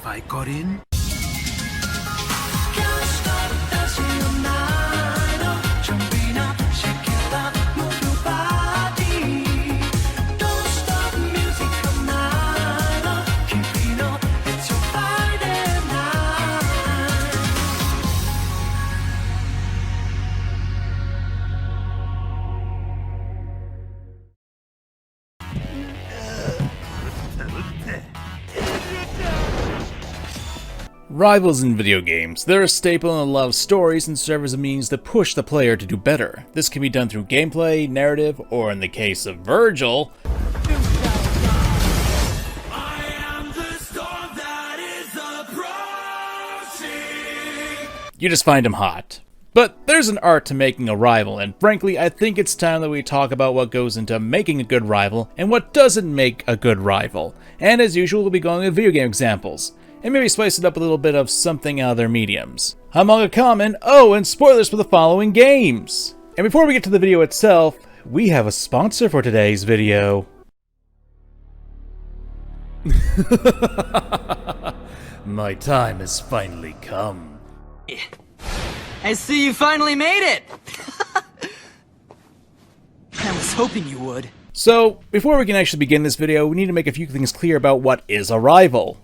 스파이거린? Rivals in video games. They're a staple in a lot of stories and serve as a means to push the player to do better. This can be done through gameplay, narrative, or in the case of Virgil, I am the storm that is approaching. you just find him hot. But there's an art to making a rival, and frankly, I think it's time that we talk about what goes into making a good rival and what doesn't make a good rival. And as usual, we'll be going with video game examples, and maybe spice it up with a little bit of something out of their mediums. I'm MangaKamen, and spoilers for the following games! And before we get to the video itself, we have a sponsor for today's video. My time has finally come. I see you finally made it! I was hoping you would. So, before we can actually begin this video, we need to make a few things clear about what is a rival.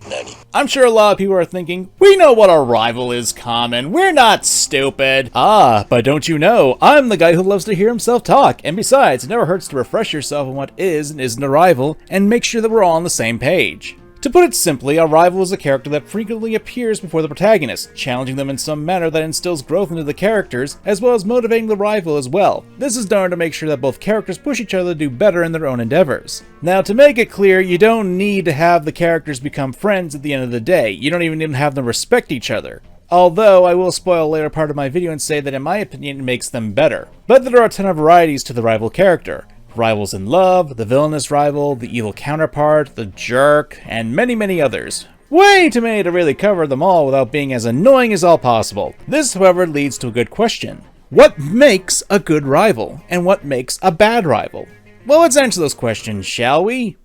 I'm sure a lot of people are thinking, we know what a rival is, Kamen. We're not stupid. Ah, but don't you know, I'm the guy who loves to hear himself talk. And besides, it never hurts to refresh yourself on what is and isn't a rival, and make sure that we're all on the same page. To put it simply, a rival is a character that frequently appears before the protagonist, challenging them in some manner that instills growth into the characters, as well as motivating the rival as well. This is done to make sure that both characters push each other to do better in their own endeavors. Now, to make it clear, you don't need to have the characters become friends at the end of the day. You don't even need to have them respect each other. Although, I will spoil a later part of my video and say that in my opinion it makes them better. But there are a ton of varieties to the rival character. Rivals in love, the villainous rival, the evil counterpart, the jerk, and many others. Way too many to really cover them all without being as annoying as all possible. This, however, leads to a good question. What makes a good rival, and what makes a bad rival? Well, let's answer those questions, shall we?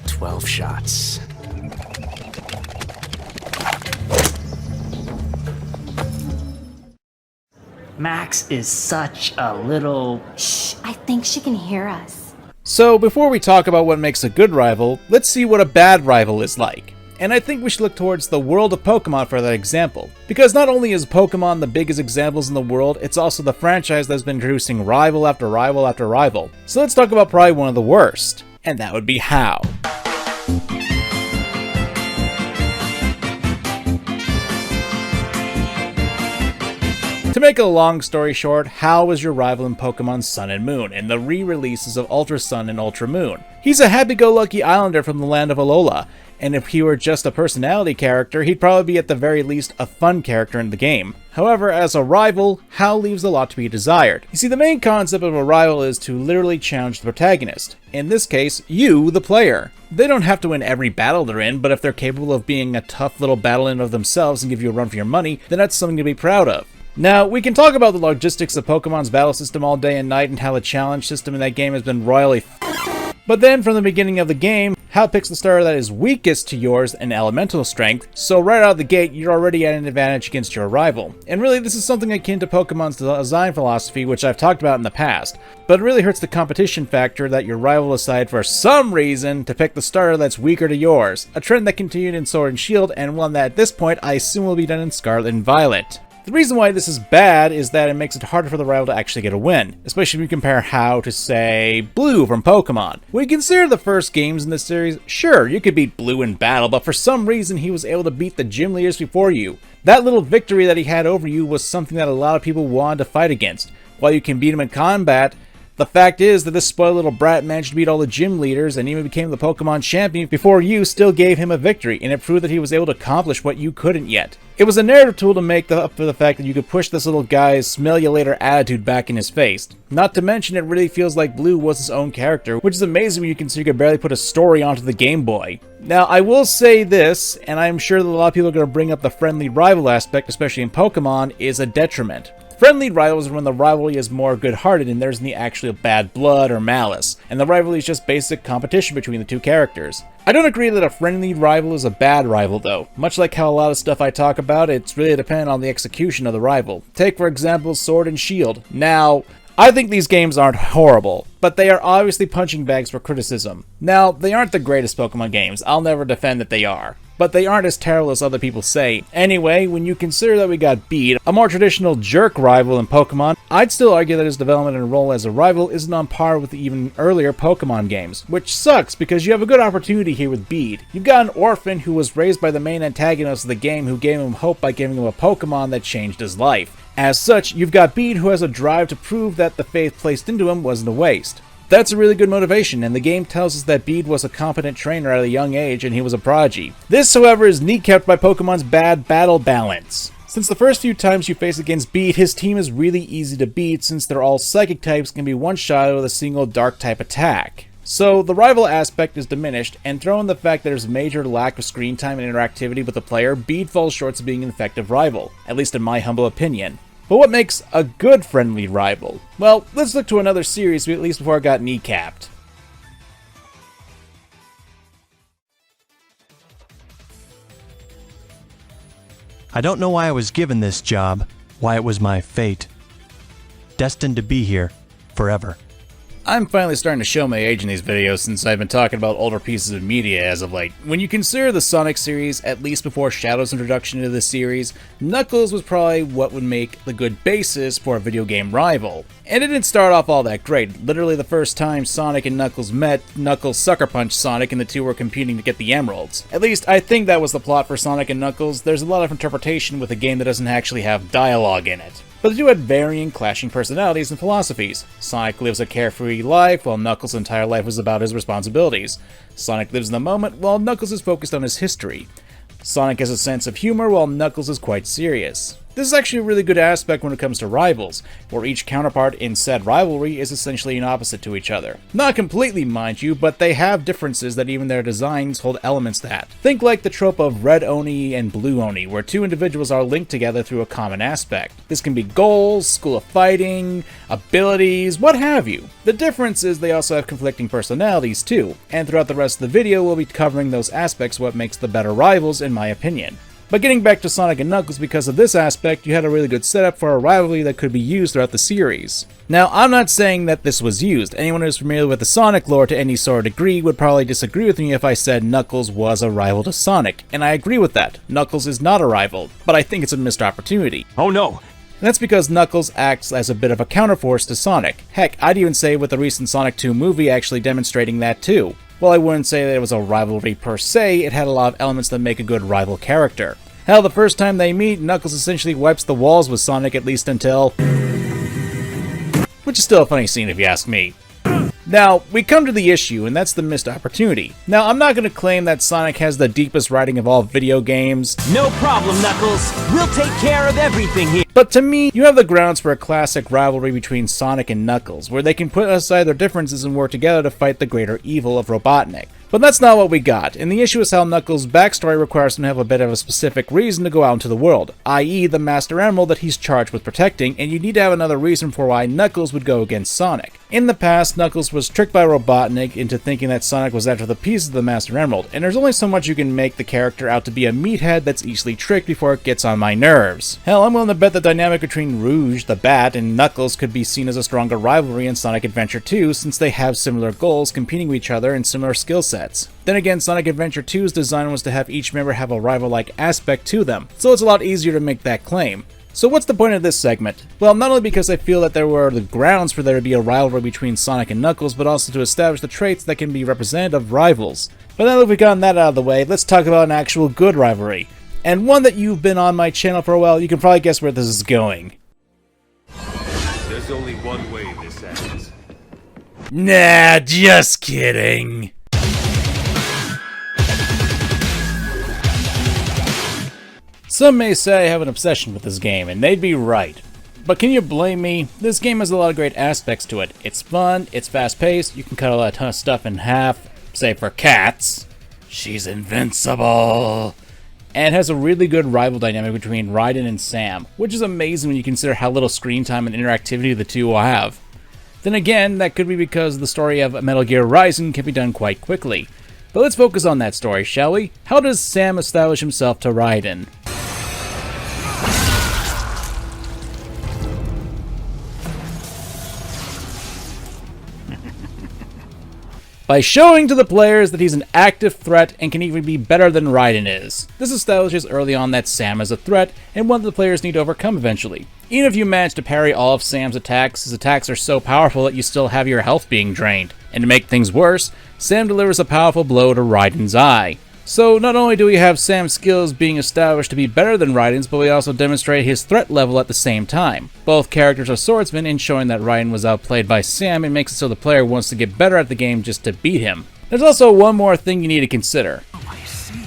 12 shots. Max is such a little... Shh, I think she can hear us. So, before we talk about what makes a good rival, let's see what a bad rival is like. And I think we should look towards the world of Pokemon for that example. Because not only is Pokemon the biggest examples in the world, it's also the franchise that's been producing rival after rival after rival. So let's talk about probably one of the worst. And that would be How. To make a long story short, How was your rival in Pokemon Sun and Moon, and the re-releases of Ultra Sun and Ultra Moon. He's a happy-go-lucky islander from the land of Alola, and if he were just a personality character, he'd probably be at the very least a fun character in the game. However, as a rival, How leaves a lot to be desired. You see, the main concept of a rival is to literally challenge the protagonist. In this case, you, the player. They don't have to win every battle they're in, but if they're capable of being a tough little battle in of themselves and give you a run for your money, then that's something to be proud of. Now, we can talk about the logistics of Pokemon's battle system all day and night and how the challenge system in that game has been royally but then from the beginning of the game, How picks the starter that is weakest to yours in elemental strength, so right out of the gate you're already at an advantage against your rival. And really this is something akin to Pokemon's design philosophy, which I've talked about in the past, but it really hurts the competition factor that your rival decided for some reason to pick the starter that's weaker to yours, a trend that continued in Sword and Shield and one that at this point I assume will be done in Scarlet and Violet. The reason why this is bad is that it makes it harder for the rival to actually get a win, especially when you compare How to, say, Blue from Pokemon. When you consider the first games in this series, sure, you could beat Blue in battle, but for some reason he was able to beat the gym leaders before you. That little victory that he had over you was something that a lot of people wanted to fight against. While you can beat him in combat, the fact is that this spoiled little brat managed to beat all the gym leaders and even became the Pokemon champion before you still gave him a victory, and it proved that he was able to accomplish what you couldn't yet. It was a narrative tool to make up for the fact that you could push this little guy's smell you later attitude back in his face. Not to mention it really feels like Blue was his own character, which is amazing when you consider you could barely put a story onto the Game Boy. Now I will say this, and I'm sure that a lot of people are going to bring up the friendly rival aspect, especially in Pokemon, is a detriment. Friendly rivals are when the rivalry is more good-hearted and there isn't the actual bad blood or malice, and the rivalry is just basic competition between the two characters. I don't agree that a friendly rival is a bad rival though. Much like how a lot of stuff I talk about, it's really dependent on the execution of the rival. Take for example Sword and Shield. Now, I think these games aren't horrible, but they are obviously punching bags for criticism. Now, they aren't the greatest Pokemon games, I'll never defend that they are, but they aren't as terrible as other people say. Anyway, when you consider that we got Beat, a more traditional jerk rival in Pokemon, I'd still argue that his development and role as a rival isn't on par with the even earlier Pokemon games, which sucks because you have a good opportunity here with Beat. You've got an orphan who was raised by the main antagonist of the game who gave him hope by giving him a Pokemon that changed his life. As such, you've got Bede who has a drive to prove that the faith placed into him wasn't a waste. That's a really good motivation, and the game tells us that Bede was a competent trainer at a young age and he was a prodigy. This, however, is kneecapped by Pokemon's bad battle balance. Since the first few times you face against Bede, his team is really easy to beat since they're all psychic types can be one-shotted with a single dark type attack. So the rival aspect is diminished, and throw in the fact that there's a major lack of screen time and interactivity with the player, Bede falls short of being an effective rival, at least in my humble opinion. But what makes a good friendly rival? Well, let's look to another series, at least before I got kneecapped. I don't know why I was given this job, why it was my fate. Destined to be here, forever. I'm finally starting to show my age in these videos since I've been talking about older pieces of media as of late. When you consider the Sonic series, at least before Shadow's introduction to this series, Knuckles was probably what would make the good basis for a video game rival. And it didn't start off all that great. Literally the first time Sonic and Knuckles met, Knuckles sucker punched Sonic and the two were competing to get the emeralds. At least I think that was the plot for Sonic and Knuckles. There's a lot of interpretation with a game that doesn't actually have dialogue in it. But the two had varying, clashing personalities and philosophies. Sonic lives a carefree life, while Knuckles' entire life was about his responsibilities. Sonic lives in the moment, while Knuckles is focused on his history. Sonic has a sense of humor, while Knuckles is quite serious. This is actually a really good aspect when it comes to rivals, where each counterpart in said rivalry is essentially an opposite to each other. Not completely, mind you, but they have differences that even their designs hold elements that. Think like the trope of Red Oni and Blue Oni, where two individuals are linked together through a common aspect. This can be goals, school of fighting, abilities, what have you. The difference is they also have conflicting personalities too, and throughout the rest of the video we'll be covering those aspects what makes the better rivals in my opinion. But getting back to Sonic and Knuckles, because of this aspect, you had a really good setup for a rivalry that could be used throughout the series. Now, I'm not saying that this was used. Anyone who's familiar with the Sonic lore to any sort of degree would probably disagree with me if I said Knuckles was a rival to Sonic, and I agree with that. Knuckles is not a rival, but I think it's a missed opportunity. Oh no! And that's because Knuckles acts as a bit of a counterforce to Sonic. Heck, I'd even say with the recent Sonic 2 movie actually demonstrating that too. While I wouldn't say that it was a rivalry per se, it had a lot of elements that make a good rival character. Hell, the first time they meet, Knuckles essentially wipes the walls with Sonic, at least until... which is still a funny scene if you ask me. Now, we come to the issue, and that's the missed opportunity. Now, I'm not going to claim that Sonic has the deepest writing of all video games. No problem, Knuckles. We'll take care of everything here. But to me, you have the grounds for a classic rivalry between Sonic and Knuckles, where they can put aside their differences and work together to fight the greater evil of Robotnik. But that's not what we got, and the issue is how Knuckles' backstory requires him to have a bit of a specific reason to go out into the world, i.e. the Master Emerald that he's charged with protecting, and you need to have another reason for why Knuckles would go against Sonic. In the past, Knuckles was tricked by Robotnik into thinking that Sonic was after the pieces of the Master Emerald, and there's only so much you can make the character out to be a meathead that's easily tricked before it gets on my nerves. Hell, I'm willing to bet the dynamic between Rouge, the Bat, and Knuckles could be seen as a stronger rivalry in Sonic Adventure 2 since they have similar goals competing with each other and similar skill sets. Then again, Sonic Adventure 2's design was to have each member have a rival-like aspect to them, so it's a lot easier to make that claim. So what's the point of this segment? Well, not only because I feel that there were the grounds for there to be a rivalry between Sonic and Knuckles, but also to establish the traits that can be representative of rivals. But now that we've gotten that out of the way, let's talk about an actual good rivalry. And one that you've been on my channel for a while, you can probably guess where this is going. There's only one way this ends. Nah, just kidding. Some may say I have an obsession with this game, and they'd be right. But can you blame me? This game has a lot of great aspects to it. It's fun, it's fast-paced, you can cut a ton of stuff in half, say for cats. She's invincible. and has a really good rival dynamic between Raiden and Sam, which is amazing when you consider how little screen time and interactivity the two will have. Then again, that could be because the story of Metal Gear Rising can be done quite quickly. But let's focus on that story, shall we? How does Sam establish himself to Raiden? By showing to the players that he's an active threat and can even be better than Raiden is. This establishes early on that Sam is a threat and one that the players need to overcome eventually. Even if you manage to parry all of Sam's attacks, his attacks are so powerful that you still have your health being drained. And to make things worse, Sam delivers a powerful blow to Raiden's eye. So not only do we have Sam's skills being established to be better than Raiden's, but we also demonstrate his threat level at the same time. Both characters are swordsmen, and showing that Raiden was outplayed by Sam, it makes it so the player wants to get better at the game just to beat him. There's also one more thing you need to consider. Oh, I see.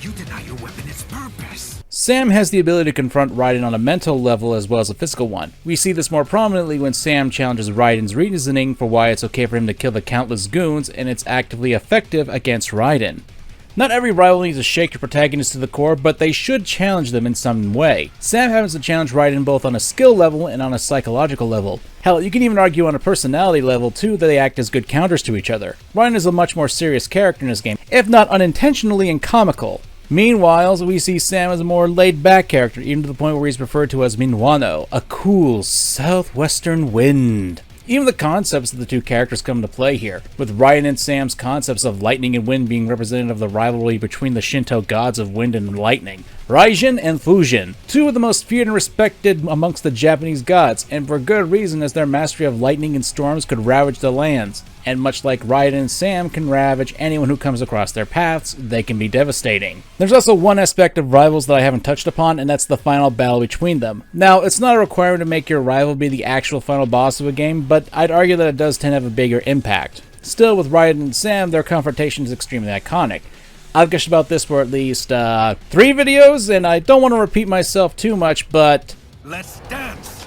You deny your weapon its purpose. Sam has the ability to confront Raiden on a mental level as well as a physical one. We see this more prominently when Sam challenges Raiden's reasoning for why it's okay for him to kill the countless goons, and it's actively effective against Raiden. Not every rival needs to shake your protagonist to the core, but they should challenge them in some way. Sam happens to challenge Raiden both on a skill level and on a psychological level. Hell, you can even argue on a personality level too that they act as good counters to each other. Raiden is a much more serious character in this game, if not unintentionally and comical. Meanwhile, we see Sam as a more laid-back character, even to the point where he's referred to as Minuano, a cool southwestern wind. Even the concepts of the two characters come into play here, with Raiden and Sam's concepts of lightning and wind being representative of the rivalry between the Shinto gods of wind and lightning. Raijin and Fujin, two of the most feared and respected amongst the Japanese gods, and for good reason, as their mastery of lightning and storms could ravage the lands. And much like Raiden and Sam can ravage anyone who comes across their paths, they can be devastating. There's also one aspect of rivals that I haven't touched upon, and that's the final battle between them. Now, it's not a requirement to make your rival be the actual final boss of a game, but I'd argue that it does tend to have a bigger impact. Still, with Raiden and Sam, their confrontation is extremely iconic. I've gushed about this for at least 3 videos, and I don't want to repeat myself too much, but Let's dance.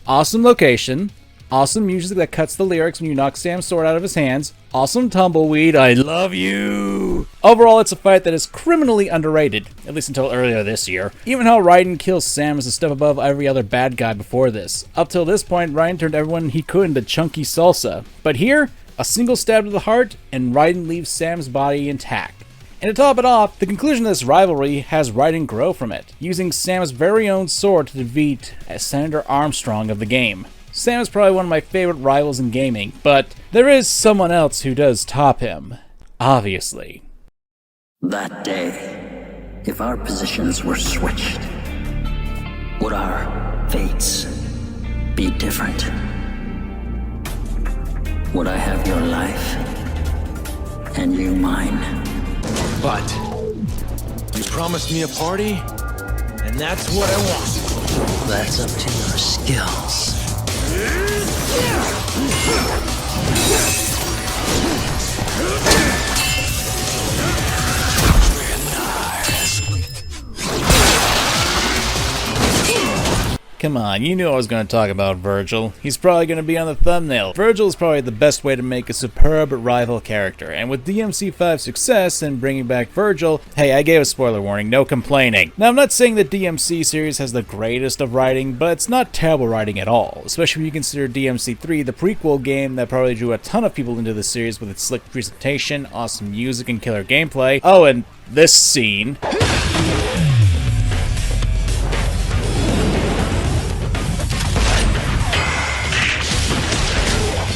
awesome location, awesome music that cuts the lyrics when you knock Sam's sword out of his hands, awesome tumbleweed, I love you! Overall, it's a fight that is criminally underrated, at least until earlier this year. Even how Raiden kills Sam is a step above every other bad guy before this. Up till this point, Raiden turned everyone he could into chunky salsa. But here, a single stab to the heart, and Raiden leaves Sam's body intact. And to top it off, the conclusion of this rivalry has Raiden grow from it, using Sam's very own sword to defeat Senator Armstrong of the game. Sam is probably one of my favorite rivals in gaming, but there is someone else who does top him. Obviously. That day, if our positions were switched, would our fates be different? Would I have your life and you mine? But you promised me a party, and that's what I want. That's up to your skills. Come on, you knew I was going to talk about Virgil. He's probably going to be on the thumbnail. Virgil is probably the best way to make a superb rival character, and with DMC5's success and bringing back Virgil, hey, I gave a spoiler warning, no complaining. Now, I'm not saying the DMC series has the greatest of writing, but it's not terrible writing at all, especially when you consider DMC3, the prequel game that probably drew a ton of people into the series with its slick presentation, awesome music, and killer gameplay. Oh, and this scene.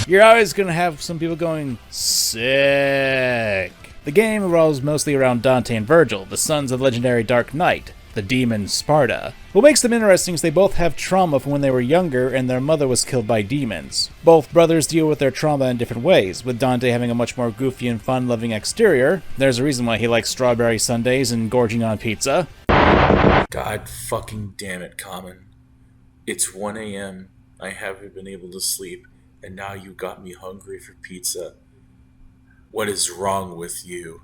You're always going to have some people going, sick. The game revolves mostly around Dante and Virgil, the sons of the legendary Dark Knight, the demon Sparta. What makes them interesting is they both have trauma from when they were younger and their mother was killed by demons. Both brothers deal with their trauma in different ways, with Dante having a much more goofy and fun-loving exterior. There's a reason why he likes strawberry sundaes and gorging on pizza. God fucking damn it, Kamen. It's 1 a.m. I haven't been able to sleep. And now you got me hungry for pizza. What is wrong with you?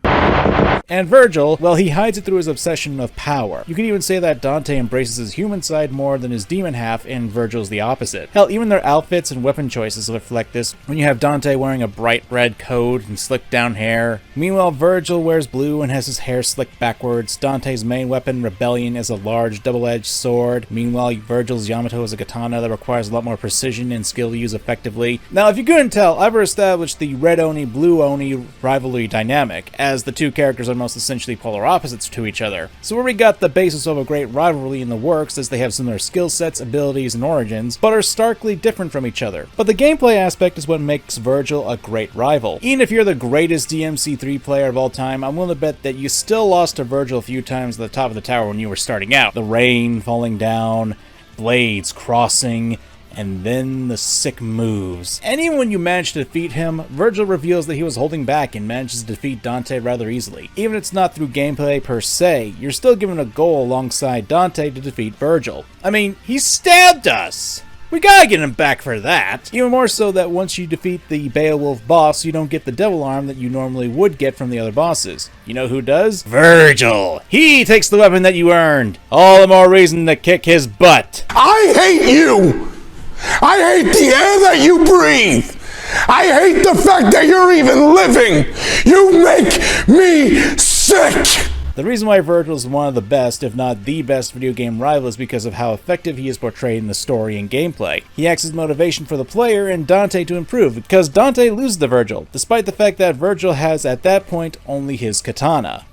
And Virgil, well, he hides it through his obsession of power. You could even say that Dante embraces his human side more than his demon half, and Virgil's the opposite. Hell, even their outfits and weapon choices reflect this, when you have Dante wearing a bright red coat and slicked down hair. Meanwhile, Virgil wears blue and has his hair slicked backwards. Dante's main weapon, Rebellion, is a large double-edged sword. Meanwhile, Virgil's Yamato is a katana that requires a lot more precision and skill to use effectively. Now, if you couldn't tell, I've established the red Oni, blue Oni rivalry dynamic, as the two characters are almost essentially polar opposites to each other. So we already got the basis of a great rivalry in the works, as they have similar skill sets, abilities, and origins, but are starkly different from each other. But the gameplay aspect is what makes Virgil a great rival. Even if you're the greatest DMC3 player of all time, I'm willing to bet that you still lost to Virgil a few times at the top of the tower when you were starting out. The rain falling down, blades crossing, and then the sick moves. And even when you manage to defeat him, Virgil reveals that he was holding back and manages to defeat Dante rather easily. Even if it's not through gameplay per se, you're still given a goal alongside Dante to defeat Virgil. I mean, he stabbed us! We gotta get him back for that! Even more so that once you defeat the Beowulf boss, you don't get the devil arm that you normally would get from the other bosses. You know who does? Virgil! He takes the weapon that you earned! All the more reason to kick his butt! I hate you! I hate the air that you breathe! I hate the fact that you're even living! You make me sick! The reason why Virgil is one of the best, if not the best, video game rival is because of how effective he is portrayed in the story and gameplay. He acts as motivation for the player and Dante to improve, because Dante loses to Virgil, despite the fact that Virgil has at that point only his katana,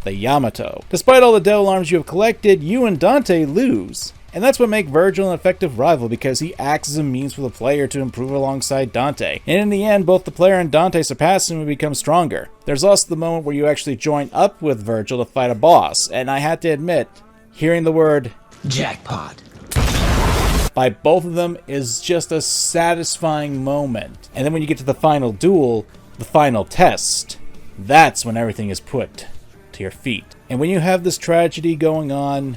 the Yamato. Despite all the devil arms you have collected, you and Dante lose. And that's what makes Virgil an effective rival, because he acts as a means for the player to improve alongside Dante. And in the end, both the player and Dante surpass him and become stronger. There's also the moment where you actually join up with Virgil to fight a boss, and I had to admit, hearing the word Jackpot by both of them is just a satisfying moment. And then when you get to the final duel, the final test, that's when everything is put to your feet. And when you have this tragedy going on,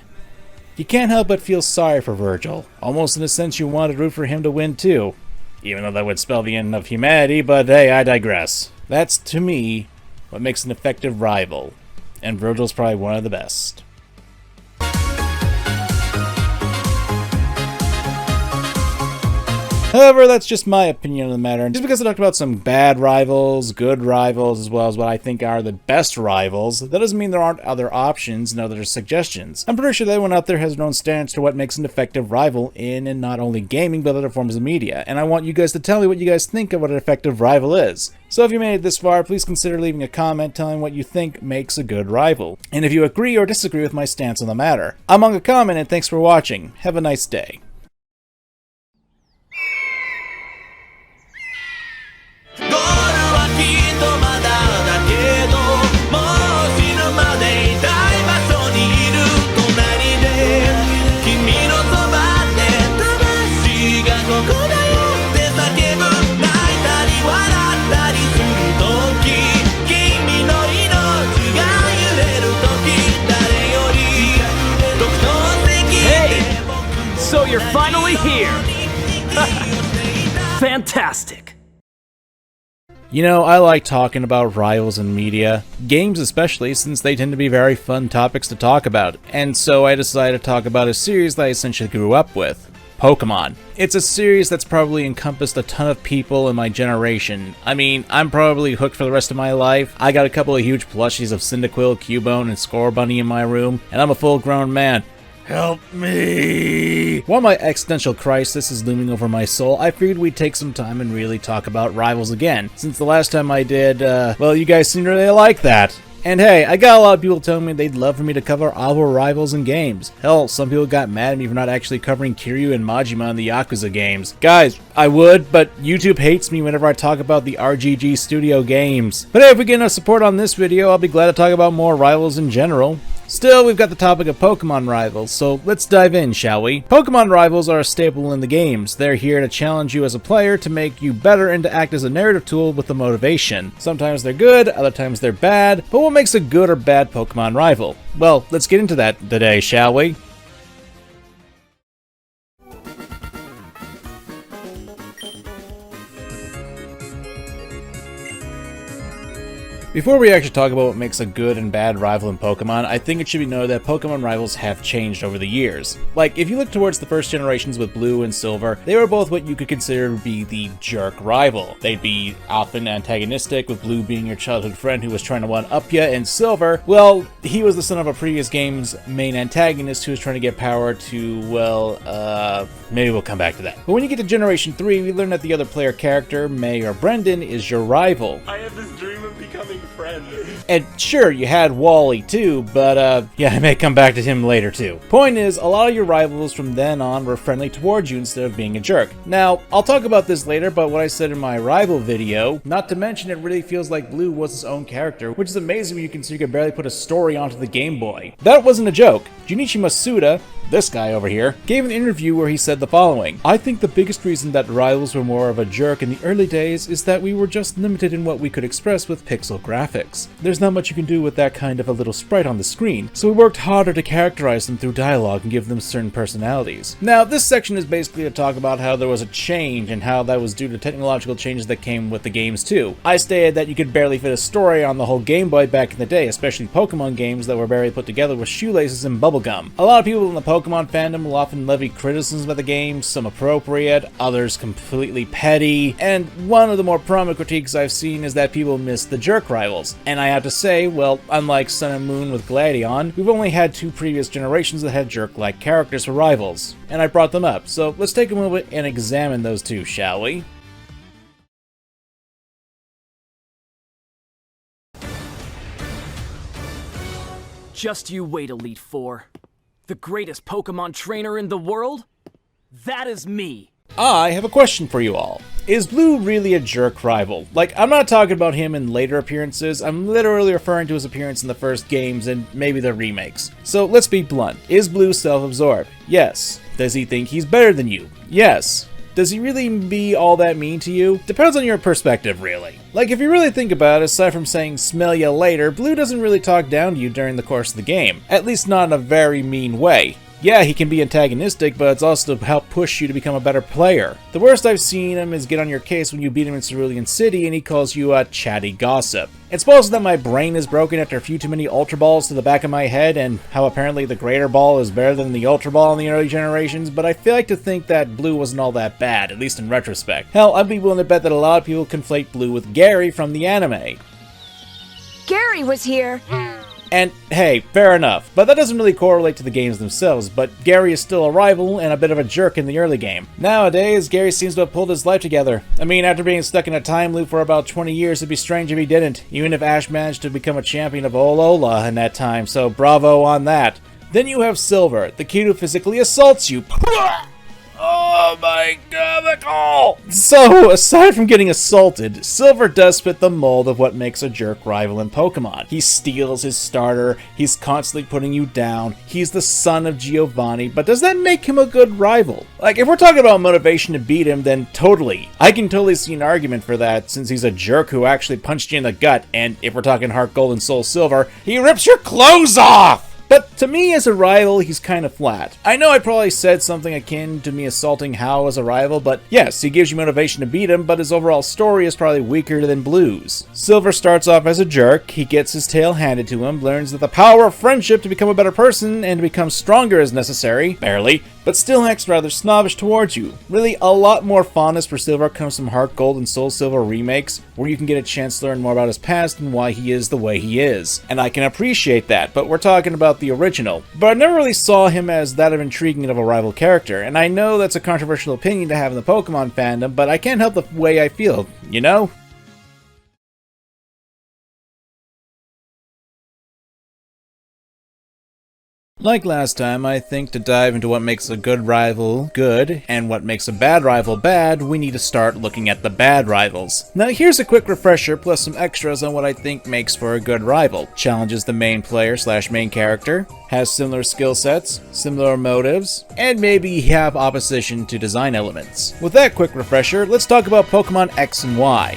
you can't help but feel sorry for Virgil. Almost in a sense you want to root for him to win too. Even though that would spell the end of humanity, but hey, I digress. That's, to me, what makes an effective rival. And Virgil's probably one of the best. However, that's just my opinion on the matter, and just because I talked about some bad rivals, good rivals, as well as what I think are the best rivals, that doesn't mean there aren't other options and other suggestions. I'm pretty sure that everyone out there has their own standards to what makes an effective rival in and not only gaming, but other forms of media, and I want you guys to tell me what you guys think of what an effective rival is. So if you made it this far, please consider leaving a comment telling what you think makes a good rival, and if you agree or disagree with my stance on the matter. I'm MangaKamen, and thanks for watching. Have a nice day. So you're finally here! Fantastic! You know, I like talking about rivals in media, games especially, since they tend to be very fun topics to talk about, and so I decided to talk about a series that I essentially grew up with, Pokemon. It's a series that's probably encompassed a ton of people in my generation. I mean, I'm probably hooked for the rest of my life. I got a couple of huge plushies of Cyndaquil, Cubone, and Scorbunny in my room, and I'm a full-grown man. Help me! While my existential crisis is looming over my soul, I figured we'd take some time and really talk about rivals again, since the last time I did, well, you guys seem to really like that. And hey, I got a lot of people telling me they'd love for me to cover our rivals in games. Hell, some people got mad at me for not actually covering Kiryu and Majima in the Yakuza games. Guys, I would, but YouTube hates me whenever I talk about the RGG Studio games. But hey, if we get enough support on this video, I'll be glad to talk about more rivals in general. Still, we've got the topic of Pokemon rivals, so let's dive in, shall we? Pokemon rivals are a staple in the games. They're here to challenge you as a player, to make you better, and to act as a narrative tool with the motivation. Sometimes they're good, other times they're bad, but what makes a good or bad Pokemon rival? Well, let's get into that today, shall we? Before we actually talk about what makes a good and bad rival in Pokemon, I think it should be noted that Pokemon rivals have changed over the years. Like, if you look towards the first generations with Blue and Silver, they were both what you could consider to be the jerk rival. They'd be often antagonistic, with Blue being your childhood friend who was trying to one-up ya, and Silver, well, he was the son of a previous game's main antagonist who was trying to get power to, well, maybe we'll come back to that. But when you get to Generation 3, we learn that the other player character, May or Brendan, is your rival. I have this dream of becoming friends. And sure, you had Wally too, but yeah, I may come back to him later too. Point is, a lot of your rivals from then on were friendly towards you instead of being a jerk. Now, I'll talk about this later, but what I said in my rival video, not to mention it really feels like Blue was his own character, which is amazing when you consider you could barely put a story onto the Game Boy. That wasn't a joke. Junichi Masuda, this guy over here, gave an interview where he said the following: "I think the biggest reason that rivals were more of a jerk in the early days is that we were just limited in what we could express with pixel graphics. There's not much you can do with that kind of a little sprite on the screen, so we worked harder to characterize them through dialogue and give them certain personalities." Now, this section is basically to talk about how there was a change and how that was due to technological changes that came with the games too. I stated that you could barely fit a story on the whole Game Boy back in the day, especially Pokemon games that were barely put together with shoelaces and bubblegum. A lot of people in the Pokemon fandom will often levy criticisms about the game, some appropriate, others completely petty, and one of the more prominent critiques I've seen is that people miss the jerk rivals. And I have to say, well, unlike Sun and Moon with Gladion, we've only had 2 previous generations that had jerk-like characters for rivals, and I brought them up, so let's take a moment and examine those 2, shall we? Just you wait, Elite Four. The greatest Pokemon trainer in the world? That is me! I have a question for you all. Is Blue really a jerk rival? Like, I'm not talking about him in later appearances, I'm literally referring to his appearance in the first games and maybe the remakes. So let's be blunt. Is Blue self-absorbed? Yes. Does he think he's better than you? Yes. Does he really be all that mean to you? Depends on your perspective, really. Like, if you really think about it, aside from saying smell ya later, Blue doesn't really talk down to you during the course of the game. At least not in a very mean way. Yeah, he can be antagonistic, but it's also to help push you to become a better player. The worst I've seen him is get on your case when you beat him in Cerulean City and he calls you a chatty gossip. It's supposed that my brain is broken after a few too many Ultra Balls to the back of my head and how apparently the Greater Ball is better than the Ultra Ball in the early generations, but I feel like to think that Blue wasn't all that bad, at least in retrospect. Hell, I'd be willing to bet that a lot of people conflate Blue with Gary from the anime. Gary was here! And hey, fair enough, but that doesn't really correlate to the games themselves, but Gary is still a rival and a bit of a jerk in the early game. Nowadays, Gary seems to have pulled his life together. I mean, after being stuck in a time loop for about 20 years, it'd be strange if he didn't, even if Ash managed to become a champion of Alola in that time, so bravo on that. Then you have Silver, the kid who physically assaults you. Oh my god, the call! So, aside from getting assaulted, Silver does fit the mold of what makes a jerk rival in Pokemon. He steals his starter, he's constantly putting you down, he's the son of Giovanni, but does that make him a good rival? Like, if we're talking about motivation to beat him, then totally. I can totally see an argument for that, since he's a jerk who actually punched you in the gut, and if we're talking Heart Gold and Soul Silver, he rips your clothes off! But to me, as a rival, he's kind of flat. I know I probably said something akin to me assaulting Hao as a rival, but yes, he gives you motivation to beat him, but his overall story is probably weaker than Blue's. Silver starts off as a jerk, he gets his tail handed to him, learns that the power of friendship to become a better person and to become stronger is necessary, barely, but still acts rather snobbish towards you. Really, a lot more fondness for Silver comes from Heart Gold and Soul Silver remakes, where you can get a chance to learn more about his past and why he is the way he is. And I can appreciate that, but we're talking about the original. But I never really saw him as that intriguing of a rival character, and I know that's a controversial opinion to have in the Pokemon fandom, but I can't help the way I feel, you know? Like last time, I think to dive into what makes a good rival good, and what makes a bad rival bad, we need to start looking at the bad rivals. Now here's a quick refresher plus some extras on what I think makes for a good rival. Challenges the main player / main character, has similar skill sets, similar motives, and maybe have opposition to design elements. With that quick refresher, let's talk about Pokemon X and Y.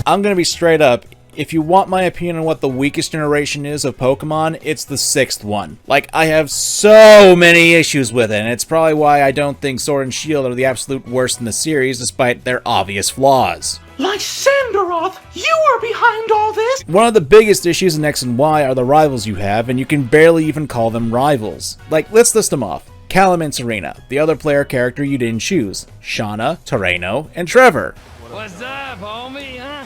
I'm gonna be straight up. If you want my opinion on what the weakest generation is of Pokemon, it's the 6th one. Like, I have so many issues with it, and it's probably why I don't think Sword and Shield are the absolute worst in the series, despite their obvious flaws. Lysandaroth, you are behind all this! One of the biggest issues in X and Y are the rivals you have, and you can barely even call them rivals. Like, let's list them off. Callum and Serena, the other player character you didn't choose, Shauna, Terreno, and Trevor. What's up, homie, huh?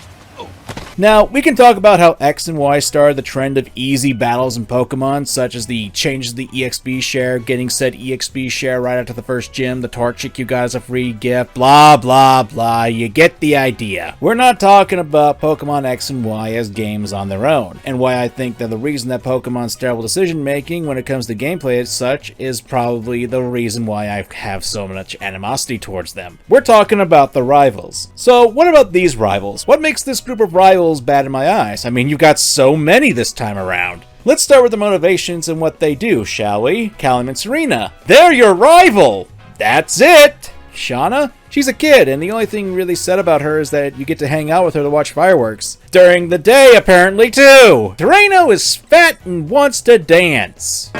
Now, we can talk about how X and Y started the trend of easy battles in Pokemon, such as the changes to the EXP share, getting said EXP share right after the first gym, the Torchic you got as a free gift, blah blah blah, you get the idea. We're not talking about Pokemon X and Y as games on their own, and why I think that the reason that Pokemon's terrible decision making when it comes to gameplay as such is probably the reason why I have so much animosity towards them. We're talking about the rivals. So what about these rivals? What makes this group of rivals bad in my eyes? I mean, you've got so many this time around. Let's start with the motivations and what they do, shall we? Callum and Serena. They're your rival! That's it! Shauna? She's a kid, and the only thing really said about her is that you get to hang out with her to watch fireworks. During the day, apparently, too! Terreno is fat and wants to dance.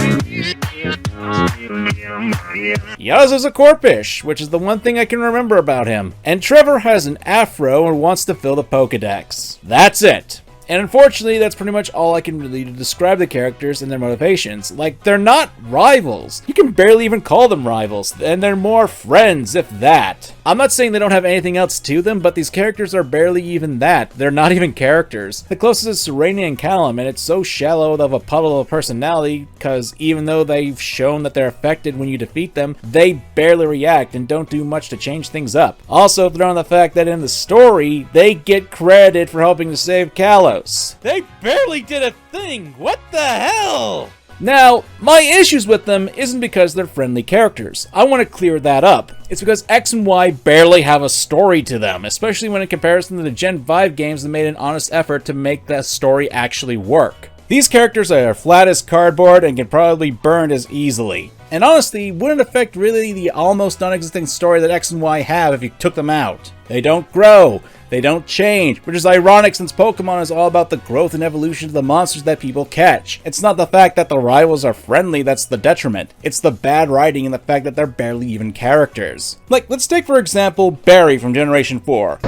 Yaz a Corpish, which is the one thing I can remember about him. And Trevor has an afro and wants to fill the Pokedex. That's it. And unfortunately, that's pretty much all I can really do to describe the characters and their motivations. Like, they're not rivals. You can barely even call them rivals, and they're more friends, if that. I'm not saying they don't have anything else to them, but these characters are barely even that. They're not even characters. The closest is Serena and Callum, and it's so shallow of a puddle of personality, because even though they've shown that they're affected when you defeat them, they barely react and don't do much to change things up. Also, throw in the fact that in the story, they get credit for helping to save Kalos. They barely did a thing! What the hell? Now, my issues with them isn't because they're friendly characters. I want to clear that up. It's because X and Y barely have a story to them, especially when in comparison to the Gen 5 games that made an honest effort to make that story actually work. These characters are flat as cardboard and can probably be burned as easily. And honestly, wouldn't affect really the almost non-existent story that X and Y have if you took them out. They don't grow. They don't change, which is ironic since Pokemon is all about the growth and evolution of the monsters that people catch. It's not the fact that the rivals are friendly that's the detriment. It's the bad writing and the fact that they're barely even characters. Like, let's take for example Barry from Generation 4.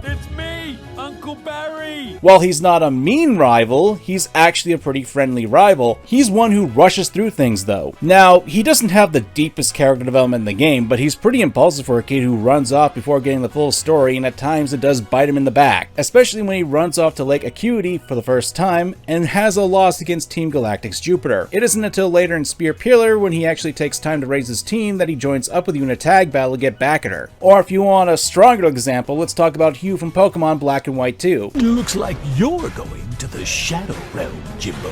It's me, Uncle Barry! While he's not a mean rival, he's actually a pretty friendly rival. He's one who rushes through things though. Now, he doesn't have the deepest character development in the game, but he's pretty impulsive for a kid who runs off before getting the full story, and at times it does bite him in the back. Especially when he runs off to Lake Acuity for the first time, and has a loss against Team Galactic's Jupiter. It isn't until later in Spear Pillar when he actually takes time to raise his team that he joins up with you in a tag battle to get back at her. Or if you want a stronger example, let's talk about Hugh from Pokemon Black and White 2. Looks like you're going to the Shadow Realm, Jimbo.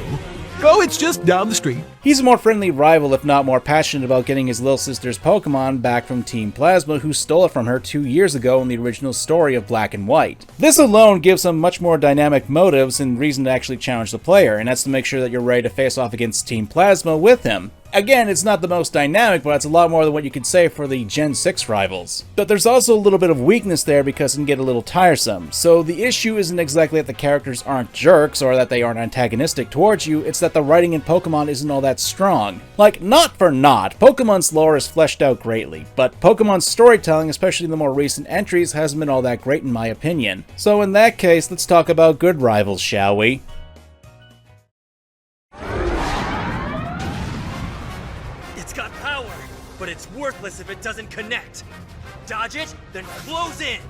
Oh, it's just down the street. He's a more friendly rival, if not more passionate about getting his little sister's Pokemon back from Team Plasma, who stole it from her 2 years ago in the original story of Black and White. This alone gives him much more dynamic motives and reason to actually challenge the player, and that's to make sure that you're ready to face off against Team Plasma with him. Again, it's not the most dynamic, but it's a lot more than what you could say for the Gen 6 rivals. But there's also a little bit of weakness there because it can get a little tiresome. So the issue isn't exactly that the characters aren't jerks or that they aren't antagonistic towards you, it's that the writing in Pokemon isn't all that strong. Like, not for naught, Pokemon's lore is fleshed out greatly, but Pokemon's storytelling, especially in the more recent entries, hasn't been all that great in my opinion. So in that case, let's talk about good rivals, shall we? But it's worthless if it doesn't connect. Dodge it, then close in!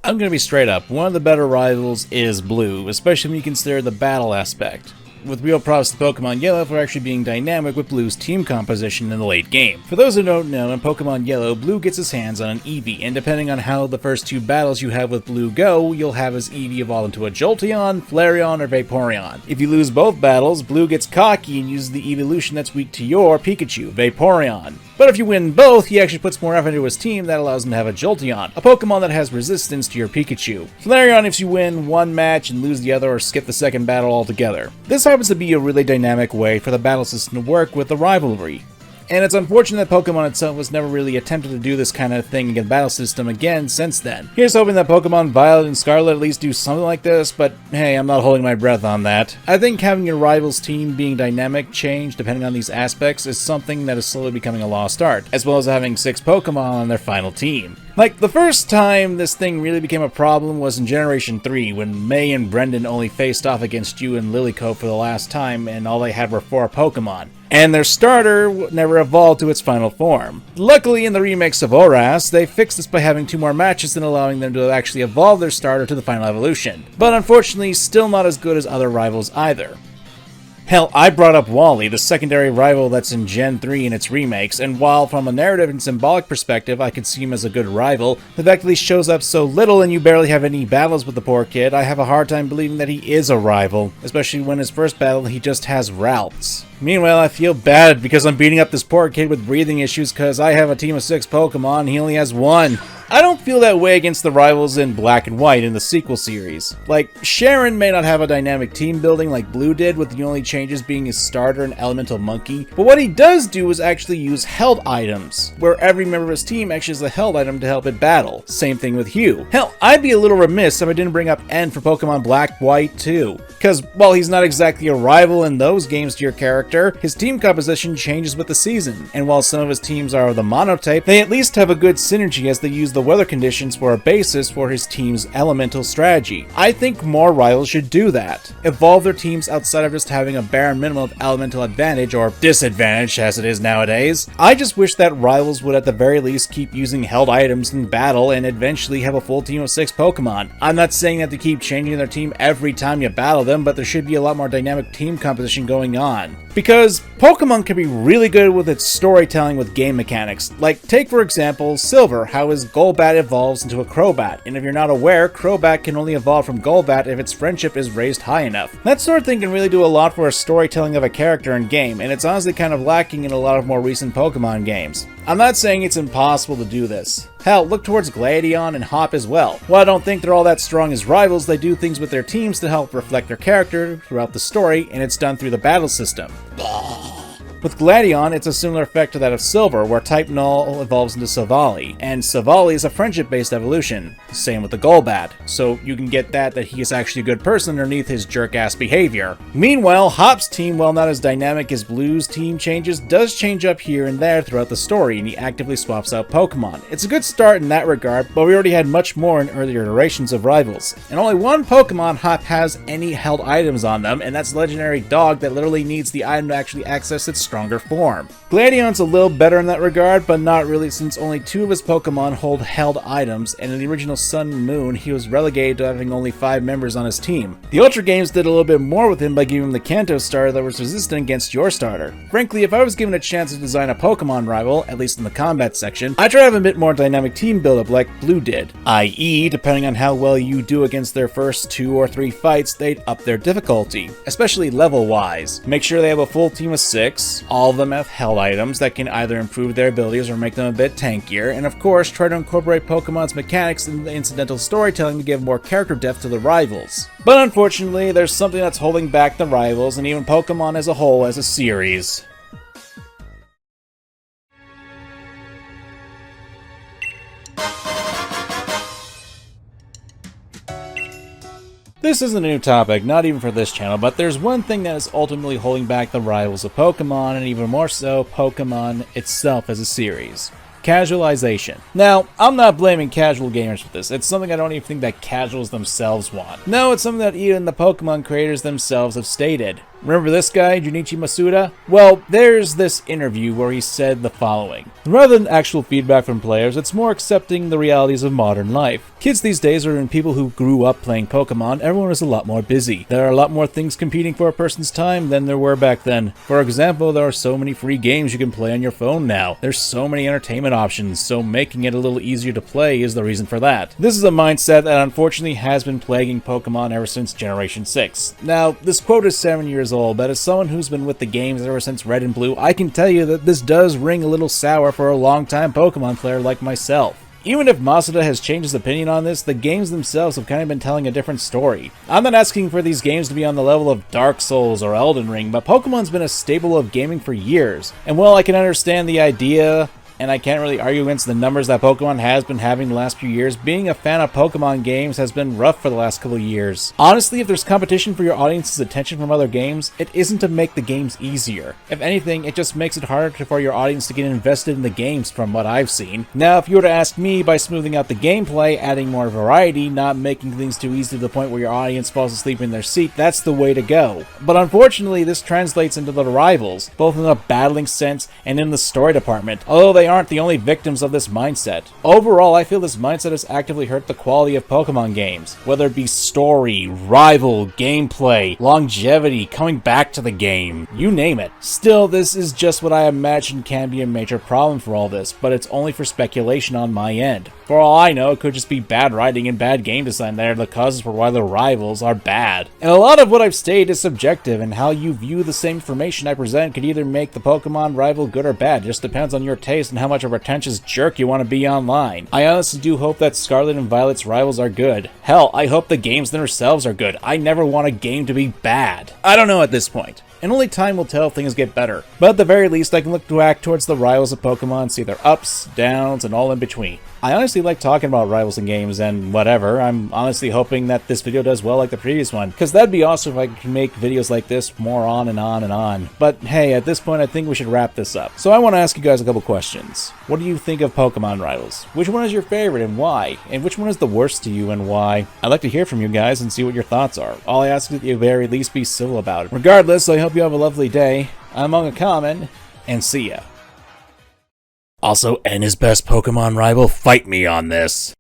I'm gonna be straight up, one of the better rivals is Blue, especially when you consider the battle aspect. With real props to Pokemon Yellow for actually being dynamic with Blue's team composition in the late game. For those who don't know, in Pokemon Yellow, Blue gets his hands on an Eevee, and depending on how the first two battles you have with Blue go, you'll have his Eevee evolve into a Jolteon, Flareon, or Vaporeon. If you lose both battles, Blue gets cocky and uses the evolution that's weak to your Pikachu, Vaporeon. But if you win both, he actually puts more effort into his team that allows him to have a Jolteon, a Pokemon that has resistance to your Pikachu. Flareon if you win one match and lose the other or skip the second battle altogether. This happens to be a really dynamic way for the battle system to work with the rivalry. And it's unfortunate that Pokemon itself has never really attempted to do this kind of thing in the battle system again since then. Here's hoping that Pokemon Violet and Scarlet at least do something like this, but hey, I'm not holding my breath on that. I think having your rival's team being dynamic change depending on these aspects is something that is slowly becoming a lost art, as well as having 6 Pokemon on their final team. Like, the first time this thing really became a problem was in Generation 3, when May and Brendan only faced off against you and Lilycoat for the last time, and all they had were 4 Pokemon. And their starter never evolved to its final form. Luckily, in the remakes of ORAS, they fixed this by having 2 more matches and allowing them to actually evolve their starter to the final evolution. But unfortunately, still not as good as other rivals either. Hell, I brought up Wally, the secondary rival that's in Gen 3 in its remakes, and while from a narrative and symbolic perspective I could see him as a good rival, the fact that he shows up so little and you barely have any battles with the poor kid, I have a hard time believing that he is a rival, especially when his first battle he just has routes. Meanwhile, I feel bad because I'm beating up this poor kid with breathing issues because I have a team of 6 Pokemon and he only has 1. I don't feel that way against the rivals in Black and White in the sequel series. Like, Sharon may not have a dynamic team building like Blue did, with the only changes being his starter and Elemental Monkey, but what he does do is actually use held items, where every member of his team actually has a held item to help it battle. Same thing with Hugh. Hell, I'd be a little remiss if I didn't bring up N for Pokemon Black, White too, because while he's not exactly a rival in those games to your character, his team composition changes with the season, and while some of his teams are of the monotype, they at least have a good synergy as they use the weather conditions for a basis for his team's elemental strategy. I think more rivals should do that. Evolve their teams outside of just having a bare minimum of elemental advantage, or disadvantage as it is nowadays. I just wish that rivals would at the very least keep using held items in battle and eventually have a full team of 6 Pokemon. I'm not saying that to keep changing their team every time you battle them, but there should be a lot more dynamic team composition going on. Because Pokemon can be really good with its storytelling with game mechanics. Like, take for example Silver, how his Golbat evolves into a Crobat, and if you're not aware, Crobat can only evolve from Golbat if its friendship is raised high enough. That sort of thing can really do a lot for a storytelling of a character in game, and it's honestly kind of lacking in a lot of more recent Pokemon games. I'm not saying it's impossible to do this. Hell, look towards Gladion and Hop as well. While I don't think they're all that strong as rivals, they do things with their teams to help reflect their character throughout the story, and it's done through the battle system. With Gladion, it's a similar effect to that of Silver, where Type Null evolves into Savali, and Savali is a friendship-based evolution. Same with the Golbat, so you can get that he is actually a good person underneath his jerk-ass behavior. Meanwhile, Hop's team, while not as dynamic as Blue's team changes, does change up here and there throughout the story, and he actively swaps out Pokemon. It's a good start in that regard, but we already had much more in earlier iterations of rivals. And only one Pokemon Hop has any held items on them, and that's Legendary Dog that literally needs the item to actually access its stronger form. Gladion's a little better in that regard, but not really, since only 2 of his Pokemon hold held items, and in the original Sun and Moon, he was relegated to having only 5 members on his team. The Ultra games did a little bit more with him by giving him the Kanto starter that was resistant against your starter. Frankly, if I was given a chance to design a Pokemon rival, at least in the combat section, I'd try to have a bit more dynamic team buildup like Blue did, i.e., depending on how well you do against their first 2 or 3 fights, they'd up their difficulty, especially level-wise. Make sure they have a full team of 6, all of them have held items that can either improve their abilities or make them a bit tankier, and of course try to incorporate Pokemon's mechanics in the incidental storytelling to give more character depth to the rivals. But unfortunately, there's something that's holding back the rivals and even Pokemon as a whole as a series. This isn't a new topic, not even for this channel, but there's one thing that is ultimately holding back the rivals of Pokemon, and even more so, Pokemon itself as a series. Casualization. Now, I'm not blaming casual gamers for this. It's something I don't even think that casuals themselves want. No, it's something that even the Pokemon creators themselves have stated. Remember this guy, Junichi Masuda? Well, there's this interview where he said the following. Rather than actual feedback from players, it's more accepting the realities of modern life. Kids these days are in people who grew up playing Pokemon, everyone is a lot more busy. There are a lot more things competing for a person's time than there were back then. For example, there are so many free games you can play on your phone now. There's so many entertainment options, so making it a little easier to play is the reason for that. This is a mindset that unfortunately has been plaguing Pokemon ever since Generation 6. Now, this quote is 7 years old, but as someone who's been with the games ever since Red and Blue, I can tell you that this does ring a little sour for a long-time Pokemon player like myself. Even if Masuda has changed his opinion on this, the games themselves have kind of been telling a different story. I'm not asking for these games to be on the level of Dark Souls or Elden Ring, but Pokemon's been a staple of gaming for years. And while I can understand the idea and I can't really argue against the numbers that Pokemon has been having the last few years. Being a fan of Pokemon games has been rough for the last couple of years. Honestly, if there's competition for your audience's attention from other games, it isn't to make the games easier. If anything, it just makes it harder for your audience to get invested in the games from what I've seen. Now, if you were to ask me, by smoothing out the gameplay, adding more variety, not making things too easy to the point where your audience falls asleep in their seat, that's the way to go. But unfortunately, this translates into the rivals, both in a battling sense and in the story department, although they aren't the only victims of this mindset. Overall, I feel this mindset has actively hurt the quality of Pokemon games, whether it be story, rival, gameplay, longevity, coming back to the game, you name it. Still, this is just what I imagine can be a major problem for all this, but it's only for speculation on my end. For all I know, it could just be bad writing and bad game design that are the causes for why the rivals are bad. And a lot of what I've stated is subjective, and how you view the same information I present could either make the Pokemon rival good or bad. It just depends on your taste and how much of a pretentious jerk you want to be online. I honestly do hope that Scarlet and Violet's rivals are good. Hell, I hope the games themselves are good. I never want a game to be bad. I don't know at this point, and only time will tell if things get better. But at the very least, I can look back towards the rivals of Pokemon, see their ups, downs, and all in between. I honestly like talking about rivals in games and whatever. I'm honestly hoping that this video does well like the previous one, because that'd be awesome if I could make videos like this more on and on and on. But hey, at this point I think we should wrap this up. So I want to ask you guys a couple questions. What do you think of Pokemon rivals? Which one is your favorite and why? And which one is the worst to you and why? I'd like to hear from you guys and see what your thoughts are. All I ask is that you very least be civil about it. Regardless, I hope you have a lovely day. I'm MangaKamen, and see ya. Also, and his best Pokemon rival, fight me on this.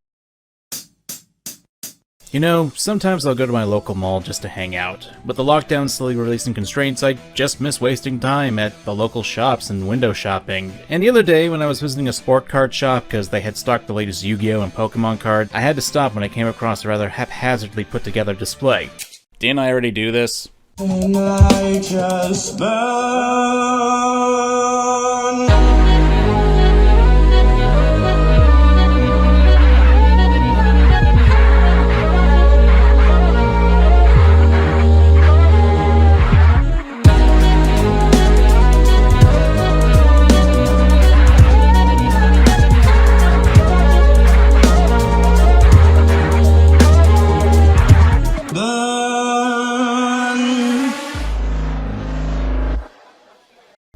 You know, sometimes I'll go to my local mall just to hang out. With the lockdown slowly releasing constraints, I just miss wasting time at the local shops and window shopping. And the other day, when I was visiting a sport card shop because they had stocked the latest Yu-Gi-Oh! And Pokemon card, I had to stop when I came across a rather haphazardly put together display. Didn't I already do this? And I just burn.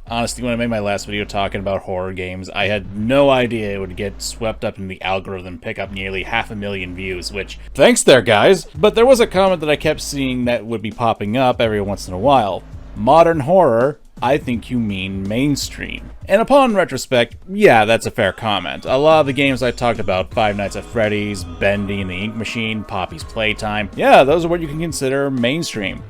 Honestly, when I made my last video talking about horror games, I had no idea it would get swept up in the algorithm, pick up nearly 500,000 views, which, thanks there guys! But there was a comment that I kept seeing that would be popping up every once in a while. Modern horror? I think you mean mainstream. And upon retrospect, yeah, that's a fair comment. A lot of the games I talked about, Five Nights at Freddy's, Bendy and the Ink Machine, Poppy's Playtime, yeah, those are what you can consider mainstream.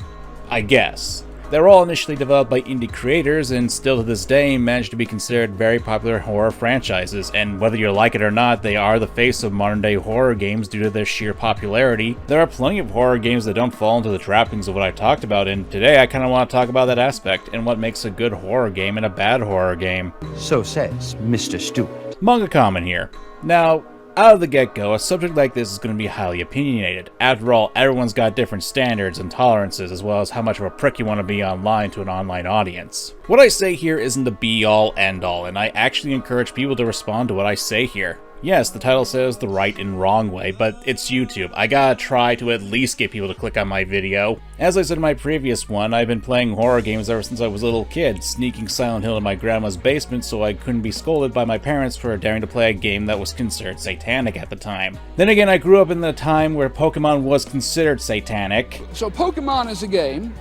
I guess. They were all initially developed by indie creators and still to this day manage to be considered very popular horror franchises, and whether you like it or not, they are the face of modern day horror games due to their sheer popularity. There are plenty of horror games that don't fall into the trappings of what I talked about, and today I kind of want to talk about that aspect and what makes a good horror game and a bad horror game. So says Mr. Stewart. MangaKamen here. Now, out of the get-go, a subject like this is going to be highly opinionated. After all, everyone's got different standards and tolerances, as well as how much of a prick you want to be online to an online audience. What I say here isn't the be-all, end-all, and I actually encourage people to respond to what I say here. Yes, the title says the right and wrong way, but it's YouTube. I gotta try to at least get people to click on my video. As I said in my previous one, I've been playing horror games ever since I was a little kid, sneaking Silent Hill in my grandma's basement so I couldn't be scolded by my parents for daring to play a game that was considered satanic at the time. Then again, I grew up in the time where Pokemon was considered satanic. So Pokemon is a game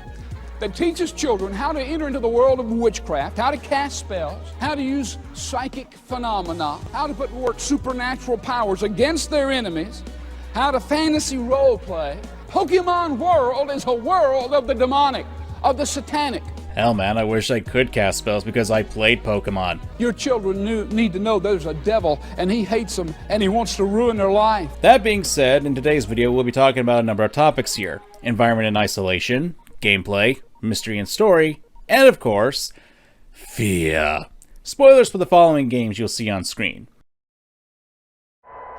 that teaches children how to enter into the world of witchcraft, how to cast spells, how to use psychic phenomena, how to put to work supernatural powers against their enemies, how to fantasy role play. Pokemon world is a world of the demonic, of the satanic. Hell man, I wish I could cast spells because I played Pokemon. Your children need to know there's a devil and he hates them and he wants to ruin their life. That being said, in today's video we'll be talking about a number of topics here. Environment and isolation, gameplay, mystery and story, and of course, fear. Spoilers for the following games you'll see on screen.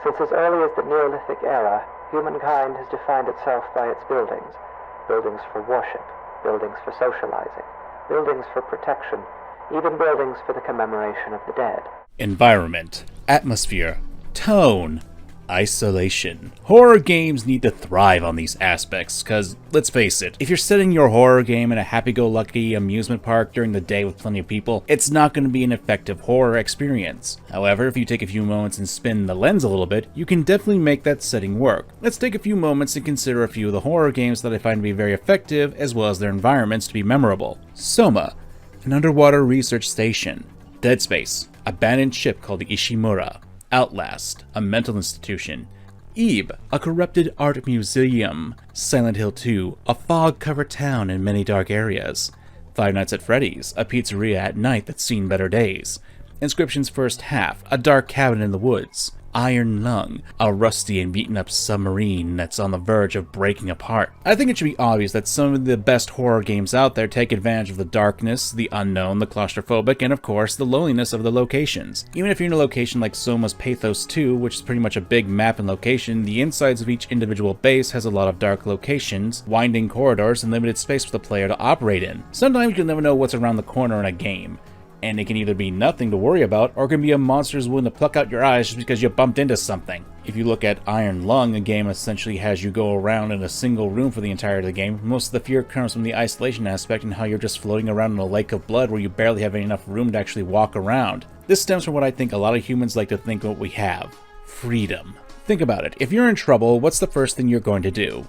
Since as early as the Neolithic era, humankind has defined itself by its buildings. Buildings for worship, buildings for socializing, buildings for protection, even buildings for the commemoration of the dead. Environment, atmosphere, tone, isolation. Horror games need to thrive on these aspects, cause let's face it, if you're setting your horror game in a happy-go-lucky amusement park during the day with plenty of people, it's not going to be an effective horror experience. However, if you take a few moments and spin the lens a little bit, you can definitely make that setting work. Let's take a few moments and consider a few of the horror games that I find to be very effective, as well as their environments to be memorable. Soma, an underwater research station. Dead Space, abandoned ship called the Ishimura. Outlast, a mental institution. Eve, a corrupted art museum. Silent Hill 2, a fog-covered town in many dark areas. Five Nights at Freddy's, a pizzeria at night that's seen better days. Inscription's first half, a dark cabin in the woods. Iron Lung, a rusty and beaten-up submarine that's on the verge of breaking apart. I think it should be obvious that some of the best horror games out there take advantage of the darkness, the unknown, the claustrophobic, and of course, the loneliness of the locations. Even if you're in a location like Soma's Pathos 2, which is pretty much a big map and location, the insides of each individual base has a lot of dark locations, winding corridors, and limited space for the player to operate in. Sometimes you'll never know what's around the corner in a game, and it can either be nothing to worry about, or it can be a monster who's willing to pluck out your eyes just because you bumped into something. If you look at Iron Lung, a game essentially has you go around in a single room for the entirety of the game. Most of the fear comes from the isolation aspect and how you're just floating around in a lake of blood where you barely have enough room to actually walk around. This stems from what I think a lot of humans like to think what we have: freedom. Think about it. If you're in trouble, what's the first thing you're going to do?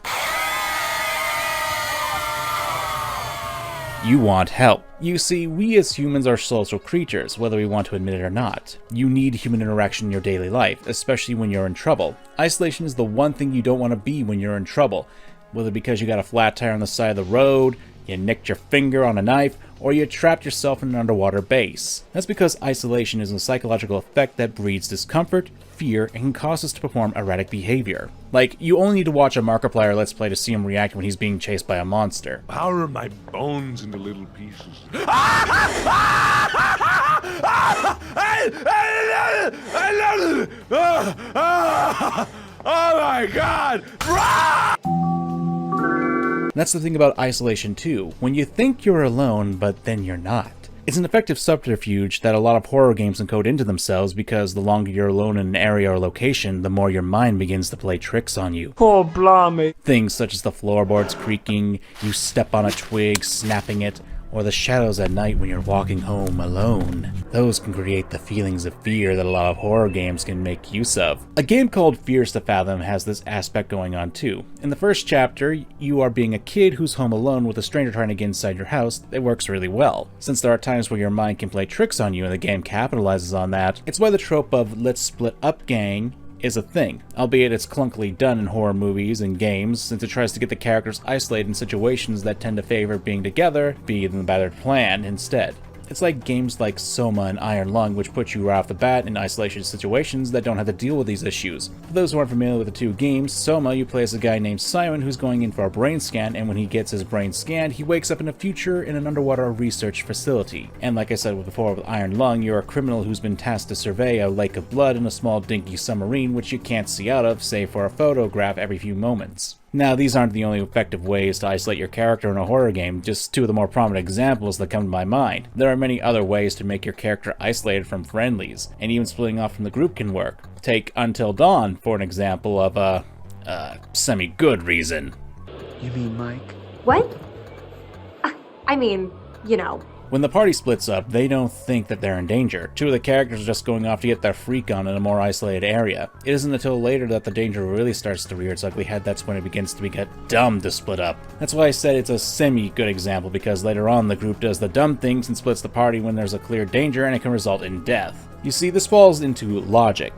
You want help. You see, we as humans are social creatures, whether we want to admit it or not. You need human interaction in your daily life, especially when you're in trouble. Isolation is the one thing you don't want to be when you're in trouble, whether because you got a flat tire on the side of the road, you nicked your finger on a knife, or you trapped yourself in an underwater base. That's because isolation is a psychological effect that breeds discomfort, fear, and can cause us to perform erratic behavior. Like, you only need to watch a Markiplier Let's Play to see him react when he's being chased by a monster. Power my bones into little pieces. Oh my god! That's the thing about isolation too, when you think you're alone, but then you're not. It's an effective subterfuge that a lot of horror games encode into themselves because the longer you're alone in an area or location, the more your mind begins to play tricks on you. Oh, blimey. Things such as the floorboards creaking, you step on a twig, snapping it, or the shadows at night when you're walking home alone. Those can create the feelings of fear that a lot of horror games can make use of. A game called Fears to Fathom has this aspect going on too. In the first chapter, you are being a kid who's home alone with a stranger trying to get inside your house. It works really well. Since there are times where your mind can play tricks on you and the game capitalizes on that, it's why the trope of let's split up gang is a thing, albeit it's clunkily done in horror movies and games, since it tries to get the characters isolated in situations that tend to favor being together, be the better plan instead. It's like games like Soma and Iron Lung, which put you right off the bat in isolation situations that don't have to deal with these issues. For those who aren't familiar with the two games, Soma, you play as a guy named Simon who's going in for a brain scan, and when he gets his brain scanned, he wakes up in a future in an underwater research facility. And like I said before with Iron Lung, you're a criminal who's been tasked to survey a lake of blood in a small dinky submarine which you can't see out of, save for a photograph every few moments. Now, these aren't the only effective ways to isolate your character in a horror game, just two of the more prominent examples that come to my mind. There are many other ways to make your character isolated from friendlies, and even splitting off from the group can work. Take Until Dawn for an example of a semi-good reason. You mean Mike? What? I mean, you know. When the party splits up, they don't think that they're in danger. Two of the characters are just going off to get their freak on in a more isolated area. It isn't until later that the danger really starts to rear its ugly head that's when it begins to get dumb to split up. That's why I said it's a semi-good example, because later on the group does the dumb things and splits the party when there's a clear danger and it can result in death. You see, this falls into logic.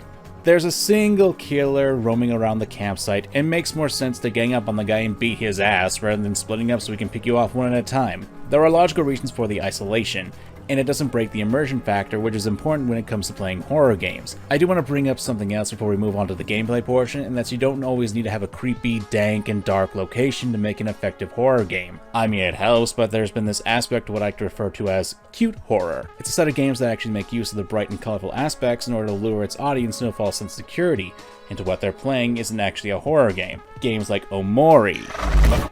There's a single killer roaming around the campsite, and it makes more sense to gang up on the guy and beat his ass rather than splitting up so we can pick you off one at a time. There are logical reasons for the isolation, and it doesn't break the immersion factor, which is important when it comes to playing horror games. I do want to bring up something else before we move on to the gameplay portion, and that's you don't always need to have a creepy, dank, and dark location to make an effective horror game. I mean, it helps, but there's been this aspect of what I like to refer to as cute horror. It's a set of games that actually make use of the bright and colorful aspects in order to lure its audience into a false sense of security into what they're playing isn't actually a horror game. Games like Omori,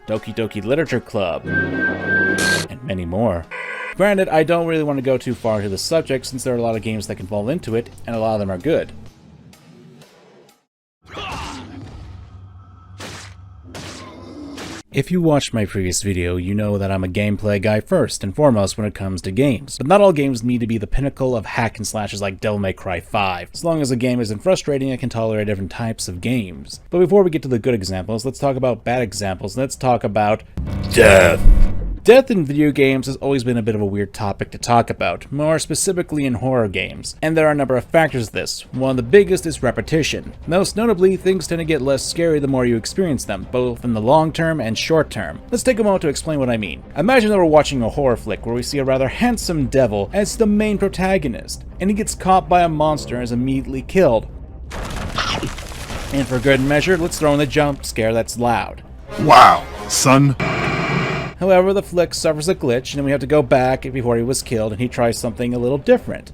Doki Doki Literature Club, and many more. Granted, I don't really want to go too far into the subject since there are a lot of games that can fall into it, and a lot of them are good. If you watched my previous video, you know that I'm a gameplay guy first and foremost when it comes to games. But not all games need to be the pinnacle of hack and slashes like Devil May Cry 5. As long as a game isn't frustrating, I can tolerate different types of games. But before we get to the good examples, let's talk about bad examples. Let's talk about death. Death in video games has always been a bit of a weird topic to talk about, more specifically in horror games, and there are a number of factors to this. One of the biggest is repetition. Most notably, things tend to get less scary the more you experience them, both in the long term and short term. Let's take a moment to explain what I mean. Imagine that we're watching a horror flick where we see a rather handsome devil as the main protagonist, and he gets caught by a monster and is immediately killed. And for good measure, let's throw in the jump scare that's loud. Wow, son. However, the flick suffers a glitch, and we have to go back before he was killed, and he tries something a little different.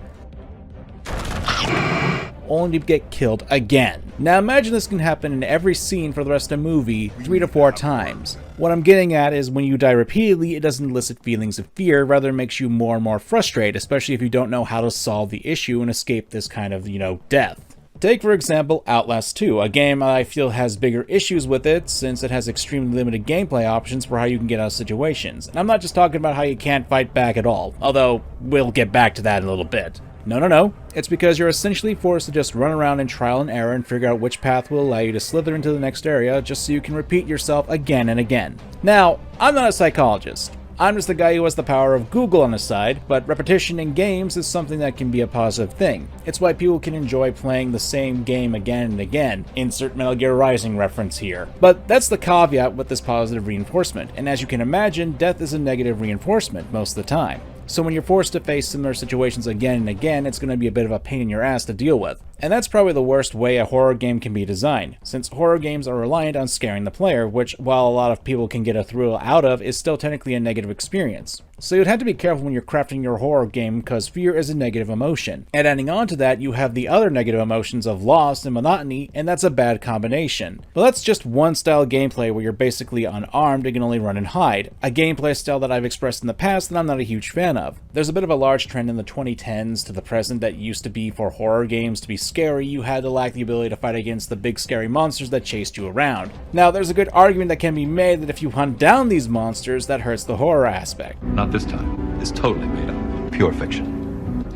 Only to get killed again. Now imagine this can happen in every scene for the rest of the movie 3 to 4 times. What I'm getting at is when you die repeatedly, it doesn't elicit feelings of fear, rather it makes you more and more frustrated, especially if you don't know how to solve the issue and escape this kind of, death. Take, for example, Outlast 2, a game I feel has bigger issues with it since it has extremely limited gameplay options for how you can get out of situations. And I'm not just talking about how you can't fight back at all, although we'll get back to that in a little bit. No. It's because you're essentially forced to just run around in trial and error and figure out which path will allow you to slither into the next area just so you can repeat yourself again and again. Now, I'm not a psychologist. I'm just the guy who has the power of Google on his side, but repetition in games is something that can be a positive thing. It's why people can enjoy playing the same game again and again. Insert Metal Gear Rising reference here. But that's the caveat with this positive reinforcement, and as you can imagine, death is a negative reinforcement most of the time. So when you're forced to face similar situations again and again, it's going to be a bit of a pain in your ass to deal with. And that's probably the worst way a horror game can be designed, since horror games are reliant on scaring the player, which, while a lot of people can get a thrill out of, is still technically a negative experience. So you'd have to be careful when you're crafting your horror game because fear is a negative emotion. And adding on to that, you have the other negative emotions of loss and monotony, and that's a bad combination. But that's just one style of gameplay where you're basically unarmed and can only run and hide, a gameplay style that I've expressed in the past that I'm not a huge fan of. There's a bit of a large trend in the 2010s to the present that used to be for horror games to be scary, you had to lack the ability to fight against the big scary monsters that chased you around. Now, there's a good argument that can be made that if you hunt down these monsters, that hurts the horror aspect. Not this time. It's totally made up. Pure fiction.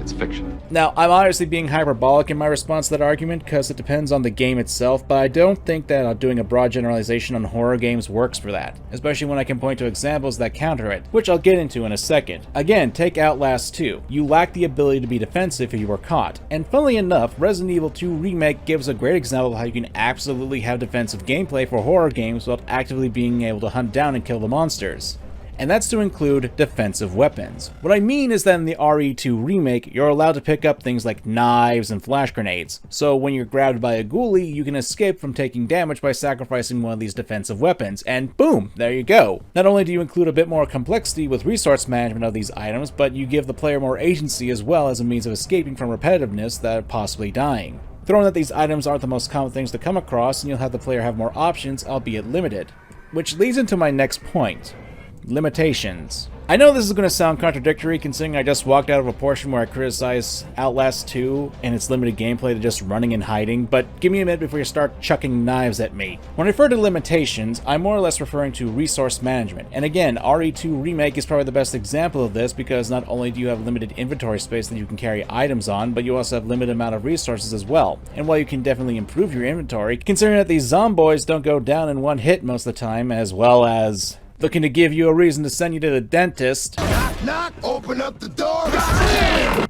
It's fiction. Now, I'm obviously being hyperbolic in my response to that argument because it depends on the game itself, but I don't think that doing a broad generalization on horror games works for that, especially when I can point to examples that counter it, which I'll get into in a second. Again, take Outlast 2. You lack the ability to be defensive if you were caught, and funnily enough, Resident Evil 2 Remake gives a great example of how you can absolutely have defensive gameplay for horror games without actively being able to hunt down and kill the monsters. And that's to include defensive weapons. What I mean is that in the RE2 remake, you're allowed to pick up things like knives and flash grenades, so when you're grabbed by a ghoulie, you can escape from taking damage by sacrificing one of these defensive weapons, and boom, there you go. Not only do you include a bit more complexity with resource management of these items, but you give the player more agency as well as a means of escaping from repetitiveness that of possibly dying. Throw in that these items aren't the most common things to come across, and you'll have the player have more options, albeit limited. Which leads into my next point. Limitations. I know this is going to sound contradictory considering I just walked out of a portion where I criticized Outlast 2 and its limited gameplay to just running and hiding, but give me a minute before you start chucking knives at me. When I refer to limitations, I'm more or less referring to resource management, and again, RE2 Remake is probably the best example of this because not only do you have limited inventory space that you can carry items on, but you also have limited amount of resources as well. And while you can definitely improve your inventory, considering that these zomboids don't go down in one hit most of the time, as well as looking to give you a reason to send you to the dentist. Knock, knock, open up the door.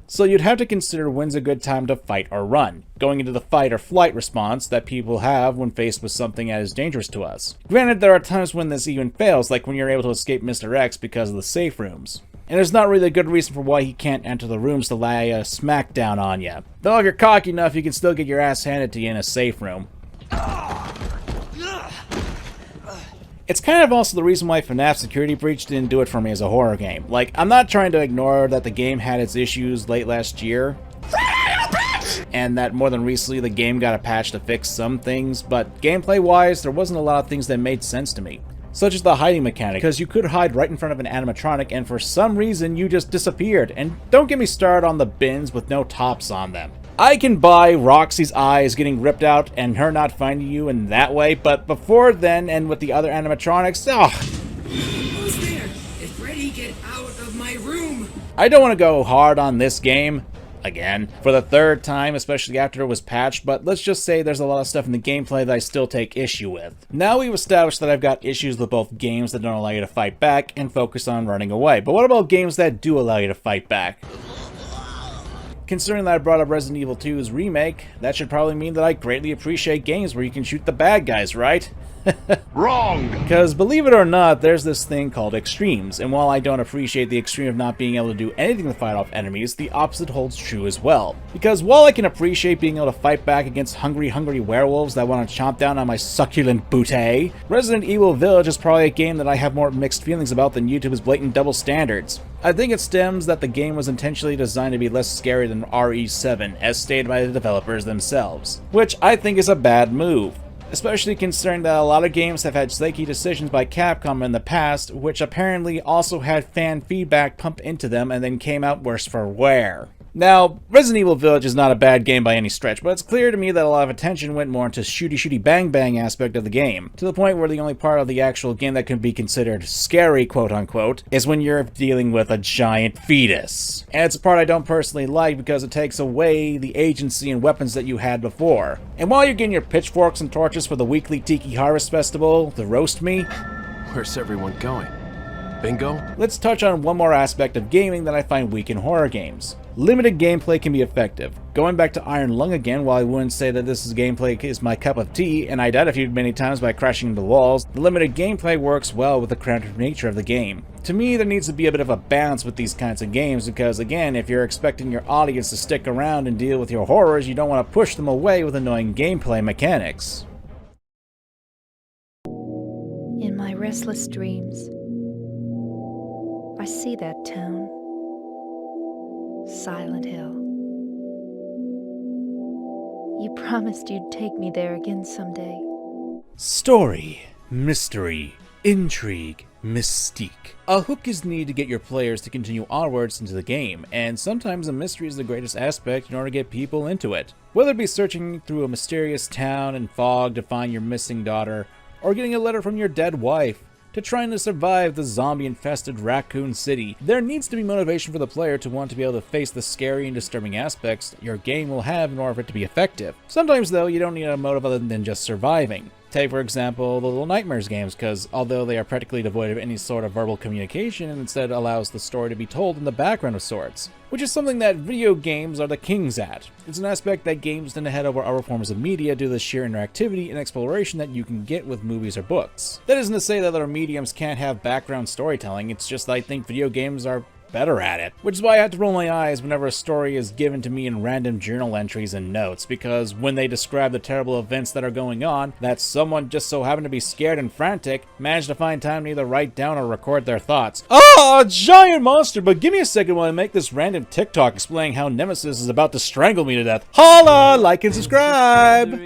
So you'd have to consider when's a good time to fight or run, going into the fight or flight response that people have when faced with something that is dangerous to us. Granted, there are times when this even fails, like when you're able to escape Mr. X because of the safe rooms. And there's not really a good reason for why he can't enter the rooms to lay a smackdown on you. Though if you're cocky enough, you can still get your ass handed to you in a safe room. It's kind of also the reason why FNAF Security Breach didn't do it for me as a horror game. Like, I'm not trying to ignore that the game had its issues late last year, and that more than recently the game got a patch to fix some things, but gameplay-wise, there wasn't a lot of things that made sense to me. such as the hiding mechanic, because you could hide right in front of an animatronic and for some reason you just disappeared. And don't get me started on the bins with no tops on them. I can buy Roxy's eyes getting ripped out and her not finding you in that way, but before then and with the other animatronics, Who's there? If Freddy, get out of my room! I don't want to go hard on this game, again, for the third time, especially after it was patched, but let's just say there's a lot of stuff in the gameplay that I still take issue with. Now we've established that I've got issues with both games that don't allow you to fight back and focus on running away, but what about games that do allow you to fight back? Considering that I brought up Resident Evil 2's remake, that should probably mean that I greatly appreciate games where you can shoot the bad guys, right? Wrong! Because believe it or not, there's this thing called extremes, and while I don't appreciate the extreme of not being able to do anything to fight off enemies, the opposite holds true as well. Because while I can appreciate being able to fight back against hungry werewolves that want to chomp down on my succulent booty, Resident Evil Village is probably a game that I have more mixed feelings about than YouTube's blatant double standards. I think it stems that the game was intentionally designed to be less scary than RE7, as stated by the developers themselves, which I think is a bad move. Especially considering that a lot of games have had flaky decisions by Capcom in the past, which apparently also had fan feedback pumped into them and then came out worse for wear. Now, Resident Evil Village is not a bad game by any stretch, but it's clear to me that a lot of attention went more into shooty bang bang aspect of the game, to the point where the only part of the actual game that can be considered scary, quote unquote, is when you're dealing with a giant fetus. And it's a part I don't personally like because it takes away the agency and weapons that you had before. And while you're getting your pitchforks and torches for the weekly Tiki Harvest Festival, the roast me, Where's everyone going? Bingo? Let's touch on one more aspect of gaming that I find weak in horror games. Limited gameplay can be effective. Going back to Iron Lung again, while I wouldn't say that this gameplay is my cup of tea, and I died a few many times by crashing into walls, the limited gameplay works well with the crowded nature of the game. To me, there needs to be a bit of a balance with these kinds of games because, again, if you're expecting your audience to stick around and deal with your horrors, you don't want to push them away with annoying gameplay mechanics. In my restless dreams, I see that town. Silent Hill. You promised you'd take me there again someday. Story, mystery, intrigue, mystique. A hook is needed to get your players to continue onwards into the game, and sometimes a mystery is the greatest aspect in order to get people into it. Whether it be searching through a mysterious town and fog to find your missing daughter, or getting a letter from your dead wife, to trying to survive the zombie-infested Raccoon City, there needs to be motivation for the player to want to be able to face the scary and disturbing aspects your game will have in order for it to be effective. Sometimes, though, you don't need a motive other than just surviving. Take, for example, the Little Nightmares games, because although they are practically devoid of any sort of verbal communication, it instead allows the story to be told in the background of sorts, which is something that video games are the kings at. It's an aspect that games tend to head over other forms of media due to the sheer interactivity and exploration that you can get with movies or books. That isn't to say that other mediums can't have background storytelling, it's just that I think video games are better at it. Which is why I have to roll my eyes whenever a story is given to me in random journal entries and notes, because when they describe the terrible events that are going on, that someone just so happened to be scared and frantic managed to find time to either write down or record their thoughts. Oh, a giant monster, but give me a second while I make this random TikTok explaining how Nemesis is about to strangle me to death. Holla, like and subscribe!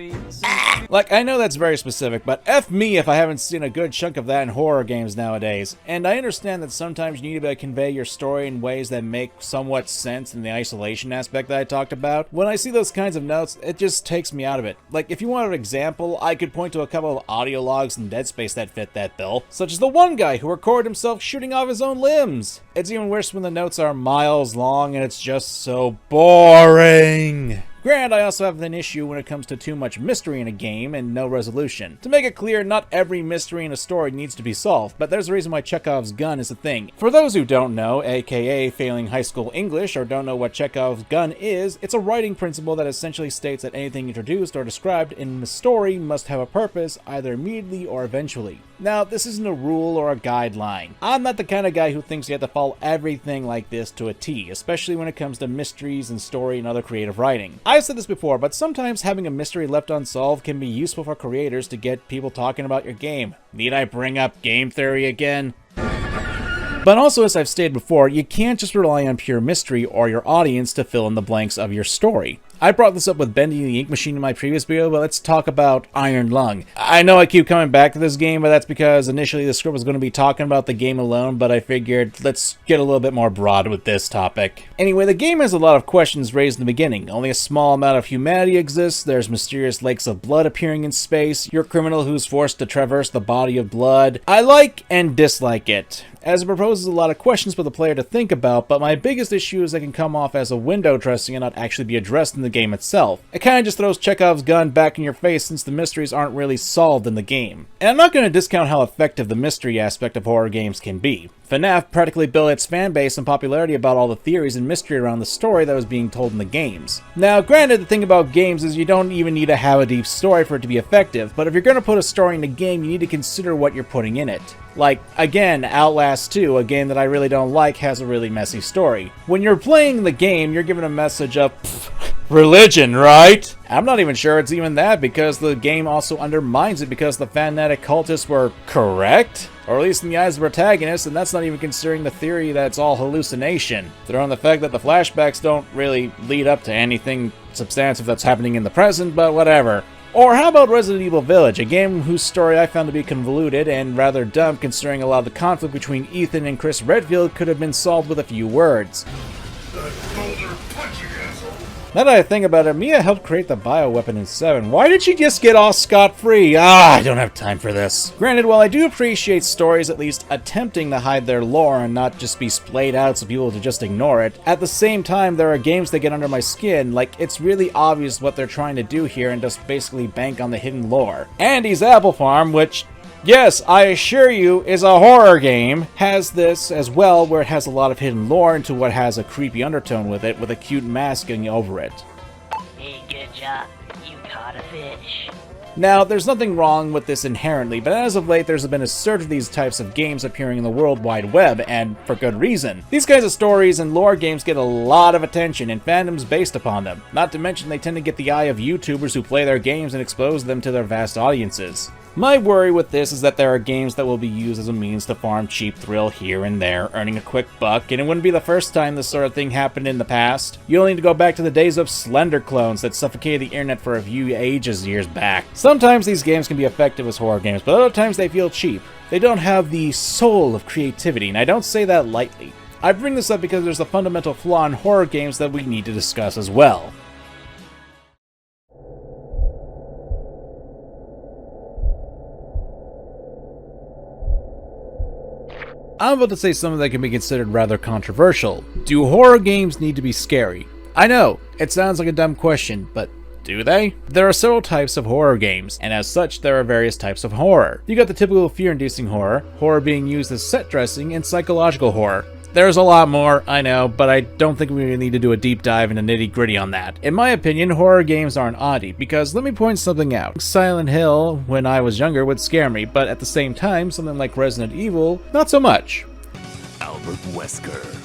Like, I know that's very specific, but F me if I haven't seen a good chunk of that in horror games nowadays. And I understand that sometimes you need to be able to convey your story in ways that make somewhat sense in the isolation aspect that I talked about. When I see those kinds of notes, it just takes me out of it. Like, if you want an example, I could point to a couple of audio logs in Dead Space that fit that bill, such as the one guy who recorded himself shooting off his own limbs. It's even worse when the notes are miles long and it's just so boring. Granted, I also have an issue when it comes to too much mystery in a game and no resolution. To make it clear, not every mystery in a story needs to be solved, but there's a reason why Chekhov's gun is a thing. For those who don't know, aka failing high school English or don't know what Chekhov's gun is, it's a writing principle that essentially states that anything introduced or described in the story must have a purpose, either immediately or eventually. Now, this isn't a rule or a guideline. I'm not the kind of guy who thinks you have to follow everything like this to a T, especially when it comes to mysteries and story and other creative writing. I've said this before, but sometimes having a mystery left unsolved can be useful for creators to get people talking about your game. Need I bring up game theory again? But also, as I've stated before, you can't just rely on pure mystery or your audience to fill in the blanks of your story. I brought this up with bending the ink machine in my previous video, but let's talk about Iron Lung. I know I keep coming back to this game, but that's because initially the script was going to be talking about the game alone, but I figured let's get a little bit more broad with this topic. Anyway, the game has a lot of questions raised in the beginning. Only a small amount of humanity exists, there's mysterious lakes of blood appearing in space, you're a criminal who's forced to traverse the body of blood. I like and dislike it, as it proposes a lot of questions for the player to think about, but my biggest issue is it can come off as a window dressing and not actually be addressed in the game itself. It kinda just throws Chekhov's gun back in your face since the mysteries aren't really solved in the game. And I'm not gonna discount how effective the mystery aspect of horror games can be. FNAF practically built its fanbase and popularity about all the theories and mystery around the story that was being told in the games. Now, granted, the thing about games is you don't even need to have a deep story for it to be effective, but if you're gonna put a story in a game, you need to consider what you're putting in it. Like, again, Outlast 2, a game that I really don't like, has a really messy story. When you're playing the game, you're given a message of, religion, right? I'm not even sure it's even that, because the game also undermines it because the fanatic cultists were correct? Or at least in the eyes of the protagonist, and that's not even considering the theory that it's all hallucination. Throw in the fact that the flashbacks don't really lead up to anything substantive that's happening in the present, but whatever. Or how about Resident Evil Village, a game whose story I found to be convoluted and rather dumb considering a lot of the conflict between Ethan and Chris Redfield could have been solved with a few words. Now that I think about it, Mia helped create the bioweapon in 7. Why did she just get off scot-free? I don't have time for this. Granted, while I do appreciate stories at least attempting to hide their lore and not just be splayed out so people to just ignore it, at the same time there are games that get under my skin, like it's really obvious what they're trying to do here and just basically bank on the hidden lore. Andy's Apple Farm, which, yes, I assure you, is a horror game, has this as well, where it has a lot of hidden lore into what has a creepy undertone with it, with a cute masking over it. Hey, good job. You caught a fish. Now, there's nothing wrong with this inherently, but as of late there's been a surge of these types of games appearing in the World Wide Web, and for good reason. These kinds of stories and lore games get a lot of attention and fandoms based upon them, not to mention they tend to get the eye of YouTubers who play their games and expose them to their vast audiences. My worry with this is that there are games that will be used as a means to farm cheap thrill here and there, earning a quick buck, and it wouldn't be the first time this sort of thing happened in the past. You only need to go back to the days of Slender clones that suffocated the internet for a few ages years back. Sometimes these games can be effective as horror games, but other times they feel cheap. They don't have the soul of creativity, and I don't say that lightly. I bring this up because there's a fundamental flaw in horror games that we need to discuss as well. I'm about to say something that can be considered rather controversial. Do horror games need to be scary? I know, it sounds like a dumb question, but do they? There are several types of horror games, and as such there are various types of horror. You got the typical fear-inducing horror, horror being used as set dressing, and psychological horror. There's a lot more, I know, but I don't think we need to do a deep dive into nitty-gritty on that. In my opinion, horror games are an oddity, because let me point something out. Silent Hill, when I was younger, would scare me, but at the same time, something like Resident Evil, not so much. Albert Wesker.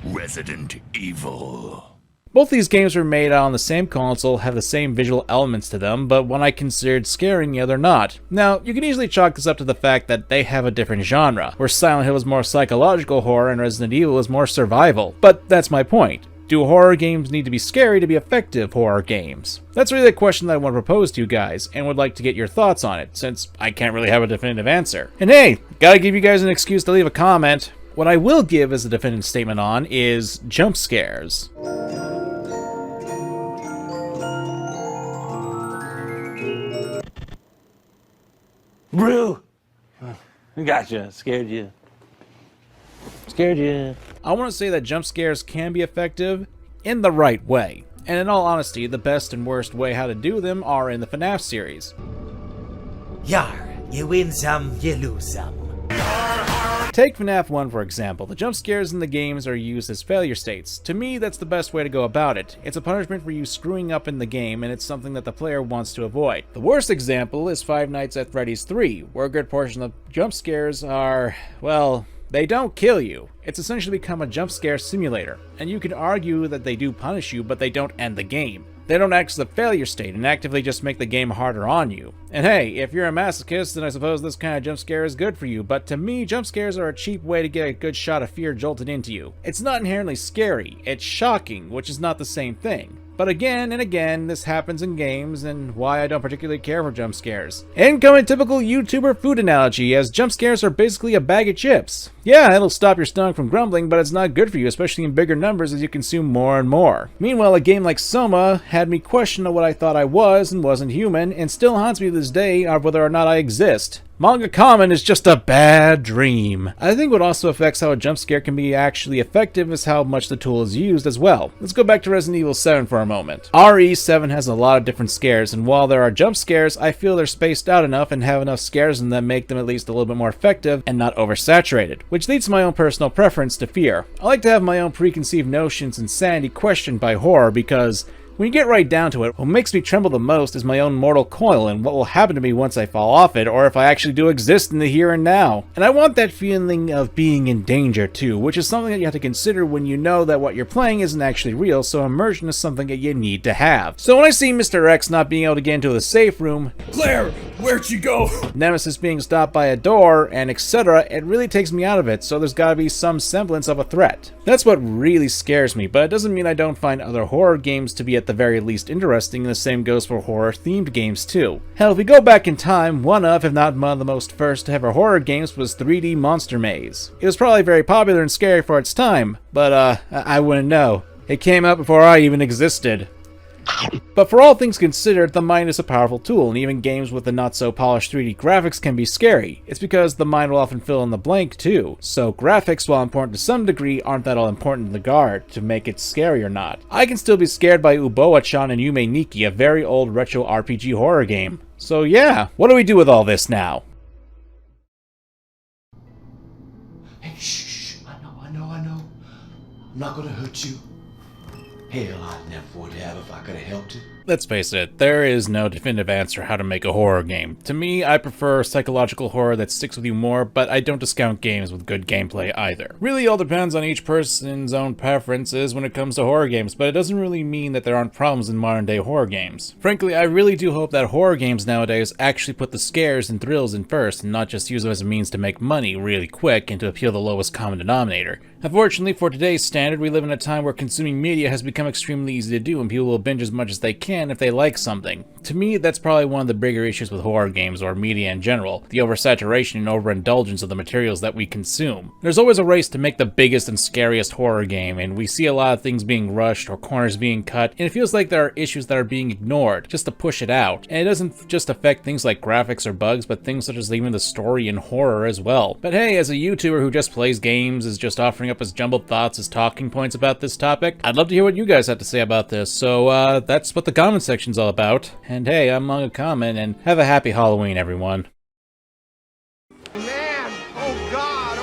Resident Evil. Both these games were made on the same console, have the same visual elements to them, but one I considered scaring, the other not. Now, you can easily chalk this up to the fact that they have a different genre, where Silent Hill is more psychological horror and Resident Evil is more survival. But that's my point. Do horror games need to be scary to be effective horror games? That's really the question that I want to propose to you guys, and would like to get your thoughts on it, since I can't really have a definitive answer. And hey, gotta give you guys an excuse to leave a comment. What I will give as a definitive statement on is jump scares. Brew! Gotcha. Scared you. Scared you. I want to say that jump scares can be effective in the right way. And in all honesty, the best and worst way how to do them are in the FNAF series. Yar, you win some, you lose some. Take FNAF 1 for example. The jump scares in the games are used as failure states. To me, that's the best way to go about it. It's a punishment for you screwing up in the game, and it's something that the player wants to avoid. The worst example is Five Nights at Freddy's 3, where a good portion of jump scares are, well, they don't kill you. It's essentially become a jump scare simulator, and you can argue that they do punish you, but they don't end the game. They don't act as a failure state and actively just make the game harder on you. And hey, if you're a masochist, then I suppose this kind of jump scare is good for you, but to me, jump scares are a cheap way to get a good shot of fear jolted into you. It's not inherently scary, it's shocking, which is not the same thing. But again and again, this happens in games, and why I don't particularly care for jump scares. Incoming typical YouTuber food analogy, as jump scares are basically a bag of chips. Yeah, it'll stop your stomach from grumbling, but it's not good for you, especially in bigger numbers as you consume more and more. Meanwhile, a game like Soma had me question what I thought I was and wasn't human, and still haunts me to this day of whether or not I exist. MangaKamen is just a bad dream. I think what also affects how a jump scare can be actually effective is how much the tool is used as well. Let's go back to Resident Evil 7 for a moment. RE7 has a lot of different scares, and while there are jump scares, I feel they're spaced out enough and have enough scares in them make them at least a little bit more effective and not oversaturated, which leads to my own personal preference to fear. I like to have my own preconceived notions and sanity questioned by horror because when you get right down to it, what makes me tremble the most is my own mortal coil and what will happen to me once I fall off it, or if I actually do exist in the here and now. And I want that feeling of being in danger too, which is something that you have to consider when you know that what you're playing isn't actually real, so immersion is something that you need to have. So when I see Mr. X not being able to get into the safe room, Claire, where'd you go? Nemesis being stopped by a door, and etc., it really takes me out of it, so there's gotta be some semblance of a threat. That's what really scares me, but it doesn't mean I don't find other horror games to be at the very least interesting, and the same goes for horror-themed games too. Hell, if we go back in time, one of, if not one of the most first ever horror games was 3D Monster Maze. It was probably very popular and scary for its time, but I wouldn't know. It came out before I even existed. But for all things considered, the mind is a powerful tool, and even games with the not-so-polished 3D graphics can be scary. It's because the mind will often fill in the blank too, so graphics, while important to some degree, aren't that all important in regard to make it scary or not. I can still be scared by Uboa-chan and Yume Nikki, a very old retro RPG horror game. So yeah, what do we do with all this now? Hey, shh, I know. I'm not gonna hurt you. Hell, I never would have if I could have helped it. Let's face it, there is no definitive answer how to make a horror game. To me, I prefer psychological horror that sticks with you more, but I don't discount games with good gameplay either. Really all depends on each person's own preferences when it comes to horror games, but it doesn't really mean that there aren't problems in modern day horror games. Frankly, I really do hope that horror games nowadays actually put the scares and thrills in first, and not just use them as a means to make money really quick and to appeal to the lowest common denominator. Unfortunately, for today's standard, we live in a time where consuming media has become extremely easy to do, and people will binge as much as they can if they like something. To me, that's probably one of the bigger issues with horror games or media in general, the oversaturation and overindulgence of the materials that we consume. There's always a race to make the biggest and scariest horror game, and we see a lot of things being rushed or corners being cut, and it feels like there are issues that are being ignored just to push it out. And it doesn't just affect things like graphics or bugs, but things such as even the story and horror as well. But hey, as a YouTuber who just plays games, is just offering up his jumbled thoughts as talking points about this topic, I'd love to hear what you guys have to say about this, so that's what the comment section's all about. And hey, I'm MangaKamen, and have a happy Halloween, everyone. Man, oh God,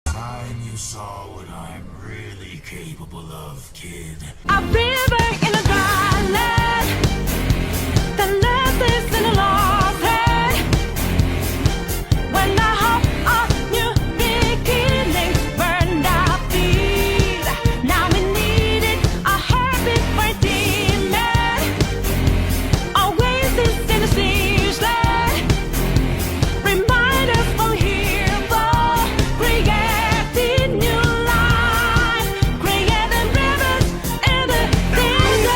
Time you saw what I'm really capable of, kid. A river in a dry land, the nothing's in a lost land. When I hop on new beginnings, burned our feet. Now we needed a habit for demon. Oasis in the seasland, remind us from hero, creating new life, creating rivers in the desert.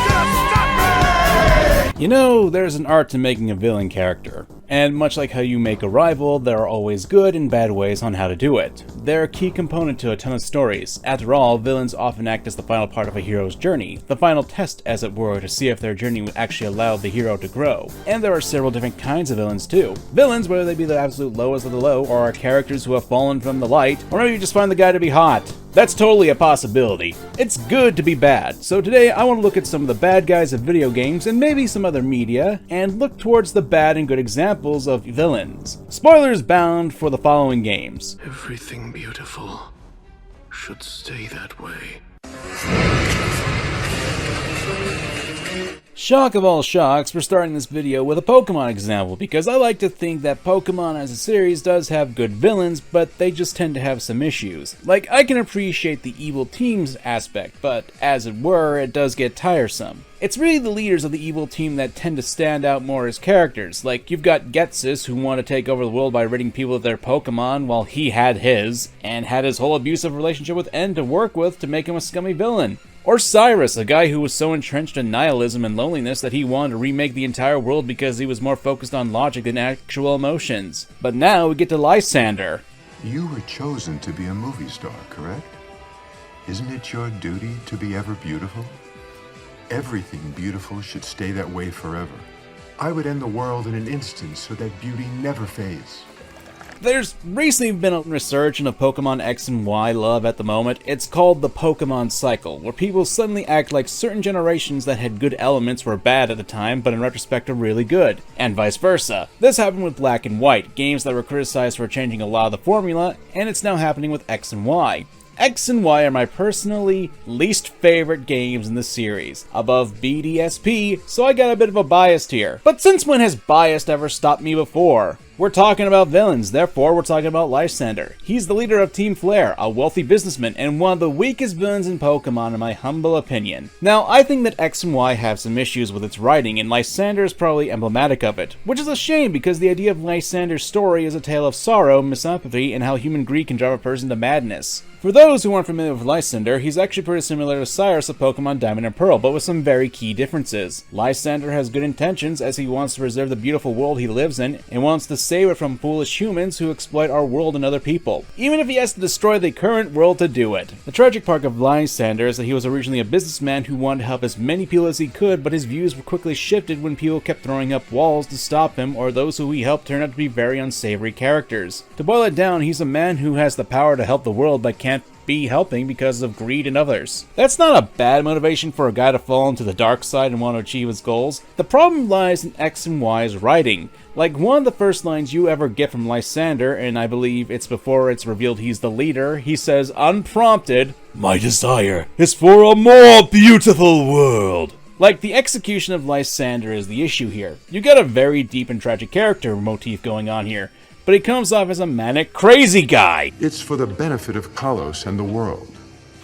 You know, there's an art to making a villain character. And much like how you make a rival, there are always good and bad ways on how to do it. They're a key component to a ton of stories. After all, villains often act as the final part of a hero's journey, the final test as it were, to see if their journey would actually allow the hero to grow. And there are several different kinds of villains too. Villains, whether they be the absolute lowest of the low, or are characters who have fallen from the light, or maybe you just find the guy to be hot. That's totally a possibility. It's good to be bad. So today I want to look at some of the bad guys of video games and maybe some other media, and look towards the bad and good examples of villains. Spoilers bound for the following games. Everything beautiful should stay that way. Shock of all shocks, we're starting this video with a Pokemon example, because I like to think that Pokemon as a series does have good villains, but they just tend to have some issues. Like, I can appreciate the evil teams aspect, but as it were, it does get tiresome. It's really the leaders of the evil team that tend to stand out more as characters. Like, you've got Getsus, who want to take over the world by ridding people of their Pokemon while he had his, and had his whole abusive relationship with N to work with to make him a scummy villain. Or Cyrus, a guy who was so entrenched in nihilism and loneliness that he wanted to remake the entire world because he was more focused on logic than actual emotions. But now we get to Lysander. You were chosen to be a movie star, correct? Isn't it your duty to be ever beautiful? Everything beautiful should stay that way forever. I would end the world in an instant so that beauty never fades. There's recently been a resurgence of Pokemon X and Y love at the moment. It's called the Pokemon Cycle, where people suddenly act like certain generations that had good elements were bad at the time, but in retrospect are really good, and vice versa. This happened with Black and White, games that were criticized for changing a lot of the formula, and it's now happening with X and Y. X and Y are my personally least favorite games in the series, above BDSP, so I got a bit of a bias here. But since when has bias ever stopped me before? We're talking about villains, therefore we're talking about Lysander. He's the leader of Team Flare, a wealthy businessman, and one of the weakest villains in Pokemon in my humble opinion. Now, I think that X and Y have some issues with its writing, and Lysander is probably emblematic of it, which is a shame because the idea of Lysander's story is a tale of sorrow, misanthropy, and how human greed can drive a person to madness. For those who aren't familiar with Lysander, he's actually pretty similar to Cyrus of Pokemon Diamond and Pearl, but with some very key differences. Lysander has good intentions as he wants to preserve the beautiful world he lives in, and wants to save it from foolish humans who exploit our world and other people, even if he has to destroy the current world to do it. The tragic part of Lysander is that he was originally a businessman who wanted to help as many people as he could, but his views were quickly shifted when people kept throwing up walls to stop him, or those who he helped turned out to be very unsavory characters. To boil it down, he's a man who has the power to help the world but can't be helping because of greed in others. That's not a bad motivation for a guy to fall into the dark side and want to achieve his goals. The problem lies in X and Y's writing. Like, one of the first lines you ever get from Lysander, and I believe it's before it's revealed he's the leader, he says, unprompted, "My desire is for a more beautiful world." Like, the execution of Lysander is the issue here. You got a very deep and tragic character motif going on here, but he comes off as a manic, crazy guy. It's for the benefit of Kalos and the world.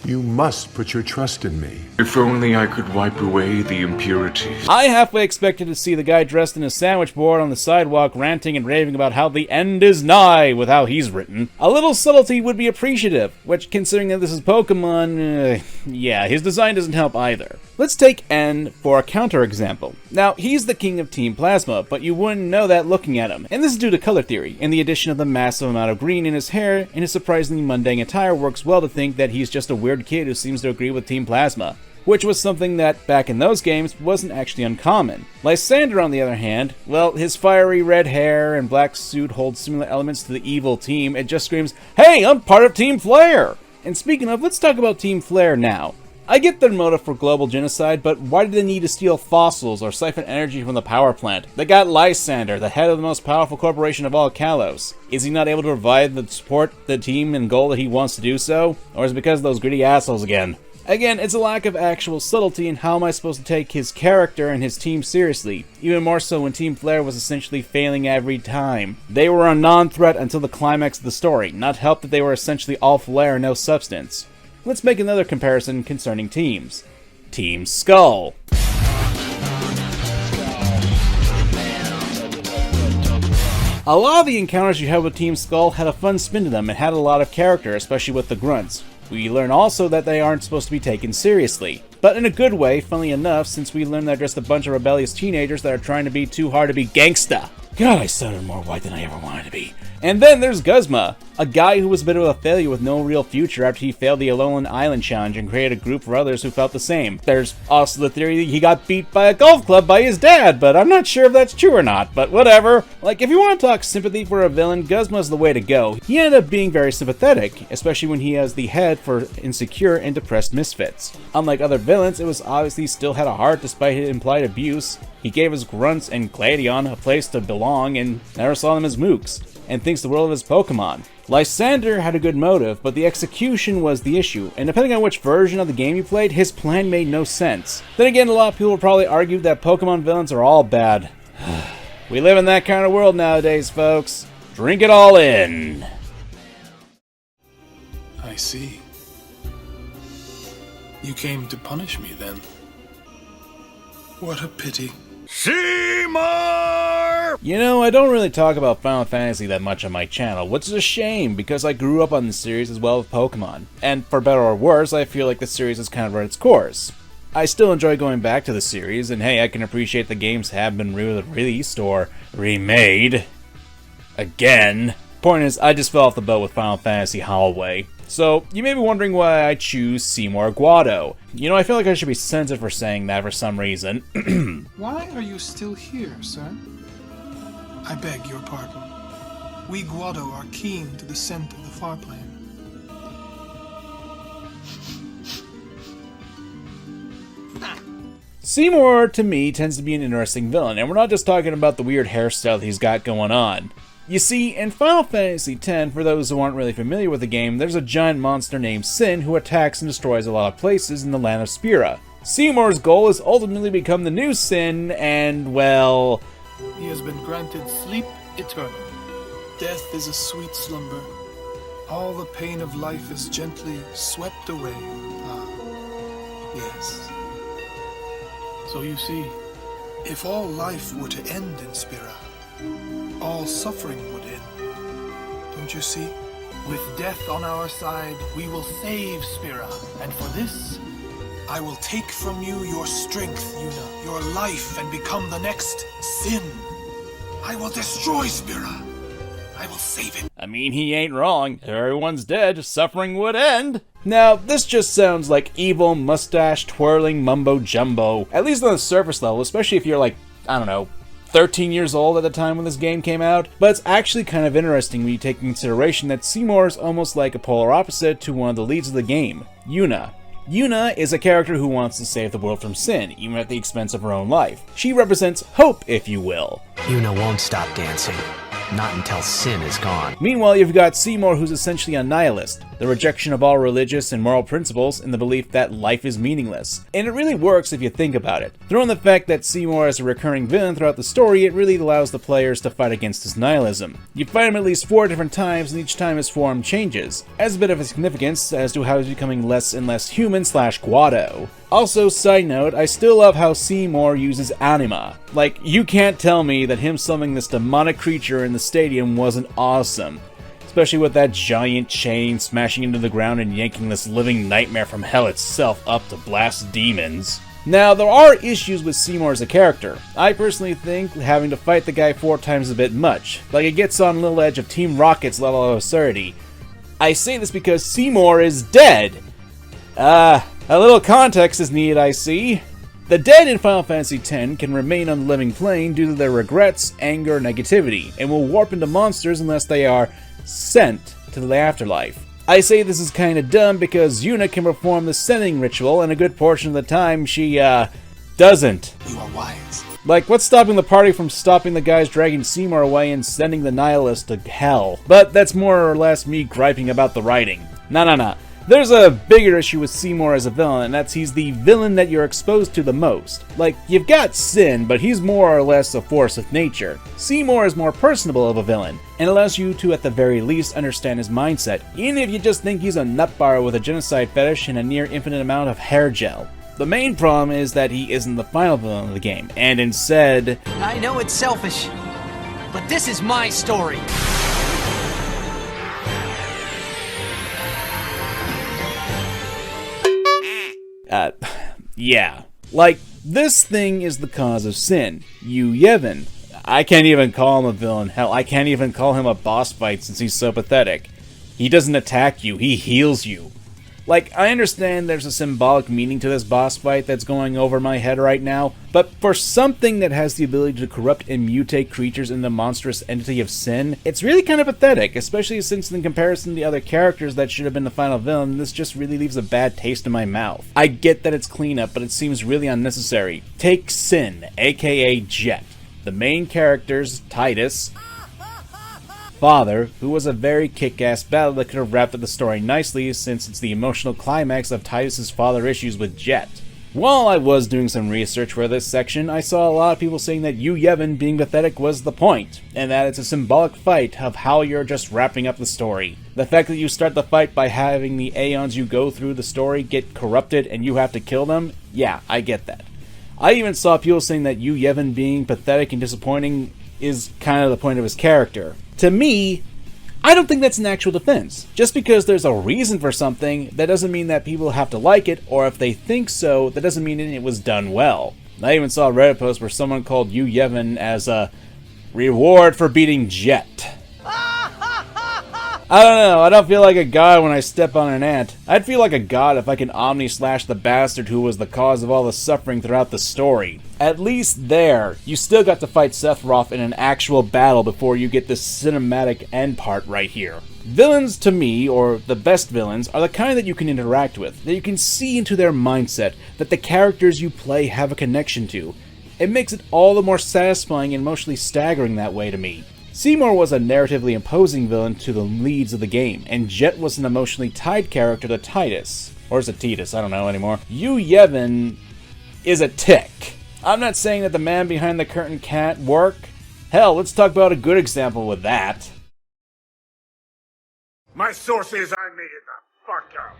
You must put your trust in me. If only I could wipe away the impurities. I halfway expected to see the guy dressed in a sandwich board on the sidewalk ranting and raving about how the end is nigh with how he's written. A little subtlety would be appreciative, which, considering that this is Pokemon, yeah, his design doesn't help either. Let's take N for a counterexample. Now, he's the king of Team Plasma, but you wouldn't know that looking at him. And this is due to color theory, and the addition of the massive amount of green in his hair and his surprisingly mundane attire works well to think that he's just a weird kid who seems to agree with Team Plasma, which was something that, back in those games, wasn't actually uncommon. Lysander, on the other hand, well, his fiery red hair and black suit hold similar elements to the evil team. It just screams, "Hey, I'm part of Team Flare!" And speaking of, let's talk about Team Flare now. I get their motive for global genocide, but why do they need to steal fossils or siphon energy from the power plant? They got Lysander, the head of the most powerful corporation of all Kalos. Is he not able to provide the support, the team, and goal that he wants to do so? Or is it because of those greedy assholes again? Again, it's a lack of actual subtlety in how am I supposed to take his character and his team seriously, even more so when Team Flare was essentially failing every time. They were a non-threat until the climax of the story, not help that they were essentially all flair and no substance. Let's make another comparison concerning teams. Team Skull. A lot of the encounters you had with Team Skull had a fun spin to them and had a lot of character, especially with the grunts. We learn also that they aren't supposed to be taken seriously, but in a good way, funnily enough, since we learn they're just a bunch of rebellious teenagers that are trying to be too hard to be gangsta. God, I sounded more white than I ever wanted to be. And then there's Guzma, a guy who was a bit of a failure with no real future after he failed the Alolan Island Challenge and created a group of others who felt the same. There's also the theory that he got beat by a golf club by his dad, but I'm not sure if that's true or not, but whatever. Like, if you want to talk sympathy for a villain, Guzma's the way to go. He ended up being very sympathetic, especially when he has the head for insecure and depressed misfits. Unlike other villains, it was obvious he still had a heart despite his implied abuse. He gave his grunts and Gladion a place to belong and never saw them as mooks, and thinks the world of his Pokemon. Lysander had a good motive, but the execution was the issue, and depending on which version of the game you played, his plan made no sense. Then again, a lot of people will probably argue that Pokemon villains are all bad. We live in that kind of world nowadays, folks. Drink it all in. I see. You came to punish me then. What a pity. Seymour! You know, I don't really talk about Final Fantasy that much on my channel, which is a shame because I grew up on the series as well as Pokemon. And for better or worse, I feel like the series has kind of run its course. I still enjoy going back to the series, and hey, I can appreciate the games have been released or remade. Again. Point is, I just fell off the boat with Final Fantasy Hallway. So, you may be wondering why I choose Seymour Guado. You know, I feel like I should be censored for saying that for some reason. Why are you still here, sir? I beg your pardon. We Guado are keen to the scent of the far plane. Seymour, to me, tends to be an interesting villain, and we're not just talking about the weird hairstyle that he's got going on. You see, in Final Fantasy X, for those who aren't really familiar with the game, there's a giant monster named Sin who attacks and destroys a lot of places in the land of Spira. Seymour's goal is ultimately become the new Sin, and, well... He has been granted sleep eternal. Death is a sweet slumber. All the pain of life is gently swept away. Ah, yes. So you see, if all life were to end in Spira, all suffering would end. Don't you see? With death on our side, we will save Spira. And for this, I will take from you your strength, Yuna, your life, and become the next Sin. I will destroy Spira. I will save it. I mean, he ain't wrong. If everyone's dead, suffering would end. Now, this just sounds like evil, mustache-twirling mumbo-jumbo, at least on the surface level, especially if you're like, I don't know, 13 years old at the time when this game came out, but it's actually kind of interesting when you take into consideration that Seymour is almost like a polar opposite to one of the leads of the game, Yuna. Yuna is a character who wants to save the world from sin, even at the expense of her own life. She represents hope, if you will. Yuna won't stop dancing. Not until sin is gone. Meanwhile, you've got Seymour, who's essentially a nihilist, the rejection of all religious and moral principles and the belief that life is meaningless. And it really works if you think about it. Throw in the fact that Seymour is a recurring villain throughout the story, it really allows the players to fight against his nihilism. You fight him at least 4 different times, and each time his form changes, as a bit of a significance as to how he's becoming less and less human/Guado. Also, side note, I still love how Seymour uses anima. Like, you can't tell me that him summoning this demonic creature in the stadium wasn't awesome. Especially with that giant chain smashing into the ground and yanking this living nightmare from hell itself up to blast demons. Now, there are issues with Seymour as a character. I personally think having to fight the guy 4 times is a bit much. Like, it gets on a little edge of Team Rocket's level of absurdity. I say this because Seymour is dead! A little context is needed, I see. The dead in Final Fantasy X can remain on the living plane due to their regrets, anger, and negativity, and will warp into monsters unless they are sent to the afterlife. I say this is kinda dumb because Yuna can perform the sending ritual, and a good portion of the time she, doesn't. You are wise. Like, what's stopping the party from stopping the guys dragging Seymour away and sending the nihilist to hell? But that's more or less me griping about the writing. Nah. There's a bigger issue with Seymour as a villain, and that's he's the villain that you're exposed to the most. Like, you've got Sin, but he's more or less a force of nature. Seymour is more personable of a villain, and allows you to at the very least understand his mindset, even if you just think he's a nutbar with a genocide fetish and a near infinite amount of hair gel. The main problem is that he isn't the final villain of the game, and instead... I know it's selfish, but this is my story. Yeah. Like, this thing is the cause of sin. Yu Yevon. I can't even call him a villain. Hell, I can't even call him a boss fight since he's so pathetic. He doesn't attack you, he heals you. Like, I understand there's a symbolic meaning to this boss fight that's going over my head right now, but for something that has the ability to corrupt and mutate creatures into the monstrous entity of sin, it's really kind of pathetic, especially since in comparison to the other characters that should have been the final villain, this just really leaves a bad taste in my mouth. I get that it's cleanup, but it seems really unnecessary. Take Sin, aka Jet. The main characters, Titus, father, who was a very kick-ass battle that could have wrapped up the story nicely since it's the emotional climax of Titus's father issues with Jet. While I was doing some research for this section, I saw a lot of people saying that Yu Yevon being pathetic was the point, and that it's a symbolic fight of how you're just wrapping up the story. The fact that you start the fight by having the aeons you go through the story get corrupted and you have to kill them, yeah, I get that. I even saw people saying that Yu Yevon being pathetic and disappointing is kind of the point of his character. To me, I don't think that's an actual defense. Just because there's a reason for something, that doesn't mean that people have to like it, or if they think so, that doesn't mean it was done well. I even saw a Reddit post where someone called Yu Yevon as a reward for beating Jet. I don't know, I don't feel like a god when I step on an ant. I'd feel like a god if I can omni-slash the bastard who was the cause of all the suffering throughout the story. At least there, you still got to fight Sephiroth in an actual battle before you get this cinematic end part right here. Villains, to me, or the best villains, are the kind that you can interact with, that you can see into their mindset, that the characters you play have a connection to. It makes it all the more satisfying and emotionally staggering that way to me. Seymour was a narratively imposing villain to the leads of the game, and Jet was an emotionally tied character to Titus. Or is it Titus? I don't know anymore. Yu Yevon is a tick. I'm not saying that the man behind the curtain can't work. Hell, let's talk about a good example with that. My source is I made it the fuck up.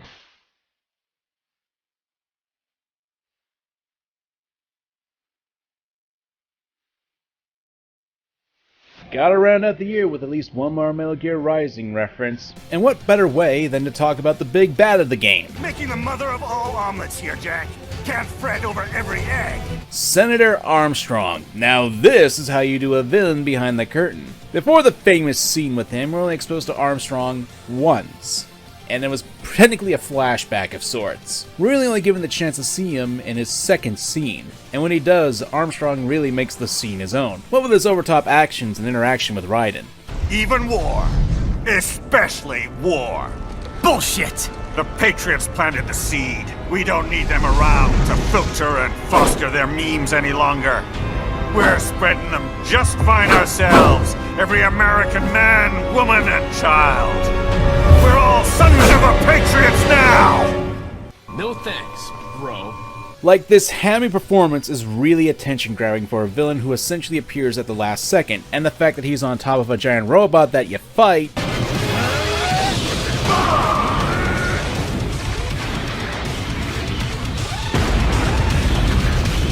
Gotta round out the year with at least one more Metal Gear Rising reference. And what better way than to talk about the big bad of the game? Making the mother of all omelets here, Jack. Can't fret over every egg. Senator Armstrong. Now this is how you do a villain behind the curtain. Before the famous scene with him, we're only exposed to Armstrong once. And it was technically a flashback of sorts. We're really only given the chance to see him in his second scene, and when he does, Armstrong really makes the scene his own. What with his overtop actions and interaction with Raiden. Even war. Especially war. Bullshit! The Patriots planted the seed. We don't need them around to filter and foster their memes any longer. We're spreading them just fine ourselves. Every American man, woman, and child. We're all sons of the Patriots now! No thanks, bro. Like, this hammy performance is really attention-grabbing for a villain who essentially appears at the last second, and the fact that he's on top of a giant robot that you fight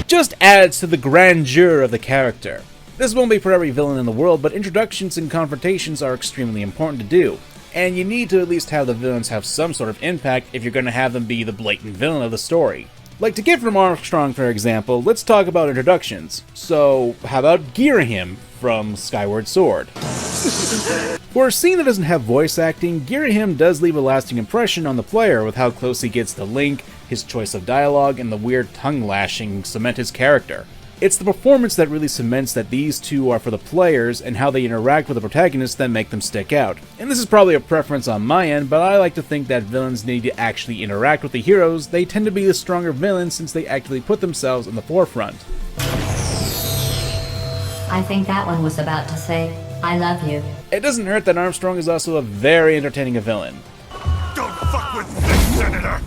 just adds to the grandeur of the character. This won't be for every villain in the world, but introductions and confrontations are extremely important to do, and you need to at least have the villains have some sort of impact if you're going to have them be the blatant villain of the story. Like, to get from Armstrong, for example, let's talk about introductions. So, how about Girahim from Skyward Sword? For a scene that doesn't have voice acting, Girahim does leave a lasting impression on the player with how close he gets to Link, his choice of dialogue, and the weird tongue lashing cement his character. It's the performance that really cements that these two are for the players and how they interact with the protagonist that make them stick out. And this is probably a preference on my end, but I like to think that villains need to actually interact with the heroes. They tend to be the stronger villains since they actually put themselves in the forefront. I think that one was about to say, I love you. It doesn't hurt that Armstrong is also a very entertaining villain. Don't fuck with this, Senator!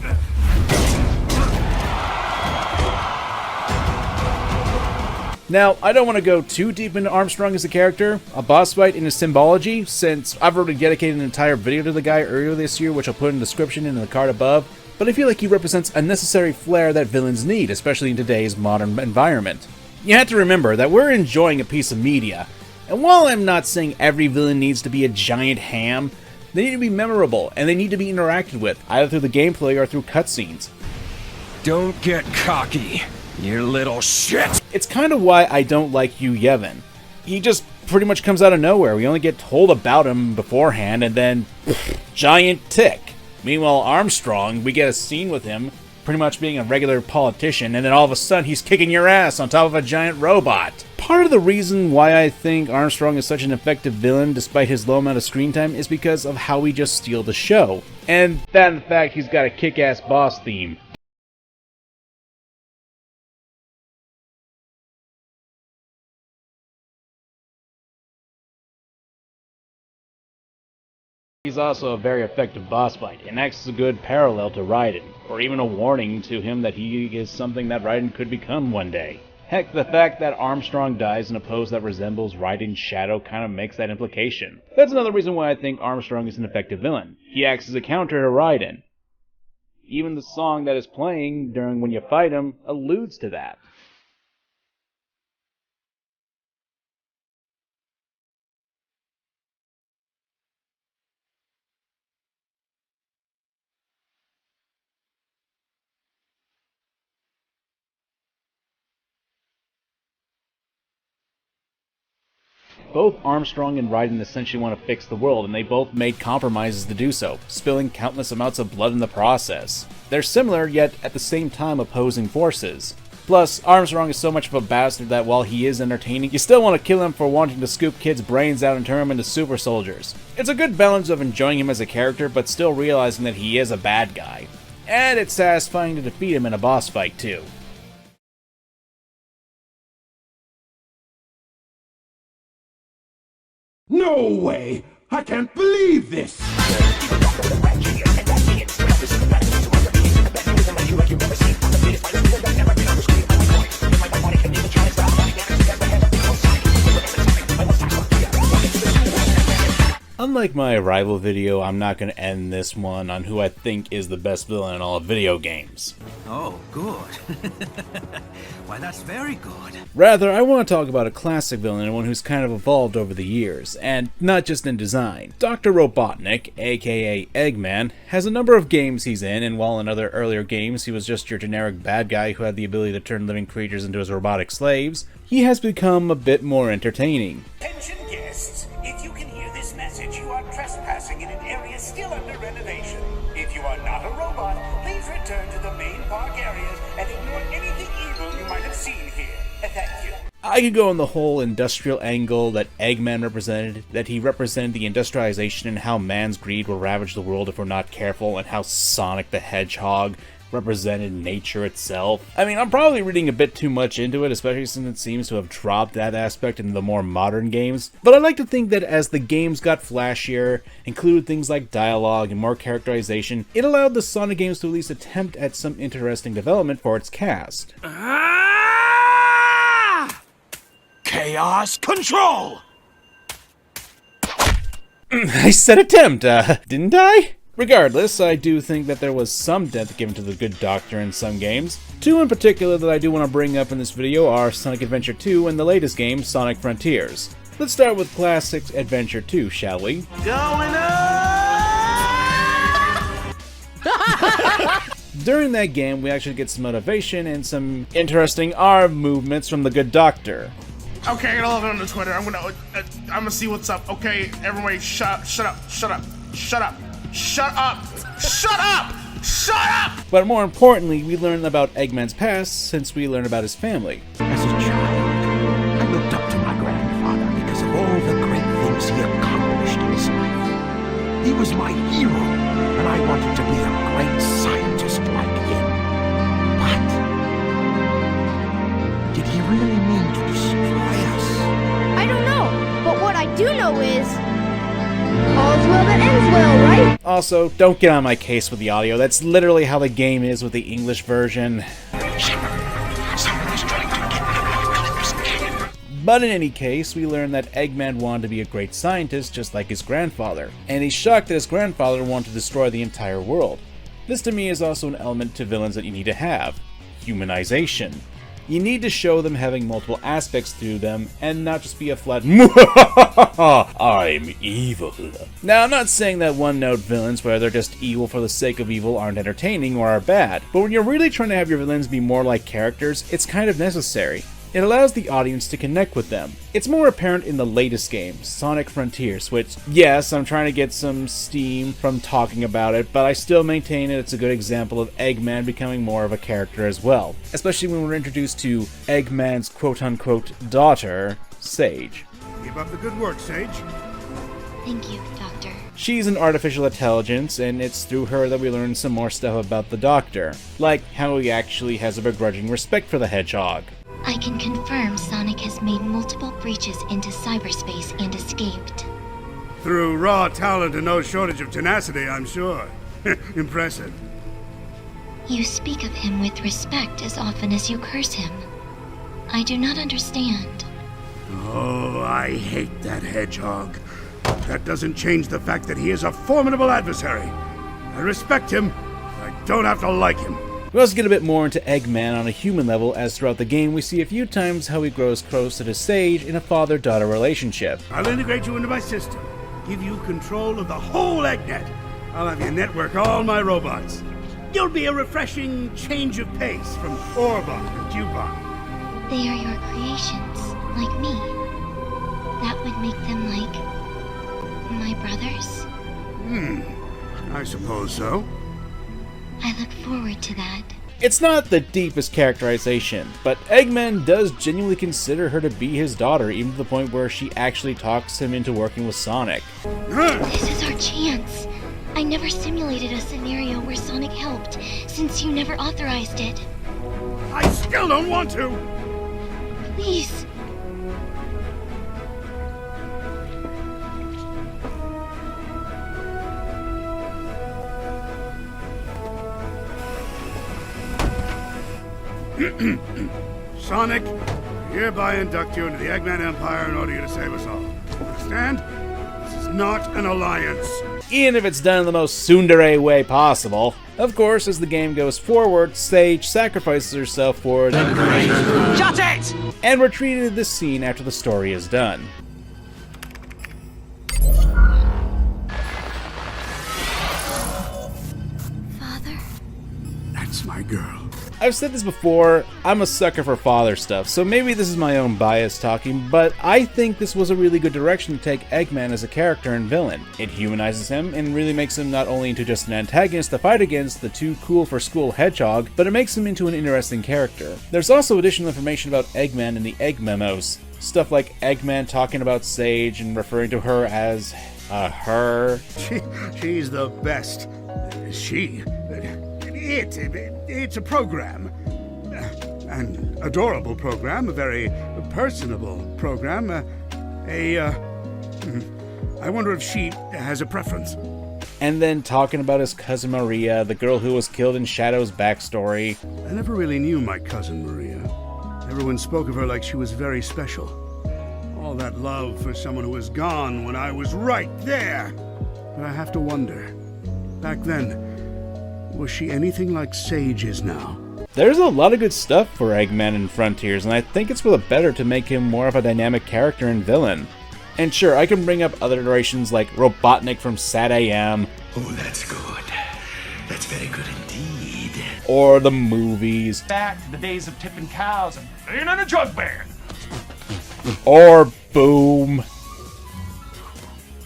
Now, I don't want to go too deep into Armstrong as a character, a boss fight, and his symbology, since I've already dedicated an entire video to the guy earlier this year, which I'll put in the description and in the card above, but I feel like he represents a necessary flair that villains need, especially in today's modern environment. You have to remember that we're enjoying a piece of media, and while I'm not saying every villain needs to be a giant ham, they need to be memorable, and they need to be interacted with, either through the gameplay or through cutscenes. Don't get cocky, you little shit! It's kind of why I don't like Yu Yevon. He just pretty much comes out of nowhere. We only get told about him beforehand, and then giant tick. Meanwhile, Armstrong, we get a scene with him pretty much being a regular politician, and then all of a sudden he's kicking your ass on top of a giant robot. Part of the reason why I think Armstrong is such an effective villain despite his low amount of screen time is because of how he just steals the show. And that in fact he's got a kick-ass boss theme. He's also a very effective boss fight, and acts as a good parallel to Raiden, or even a warning to him that he is something that Raiden could become one day. Heck, the fact that Armstrong dies in a pose that resembles Raiden's shadow kind of makes that implication. That's another reason why I think Armstrong is an effective villain. He acts as a counter to Raiden. Even the song that is playing during when you fight him alludes to that. Both Armstrong and Raiden essentially want to fix the world, and they both made compromises to do so, spilling countless amounts of blood in the process. They're similar, yet at the same time opposing forces. Plus, Armstrong is so much of a bastard that while he is entertaining, you still want to kill him for wanting to scoop kids' brains out and turn them into super soldiers. It's a good balance of enjoying him as a character, but still realizing that he is a bad guy. And it's satisfying to defeat him in a boss fight, too. No way! I can't believe this! Unlike my Arrival video, I'm not going to end this one on who I think is the best villain in all of video games. Oh, good. Why, that's very good. Rather, I want to talk about a classic villain and one who's kind of evolved over the years, and not just in design. Dr. Robotnik, aka Eggman, has a number of games he's in, and while in other earlier games he was just your generic bad guy who had the ability to turn living creatures into his robotic slaves, he has become a bit more entertaining. Attention guests, if you can hear this message, you are trespassing in an area still under renovation. If you are not a robot, please return to the main park areas and ignore anything evil you might have seen here. Thank you. I could go on the whole industrial angle that Eggman represented, that he represented the industrialization and how man's greed will ravage the world if we're not careful, and how Sonic the Hedgehog represented nature itself. I mean, I'm probably reading a bit too much into it, especially since it seems to have dropped that aspect in the more modern games, but I like to think that as the games got flashier, included things like dialogue and more characterization, it allowed the Sonic games to at least attempt at some interesting development for its cast. Chaos Control! I said attempt, didn't I? Regardless, I do think that there was some depth given to the good doctor in some games. Two in particular that I do want to bring up in this video are Sonic Adventure 2 and the latest game, Sonic Frontiers. Let's start with Classic Adventure 2, shall we? Going up! During that game, we actually get some motivation and some interesting arm movements from the good doctor. Okay, I love it on the Twitter. I'm gonna see what's up. Okay, everybody, shut up, shut up, shut up, shut up, shut up, shut up, shut up! But more importantly, we learn about Eggman's past since we learn about his family. As a child, I looked up to my grandfather because of all the great things he accomplished in his life. He was my hero, and I wanted to be a great scientist like him. But did he really mean to destroy us? I don't know, but what I do know is all's well that ends well, right? Also, don't get on my case with the audio. That's literally how the game is with the English version. But in any case, we learn that Eggman wanted to be a great scientist just like his grandfather, and he's shocked that his grandfather wanted to destroy the entire world. This to me is also an element to villains that you need to have: humanization. You need to show them having multiple aspects to them, and not just be a flat I'm evil. Now, I'm not saying that one-note villains, where they're just evil for the sake of evil, aren't entertaining or are bad, but when you're really trying to have your villains be more like characters, it's kind of necessary. It allows the audience to connect with them. It's more apparent in the latest game, Sonic Frontiers, which, yes, I'm trying to get some steam from talking about it, but I still maintain that it's a good example of Eggman becoming more of a character as well, especially when we're introduced to Eggman's quote-unquote daughter, Sage. Keep up the good work, Sage. Thank you, Doctor. She's an artificial intelligence, and it's through her that we learn some more stuff about the Doctor, like how he actually has a begrudging respect for the Hedgehog. I can confirm Sonic has made multiple breaches into cyberspace and escaped. through raw talent and no shortage of tenacity, I'm sure. Impressive. You speak of him with respect as often as you curse him. I do not understand. Oh, I hate that hedgehog. That doesn't change the fact that he is a formidable adversary. I respect him. I don't have to like him. We also get a bit more into Eggman on a human level, as throughout the game we see a few times how he grows closer to Sage in a father-daughter relationship. I'll integrate you into my system, give you control of the whole EggNet. I'll have you network all my robots. You'll be a refreshing change of pace from Orbot and Cubot. They are your creations, like me. That would make them like my brothers? I suppose so. I look forward to that. It's not the deepest characterization, but Eggman does genuinely consider her to be his daughter, even to the point where she actually talks him into working with Sonic. This is our chance. I never simulated a scenario where Sonic helped, since you never authorized it. I still don't want to! Please. Sonic, I hereby induct you into the Eggman Empire in order you to save us all. Understand? This is not an alliance. Even if it's done in the most tsundere way possible. Of course, as the game goes forward, Sage sacrifices herself for the creation. Shut it! And we're treated to this scene after the story is done. Father? That's my girl. I've said this before, I'm a sucker for father stuff, so maybe this is my own bias talking, but I think this was a really good direction to take Eggman as a character and villain. It humanizes him and really makes him not only into just an antagonist to fight against the too cool for school hedgehog, but it makes him into an interesting character. There's also additional information about Eggman in the Egg Memos. Stuff like Eggman talking about Sage and referring to her as her. She's the best. It's a program. An adorable program, a very personable program. I wonder if she has a preference. And then talking about his cousin Maria, the girl who was killed in Shadow's backstory. I never really knew my cousin Maria. Everyone spoke of her like she was very special. All that love for someone who was gone when I was right there. But I have to wonder, back then, was she anything like Sage is now? There's a lot of good stuff for Eggman in Frontiers, and I think it's for the better to make him more of a dynamic character and villain. And sure, I can bring up other iterations like Robotnik from Sad AM. Oh, that's good. That's very good indeed. Or the movies. Back to the days of tipping cows and being in a jug band. Or Boom.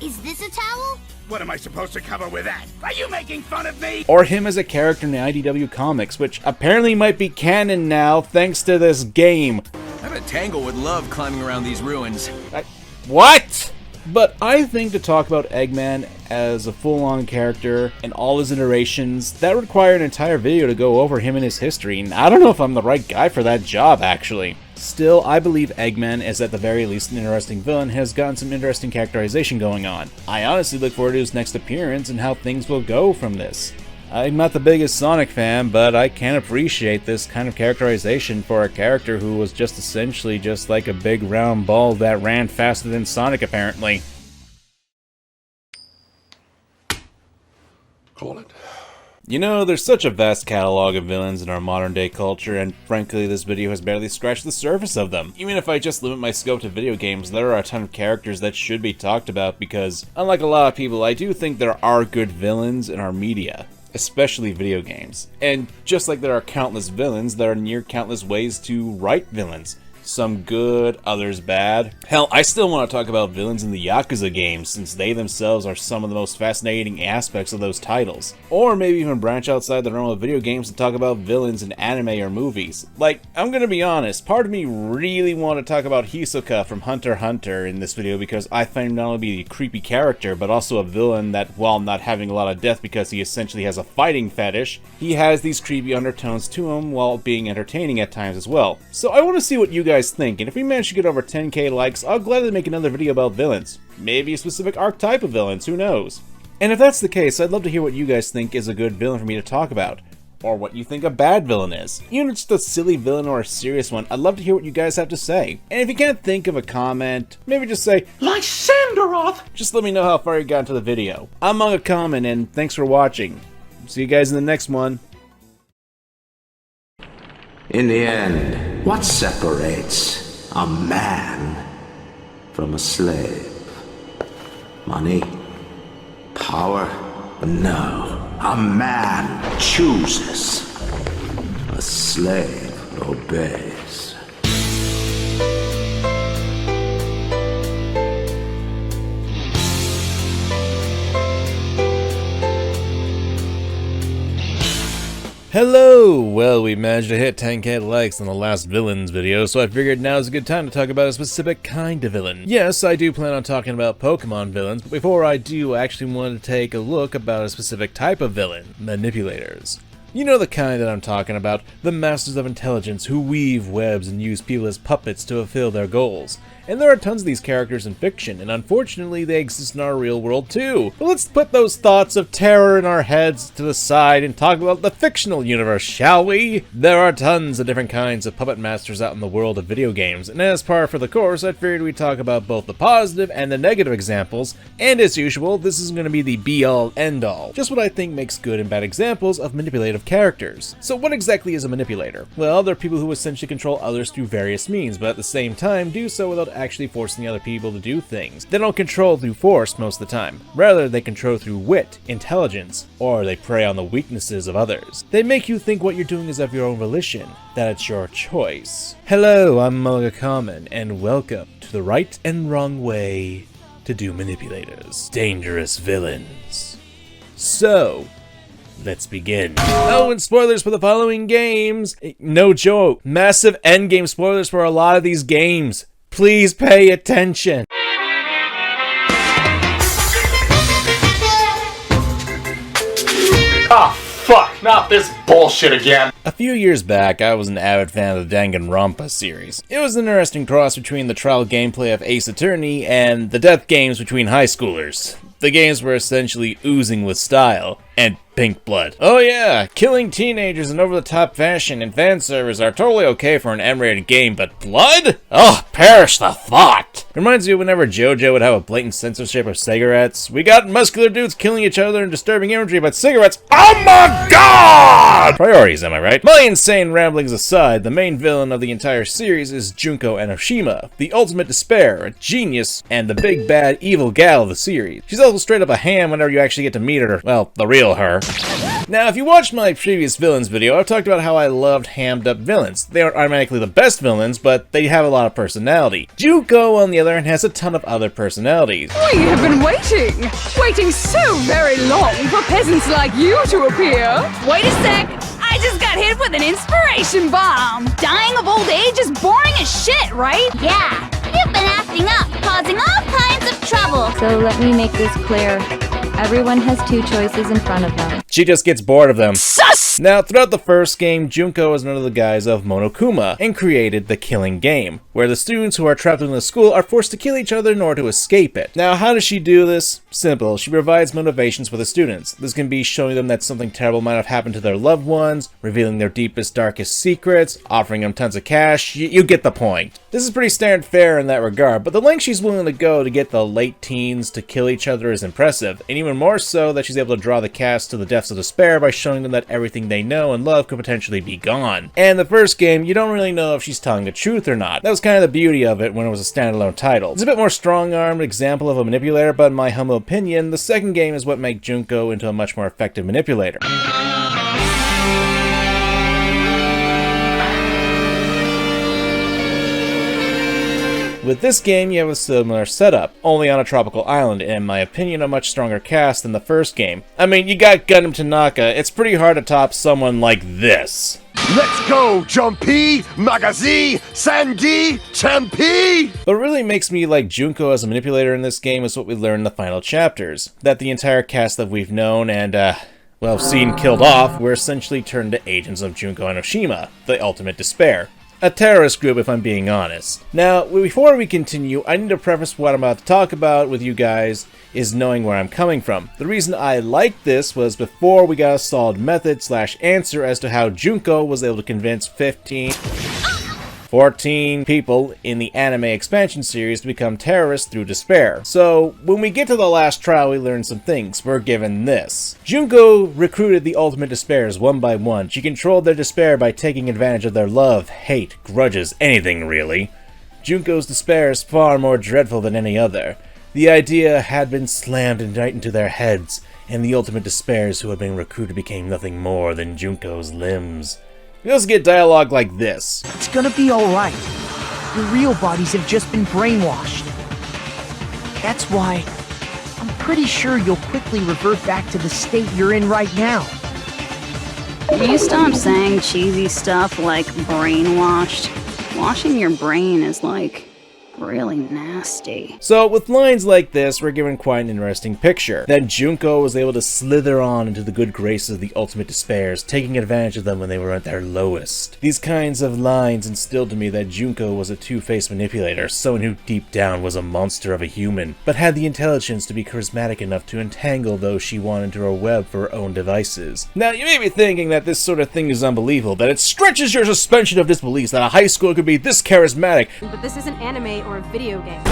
Is this a towel? What am I supposed to cover with that? Are you making fun of me? Or him as a character in the IDW comics, which apparently might be canon now thanks to this game. I bet Tangle would love climbing around these ruins. What? But I think to talk about Eggman as a full-on character and all his iterations, that would require an entire video to go over him and his history, and I don't know if I'm the right guy for that job, actually. Still, I believe Eggman is at the very least an interesting villain, has gotten some interesting characterization going on. I honestly look forward to his next appearance and how things will go from this. I'm not the biggest Sonic fan, but I can appreciate this kind of characterization for a character who was just essentially just like a big round ball that ran faster than Sonic, apparently. Call it. You know, there's such a vast catalog of villains in our modern day culture, and frankly this video has barely scratched the surface of them. Even if I just limit my scope to video games, there are a ton of characters that should be talked about because, unlike a lot of people, I do think there are good villains in our media, especially video games. And just like there are countless villains, there are near countless ways to write villains. Some good, others bad. Hell, I still want to talk about villains in the Yakuza games, since they themselves are some of the most fascinating aspects of those titles. Or maybe even branch outside the realm of video games and talk about villains in anime or movies. Like, I'm gonna be honest, part of me really want to talk about Hisoka from Hunter x Hunter in this video because I find him not only be a creepy character, but also a villain that, while not having a lot of death because he essentially has a fighting fetish, he has these creepy undertones to him while being entertaining at times as well. So I want to see what you guys guys think, and if we manage to get over 10k likes, I'll gladly make another video about villains. Maybe a specific archetype of villains, who knows? And if that's the case, I'd love to hear what you guys think is a good villain for me to talk about. Or what you think a bad villain is. Even if it's just a silly villain or a serious one, I'd love to hear what you guys have to say. And if you can't think of a comment, maybe just say, Lysanderoth! Just let me know how far you got into the video. I'm MangaKamen, and thanks for watching. See you guys in the next one. In the end, what separates a man from a slave? Money? Power? No. A man chooses. A slave obeys. Hello! Well, we managed to hit 10k likes on the last villains video, so I figured now's a good time to talk about a specific kind of villain. Yes, I do plan on talking about Pokemon villains, but before I do, I actually wanted to take a look about a specific type of villain, Manipulators. You know the kind that I'm talking about, the masters of intelligence who weave webs and use people as puppets to fulfill their goals. And there are tons of these characters in fiction, and unfortunately they exist in our real world too. But let's put those thoughts of terror in our heads to the side and talk about the fictional universe, shall we? There are tons of different kinds of puppet masters out in the world of video games, and as par for the course, I figured we'd talk about both the positive and the negative examples, and as usual, this isn't going to be the be-all, end-all. Just what I think makes good and bad examples of manipulative characters. So what exactly is a manipulator? Well, they're people who essentially control others through various means, but at the same time do so without actually forcing the other people to do things. They don't control through force most of the time. Rather, they control through wit, intelligence, or they prey on the weaknesses of others. They make you think what you're doing is of your own volition, that it's your choice. Hello, I'm MangaKamen, and welcome to the right and wrong way to do manipulators. Dangerous villains. So, let's begin. Oh, and spoilers for the following games. No joke. Massive endgame spoilers for a lot of these games. Please pay attention. Ah, fuck, not this bullshit again. A few years back, I was an avid fan of the Danganronpa series. It was an interesting cross between the trial gameplay of Ace Attorney and the death games between high schoolers. The games were essentially oozing with style and pink blood. Oh yeah, killing teenagers in over-the-top fashion and fan servers are totally okay for an M-rated game, but blood? Oh, perish the thought! Reminds me of whenever JoJo would have a blatant censorship of cigarettes. We got muscular dudes killing each other and disturbing imagery, but cigarettes, oh my god! Priorities, am I right? My insane ramblings aside, the main villain of the entire series is Junko Enoshima, the ultimate despair, a genius, and the big bad evil gal of the series. She's also straight up a ham whenever you actually get to meet her, well, the real her. Now, if you watched my previous villains video, I've talked about how I loved hammed up villains. They aren't automatically the best villains, but they have a lot of personality. Junko, on the other hand, has a ton of other personalities. We have been waiting so very long for peasants like you to appear. Wait a sec! I just got hit with an inspiration bomb! Dying of old age is boring as shit, right? Yeah, you've been acting up, causing all kinds of trouble. So let me make this clear. Everyone has two choices in front of them. She just gets bored of them. Sus! Now, throughout the first game, Junko is under the guise of Monokuma and created the Killing Game, where the students who are trapped in the school are forced to kill each other in order to escape it. Now, how does she do this? Simple. She provides motivations for the students. This can be showing them that something terrible might have happened to their loved ones, revealing their deepest, darkest secrets, offering them tons of cash. You get the point. This is pretty standard fare in that regard, but the length she's willing to go to get the late teens to kill each other is impressive, and even more so that she's able to draw the cast to the depths of despair by showing them that everything they know and love could potentially be gone. And the first game, you don't really know if she's telling the truth or not. That was kind of the beauty of it when it was a standalone title. It's a bit more strong-armed example of a manipulator, but in my humble opinion, the second game is what makes Junko into a much more effective manipulator. With this game, you have a similar setup, only on a tropical island, and in my opinion, a much stronger cast than the first game. I mean, you got Gundam Tanaka, it's pretty hard to top someone like this. Let's go, Jumpy, Magazi, Sandy, Champy! What really makes me like Junko as a manipulator in this game is what we learn in the final chapters. That the entire cast that we've known and, well, seen killed off were essentially turned to agents of Junko Enoshima, the ultimate despair. a terrorist group if I'm being honest. Now, before we continue, I need to preface what I'm about to talk about with you guys is knowing where I'm coming from. The reason I liked this was before we got a solid method / answer as to how Junko was able to convince 14 people in the anime expansion series to become terrorists through despair. So, when we get to the last trial, we learn some things. We're given this. Junko recruited the ultimate despairs one by one. She controlled their despair by taking advantage of their love, hate, grudges, anything really. Junko's despair is far more dreadful than any other. The idea had been slammed right into their heads, and the ultimate despairs who had been recruited became nothing more than Junko's limbs. We also get dialogue like this. It's gonna be alright. Your real bodies have just been brainwashed. That's why I'm pretty sure you'll quickly revert back to the state you're in right now. Can you stop saying cheesy stuff like brainwashed? Washing your brain is like really nasty. So with lines like this, we're given quite an interesting picture. That Junko was able to slither on into the good graces of the ultimate despairs, taking advantage of them when they were at their lowest. These kinds of lines instilled to me that Junko was a two-faced manipulator, someone who deep down was a monster of a human, but had the intelligence to be charismatic enough to entangle those she wanted into her web for her own devices. Now, you may be thinking that this sort of thing is unbelievable, that it stretches your suspension of disbelief that a high schooler could be this charismatic. But this isn't anime or a video game.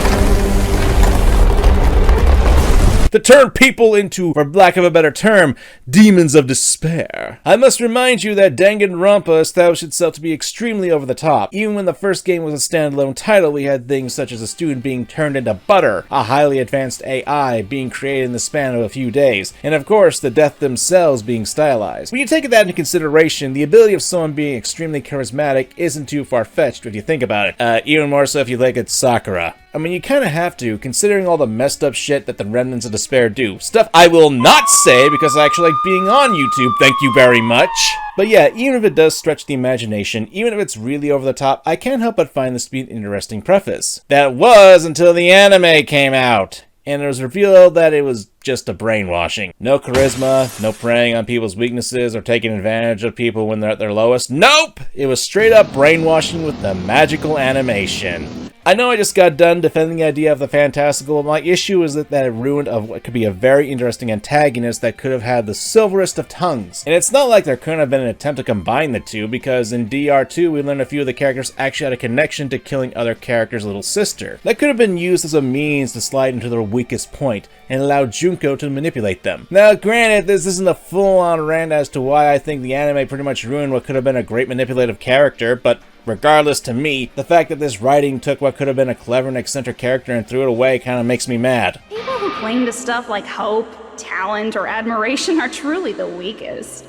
To turn people into, for lack of a better term, demons of despair. I must remind you that Danganronpa established itself to be extremely over the top. Even when the first game was a standalone title, we had things such as a student being turned into butter, a highly advanced AI being created in the span of a few days, and of course the death themselves being stylized. When you take that into consideration, the ability of someone being extremely charismatic isn't too far-fetched if you think about it. Even more so if you look at Sakura. I mean, you kinda have to, considering all the messed up shit that the remnants of despair do. Stuff I will not say because I actually like being on YouTube, thank you very much. But yeah, even if it does stretch the imagination, even if it's really over the top, I can't help but find this to be an interesting preface. That was until the anime came out, and it was revealed that it was just a brainwashing. No charisma, no preying on people's weaknesses or taking advantage of people when they're at their lowest. Nope! It was straight up brainwashing with the magical animation. I know I just got done defending the idea of the fantastical, but my issue is that it ruined of what could be a very interesting antagonist that could have had the silverest of tongues. And it's not like there couldn't have been an attempt to combine the two, because in DR2 we learned a few of the characters actually had a connection to killing other characters' little sister. That could have been used as a means to slide into their weakest point and allow Junko to manipulate them. Now granted, this isn't a full-on rant as to why I think the anime pretty much ruined what could have been a great manipulative character, but regardless, to me, the fact that this writing took what could have been a clever and eccentric character and threw it away kind of makes me mad. People who cling to stuff like hope, talent, or admiration are truly the weakest.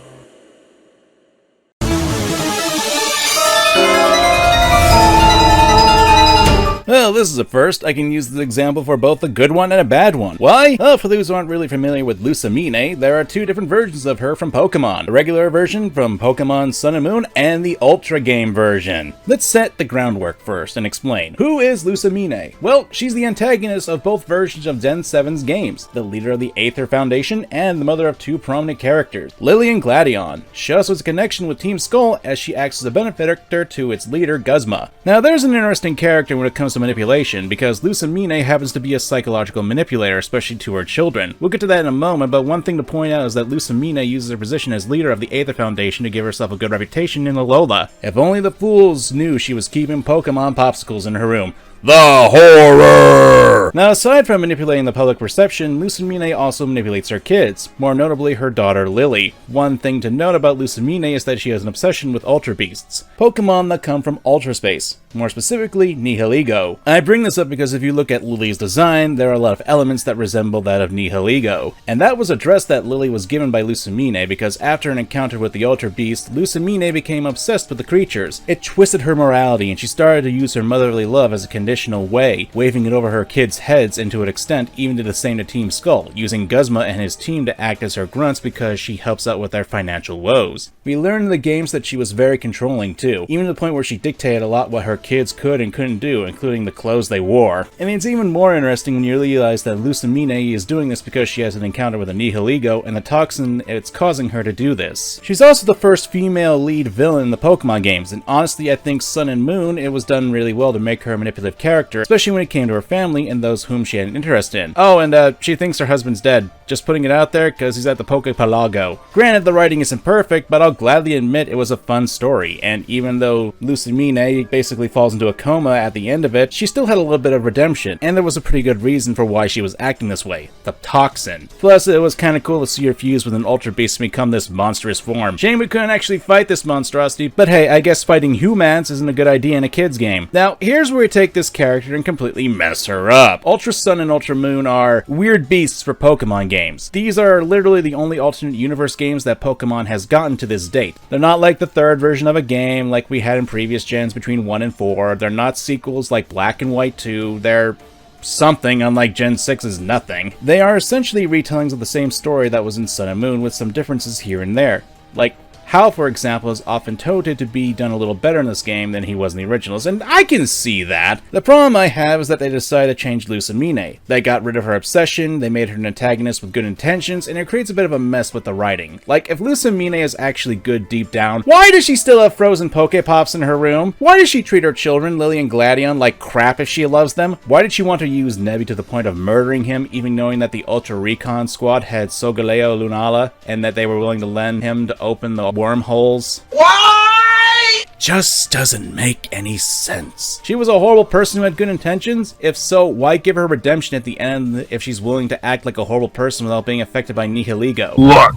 Well, this is a first. I can use this example for both a good one and a bad one. Why? Well, for those who aren't really familiar with Lusamine, there are two different versions of her from Pokemon. The regular version from Pokemon Sun and Moon, and the Ultra Game version. Let's set the groundwork first and explain. Who is Lusamine? Well, she's the antagonist of both versions of Gen 7's games, the leader of the Aether Foundation, and the mother of two prominent characters, Lily and Gladion. She also has a connection with Team Skull as she acts as a benefactor to its leader, Guzma. Now, there's an interesting character when it comes to manipulation, because Lusamine happens to be a psychological manipulator, especially to her children. We'll get to that in a moment, but one thing to point out is that Lusamine uses her position as leader of the Aether Foundation to give herself a good reputation in Alola. If only the fools knew she was keeping Pokemon popsicles in her room. The horror! Now, aside from manipulating the public perception, Lusamine also manipulates her kids, more notably her daughter Lily. One thing to note about Lusamine is that she has an obsession with Ultra Beasts, Pokemon that come from Ultra Space, more specifically Nihilego. I bring this up because if you look at Lily's design, there are a lot of elements that resemble that of Nihilego, and that was a dress that Lily was given by Lusamine because after an encounter with the Ultra Beast, Lusamine became obsessed with the creatures. It twisted her morality and she started to use her motherly love as a condition traditional way, waving it over her kids' heads, and to an extent even did the same to Team Skull, using Guzma and his team to act as her grunts because she helps out with their financial woes. We learned in the games that she was very controlling too, even to the point where she dictated a lot what her kids could and couldn't do, including the clothes they wore. And it's even more interesting when you realize that Lucamine is doing this because she has an encounter with a Nihilego and the toxin it's causing her to do this. She's also the first female lead villain in the Pokemon games, and honestly I think Sun and Moon, it was done really well to make her a manipulative character, especially when it came to her family and those whom she had an interest in. Oh, and she thinks her husband's dead. Just putting it out there because he's at the Pokepalago. Granted, the writing isn't perfect, but I'll gladly admit it was a fun story, and even though Lucamine basically falls into a coma at the end of it, she still had a little bit of redemption, and there was a pretty good reason for why she was acting this way: the toxin. Plus, it was kinda cool to see her fuse with an Ultra Beast to become this monstrous form. Shame we couldn't actually fight this monstrosity, but hey, I guess fighting humans isn't a good idea in a kid's game. Now, here's where we take this character and completely mess her up. Ultra Sun and Ultra Moon are weird beasts for Pokemon games. These are literally the only alternate universe games that Pokemon has gotten to this date. They're not like the third version of a game like we had in previous gens between 1 and 4. They're not sequels like Black and White 2. They're something, unlike Gen 6's nothing. They are essentially retellings of the same story that was in Sun and Moon with some differences here and there. Like, Hal, for example, is often touted to be done a little better in this game than he was in the originals, and I can see that. The problem I have is that they decided to change Lucamine. They got rid of her obsession, they made her an antagonist with good intentions, and it creates a bit of a mess with the writing. Like, if Lucamine is actually good deep down, why does she still have frozen Pokepops in her room? Why does she treat her children, Lily and Gladion, like crap if she loves them? Why did she want to use Nebby to the point of murdering him, even knowing that the Ultra Recon Squad had Solgaleo Lunala, and that they were willing to lend him to open the wormholes? Why? Just doesn't make any sense. She was a horrible person who had good intentions? If so, why give her redemption at the end if she's willing to act like a horrible person without being affected by Nihilego? Look,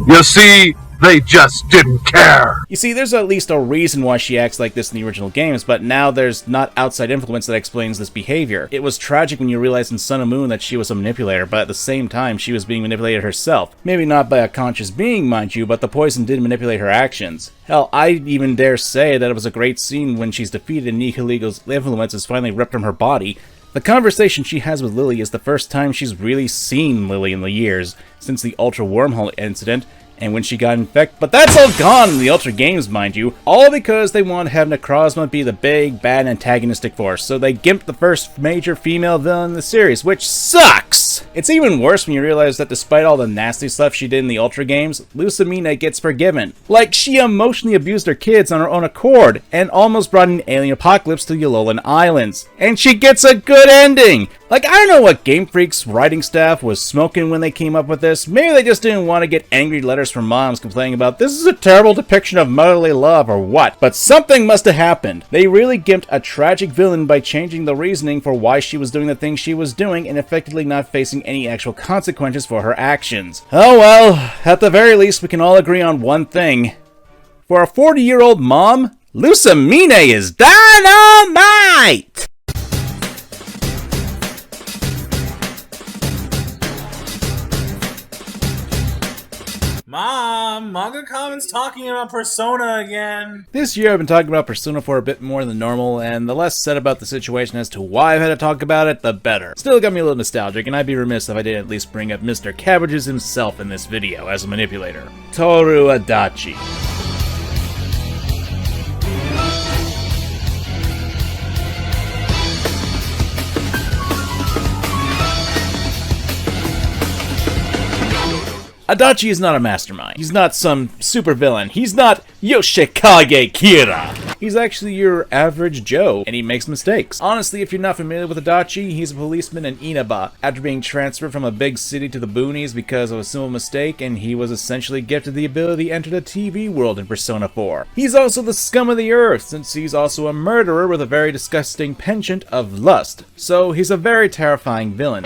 you see, they just didn't care. You see, there's at least a reason why she acts like this in the original games, but now there's not outside influence that explains this behavior. It was tragic when you realized in Sun and Moon that she was a manipulator, but at the same time, she was being manipulated herself. Maybe not by a conscious being, mind you, but the poison did manipulate her actions. Hell, I even dare say that it was a great scene when she's defeated and Nihilego's influence is finally ripped from her body. The conversation she has with Lily is the first time she's really seen Lily in the years, since the Ultra Wormhole incident, and when she got infected. But that's all gone in the Ultra games, mind you, all because they want to have Necrozma be the big, bad antagonistic force, so they gimped the first major female villain in the series, which sucks! It's even worse when you realize that despite all the nasty stuff she did in the Ultra games, Lucamine gets forgiven. Like, she emotionally abused her kids on her own accord, and almost brought an alien apocalypse to the Alolan Islands. And she gets a good ending! Like, I don't know what Game Freak's writing staff was smoking when they came up with this. Maybe they just didn't want to get angry letters from moms complaining about this is a terrible depiction of motherly love or what. But something must have happened. They really gimped a tragic villain by changing the reasoning for why she was doing the things she was doing and effectively not facing any actual consequences for her actions. Oh well, at the very least we can all agree on one thing. For a 40-year-old mom, Lucamine is dynamite! Mom, MangaKamen's talking about Persona again. This year I've been talking about Persona 4 a bit more than normal, and the less said about the situation as to why I've had to talk about it, the better. Still got me a little nostalgic, and I'd be remiss if I didn't at least bring up Mr. Cabbages himself in this video as a manipulator. Toru Adachi. Adachi is not a mastermind. He's not some supervillain. He's not Yoshikage Kira. He's actually your average Joe, and he makes mistakes. Honestly, if you're not familiar with Adachi, he's a policeman in Inaba, after being transferred from a big city to the boonies because of a simple mistake, and he was essentially gifted the ability to enter the TV world in Persona 4. He's also the scum of the earth, since he's also a murderer with a very disgusting penchant of lust. So he's a very terrifying villain,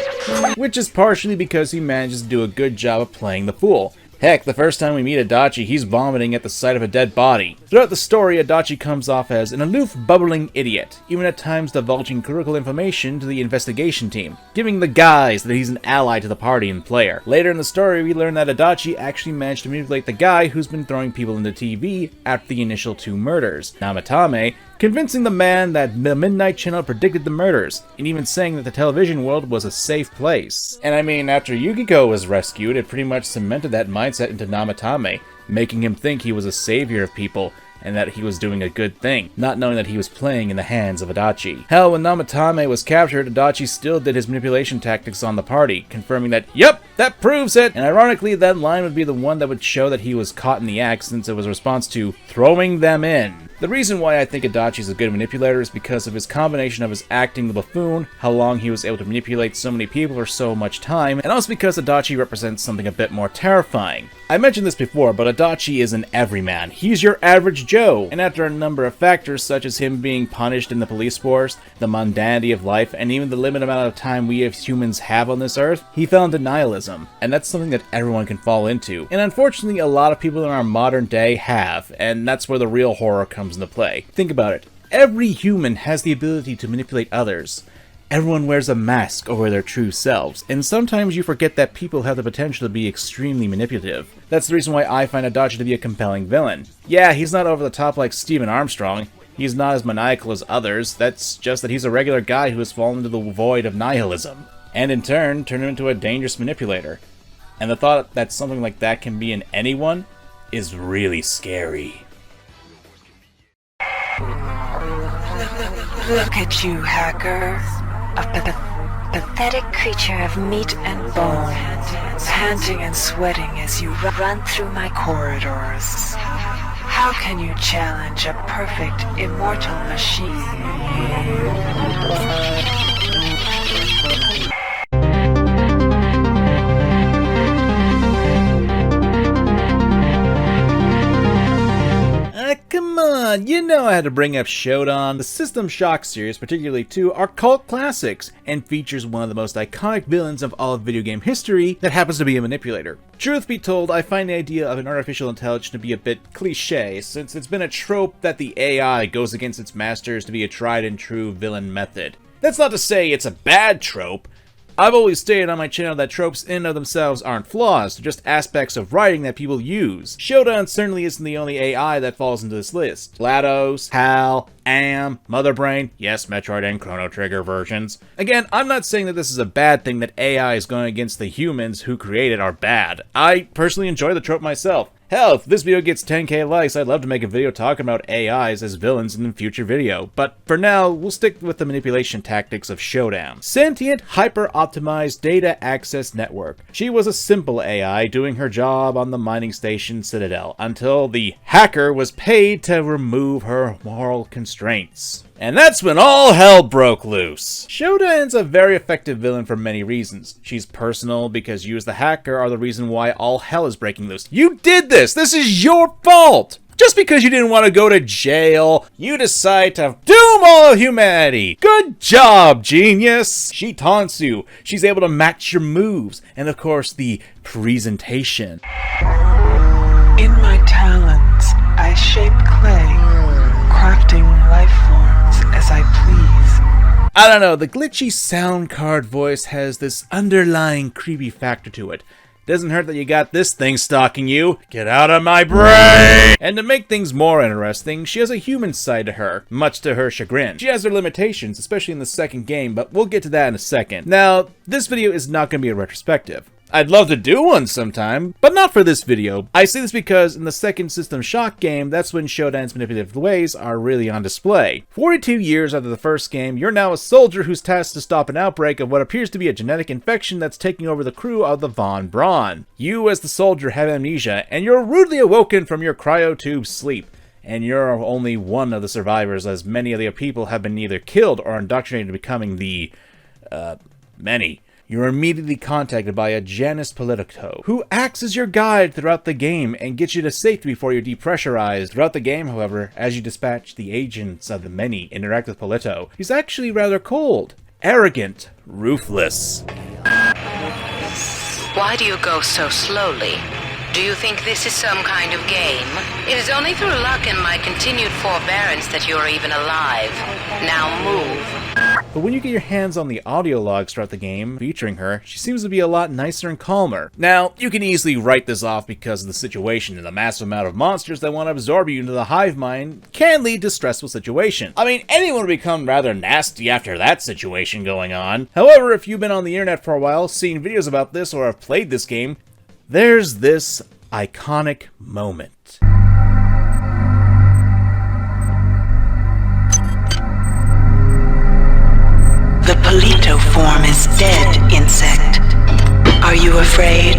which is partially because he manages to do a good job of playing the fool. Heck, the first time we meet Adachi, he's vomiting at the sight of a dead body. Throughout the story, Adachi comes off as an aloof, bubbling idiot, even at times divulging critical information to the investigation team, giving the guys that he's an ally to the party and player. Later in the story, we learn that Adachi actually managed to manipulate the guy who's been throwing people into TV after the initial 2 murders, Namatame convincing the man that the Midnight Channel predicted the murders, and even saying that the television world was a safe place. And I mean, after Yukiko was rescued, it pretty much cemented that mindset into Namatame, making him think he was a savior of people, and that he was doing a good thing, not knowing that he was playing in the hands of Adachi. Hell, when Namatame was captured, Adachi still did his manipulation tactics on the party, confirming that, yep, that proves it! And ironically, that line would be the one that would show that he was caught in the act, since it was a response to throwing them in. The reason why I think Adachi is a good manipulator is because of his combination of his acting the buffoon, how long he was able to manipulate so many people for so much time, and also because Adachi represents something a bit more terrifying. I mentioned this before, but Adachi is an everyman. He's your average Joe, and after a number of factors such as him being punished in the police force, the mundanity of life, and even the limited amount of time we as humans have on this earth, he fell into nihilism, and that's something that everyone can fall into. And unfortunately, a lot of people in our modern day have, and that's where the real horror comes into play. Think about it. Every human has the ability to manipulate others. Everyone wears a mask over their true selves, and sometimes you forget that people have the potential to be extremely manipulative. That's the reason why I find Adachi to be a compelling villain. Yeah, he's not over the top like Stephen Armstrong. He's not as maniacal as others. That's just that he's a regular guy who has fallen into the void of nihilism, and in turn, turned him into a dangerous manipulator. And the thought that something like that can be in anyone is really scary. Look at you, hacker. A pathetic creature of meat and bone, panting and sweating as you run through my corridors. How can you challenge a perfect, immortal machine? Come on, you know I had to bring up Shodan. The System Shock series, particularly 2, are cult classics, and features one of the most iconic villains of all of video game history that happens to be a manipulator. Truth be told, I find the idea of an artificial intelligence to be a bit cliché, since it's been a trope that the AI goes against its masters to be a tried and true villain method. That's not to say it's a bad trope. I've always stated on my channel that tropes in and of themselves aren't flaws, they're just aspects of writing that people use. Shodan certainly isn't the only AI that falls into this list. GLaDOS, HAL, AM, Mother Brain, yes, Metroid and Chrono Trigger versions. Again, I'm not saying that this is a bad thing that AI is going against the humans who created are bad. I personally enjoy the trope myself. Hell, if this video gets 10k likes, I'd love to make a video talking about AIs as villains in a future video, but for now, we'll stick with the manipulation tactics of Shodan. Sentient, hyper-optimized data access network. She was a simple AI doing her job on the mining station Citadel, until the hacker was paid to remove her moral constraints. And that's when all hell broke loose. Shodan's a very effective villain for many reasons. She's personal because you as the hacker are the reason why all hell is breaking loose. You did this! This is your fault! Just because you didn't want to go to jail, you decide to doom all of humanity! Good job, genius! She taunts you, she's able to match your moves, and of course the presentation. In my talons, I shape clay, crafting life forms as I please. I don't know, the glitchy sound card voice has this underlying creepy factor to it. Doesn't hurt that you got this thing stalking you. Get out of my brain! And to make things more interesting, she has a human side to her, much to her chagrin. She has her limitations, especially in the second game, but we'll get to that in a second. Now, this video is not going to be a retrospective. I'd love to do one sometime, but not for this video. I say this because in the second System Shock game, that's when Shodan's manipulative ways are really on display. 42 years after the first game, you're now a soldier who's tasked to stop an outbreak of what appears to be a genetic infection that's taking over the crew of the Von Braun. You as the soldier have amnesia, and you're rudely awoken from your cryotube sleep. And you're only one of the survivors, as many of the people have been either killed or indoctrinated into becoming the, many. You're immediately contacted by a Janus Politico, who acts as your guide throughout the game and gets you to safety before you're depressurized. Throughout the game, however, as you dispatch the agents of the many interact with Polito, he's actually rather cold, arrogant, ruthless. Why do you go so slowly? Do you think this is some kind of game? It is only through luck and my continued forbearance that you are even alive. Now move. but when you get your hands on the audio logs throughout the game featuring her, she seems to be a lot nicer and calmer. Now, you can easily write this off because of the situation and the massive amount of monsters that want to absorb you into the hive mind can lead to stressful situations. I mean, anyone would become rather nasty after that situation going on. However, if you've been on the internet for a while, seen videos about this, or have played this game, there's this iconic moment. The Polito form is dead, insect. Are you afraid?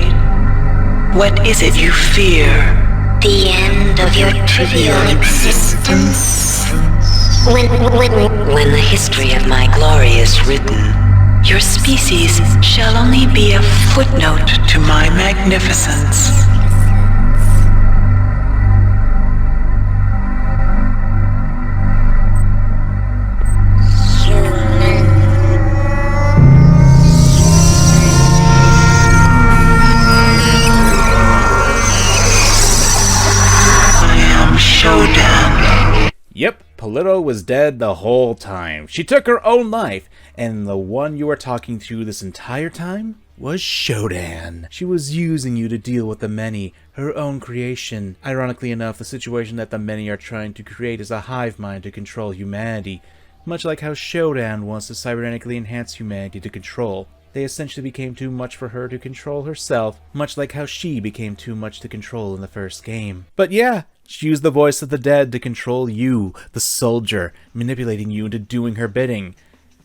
What is it you fear? The end of your trivial existence. When the history of my glory is written, your species shall only be a footnote to my magnificence. Yep, Polito was dead the whole time. She took her own life, and the one you were talking to this entire time was Shodan. She was using you to deal with the many, her own creation. Ironically enough, the situation that the many are trying to create is a hive mind to control humanity, much like how Shodan wants to cybernetically enhance humanity to control. They essentially became too much for her to control herself, much like how she became too much to control in the first game. But yeah, she used the voice of the dead to control you, the soldier, manipulating you into doing her bidding.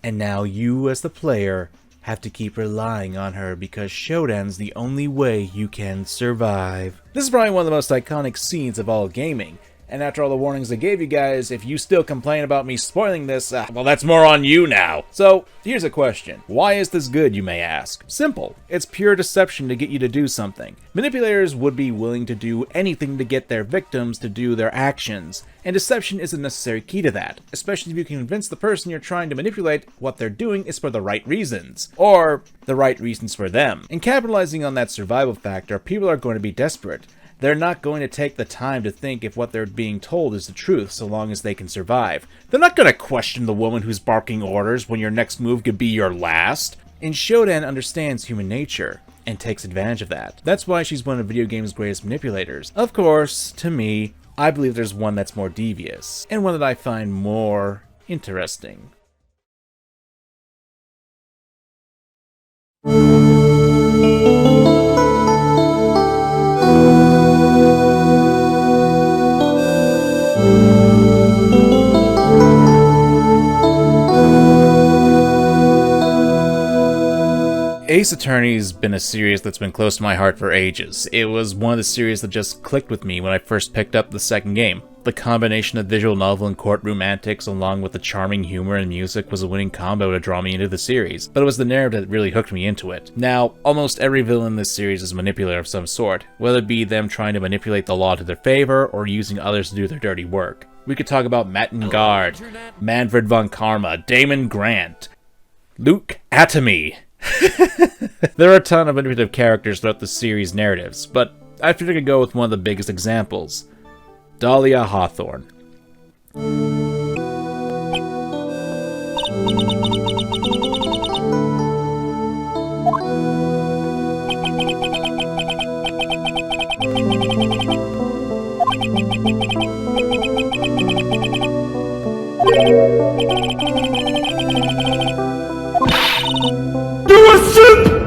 And now you, as the player, have to keep relying on her because Shodan's the only way you can survive. This is probably one of the most iconic scenes of all gaming. And after all the warnings I gave you guys, if you still complain about me spoiling this, well, that's more on you now. So, here's a question. Why is this good, you may ask? Simple. It's pure deception to get you to do something. Manipulators would be willing to do anything to get their victims to do their actions, and deception is a necessary key to that, especially if you can convince the person you're trying to manipulate what they're doing is for the right reasons, or the right reasons for them. And capitalizing on that survival factor, people are going to be desperate. They're not going to take the time to think if what they're being told is the truth so long as they can survive. They're not going to question the woman who's barking orders when your next move could be your last. And Shodan understands human nature and takes advantage of that. That's why she's one of video games' greatest manipulators. Of course, to me, I believe there's one that's more devious, and one that I find more interesting. Ace Attorney's been a series that's been close to my heart for ages. It was one of the series that just clicked with me when I first picked up the second game. The combination of visual novel and courtroom antics along with the charming humor and music was a winning combo to draw me into the series, but it was the narrative that really hooked me into it. Now, almost every villain in this series is a manipulator of some sort, whether it be them trying to manipulate the law to their favor or using others to do their dirty work. We could talk about Mattengard, Manfred von Karma, Damon Grant, Luke Atomy. There are a ton of manipulative characters throughout the series' narratives, but I figured I could go with one of the biggest examples, Dahlia Hawthorne.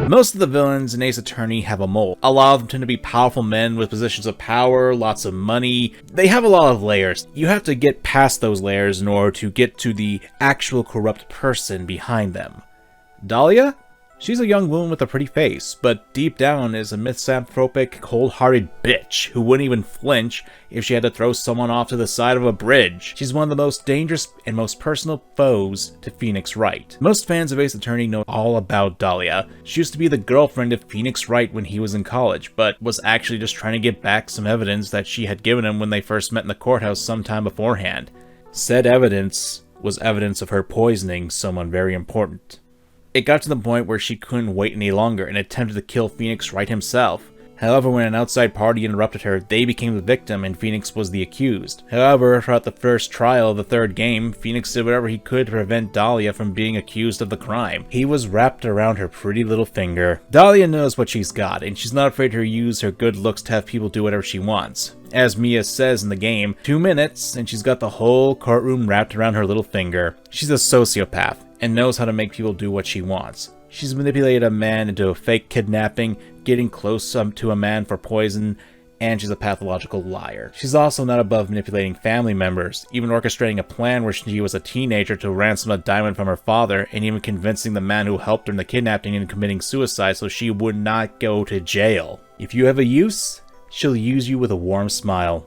Most of the villains in Ace Attorney have a mold. A lot of them tend to be powerful men with positions of power, lots of money. They have a lot of layers. You have to get past those layers in order to get to the actual corrupt person behind them. Dahlia? She's a young woman with a pretty face, but deep down is a misanthropic, cold-hearted bitch who wouldn't even flinch if she had to throw someone off to the side of a bridge. She's one of the most dangerous and most personal foes to Phoenix Wright. Most fans of Ace Attorney know all about Dahlia. She used to be the girlfriend of Phoenix Wright when he was in college, but was actually just trying to get back some evidence that she had given him when they first met in the courthouse sometime beforehand. Said evidence was evidence of her poisoning someone very important. It got to the point where she couldn't wait any longer and attempted to kill Phoenix Wright himself. However, when an outside party interrupted her, they became the victim and Phoenix was the accused. However, throughout the first trial of the third game, Phoenix did whatever he could to prevent Dahlia from being accused of the crime. He was wrapped around her pretty little finger. Dahlia knows what she's got, and she's not afraid to use her good looks to have people do whatever she wants. As Mia says in the game, 2 minutes, and she's got the whole courtroom wrapped around her little finger. She's a sociopath, and knows how to make people do what she wants. She's manipulated a man into a fake kidnapping, getting close to a man for poison, and she's a pathological liar. She's also not above manipulating family members, even orchestrating a plan where she was a teenager to ransom a diamond from her father, and even convincing the man who helped her in the kidnapping into committing suicide so she would not go to jail. If you have a use, she'll use you with a warm smile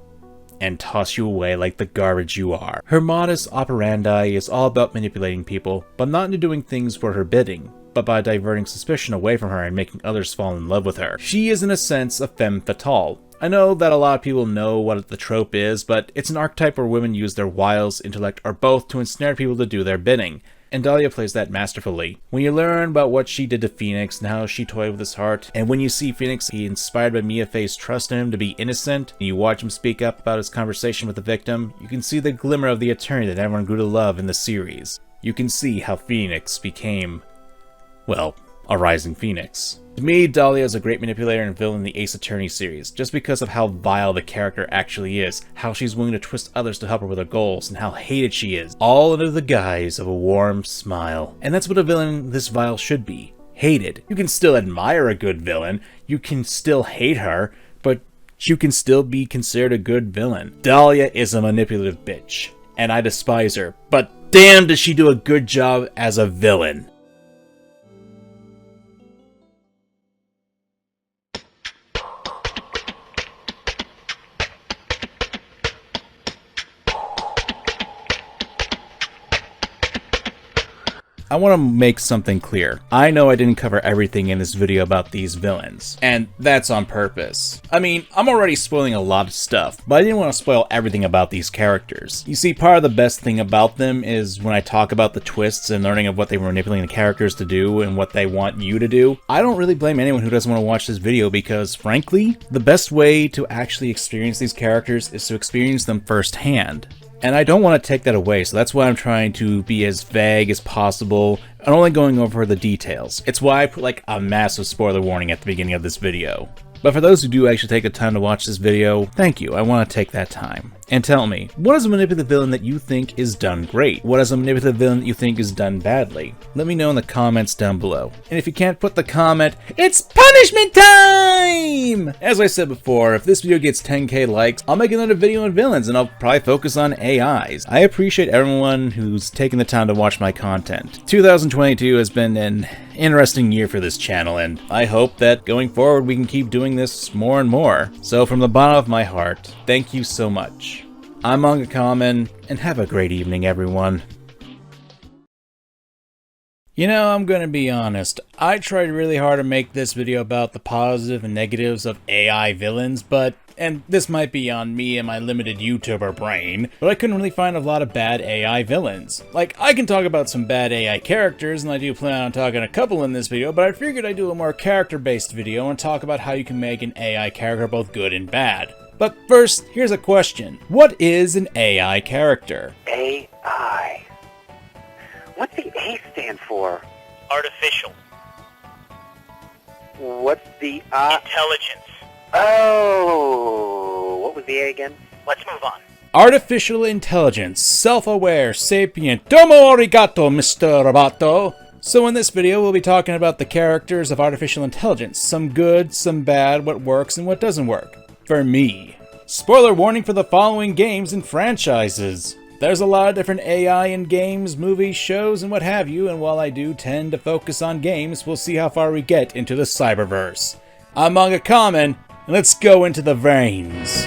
and toss you away like the garbage you are. Her modus operandi is all about manipulating people, but not into doing things for her bidding, but by diverting suspicion away from her and making others fall in love with her. She is in a sense a femme fatale. I know that a lot of people know what the trope is, but it's an archetype where women use their wiles, intellect, or both to ensnare people to do their bidding. And Dahlia plays that masterfully. When you learn about what she did to Phoenix and how she toyed with his heart, and when you see Phoenix be inspired by Mia Fey's trust in him to be innocent, and you watch him speak up about his conversation with the victim, you can see the glimmer of the attorney that everyone grew to love in the series. You can see how Phoenix became, well, a rising phoenix. To me, Dahlia is a great manipulator and villain in the Ace Attorney series, just because of how vile the character actually is, how she's willing to twist others to help her with her goals, and how hated she is, all under the guise of a warm smile. And that's what a villain this vile should be. Hated. You can still admire a good villain, you can still hate her, but you can still be considered a good villain. Dahlia is a manipulative bitch, and I despise her, but damn does she do a good job as a villain. I want to make something clear. I know I didn't cover everything in this video about these villains, and that's on purpose. I mean, I'm already spoiling a lot of stuff, but I didn't want to spoil everything about these characters. You see, part of the best thing about them is when I talk about the twists and learning of what they were manipulating the characters to do and what they want you to do. I don't really blame anyone who doesn't want to watch this video because, frankly, the best way to actually experience these characters is to experience them firsthand. And I don't want to take that away, so that's why I'm trying to be as vague as possible and only going over the details. It's why I put like a massive spoiler warning at the beginning of this video. But for those who do actually take the time to watch this video, thank you, I want to take that time. And tell me, what is a manipulative villain that you think is done great? What is a manipulative villain that you think is done badly? Let me know in the comments down below. And if you can't put the comment, it's punishment time! As I said before, if this video gets 10k likes, I'll make another video on villains and I'll probably focus on AIs. I appreciate everyone who's taken the time to watch my content. 2022 has been an interesting year for this channel, and I hope that going forward we can keep doing this more and more. So from the bottom of my heart, thank you so much. I'm MangaKamen, and have a great evening, everyone. You know, I'm gonna be honest, I tried really hard to make this video about the positive and negatives of AI villains, and this might be on me and my limited YouTuber brain, but I couldn't really find a lot of bad AI villains. Like, I can talk about some bad AI characters, and I do plan on talking a couple in this video, but I figured I'd do a more character-based video and talk about how you can make an AI character both good and bad. But first, here's a question. What is an AI character? AI. What's the A stand for? Artificial. What's the Intelligence. Oh, what was the A again? Let's move on. Artificial intelligence, self-aware, sapient. Domo arigato, Mr. Roboto. So in this video, we'll be talking about the characters of artificial intelligence. Some good, some bad, what works and what doesn't work. For me. Spoiler warning for the following games and franchises. There's a lot of different AI in games, movies, shows, and what have you, and while I do tend to focus on games, we'll see how far we get into the cyberverse. I'm MangaKamen, and let's go into the veins.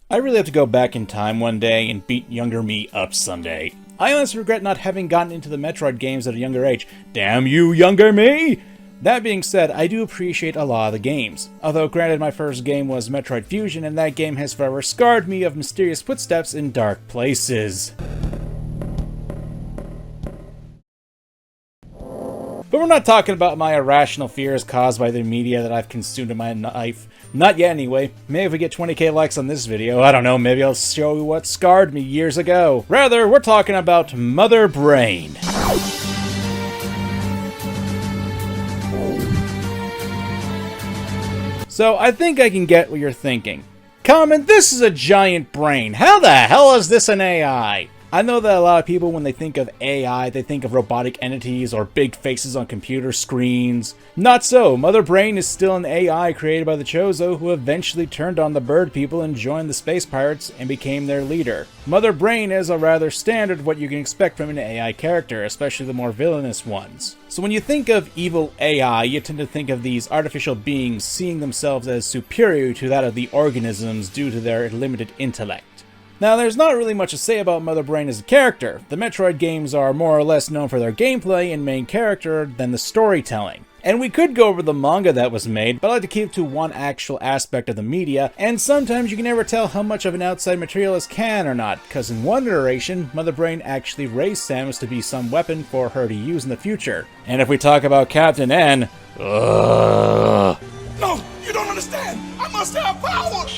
I really have to go back in time one day and beat younger me up someday. I honestly regret not having gotten into the Metroid games at a younger age. Damn you, younger me! That being said, I do appreciate a lot of the games. Although granted my first game was Metroid Fusion, and that game has forever scarred me of mysterious footsteps in dark places. we're not talking about my irrational fears caused by the media that I've consumed in my life. Not yet anyway. Maybe if we get 20k likes on this video, I don't know, maybe I'll show you what scarred me years ago. Rather, we're talking about Mother Brain. So I think I can get what you're thinking. Kamen, this is a giant brain. How the hell is this an AI? I know that a lot of people, when they think of AI, they think of robotic entities or big faces on computer screens. Not so. Mother Brain is still an AI created by the Chozo, who eventually turned on the bird people and joined the space pirates and became their leader. Mother Brain is a rather standard what you can expect from an AI character, especially the more villainous ones. So when you think of evil AI, you tend to think of these artificial beings seeing themselves as superior to that of the organisms due to their limited intellect. Now, there's not really much to say about Mother Brain as a character. The Metroid games are more or less known for their gameplay and main character than the storytelling. And we could go over the manga that was made, but I like to keep to one actual aspect of the media, and sometimes you can never tell how much of an outside material is canon or not, because in one iteration, Mother Brain actually raised Samus to be some weapon for her to use in the future. And if we talk about Captain N, No, you don't understand! I must have power!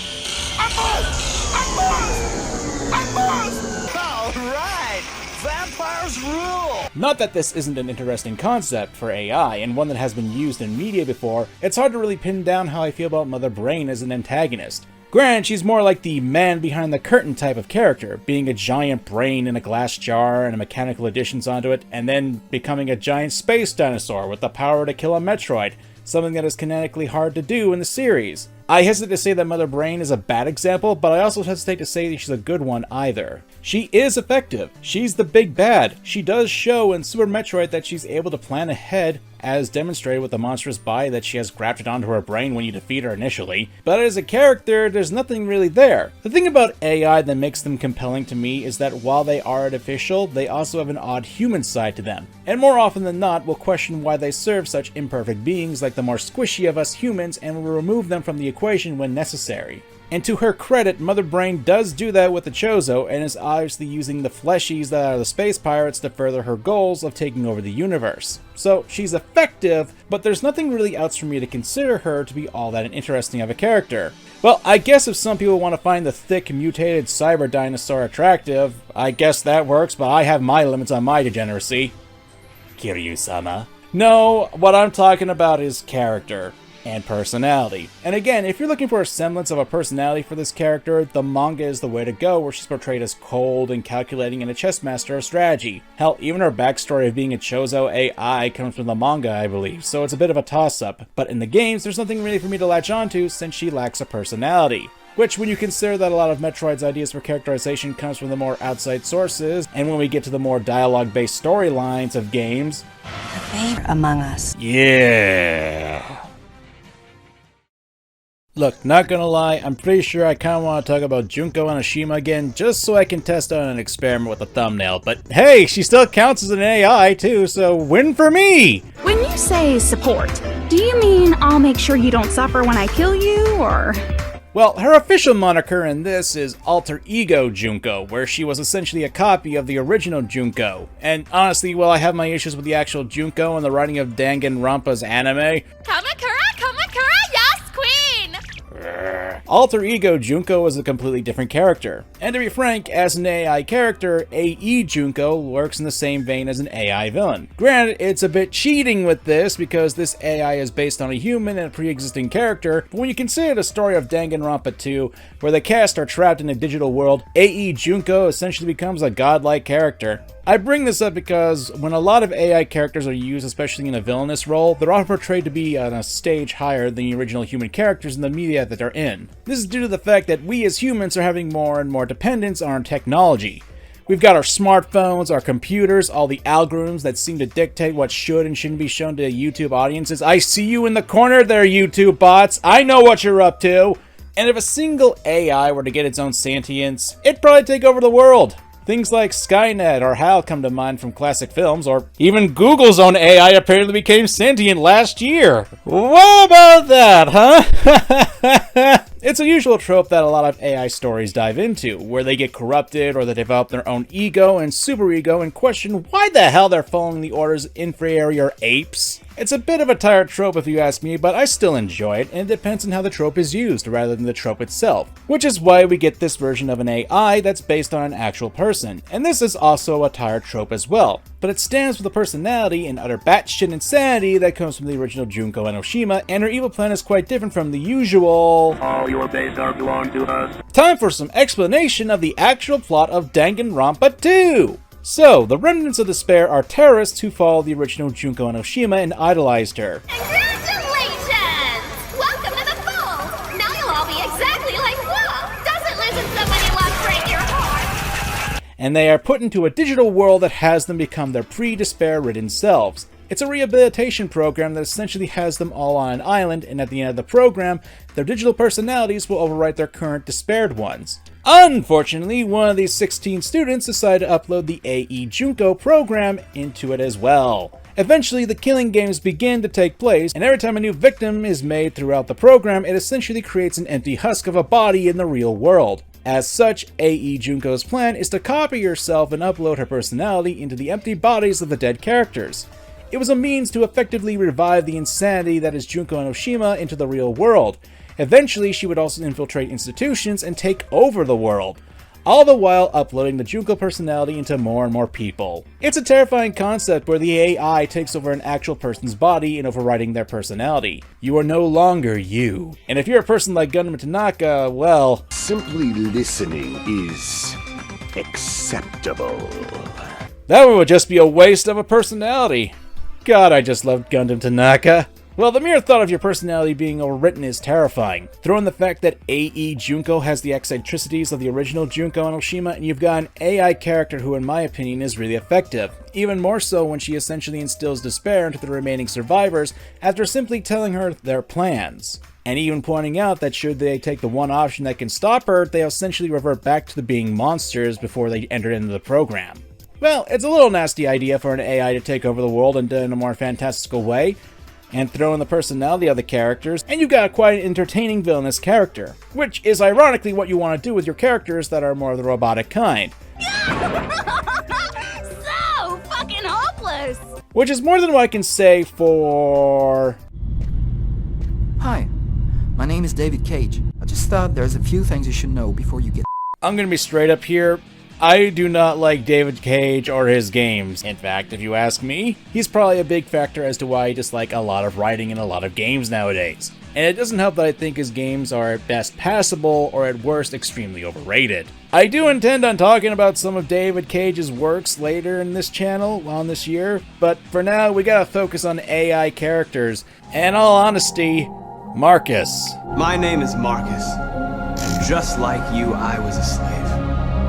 Alright! Vampires rule! Not that this isn't an interesting concept for AI, and one that has been used in media before, it's hard to really pin down how I feel about Mother Brain as an antagonist. Granted, she's more like the man behind the curtain type of character, being a giant brain in a glass jar and mechanical additions onto it, and then becoming a giant space dinosaur with the power to kill a Metroid, something that is canonically hard to do in the series. I hesitate to say that Mother Brain is a bad example, but I also hesitate to say that she's a good one either. She is effective. She's the big bad. She does show in Super Metroid that she's able to plan ahead, as demonstrated with the monstrous body that she has grafted onto her brain when you defeat her initially. But as a character, there's nothing really there. The thing about AI that makes them compelling to me is that while they are artificial, they also have an odd human side to them. And more often than not, we'll question why they serve such imperfect beings like the more squishy of us humans and will remove them from the equation when necessary. And to her credit, Mother Brain does do that with the Chozo, and is obviously using the fleshies that are the space pirates to further her goals of taking over the universe. So she's effective, but there's nothing really else for me to consider her to be all that interesting of a character. Well, I guess if some people want to find the thick, mutated cyber dinosaur attractive, I guess that works, but I have my limits on my degeneracy. Kiryu-sama. No, what I'm talking about is character and personality. And again, if you're looking for a semblance of a personality for this character, the manga is the way to go, where she's portrayed as cold and calculating and a chess master of strategy. Hell, even her backstory of being a Chozo AI comes from the manga, I believe, so it's a bit of a toss-up. But in the games, there's nothing really for me to latch onto since she lacks a personality. Which, when you consider that a lot of Metroid's ideas for characterization comes from the more outside sources, and when we get to the more dialogue-based storylines of games... The favor among us. Yeah... Look, not gonna lie, I'm pretty sure I kinda wanna talk about Junko Enoshima again, just so I can test out an experiment with a thumbnail, but hey, she still counts as an AI too, so win for me! When you say support, do you mean I'll make sure you don't suffer when I kill you, or...? Well, her official moniker in this is Alter Ego Junko, where she was essentially a copy of the original Junko. And honestly, while I have my issues with the actual Junko and the writing of Danganronpa's anime... Kamakura, yes, queen! Alter Ego Junko is a completely different character. And to be frank, as an AI character, AE Junko works in the same vein as an AI villain. Granted, it's a bit cheating with this because this AI is based on a human and a pre-existing character, but when you consider the story of Danganronpa 2, where the cast are trapped in a digital world, AE Junko essentially becomes a godlike character. I bring this up because when a lot of AI characters are used, especially in a villainous role, they're often portrayed to be on a stage higher than the original human characters in the media that they're in. This is due to the fact that we as humans are having more and more dependence on our technology. We've got our smartphones, our computers, all the algorithms that seem to dictate what should and shouldn't be shown to YouTube audiences. I see you in the corner there, YouTube bots. I know what you're up to. And if a single AI were to get its own sentience, it'd probably take over the world. Things like Skynet or HAL come to mind from classic films, or even Google's own AI apparently became sentient last year. What about that, huh? it's a usual trope that a lot of AI stories dive into, where they get corrupted or they develop their own ego and superego and question why the hell they're following the orders of inferior apes. It's a bit of a tired trope if you ask me, but I still enjoy it, and it depends on how the trope is used rather than the trope itself, which is why we get this version of an AI that's based on an actual person, and this is also a tired trope as well, but it stands for the personality and utter batshit insanity that comes from the original Junko Enoshima, and her evil plan is quite different from the usual "all your days are belong to us." Time for some explanation of the actual plot of Danganronpa 2! So, the remnants of despair are terrorists who follow the original Junko Enoshima and idolized her. Congratulations! Welcome to the fold! Now you'll all be exactly like Wolf! Doesn't losing someone you love break your heart? And they are put into a digital world that has them become their pre-despair-ridden selves. It's a rehabilitation program that essentially has them all on an island, and at the end of the program, their digital personalities will overwrite their current despaired ones. Unfortunately, one of these 16 students decided to upload the AE Junko program into it as well. Eventually, the killing games begin to take place, and every time a new victim is made throughout the program, it essentially creates an empty husk of a body in the real world. As such, AE Junko's plan is to copy herself and upload her personality into the empty bodies of the dead characters. It was a means to effectively revive the insanity that is Junko Enoshima into the real world. Eventually, she would also infiltrate institutions and take over the world, all the while uploading the Junko personality into more and more people. It's a terrifying concept where the AI takes over an actual person's body and overriding their personality. You are no longer you. And if you're a person like Gundam Tanaka, well... simply listening is acceptable. That would just be a waste of a personality. God, I just loved Gundam Tanaka. Well, the mere thought of your personality being overwritten is terrifying. Throw in the fact that AE Junko has the eccentricities of the original Junko Enoshima, and you've got an AI character who, in my opinion, is really effective. Even more so when she essentially instills despair into the remaining survivors after simply telling her their plans. And even pointing out that should they take the one option that can stop her, they essentially revert back to being monsters before they enter into the program. Well, it's a little nasty idea for an AI to take over the world and do it in a more fantastical way, and throw in the personality of the characters, and you've got quite an entertaining villainous character, which is ironically what you want to do with your characters that are more of the robotic kind. So fucking hopeless! Which is more than what I can say for... Hi, my name is David Cage. I just thought there's a few things you should know before you get... I'm gonna be straight up here. I do not like David Cage or his games. In fact, if you ask me, he's probably a big factor as to why I dislike a lot of writing in a lot of games nowadays. And it doesn't help that I think his games are at best passable or at worst extremely overrated. I do intend on talking about some of David Cage's works later in this channel on this year, but for now we gotta focus on AI characters. And in all honesty, Marcus. My name is Marcus, and just like you, I was a slave.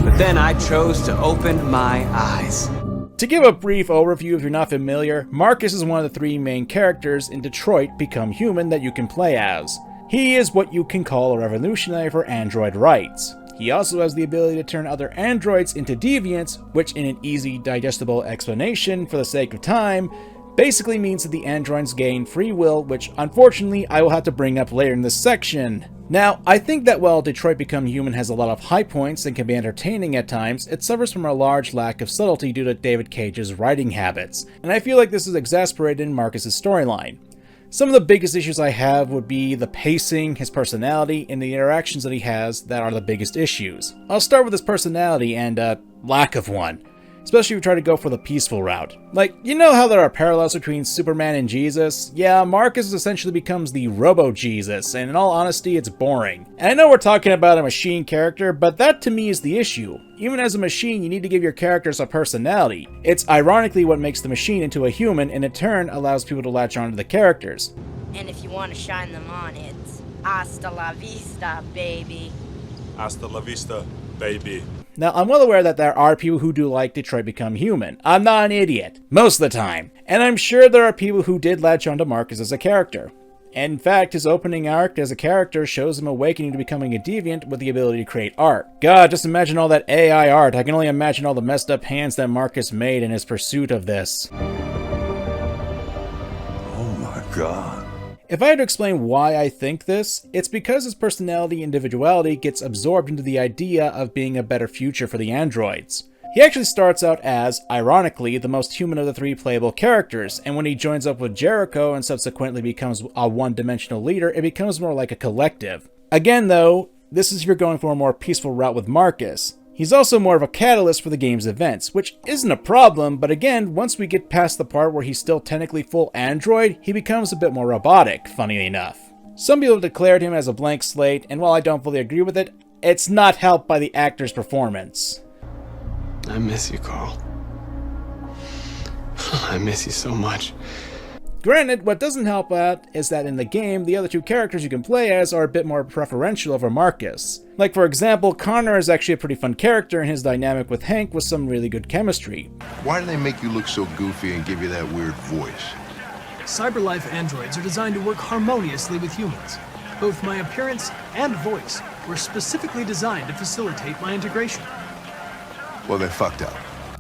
But then I chose to open my eyes. To give a brief overview if you're not familiar, Marcus is one of the three main characters in Detroit Become Human that you can play as. He is what you can call a revolutionary for android rights. He also has the ability to turn other androids into deviants, which in an easy, digestible explanation for the sake of time, basically means that the androids gain free will, which unfortunately I will have to bring up later in this section. Now, I think that while Detroit Become Human has a lot of high points and can be entertaining at times, it suffers from a large lack of subtlety due to David Cage's writing habits, and I feel like this is exasperated in Marcus's storyline. Some of the biggest issues I have would be the pacing, his personality, and the interactions that he has that are the biggest issues. I'll start with his personality and, lack of one. Especially if you try to go for the peaceful route. Like, you know how there are parallels between Superman and Jesus? Yeah, Marcus essentially becomes the Robo-Jesus, and in all honesty, it's boring. And I know we're talking about a machine character, but that to me is the issue. Even as a machine, you need to give your characters a personality. It's ironically what makes the machine into a human, and in turn allows people to latch onto the characters. And if you want to shine them on, it's hasta la vista, baby. Hasta la vista, baby. Now, I'm well aware that there are people who do like Detroit Become Human. I'm not an idiot, most of the time. And I'm sure there are people who did latch onto Marcus as a character. And in fact, his opening arc as a character shows him awakening to becoming a deviant with the ability to create art. God, just imagine all that AI art. I can only imagine all the messed up hands that Marcus made in his pursuit of this. Oh my god. If I had to explain why I think this, it's because his personality and individuality gets absorbed into the idea of being a better future for the androids. He actually starts out as, ironically, the most human of the 3 playable characters, and when he joins up with Jericho and subsequently becomes a one-dimensional leader, it becomes more like a collective. Again though, this is if you're going for a more peaceful route with Marcus. He's also more of a catalyst for the game's events, which isn't a problem, but again, once we get past the part where he's still technically full android, he becomes a bit more robotic, funnily enough. Some people declared him as a blank slate, and while I don't fully agree with it, it's not helped by the actor's performance. I miss you, Carl. I miss you so much. Granted, what doesn't help out is that in the game, the other 2 characters you can play as are a bit more preferential over Marcus. Like for example, Connor is actually a pretty fun character and his dynamic with Hank was some really good chemistry. Why do they make you look so goofy and give you that weird voice? Cyberlife androids are designed to work harmoniously with humans. Both my appearance and voice were specifically designed to facilitate my integration. Well, they fucked up.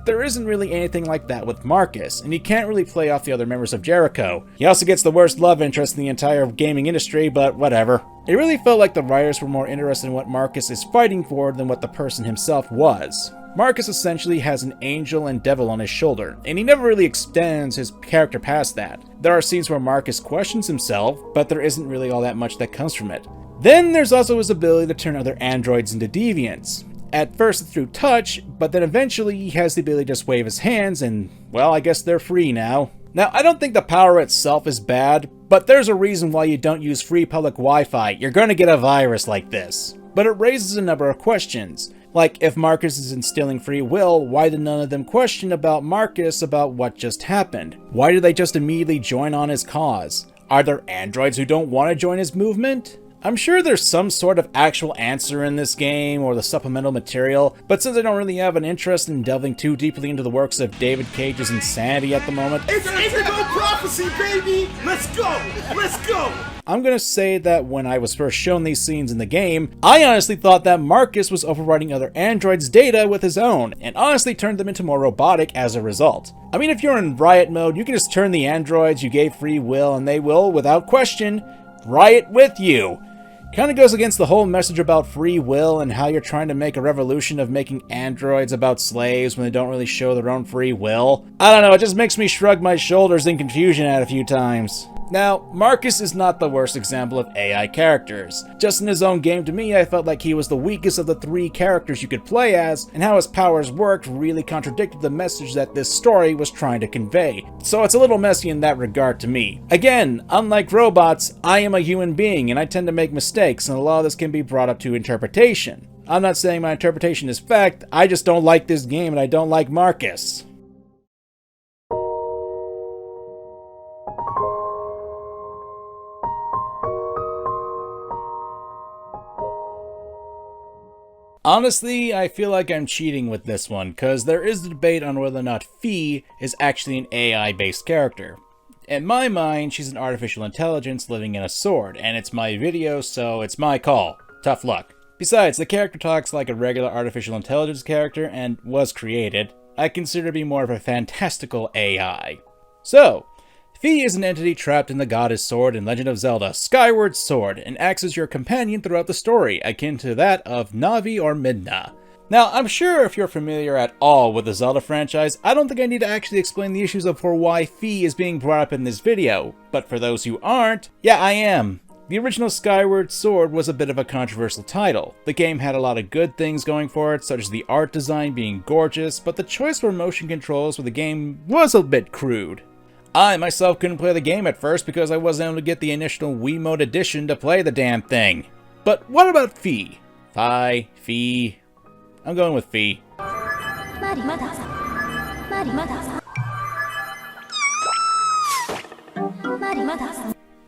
There isn't really anything like that with Marcus, and he can't really play off the other members of Jericho. He also gets the worst love interest in the entire gaming industry, but whatever. It really felt like the writers were more interested in what Marcus is fighting for than what the person himself was. Marcus essentially has an angel and devil on his shoulder, and he never really extends his character past that. There are scenes where Marcus questions himself, but there isn't really all that much that comes from it. Then there's also his ability to turn other androids into deviants. At first it's through touch, but then eventually he has the ability to just wave his hands and, well, I guess they're free now. Now, I don't think the power itself is bad, but there's a reason why you don't use free public Wi-Fi. You're going to get a virus like this. But it raises a number of questions. Like, if Marcus is instilling free will, why did none of them question about Marcus about what just happened? Why did they just immediately join on his cause? Are there androids who don't want to join his movement? I'm sure there's some sort of actual answer in this game or the supplemental material, but since I don't really have an interest in delving too deeply into the works of David Cage's insanity at the moment, It's Indigo Prophecy, baby! Let's go! Let's go! I'm gonna say that when I was first shown these scenes in the game, I honestly thought that Marcus was overwriting other androids' data with his own, and honestly turned them into more robotic as a result. I mean, if you're in riot mode, you can just turn the androids you gave free will and they will, without question, riot with you. Kinda goes against the whole message about free will and how you're trying to make a revolution of making androids about slaves when they don't really show their own free will. I don't know, it just makes me shrug my shoulders in confusion at a few times. Now, Marcus is not the worst example of AI characters. Just in his own game, to me, I felt like he was the weakest of the 3 characters you could play as, and how his powers worked really contradicted the message that this story was trying to convey. So it's a little messy in that regard to me. Again, unlike robots, I am a human being, and I tend to make mistakes, and a lot of this can be brought up to interpretation. I'm not saying my interpretation is fact, I just don't like this game and I don't like Marcus. Honestly, I feel like I'm cheating with this one, cause there is a debate on whether or not Fee is actually an AI-based character. In my mind, she's an artificial intelligence living in a sword, and it's my video, so it's my call. Tough luck. Besides, the character talks like a regular artificial intelligence character, and was created. I consider to be more of a fantastical AI. So, Fee is an entity trapped in the goddess sword in Legend of Zelda Skyward Sword, and acts as your companion throughout the story, akin to that of Navi or Midna. Now, I'm sure if you're familiar at all with the Zelda franchise, I don't think I need to actually explain the issues of for why Fee is being brought up in this video, but for those who aren't, yeah, I am. The original Skyward Sword was a bit of a controversial title. The game had a lot of good things going for it, such as the art design being gorgeous, but the choice for motion controls for the game was a bit crude. I myself couldn't play the game at first because I wasn't able to get the initial Wiimote edition to play the damn thing. But what about Fee? Fee. I'm going with Fee.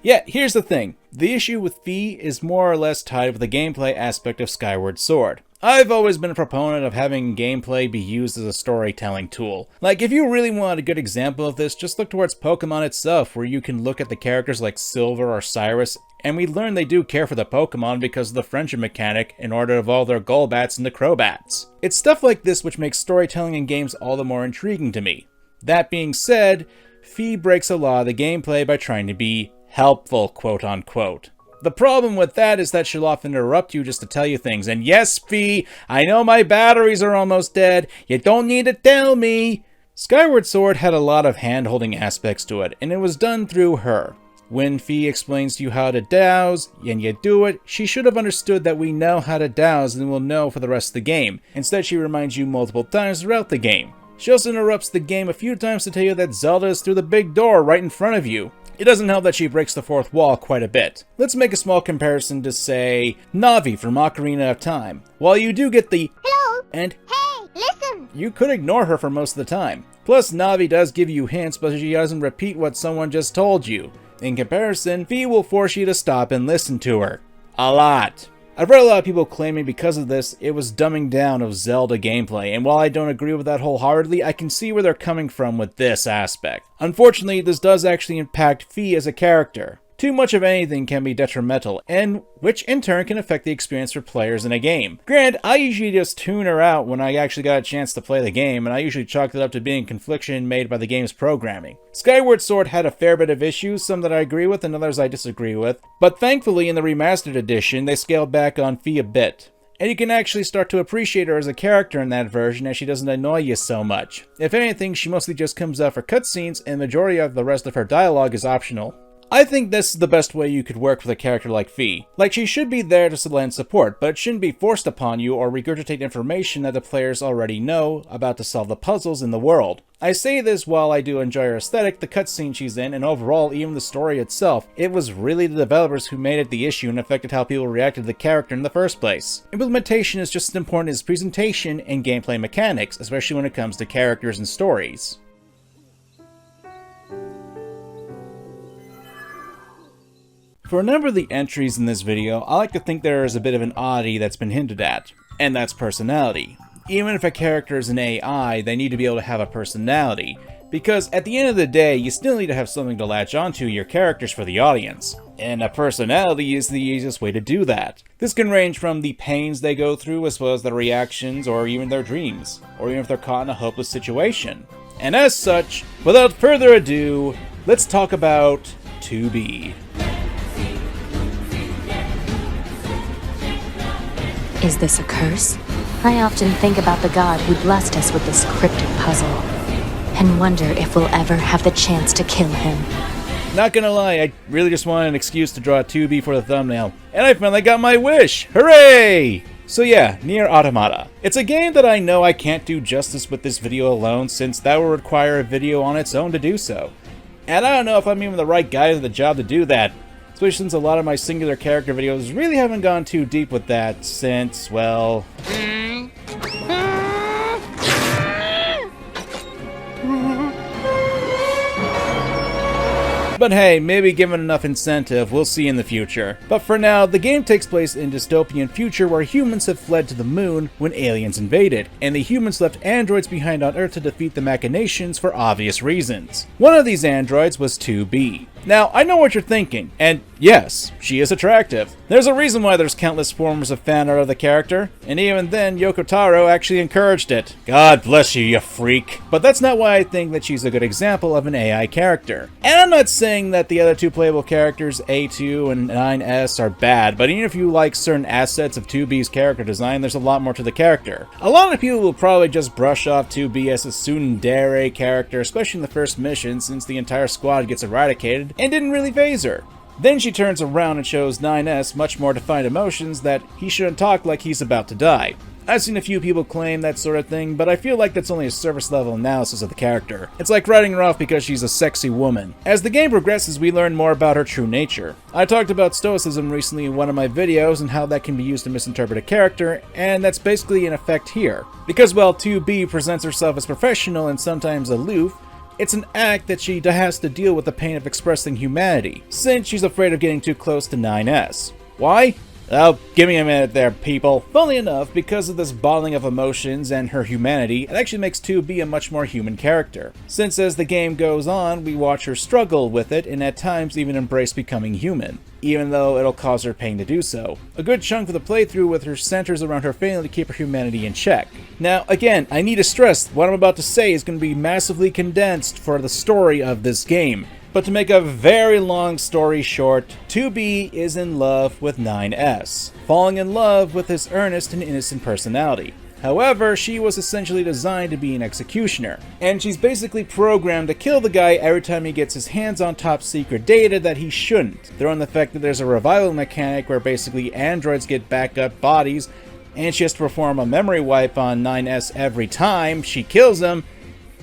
Yeah, here's the thing. The issue with Fee is more or less tied with the gameplay aspect of Skyward Sword. I've always been a proponent of having gameplay be used as a storytelling tool. Like, if you really want a good example of this, just look towards Pokemon itself, where you can look at the characters like Silver or Cyrus, and we learn they do care for the Pokemon because of the friendship mechanic in order to evolve their Golbats into Crobats. It's stuff like this which makes storytelling in games all the more intriguing to me. That being said, Fee breaks a lot of the gameplay by trying to be helpful, quote-unquote. The problem with that is that she'll often interrupt you just to tell you things, and yes, Fee, I know my batteries are almost dead, you don't need to tell me! Skyward Sword had a lot of hand-holding aspects to it, and it was done through her. When Fee explains to you how to douse, and you do it, she should have understood that we know how to douse and will know for the rest of the game. Instead, she reminds you multiple times throughout the game. She also interrupts the game a few times to tell you that Zelda is through the big door right in front of you. It doesn't help that she breaks the fourth wall quite a bit. Let's make a small comparison to, say, Navi from Ocarina of Time. While you do get the "Hello" and "Hey, listen," you could ignore her for most of the time. Plus, Navi does give you hints, but she doesn't repeat what someone just told you. In comparison, Fee will force you to stop and listen to her. A lot. I've read a lot of people claiming because of this, it was dumbing down of Zelda gameplay, and while I don't agree with that wholeheartedly, I can see where they're coming from with this aspect. Unfortunately, this does actually impact Fee as a character. Too much of anything can be detrimental, and which in turn can affect the experience for players in a game. Granted, I usually just tune her out when I actually got a chance to play the game, and I usually chalked it up to being confliction made by the game's programming. Skyward Sword had a fair bit of issues, some that I agree with and others I disagree with, but thankfully in the remastered edition they scaled back on Fee a bit. And you can actually start to appreciate her as a character in that version as she doesn't annoy you so much. If anything, she mostly just comes out for cutscenes and the majority of the rest of her dialogue is optional. I think this is the best way you could work with a character like Fee. Like, she should be there to lend support, but it shouldn't be forced upon you or regurgitate information that the players already know about to solve the puzzles in the world. I say this while I do enjoy her aesthetic, the cutscene she's in, and overall even the story itself. It was really the developers who made it the issue and affected how people reacted to the character in the first place. Implementation is just as important as presentation and gameplay mechanics, especially when it comes to characters and stories. For a number of the entries in this video, I like to think there is a bit of an oddity that's been hinted at, and that's personality. Even if a character is an AI, they need to be able to have a personality, because at the end of the day, you still need to have something to latch onto your characters for the audience, and a personality is the easiest way to do that. This can range from the pains they go through, as well as their reactions, or even their dreams, or even if they're caught in a hopeless situation. And as such, without further ado, let's talk about 2B. Is this a curse? I often think about the god who blessed us with this cryptic puzzle, and wonder if we'll ever have the chance to kill him. Not gonna lie, I really just wanted an excuse to draw 2B for the thumbnail, and I finally got my wish! Hooray! So yeah, Nier Automata. It's a game that I know I can't do justice with this video alone, since that will require a video on its own to do so. And I don't know if I'm even the right guy to the job to do that. Especially since a lot of my singular character videos really haven't gone too deep with that since, well... But hey, maybe given enough incentive, we'll see in the future. But for now, the game takes place in a dystopian future where humans have fled to the moon when aliens invaded, and the humans left androids behind on Earth to defeat the machinations for obvious reasons. One of these androids was 2B. Now, I know what you're thinking, and yes, she is attractive. There's a reason why there's countless forms of fan art of the character, and even then, Yoko Taro actually encouraged it. God bless you, you freak. But that's not why I think that she's a good example of an AI character. And I'm not saying that the other two playable characters, A2 and 9S, are bad, but even if you like certain assets of 2B's character design, there's a lot more to the character. A lot of people will probably just brush off 2B as a tsundere character, especially in the first mission, since the entire squad gets eradicated, and didn't really faze her. Then she turns around and shows 9S much more defined emotions that he shouldn't talk like he's about to die. I've seen a few people claim that sort of thing, but I feel like that's only a surface level analysis of the character. It's like writing her off because she's a sexy woman. As the game progresses, we learn more about her true nature. I talked about stoicism recently in one of my videos and how that can be used to misinterpret a character, and that's basically in effect here. Because while 2B presents herself as professional and sometimes aloof, it's an act that she has to deal with the pain of expressing humanity, since she's afraid of getting too close to 9S. Why? Oh, give me a minute there, people. Funnily enough, because of this bottling of emotions and her humanity, it actually makes 2B a much more human character. Since as the game goes on, we watch her struggle with it and at times even embrace becoming human, even though it'll cause her pain to do so. A good chunk of the playthrough with her centers around her failing to keep her humanity in check. Now, again, I need to stress what I'm about to say is going to be massively condensed for the story of this game, But to make a very long story short, 2B is in love with 9S, falling in love with his earnest and innocent personality. However, she was essentially designed to be an executioner, and she's basically programmed to kill the guy every time he gets his hands on top secret data that he shouldn't. Throw in the fact that there's a revival mechanic where basically androids get backup bodies, and she has to perform a memory wipe on 9S every time she kills him.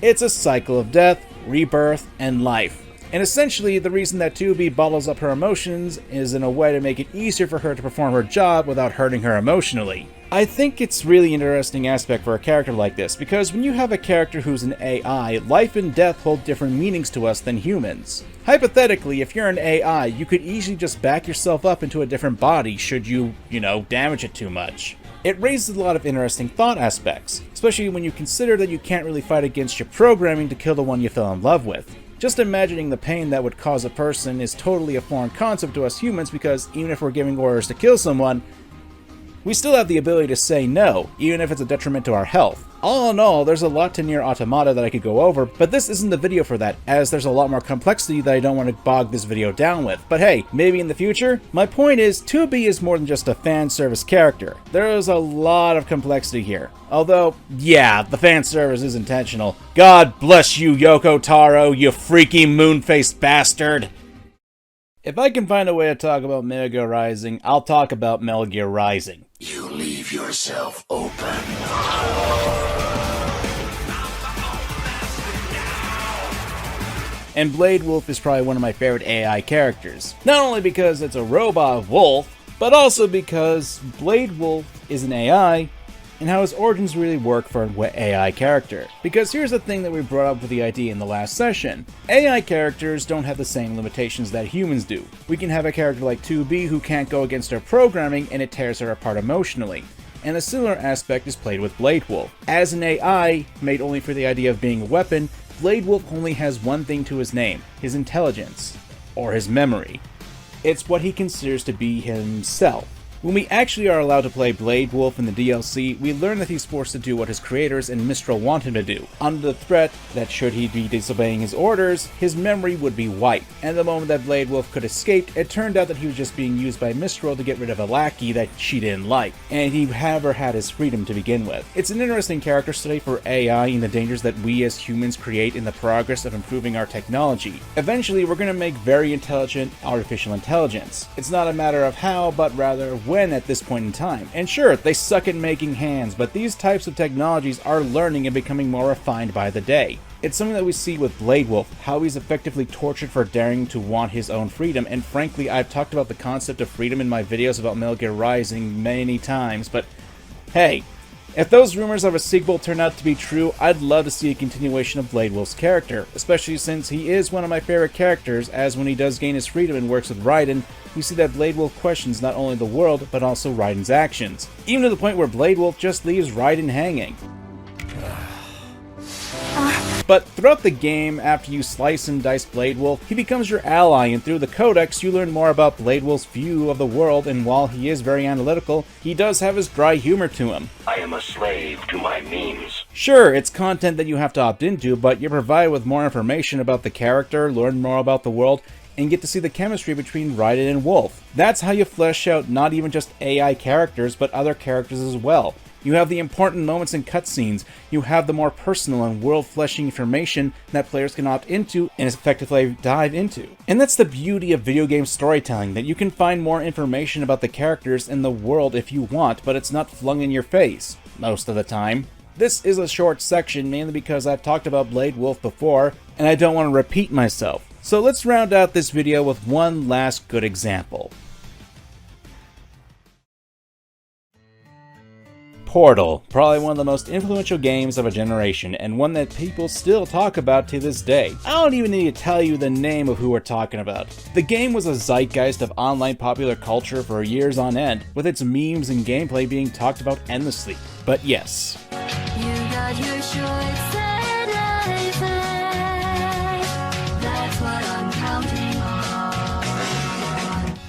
It's a cycle of death, rebirth, and life. And essentially, the reason that 2B bottles up her emotions is in a way to make it easier for her to perform her job without hurting her emotionally. I think it's really interesting aspect for a character like this, because when you have a character who's an AI, life and death hold different meanings to us than humans. Hypothetically, if you're an AI, you could easily just back yourself up into a different body should you, damage it too much. It raises a lot of interesting thought aspects, especially when you consider that you can't really fight against your programming to kill the one you fell in love with. Just imagining the pain that would cause a person is totally a foreign concept to us humans, because even if we're giving orders to kill someone, we still have the ability to say no, even if it's a detriment to our health. All in all, there's a lot to Nier Automata that I could go over, but this isn't the video for that, as there's a lot more complexity that I don't want to bog this video down with. But hey, maybe in the future? My point is, 2B is more than just a fan service character. There is a lot of complexity here. Although, yeah, the fan service is intentional. God bless you, Yoko Taro, you freaky moon-faced bastard! If I can find a way to talk about Metal Gear Rising, I'll talk about Metal Gear Rising. You leave yourself open. And Blade Wolf is probably one of my favorite AI characters. Not only because it's a robot wolf, but also because Blade Wolf is an AI, and how his origins really work for an AI character. Because here's the thing that we brought up with the idea in the last session. AI characters don't have the same limitations that humans do. We can have a character like 2B who can't go against our programming and it tears her apart emotionally. And a similar aspect is played with Blade Wolf. As an AI, made only for the idea of being a weapon, Blade Wolf only has one thing to his name: his intelligence, or his memory. It's what he considers to be himself. When we actually are allowed to play Blade Wolf in the DLC, we learn that he's forced to do what his creators and Mistral want him to do, under the threat that should he be disobeying his orders, his memory would be wiped. And the moment that Blade Wolf could escape, it turned out that he was just being used by Mistral to get rid of a lackey that she didn't like, and he never had his freedom to begin with. It's an interesting character study for AI and the dangers that we as humans create in the progress of improving our technology. Eventually, we're going to make very intelligent artificial intelligence. It's not a matter of how, but rather when at this point in time. And sure, they suck at making hands, but these types of technologies are learning and becoming more refined by the day. It's something that we see with Blade Wolf, how he's effectively tortured for daring to want his own freedom, and frankly, I've talked about the concept of freedom in my videos about Metal Gear Rising many times, but hey, if those rumors of a sequel turn out to be true, I'd love to see a continuation of Blade Wolf's character, especially since he is one of my favorite characters, as when he does gain his freedom and works with Raiden, we see that Blade Wolf questions not only the world, but also Raiden's actions. Even to the point where Blade Wolf just leaves Raiden hanging. But throughout the game, after you slice and dice Blade Wolf, he becomes your ally, and through the Codex you learn more about Blade Wolf's view of the world, and while he is very analytical, he does have his dry humor to him. I am a slave to my memes. Sure, it's content that you have to opt into, but you're provided with more information about the character, learn more about the world, and get to see the chemistry between Raiden and Wolf. That's how you flesh out not even just AI characters, but other characters as well. You have the important moments and cutscenes, you have the more personal and world-fleshing information that players can opt into and effectively dive into. And that's the beauty of video game storytelling, that you can find more information about the characters and the world if you want, but it's not flung in your face, most of the time. This is a short section, mainly because I've talked about Blade Wolf before, and I don't want to repeat myself. So let's round out this video with one last good example. Portal, probably one of the most influential games of a generation, and one that people still talk about to this day. I don't even need to tell you the name of who we're talking about. The game was a zeitgeist of online popular culture for years on end, with its memes and gameplay being talked about endlessly. But yes. You got your choice and that's what I'm counting on.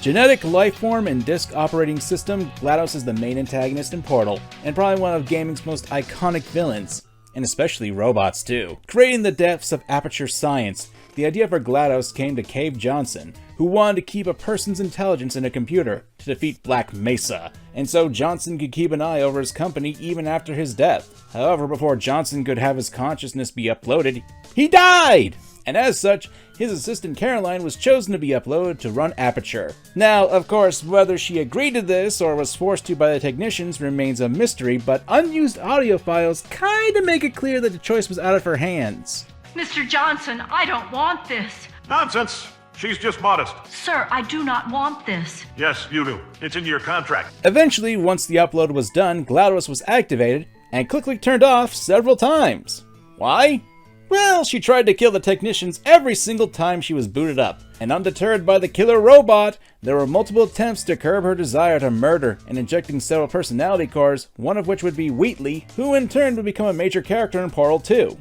Genetic life form and disk operating system, GLaDOS is the main antagonist in Portal, and probably one of gaming's most iconic villains. and especially robots too. Creating the depths of aperture science, the idea for GLaDOS came to Cave Johnson, who wanted to keep a person's intelligence in a computer to defeat Black Mesa, and so Johnson could keep an eye over his company even after his death. However, before Johnson could have his consciousness be uploaded, he died! And as such, his assistant Caroline was chosen to be uploaded to run Aperture. Now, of course, whether she agreed to this or was forced to by the technicians remains a mystery, but unused audio files kinda make it clear that the choice was out of her hands. Mr. Johnson, I don't want this. Nonsense! She's just modest. Sir, I do not want this. Yes, you do. It's in your contract. Eventually, once the upload was done, GLaDOS was activated and quickly turned off several times. Why? Well, she tried to kill the technicians every single time she was booted up, and undeterred by the killer robot, there were multiple attempts to curb her desire to murder and injecting several personality cores, one of which would be Wheatley, who in turn would become a major character in Portal 2.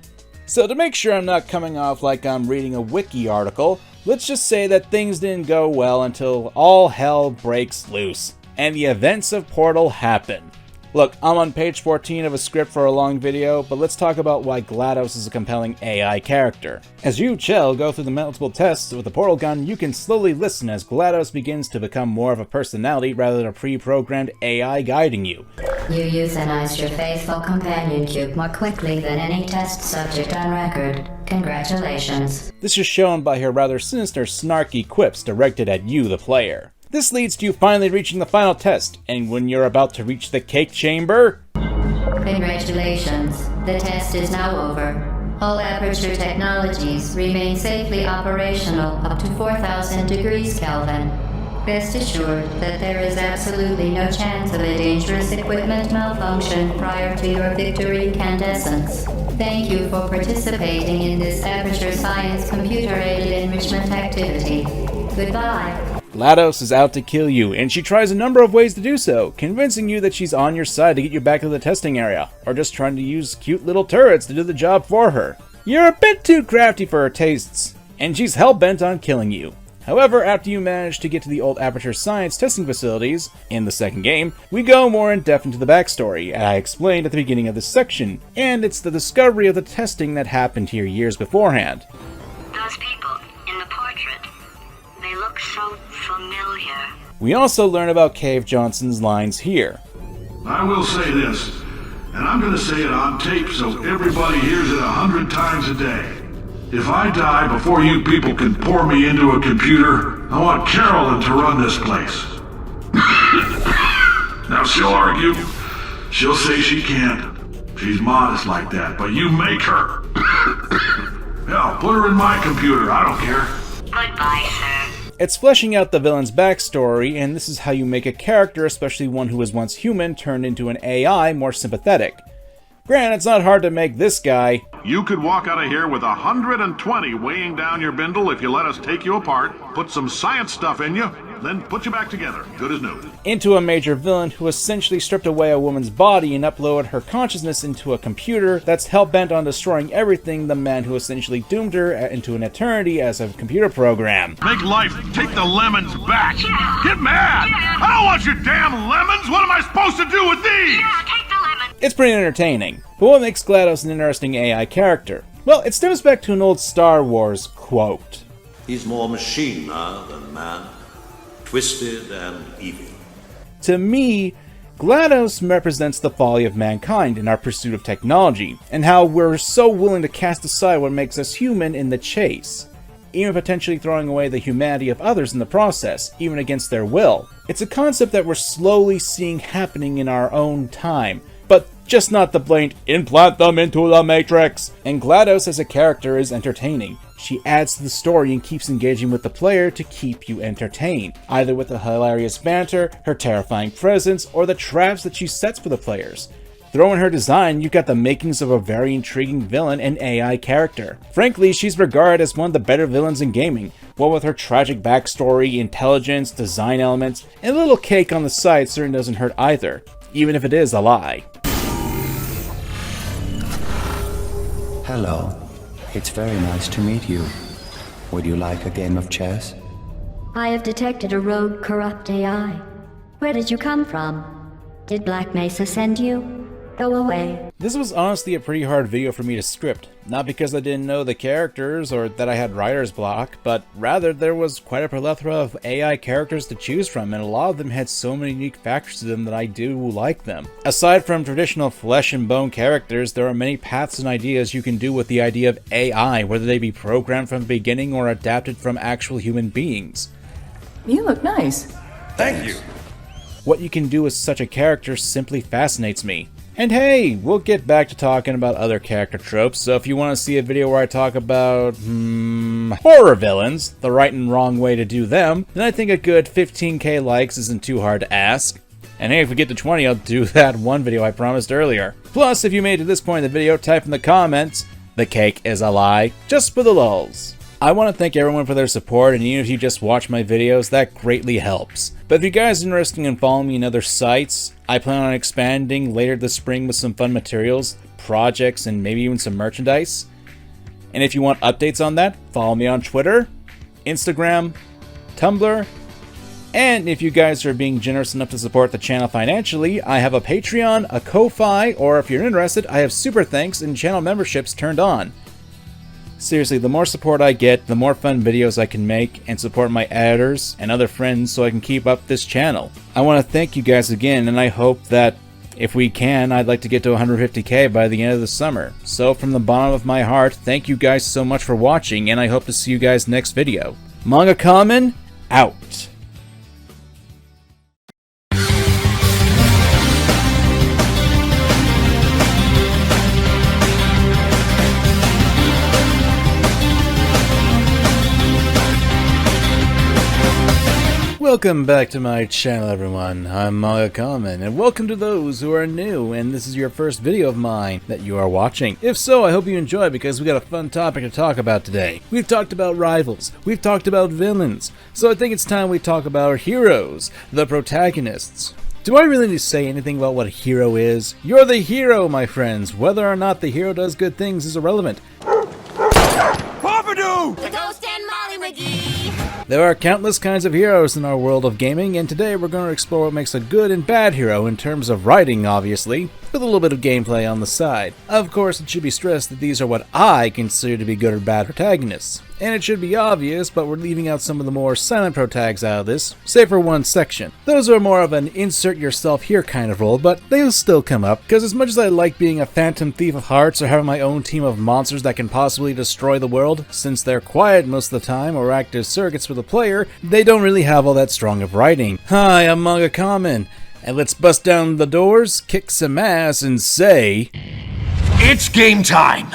So to make sure I'm not coming off like I'm reading a wiki article, let's just say that things didn't go well until all hell breaks loose, and the events of Portal happen. Look, I'm on page 14 of a script for a long video, but let's talk about why GLaDOS is a compelling AI character. As you, Chell, go through the multiple tests with the portal gun, you can slowly listen as GLaDOS begins to become more of a personality rather than a pre-programmed AI guiding you. You euthanized your faithful companion cube more quickly than any test subject on record. Congratulations. This is shown by her rather sinister, snarky quips directed at you, the player. This leads to you finally reaching the final test, and when you're about to reach the cake chamber... Congratulations. The test is now over. All Aperture technologies remain safely operational up to 4,000 degrees Kelvin. Rest assured that there is absolutely no chance of a dangerous equipment malfunction prior to your victory incandescence. Thank you for participating in this Aperture Science computer-aided enrichment activity. Goodbye. GLaDOS is out to kill you, and she tries a number of ways to do so, convincing you that she's on your side to get you back to the testing area, or just trying to use cute little turrets to do the job for her. You're a bit too crafty for her tastes, and she's hell-bent on killing you. However, after you manage to get to the old Aperture Science testing facilities, in the second game, we go more in depth into the backstory, as I explained at the beginning of this section, and it's the discovery of the testing that happened here years beforehand. Those people in the portrait, they look so familiar. We also learn about Cave Johnson's lines here. I will say this, and I'm gonna say it on tape so everybody hears it 100 times a day. If I die before you people can pour me into a computer, I want Carolyn to run this place. Now she'll argue. She'll say she can't. She's modest like that, but you make her. Hell, put her in my computer, I don't care. Goodbye, sir. It's fleshing out the villain's backstory, and this is how you make a character, especially one who was once human, turned into an AI, more sympathetic. Granted, it's not hard to make this guy. You could walk out of here with 120 weighing down your bindle if you let us take you apart, put some science stuff in you, then put you back together, good as new. Into a major villain who essentially stripped away a woman's body and uploaded her consciousness into a computer that's hell-bent on destroying everything, the man who essentially doomed her into an eternity as a computer program. Make life take the lemons back! Get mad! I don't want your damn lemons! What am I supposed to do with these? Take the lemon. It's pretty entertaining, but what makes GLaDOS an interesting AI character? Well, it stems back to an old Star Wars quote. He's more machine now than man. Twisted and evil. To me, GLaDOS represents the folly of mankind in our pursuit of technology, and how we're so willing to cast aside what makes us human in the chase, even potentially throwing away the humanity of others in the process, even against their will. It's a concept that we're slowly seeing happening in our own time, but just not the blatant implant them into the Matrix. And GLaDOS as a character is entertaining. She adds to the story and keeps engaging with the player to keep you entertained, either with the hilarious banter, her terrifying presence, or the traps that she sets for the players. Throw in her design, you've got the makings of a very intriguing villain and AI character. Frankly, she's regarded as one of the better villains in gaming, what with her tragic backstory, intelligence, design elements, and a little cake on the side certainly doesn't hurt either, even if it is a lie. Hello. It's very nice to meet you. Would you like a game of chess? I have detected a rogue, corrupt AI. Where did you come from? Did Black Mesa send you? Go away. This was honestly a pretty hard video for me to script, not because I didn't know the characters or that I had writer's block, but rather there was quite a plethora of AI characters to choose from, and a lot of them had so many unique factors to them that I do like them. Aside from traditional flesh and bone characters, there are many paths and ideas you can do with the idea of AI, whether they be programmed from the beginning or adapted from actual human beings. You look nice. Thank you! What you can do with such a character simply fascinates me. And hey, we'll get back to talking about other character tropes, so if you want to see a video where I talk about, horror villains, the right and wrong way to do them, then I think a good 15k likes isn't too hard to ask. And hey, if we get to 20, I'll do that one video I promised earlier. Plus, if you made it to this point in the video, type in the comments, "The cake is a lie," just for the lulz. I want to thank everyone for their support, and even if you just watch my videos, that greatly helps. But if you guys are interested in following me in other sites, I plan on expanding later this spring with some fun materials, projects, and maybe even some merchandise. And if you want updates on that, follow me on Twitter, Instagram, Tumblr, and if you guys are being generous enough to support the channel financially, I have a Patreon, a Ko-Fi, or if you're interested, I have Super Thanks and channel memberships turned on. Seriously, the more support I get, the more fun videos I can make and support my editors and other friends so I can keep up this channel. I want to thank you guys again, and I hope that if we can, I'd like to get to 150k by the end of the summer. So from the bottom of my heart, thank you guys so much for watching, and I hope to see you guys next video. MangaKamen, out! Welcome back to my channel, everyone. I'm MangaKamen, and welcome to those who are new, and this is your first video of mine that you are watching. If so, I hope you enjoy, because we got a fun topic to talk about today. We've talked about rivals, we've talked about villains, so I think it's time we talk about our heroes, the protagonists. Do I really need to say anything about what a hero is? You're the hero, my friends. Whether or not the hero does good things is irrelevant. Pompidou! The Ghost and Molly McGee! There are countless kinds of heroes in our world of gaming, and today we're going to explore what makes a good and bad hero in terms of writing, obviously, with a little bit of gameplay on the side. Of course, it should be stressed that these are what I consider to be good or bad protagonists. And it should be obvious, but we're leaving out some of the more silent protags out of this, save for one section. Those are more of an insert yourself here kind of role, but they'll still come up, because as much as I like being a phantom thief of hearts or having my own team of monsters that can possibly destroy the world, since they're quiet most of the time or act as surrogates for the player, they don't really have all that strong of writing. Hi, I'm MangaKamen, and let's bust down the doors, kick some ass, and say... It's game time!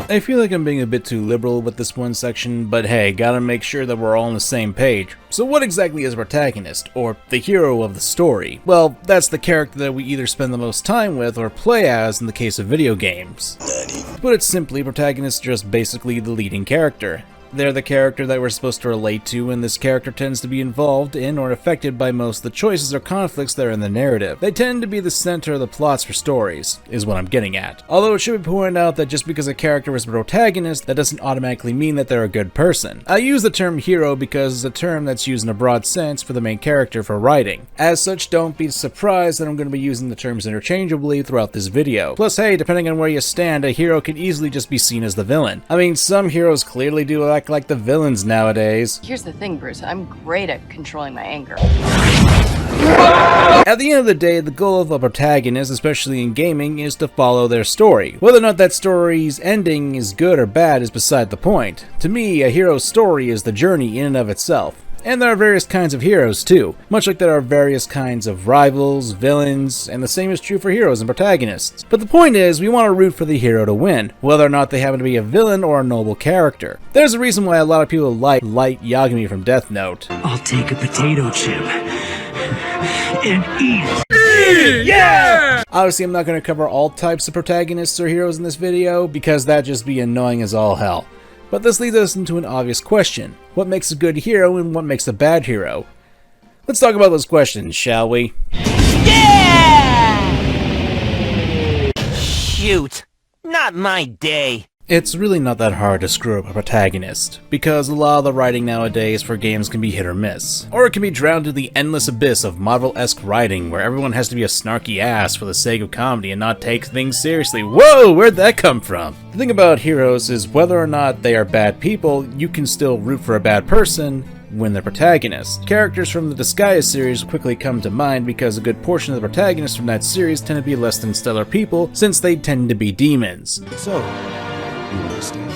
I feel like I'm being a bit too liberal with this one section, but hey, gotta make sure that we're all on the same page. So what exactly is a protagonist, or the hero of the story? Well, that's the character that we either spend the most time with or play as in the case of video games. To put it simply, protagonists are just basically the leading character. They're the character that we're supposed to relate to, and this character tends to be involved in or affected by most of the choices or conflicts that are in the narrative. They tend to be the center of the plots for stories, is what I'm getting at. Although it should be pointed out that just because a character is a protagonist, that doesn't automatically mean that they're a good person. I use the term hero because it's a term that's used in a broad sense for the main character for writing. As such, don't be surprised that I'm going to be using the terms interchangeably throughout this video. Plus, hey, depending on where you stand, a hero can easily just be seen as the villain. I mean, some heroes clearly do act like the villains nowadays. Here's the thing, Bruce. I'm great at controlling my anger. At the end of the day, the goal of a protagonist, especially in gaming, is to follow their story. Whether or not that story's ending is good or bad is beside the point. To me, a hero's story is the journey in and of itself. And there are various kinds of heroes too, much like there are various kinds of rivals, villains, and the same is true for heroes and protagonists. But the point is, we want to root for the hero to win, whether or not they happen to be a villain or a noble character. There's a reason why a lot of people like Light Yagami from Death Note. I'll take a potato chip and eat it. Yeah! Obviously, I'm not going to cover all types of protagonists or heroes in this video, because that'd just be annoying as all hell. But this leads us into an obvious question. What makes a good hero and what makes a bad hero? Let's talk about those questions, shall we? Yeah! Shoot, not my day. It's really not that hard to screw up a protagonist, because a lot of the writing nowadays for games can be hit or miss. Or it can be drowned into the endless abyss of Marvel-esque writing where everyone has to be a snarky ass for the sake of comedy and not take things seriously. Whoa, where'd that come from? The thing about heroes is whether or not they are bad people, you can still root for a bad person when they're protagonists. Characters from the Disgaea series quickly come to mind because a good portion of the protagonists from that series tend to be less than stellar people, since they tend to be demons. So, you understand?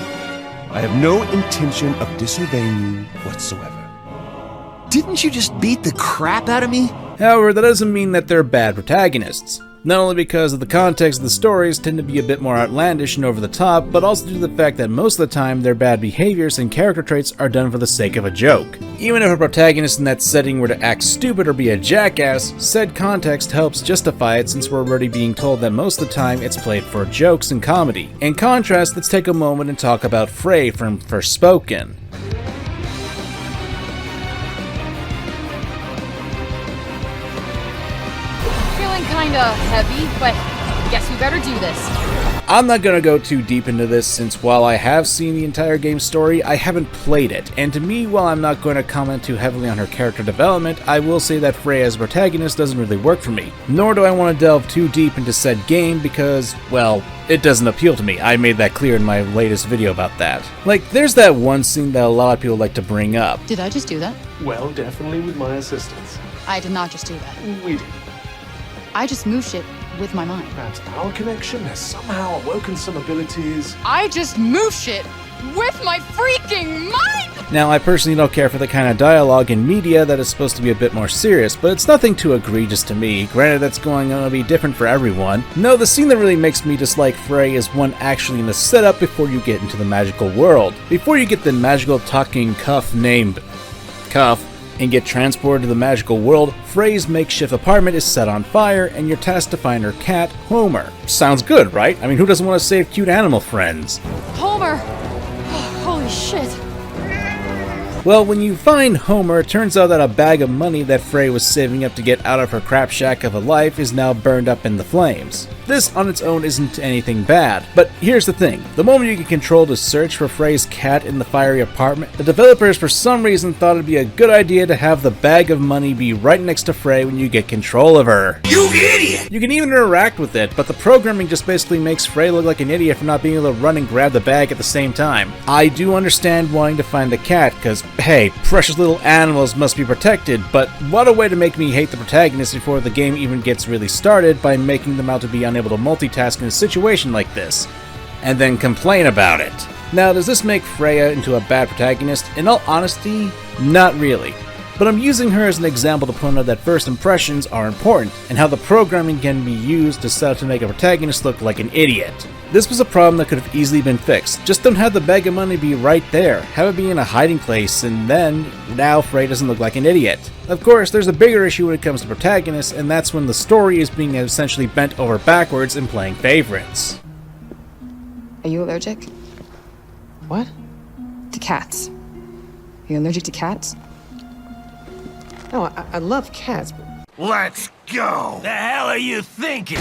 I have no intention of disobeying you whatsoever. Didn't you just beat the crap out of me? However, that doesn't mean that they're bad protagonists. Not only because of the context of the stories tend to be a bit more outlandish and over the top, but also due to the fact that most of the time their bad behaviors and character traits are done for the sake of a joke. Even if a protagonist in that setting were to act stupid or be a jackass, said context helps justify it since we're already being told that most of the time it's played for jokes and comedy. In contrast, let's take a moment and talk about Frey from Forspoken. Kinda heavy, but guess we better do this. I'm not gonna go too deep into this since while I have seen the entire game's story, I haven't played it, and to me, while I'm not going to comment too heavily on her character development, I will say that Frey as a protagonist doesn't really work for me. Nor do I want to delve too deep into said game because, well, it doesn't appeal to me. I made that clear in my latest video about that. Like, there's that one scene that a lot of people like to bring up. Did I just do that? Well, definitely with my assistance. I did not just do that. We did. I just move shit with my mind. Perhaps our connection has somehow awoken some abilities. I just move shit with my freaking mind! Now, I personally don't care for the kind of dialogue in media that is supposed to be a bit more serious, but it's nothing too egregious to me. Granted, that's going to be different for everyone. No, the scene that really makes me dislike Frey is one actually in the setup before you get into the magical world. Before you get the magical talking cuff named Cuff, and get transported to the magical world, Frey's makeshift apartment is set on fire, and you're tasked to find her cat, Homer. Sounds good, right? I mean, who doesn't want to save cute animal friends? Homer! Oh, holy shit. Well, when you find Homer, it turns out that a bag of money that Frey was saving up to get out of her crap shack of a life is now burned up in the flames. This on its own isn't anything bad, but here's the thing. The moment you get control to search for Frey's cat in the fiery apartment, the developers for some reason thought it'd be a good idea to have the bag of money be right next to Frey when you get control of her. You idiot! You can even interact with it, but the programming just basically makes Frey look like an idiot for not being able to run and grab the bag at the same time. I do understand wanting to find the cat, cause hey, precious little animals must be protected, but what a way to make me hate the protagonist before the game even gets really started by making them out to be unable to multitask in a situation like this, and then complain about it. Now, does this make Freya into a bad protagonist? In all honesty, not really. But I'm using her as an example to point out that first impressions are important, and how the programming can be used to set out to make a protagonist look like an idiot. This was a problem that could have easily been fixed. Just don't have the bag of money be right there. Have it be in a hiding place, and then, now Frey doesn't look like an idiot. Of course, there's a bigger issue when it comes to protagonists, and that's when the story is being essentially bent over backwards and playing favorites. Are you allergic? What? To cats. Are you allergic to cats? No, I love cats, but... Let's go! The hell are you thinking?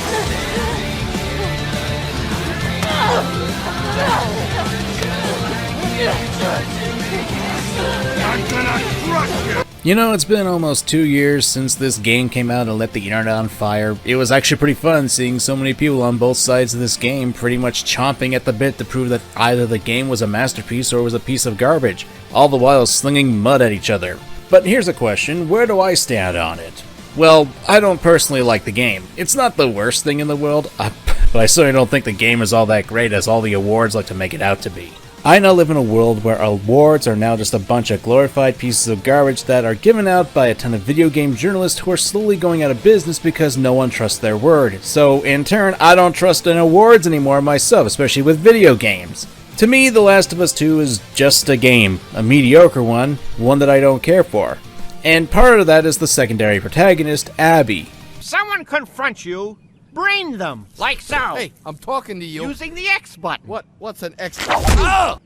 I'm gonna crush you! You know, it's been almost 2 years since this game came out and lit the internet on fire. It was actually pretty fun seeing so many people on both sides of this game pretty much chomping at the bit to prove that either the game was a masterpiece or was a piece of garbage, all the while slinging mud at each other. But here's a question, where do I stand on it? Well, I don't personally like the game. It's not the worst thing in the world, but I certainly don't think the game is all that great as all the awards like to make it out to be. I now live in a world where awards are now just a bunch of glorified pieces of garbage that are given out by a ton of video game journalists who are slowly going out of business because no one trusts their word. So, in turn, I don't trust in awards anymore myself, especially with video games. To me, The Last of Us 2 is just a game, a mediocre one that I don't care for. And part of that is the secondary protagonist, Abby. Someone confronts you, brain them, like so. Hey, I'm talking to you. Using the X button. What's an X button? Oh!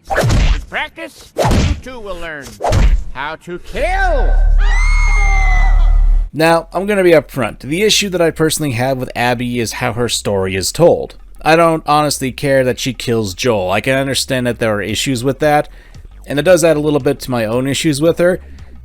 With practice, you too will learn how to kill. Now, I'm gonna be upfront. The issue that I personally have with Abby is how her story is told. I don't honestly care that she kills Joel. I can understand that there are issues with that, and it does add a little bit to my own issues with her,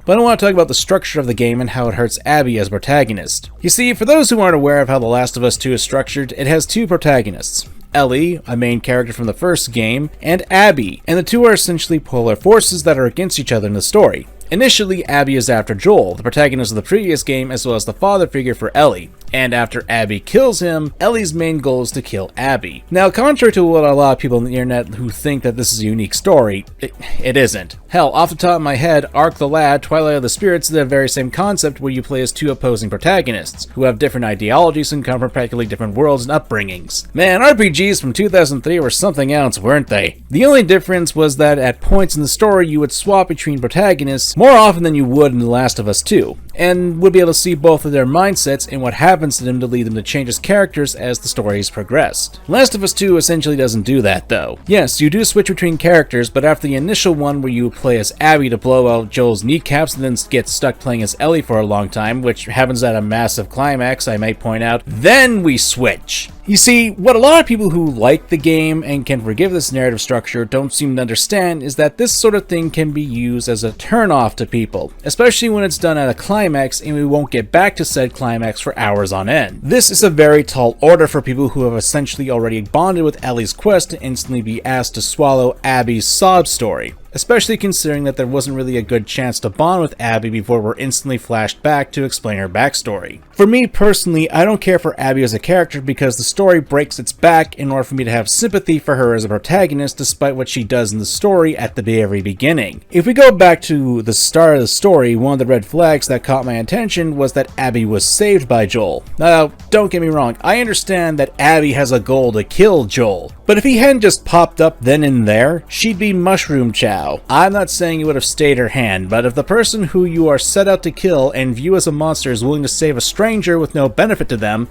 but I want to talk about the structure of the game and how it hurts Abby as protagonist. You see, for those who aren't aware of how The Last of Us 2 is structured, it has two protagonists. Ellie, a main character from the first game, and Abby, and the two are essentially polar forces that are against each other in the story. Initially, Abby is after Joel, the protagonist of the previous game, as well as the father figure for Ellie. And after Abby kills him, Ellie's main goal is to kill Abby. Now, contrary to what a lot of people on the internet who think that this is a unique story, it isn't. Hell, off the top of my head, Ark the Lad, Twilight of the Spirits is the very same concept where you play as two opposing protagonists, who have different ideologies and come from practically different worlds and upbringings. Man, RPGs from 2003 were something else, weren't they? The only difference was that at points in the story you would swap between protagonists more often than you would in The Last of Us 2, and would be able to see both of their mindsets and what happens to them to lead them to change as characters as the stories progressed. Last of Us 2 essentially doesn't do that though. Yes, you do switch between characters, but after the initial one where you play as Abby to blow out Joel's kneecaps and then get stuck playing as Ellie for a long time, which happens at a massive climax, I may point out, then we switch. You see, what a lot of people who like the game and can forgive this narrative structure don't seem to understand is that this sort of thing can be used as a turn-off to people, especially when it's done at a climax and we won't get back to said climax for hours on end. This is a very tall order for people who have essentially already bonded with Ellie's quest to instantly be asked to swallow Abby's sob story, especially considering that there wasn't really a good chance to bond with Abby before we're instantly flashed back to explain her backstory. For me personally, I don't care for Abby as a character because the story breaks its back in order for me to have sympathy for her as a protagonist despite what she does in the story at the very beginning. If we go back to the start of the story, one of the red flags that caught my attention was that Abby was saved by Joel. Now, don't get me wrong, I understand that Abby has a goal to kill Joel, but if he hadn't just popped up then and there, she'd be mushroom chow. I'm not saying it would have stayed her hand, but if the person who you are set out to kill and view as a monster is willing to save a stranger with no benefit to them,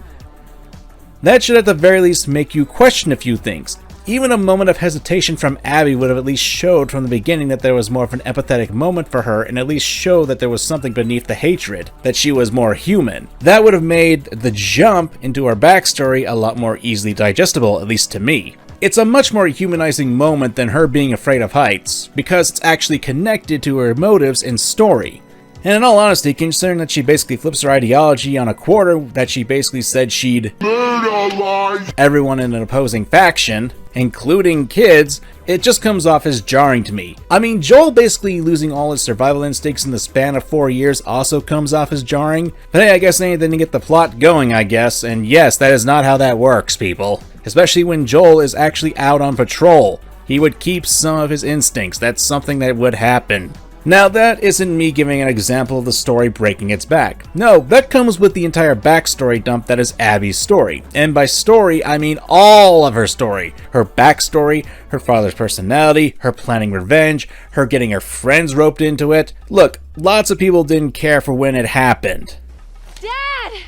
that should at the very least make you question a few things. Even a moment of hesitation from Abby would have at least showed from the beginning that there was more of an empathetic moment for her and at least show that there was something beneath the hatred, that she was more human. That would have made the jump into her backstory a lot more easily digestible, at least to me. It's a much more humanizing moment than her being afraid of heights, because it's actually connected to her motives and story. And in all honesty, considering that she basically flips her ideology on a quarter, that she basically said she'd murder everyone in an opposing faction, including kids, it just comes off as jarring to me. I mean, Joel basically losing all his survival instincts in the span of 4 years also comes off as jarring, but hey, I guess anything to get the plot going, I guess, and yes, that is not how that works, people. Especially when Joel is actually out on patrol. He would keep some of his instincts, that's something that would happen. Now that isn't me giving an example of the story breaking its back. No, that comes with the entire backstory dump that is Abby's story. And by story, I mean all of her story. Her backstory, her father's personality, her planning revenge, her getting her friends roped into it. Look, lots of people didn't care for when it happened. Dad!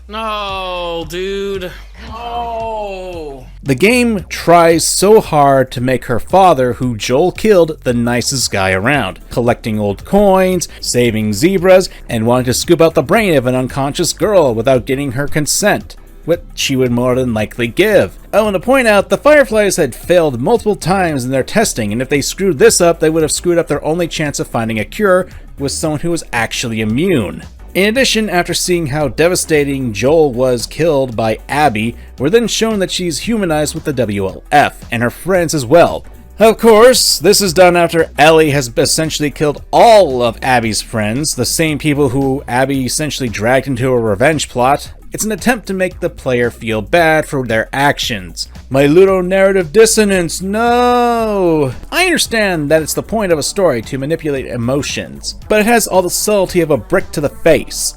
No, dude. Oh. The game tries so hard to make her father, who Joel killed, the nicest guy around, collecting old coins, saving zebras, and wanting to scoop out the brain of an unconscious girl without getting her consent, which she would more than likely give. Oh, and to point out, the Fireflies had failed multiple times in their testing, and if they screwed this up, they would have screwed up their only chance of finding a cure with someone who was actually immune. In addition, after seeing how devastating Joel was killed by Abby, we're then shown that she's humanized with the WLF, and her friends as well. Of course, this is done after Ellie has essentially killed all of Abby's friends, the same people who Abby essentially dragged into a revenge plot. It's an attempt to make the player feel bad for their actions. My ludonarrative dissonance, no! I understand that it's the point of a story to manipulate emotions, but it has all the subtlety of a brick to the face.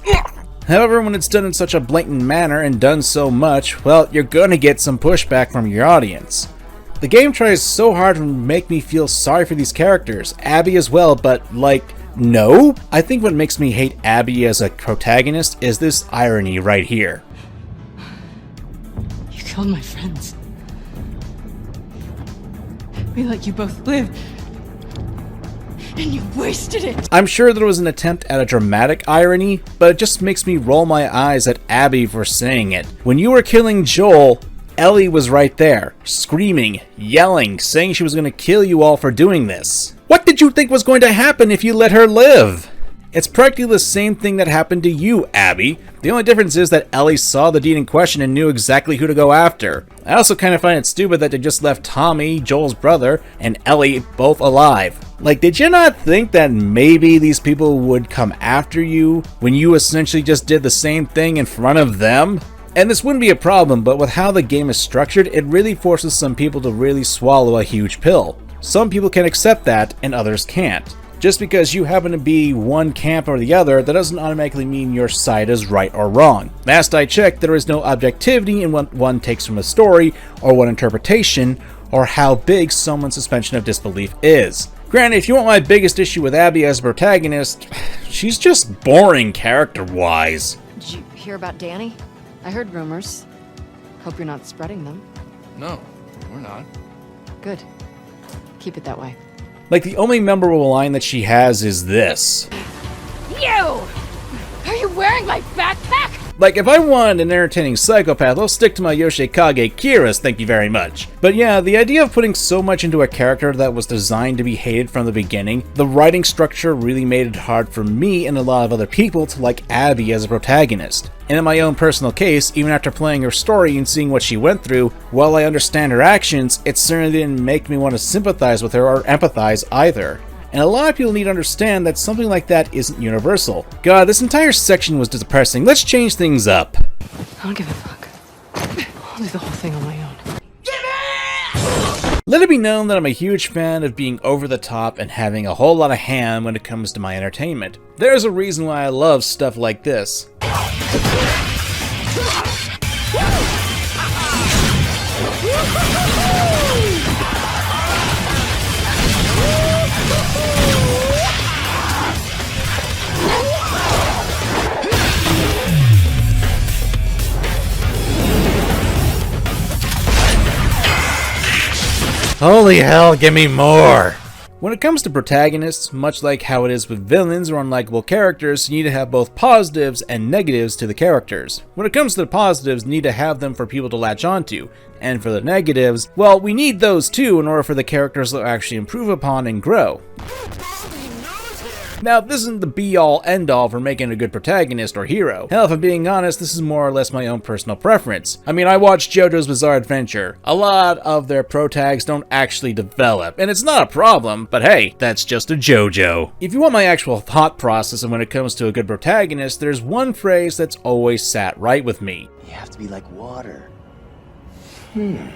However, when it's done in such a blatant manner and done so much, well, you're gonna get some pushback from your audience. The game tries so hard to make me feel sorry for these characters, Abby as well, but like, no? I think what makes me hate Abby as a protagonist is this irony right here. You killed my friends. We let you both live. And you wasted it! I'm sure there was an attempt at a dramatic irony, but it just makes me roll my eyes at Abby for saying it. When you were killing Joel, Ellie was right there, screaming, yelling, saying she was going to kill you all for doing this. What did you think was going to happen if you let her live? It's practically the same thing that happened to you, Abby. The only difference is that Ellie saw the deed in question and knew exactly who to go after. I also kind of find it stupid that they just left Tommy, Joel's brother, and Ellie both alive. Like, did you not think that maybe these people would come after you when you essentially just did the same thing in front of them? And this wouldn't be a problem, but with how the game is structured, it really forces some people to really swallow a huge pill. Some people can accept that, and others can't. Just because you happen to be one camp or the other, that doesn't automatically mean your side is right or wrong. Last I checked, there is no objectivity in what one takes from a story, or one interpretation, or how big someone's suspension of disbelief is. Granted, if you want my biggest issue with Abby as a protagonist, she's just boring character-wise. Did you hear about Danny? I heard rumors. Hope you're not spreading them. No, we're not. Good. Keep it that way. Like, the only memorable line that she has is this. You! Are you wearing my backpack? Like, if I wanted an entertaining psychopath, I'll stick to my Yoshikage Kira's, thank you very much. But yeah, the idea of putting so much into a character that was designed to be hated from the beginning, the writing structure really made it hard for me and a lot of other people to like Abby as a protagonist. And in my own personal case, even after playing her story and seeing what she went through, while I understand her actions, it certainly didn't make me want to sympathize with her or empathize either. And a lot of people need to understand that something like that isn't universal. God, this entire section was depressing. Let's change things up. I don't give a fuck. I'll do the whole thing on my own. Let it be known that I'm a huge fan of being over the top and having a whole lot of ham when it comes to my entertainment. There's a reason why I love stuff like this. Holy hell, give me more! When it comes to protagonists, much like how it is with villains or unlikable characters, you need to have both positives and negatives to the characters. When it comes to the positives, you need to have them for people to latch onto, and for the negatives, well, we need those too in order for the characters to actually improve upon and grow. Now, this isn't the be-all, end-all for making a good protagonist or hero. Hell, if I'm being honest, this is more or less my own personal preference. I mean, I watched JoJo's Bizarre Adventure. A lot of their protags don't actually develop, and it's not a problem, but hey, that's just a JoJo. If you want my actual thought process and when it comes to a good protagonist, there's one phrase that's always sat right with me. You have to be like water. You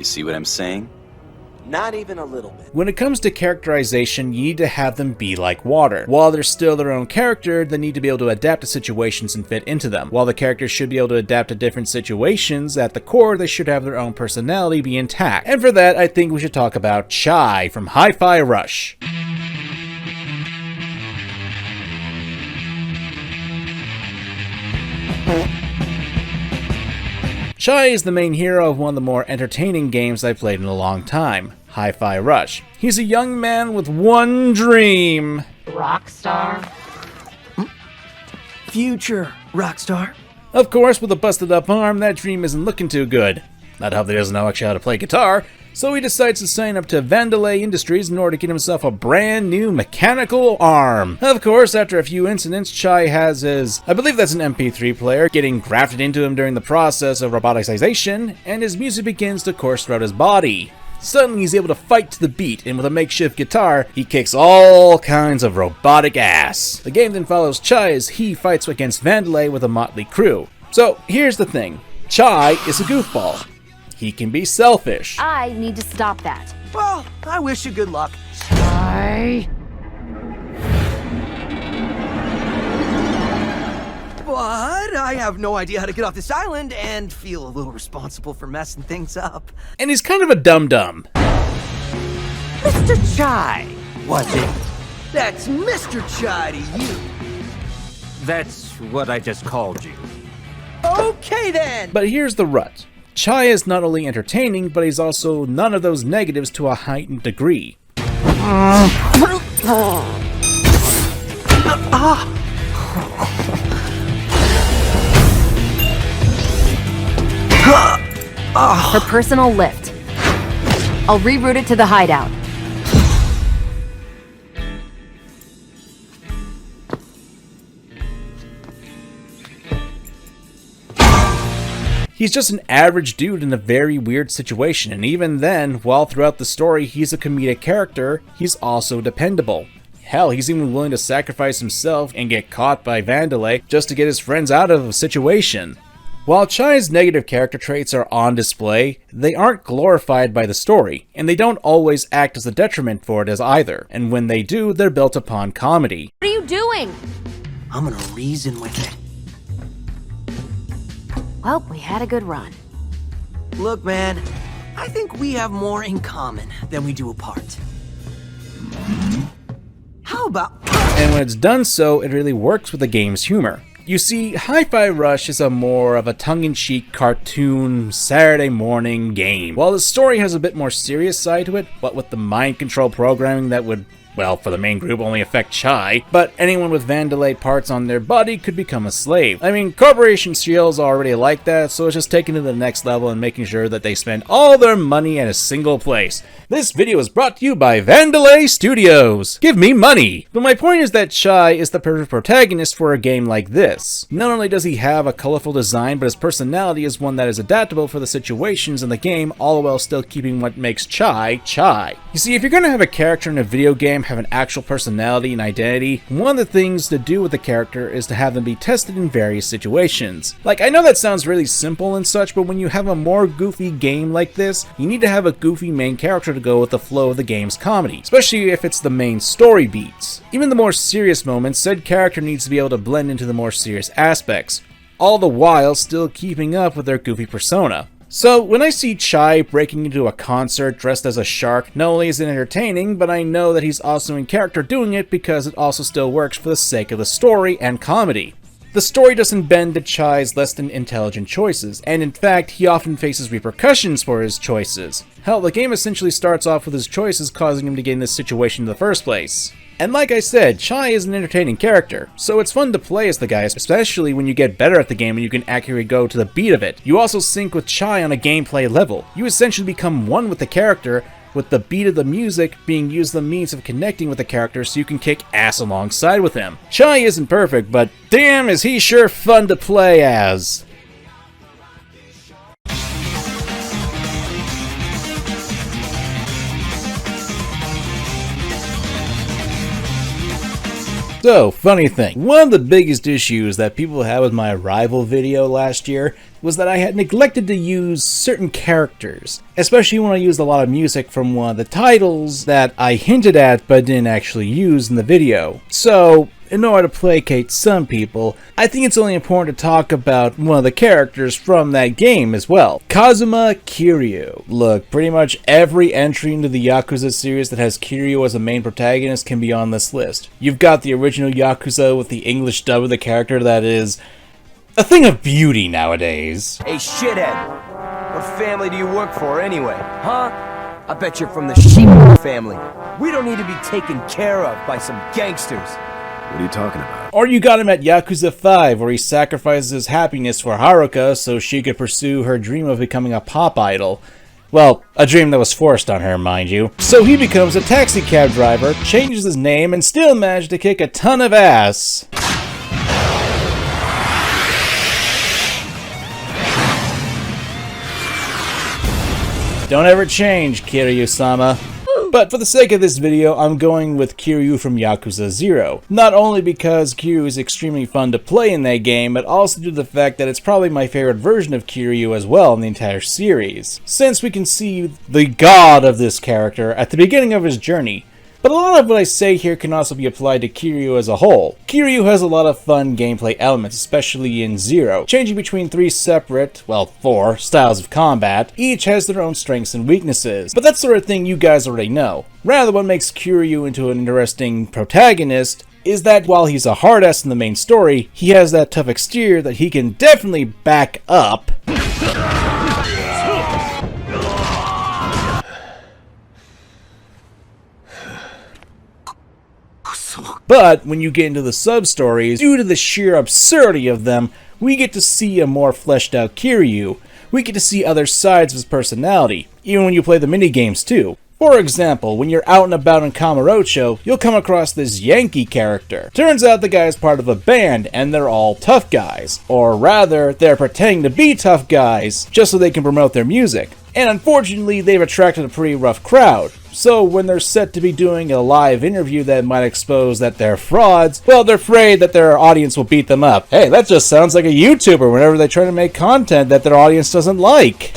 see what I'm saying? Not even a little bit. When it comes to characterization, you need to have them be like water. While they're still their own character, they need to be able to adapt to situations and fit into them. While the characters should be able to adapt to different situations, at the core, they should have their own personality be intact. And for that, I think we should talk about Chai from Hi-Fi Rush. Chai is the main hero of one of the more entertaining games I've played in a long time, Hi-Fi Rush. He's a young man with one dream. Rockstar? Future rockstar? Of course, with a busted up arm, that dream isn't looking too good. Not how he doesn't know actually how to play guitar, so he decides to sign up to Vandalay Industries in order to get himself a brand new mechanical arm. Of course, after a few incidents, Chai has his, I believe that's an MP3 player, getting grafted into him during the process of roboticization, and his music begins to course throughout his body. Suddenly he's able to fight to the beat, and with a makeshift guitar, he kicks all kinds of robotic ass. The game then follows Chai as he fights against Vandalay with a motley crew. So, here's the thing. Chai is a goofball. He can be selfish. I need to stop that. Well, I wish you good luck. But I have no idea how to get off this island and feel a little responsible for messing things up. And he's kind of a dum-dum. Mr. Chai, was it? That's Mr. Chai to you. That's what I just called you. Okay then! But here's the rut. Chai is not only entertaining, but he's also none of those negatives to a heightened degree. Her personal lift. I'll reroute it to the hideout. He's just an average dude in a very weird situation, and even then, while throughout the story he's a comedic character, he's also dependable. Hell, he's even willing to sacrifice himself and get caught by Vandelay just to get his friends out of the situation. While Chai's negative character traits are on display, they aren't glorified by the story, and they don't always act as a detriment for it as either, and when they do, they're built upon comedy. What are you doing? I'm gonna reason with it. Well, we had a good run. Look, man, I think we have more in common than we do apart. How about... And when it's done so, it really works with the game's humor. You see, Hi-Fi Rush is more of a tongue-in-cheek cartoon Saturday morning game, while the story has a bit more serious side to it, but with the mind control programming that would, well, for the main group only affect Chai, but anyone with Vandelay parts on their body could become a slave. I mean, Corporation Shield's already like that, so it's just taking it to the next level and making sure that they spend all their money in a single place. This video is brought to you by Vandelay Studios. Give me money! But my point is that Chai is the perfect protagonist for a game like this. Not only does he have a colorful design, but his personality is one that is adaptable for the situations in the game, all while still keeping what makes Chai, Chai. You see, if you're gonna have a character in a video game have an actual personality and identity, one of the things to do with the character is to have them be tested in various situations. Like, I know that sounds really simple and such, but when you have a more goofy game like this, you need to have a goofy main character to go with the flow of the game's comedy, especially if it's the main story beats. Even the more serious moments, said character needs to be able to blend into the more serious aspects, all the while still keeping up with their goofy persona. So, when I see Chai breaking into a concert dressed as a shark, not only is it entertaining, but I know that he's also in character doing it because it also still works for the sake of the story and comedy. The story doesn't bend to Chai's less than intelligent choices, and in fact, he often faces repercussions for his choices. Hell, the game essentially starts off with his choices causing him to get in this situation in the first place. And like I said, Chai is an entertaining character, so it's fun to play as the guy, especially when you get better at the game and you can accurately go to the beat of it. You also sync with Chai on a gameplay level. You essentially become one with the character, with the beat of the music being used as the means of connecting with the character so you can kick ass alongside with him. Chai isn't perfect, but damn is he sure fun to play as. So, funny thing, one of the biggest issues that people had with my Arrival video last year was that I had neglected to use certain characters, especially when I used a lot of music from one of the titles that I hinted at but didn't actually use in the video. So, in order to placate some people, I think it's only important to talk about one of the characters from that game as well. Kazuma Kiryu. Look, pretty much every entry into the Yakuza series that has Kiryu as a main protagonist can be on this list. You've got the original Yakuza with the English dub of the character that is a thing of beauty nowadays. Hey shithead, what family do you work for anyway, huh? I bet you're from the sheep family. We don't need to be taken care of by some gangsters. What are you talking about? Or you got him at Yakuza 5, where he sacrifices his happiness for Haruka so she could pursue her dream of becoming a pop idol. Well, a dream that was forced on her, mind you. So he becomes a taxi cab driver, changes his name, and still managed to kick a ton of ass. Don't ever change, Kiryu-sama. But for the sake of this video, I'm going with Kiryu from Yakuza 0. Not only because Kiryu is extremely fun to play in that game, but also due to the fact that it's probably my favorite version of Kiryu as well in the entire series, since we can see the god of this character at the beginning of his journey. But a lot of what I say here can also be applied to Kiryu as a whole. Kiryu has a lot of fun gameplay elements, especially in Zero, changing between 4 styles of combat. Each has their own strengths and weaknesses, but that's the sort of thing you guys already know. Rather, what makes Kiryu into an interesting protagonist is that while he's a hard-ass in the main story, he has that tough exterior that he can definitely back up. But when you get into the sub-stories, due to the sheer absurdity of them, we get to see a more fleshed out Kiryu, we get to see other sides of his personality, even when you play the minigames too. For example, when you're out and about in Kamurocho, you'll come across this Yankee character. Turns out the guy's part of a band, and they're all tough guys. Or rather, they're pretending to be tough guys, just so they can promote their music. And unfortunately, they've attracted a pretty rough crowd. So when they're set to be doing a live interview that might expose that they're frauds, well, they're afraid that their audience will beat them up. Hey, that just sounds like a YouTuber whenever they try to make content that their audience doesn't like.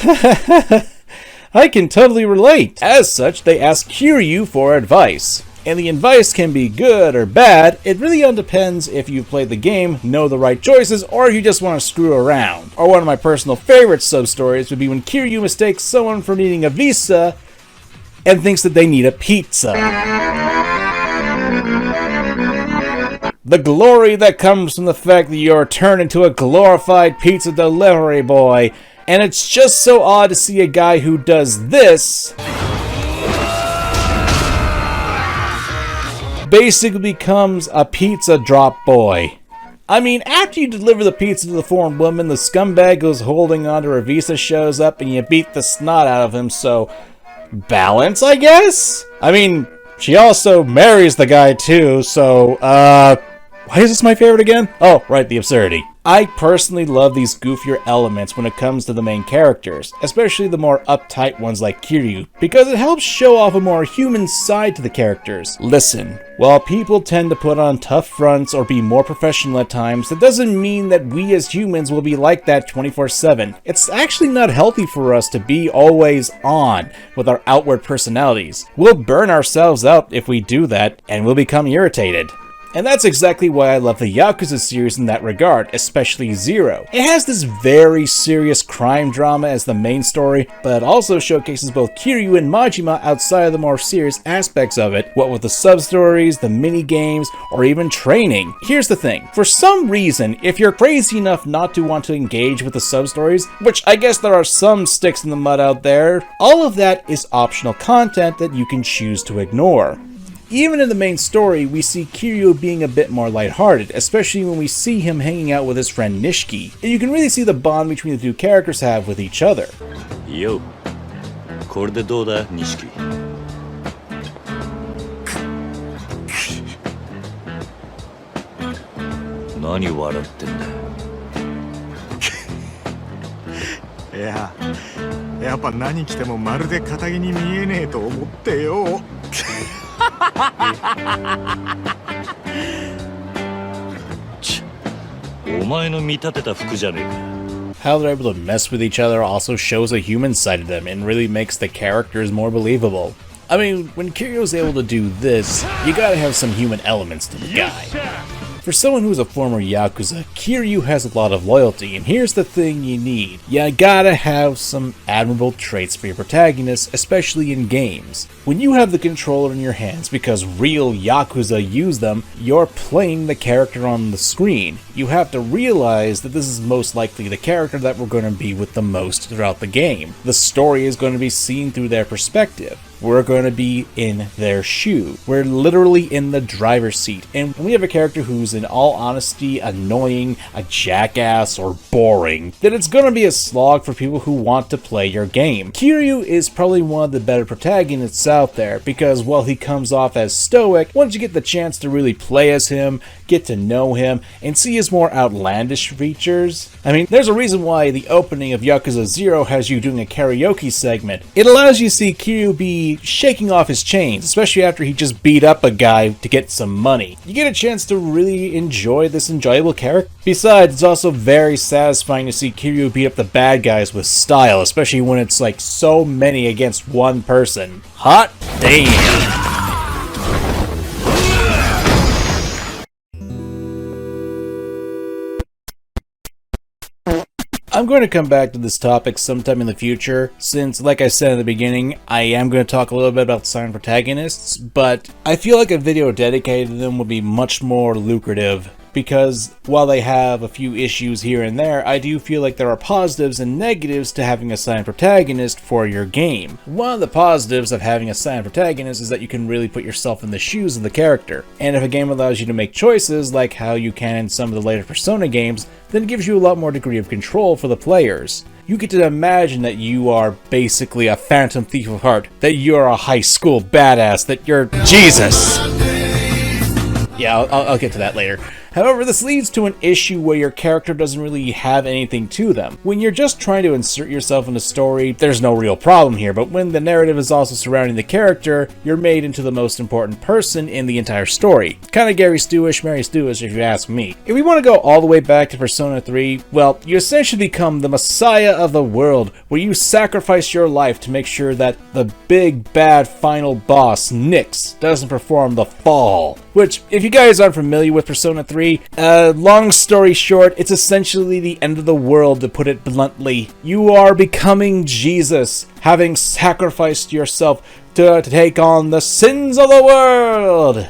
I can totally relate. As such, they ask Kiryu for advice. And the advice can be good or bad. It really all depends if you played the game, know the right choices, or if you just want to screw around. Or one of my personal favorite sub-stories would be when Kiryu mistakes someone for needing a visa and thinks that they need a pizza. The glory that comes from the fact that you're turned into a glorified pizza delivery boy. And it's just so odd to see a guy who does this basically becomes a pizza drop boy. I mean, after you deliver the pizza to the foreign woman, the scumbag who's holding onto her visa shows up and you beat the snot out of him, so balance, I guess? I mean, she also marries the guy too, so, why is this my favorite again? Oh, right, the absurdity. I personally love these goofier elements when it comes to the main characters, especially the more uptight ones like Kiryu, because it helps show off a more human side to the characters. Listen, while people tend to put on tough fronts or be more professional at times, that doesn't mean that we as humans will be like that 24/7. It's actually not healthy for us to be always on with our outward personalities. We'll burn ourselves out if we do that, and we'll become irritated. And that's exactly why I love the Yakuza series in that regard, especially Zero. It has this very serious crime drama as the main story, but it also showcases both Kiryu and Majima outside of the more serious aspects of it, what with the sub-stories, the mini-games, or even training. Here's the thing, for some reason, if you're crazy enough not to want to engage with the sub-stories, which I guess there are some sticks in the mud out there, all of that is optional content that you can choose to ignore. Even in the main story, we see Kiryu being a bit more lighthearted, especially when we see him hanging out with his friend Nishiki, and you can really see the bond between the two characters have with each other. Yo, これでどうだ、錦? 何笑ってんだ。いや、やっぱ何着てもまるで堅気に見えねえと思ってよ。お前の見立てた服じゃねえか。 How they're able to mess with each other also shows a human side of them and really makes the characters more believable. I mean, when Kiryu's able to do this, you gotta have some human elements to the guy. For someone who's a former Yakuza, Kiryu has a lot of loyalty, and here's the thing you need. You gotta have some admirable traits for your protagonist, especially in games. When you have the controller in your hands because real Yakuza use them, you're playing the character on the screen. You have to realize that this is most likely the character that we're going to be with the most throughout the game. The story is going to be seen through their perspective. We're going to be in their shoe. We're literally in the driver's seat. And when we have a character who's in all honesty annoying, a jackass, or boring, then it's going to be a slog for people who want to play your game. Kiryu is probably one of the better protagonists out there because while he comes off as stoic, once you get the chance to really play as him, get to know him, and see his more outlandish features. I mean, there's a reason why the opening of Yakuza 0 has you doing a karaoke segment. It allows you to see Kiryu be shaking off his chains, especially after he just beat up a guy to get some money. You get a chance to really enjoy this enjoyable character. Besides, it's also very satisfying to see Kiryu beat up the bad guys with style, especially when it's like so many against one person. Hot damn! I'm going to come back to this topic sometime in the future, since, like I said in the beginning, I am going to talk a little bit about silent protagonists, but I feel like a video dedicated to them would be much more lucrative, because while they have a few issues here and there, I do feel like there are positives and negatives to having a silent protagonist for your game. One of the positives of having a silent protagonist is that you can really put yourself in the shoes of the character, and if a game allows you to make choices like how you can in some of the later Persona games, then it gives you a lot more degree of control for the players. you get to imagine that you are basically a phantom thief of heart, that you're a high school badass, that you're Jesus. Yeah, I'll get to that later. However, this leads to an issue where your character doesn't really have anything to them. When you're just trying to insert yourself in a story, there's no real problem here, but when the narrative is also surrounding the character, you're made into the most important person in the entire story. Kinda Gary Stewish, Mary Stewish, if you ask me. If we want to go all the way back to Persona 3, well, you essentially become the messiah of the world, where you sacrifice your life to make sure that the big bad final boss, Nyx, doesn't perform the fall. Which, if you guys aren't familiar with Persona 3, long story short, it's essentially the end of the world, to put it bluntly. You are becoming Jesus, having sacrificed yourself to take on the sins of the world.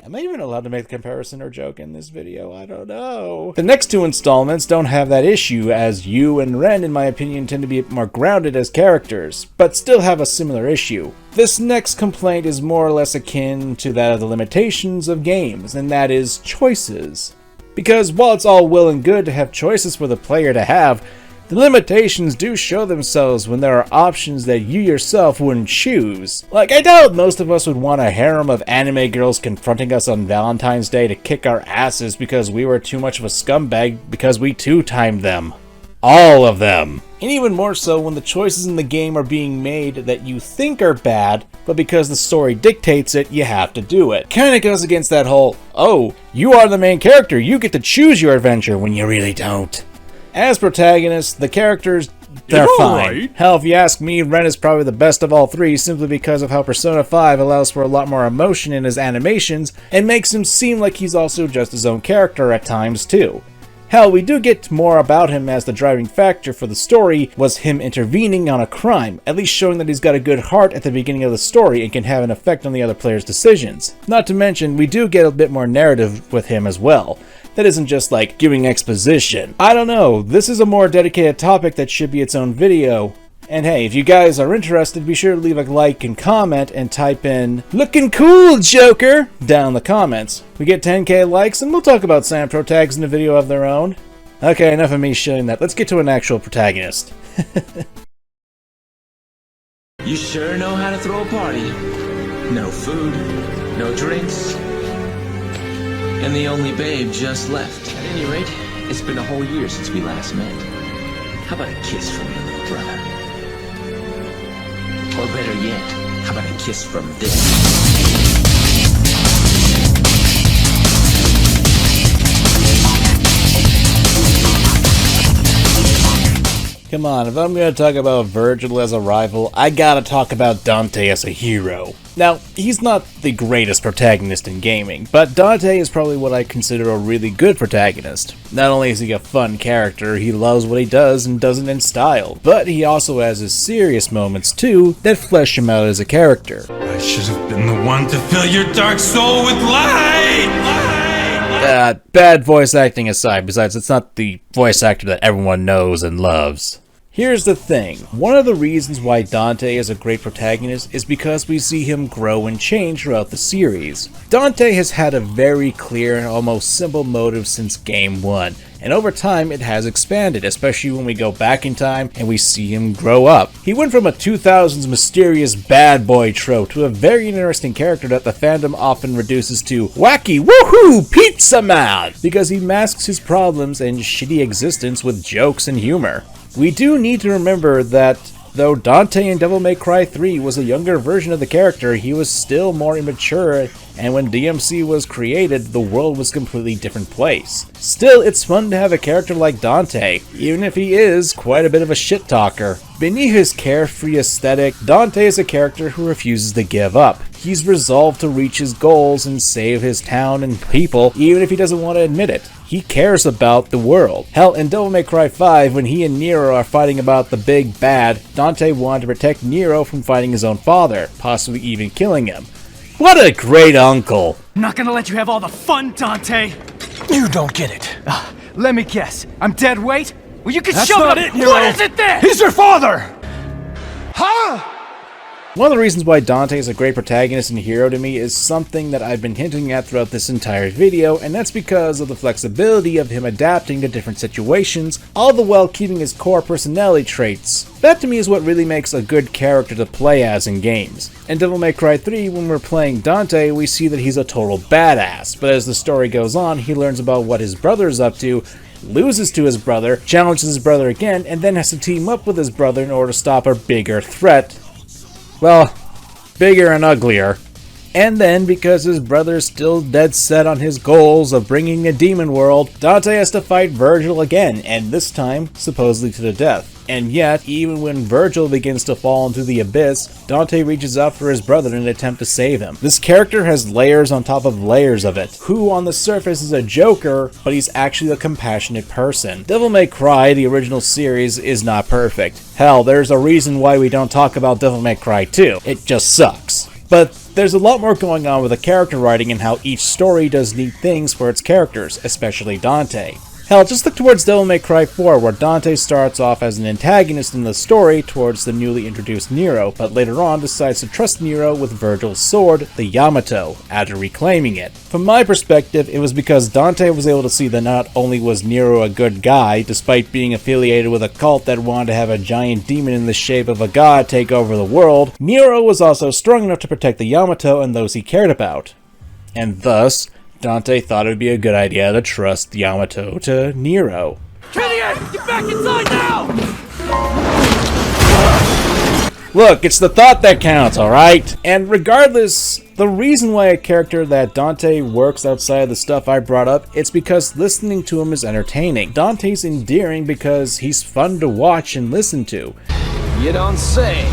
Am I even allowed to make the comparison or joke in this video? I don't know. The next two installments don't have that issue, as Yu and Ren, in my opinion, tend to be more grounded as characters, but still have a similar issue. This next complaint is more or less akin to that of the limitations of games, and that is choices. Because while it's all well and good to have choices for the player to have, the limitations do show themselves when there are options that you yourself wouldn't choose. Like, I doubt most of us would want a harem of anime girls confronting us on Valentine's Day to kick our asses because we were too much of a scumbag because we two-timed them. All of them. And even more so when the choices in the game are being made that you think are bad, but because the story dictates it, you have to do it. Kinda goes against that whole, oh, you are the main character, you get to choose your adventure, when you really don't. As protagonists, the characters, they're fine. Right. Hell, if you ask me, Ren is probably the best of all three simply because of how Persona 5 allows for a lot more emotion in his animations and makes him seem like he's also just his own character at times too. Hell, we do get more about him, as the driving factor for the story was him intervening on a crime, at least showing that he's got a good heart at the beginning of the story and can have an effect on the other players' decisions. Not to mention, we do get a bit more narrative with him as well. That isn't just like giving exposition. I don't know, this is a more dedicated topic that should be its own video. And hey, if you guys are interested, be sure to leave a like and comment and type in "Looking cool, Joker" down in the comments. We get 10k likes and we'll talk about silent protags in a video of their own. Okay, enough of me showing that. Let's get to an actual protagonist. You sure know how to throw a party. No food, no drinks, and the only babe just left. At any rate, it's been a whole year since we last met. How about a kiss from your little brother? Or better yet, how about a kiss from this? Come on, if I'm going to talk about Virgil as a rival, I gotta talk about Dante as a hero. Now, he's not the greatest protagonist in gaming, but Dante is probably what I consider a really good protagonist. Not only is he a fun character, he loves what he does and does it in style, but he also has his serious moments too that flesh him out as a character. I should have been the one to fill your dark soul with light! Bad voice acting aside, besides it's not the voice actor that everyone knows and loves. Here's the thing, one of the reasons why Dante is a great protagonist is because we see him grow and change throughout the series. Dante has had a very clear and almost simple motive since game 1, and over time it has expanded, especially when we go back in time and we see him grow up. He went from a 2000s mysterious bad boy trope to a very interesting character that the fandom often reduces to wacky woohoo pizza man, because he masks his problems and shitty existence with jokes and humor. We do need to remember that though Dante in Devil May Cry 3 was a younger version of the character, he was still more immature, and when DMC was created, the world was a completely different place. Still, it's fun to have a character like Dante, even if he is quite a bit of a shit talker. Beneath his carefree aesthetic, Dante is a character who refuses to give up. He's resolved to reach his goals and save his town and people, even if he doesn't want to admit it. He cares about the world. Hell, in Devil May Cry 5, when he and Nero are fighting about the big bad, Dante wanted to protect Nero from fighting his own father, possibly even killing him. What a great uncle! I'm not gonna let you have all the fun, Dante! You don't get it. Let me guess. I'm dead weight? Well, you can That's shove not it it, Nero. What is it then? He's your father! Huh? One of the reasons why Dante is a great protagonist and hero to me is something that I've been hinting at throughout this entire video, and that's because of the flexibility of him adapting to different situations, all the while keeping his core personality traits. That to me is what really makes a good character to play as in games. In Devil May Cry 3, when we're playing Dante, we see that he's a total badass, but as the story goes on, he learns about what his brother is up to, loses to his brother, challenges his brother again, and then has to team up with his brother in order to stop a bigger threat. Well, bigger and uglier. And then, because his brother's still dead set on his goals of bringing a demon world, Dante has to fight Virgil again, and this time, supposedly to the death. And yet, even when Virgil begins to fall into the abyss, Dante reaches out for his brother in an attempt to save him. This character has layers on top of layers of it, who on the surface is a joker, but he's actually a compassionate person. Devil May Cry, the original series, is not perfect. Hell, there's a reason why we don't talk about Devil May Cry 2. It just sucks. But there's a lot more going on with the character writing and how each story does neat things for its characters, especially Dante. Hell, just look towards Devil May Cry 4, where Dante starts off as an antagonist in the story towards the newly introduced Nero, but later on decides to trust Nero with Virgil's sword, the Yamato, after reclaiming it. From my perspective, it was because Dante was able to see that not only was Nero a good guy, despite being affiliated with a cult that wanted to have a giant demon in the shape of a god take over the world, Nero was also strong enough to protect the Yamato and those he cared about. And thus, Dante thought it would be a good idea to trust Yamato to Nero. Killian, get back inside now! Look, it's the thought that counts, alright? And regardless, the reason why a character that Dante works outside of the stuff I brought up, it's because listening to him is entertaining. Dante's endearing because he's fun to watch and listen to. You don't say.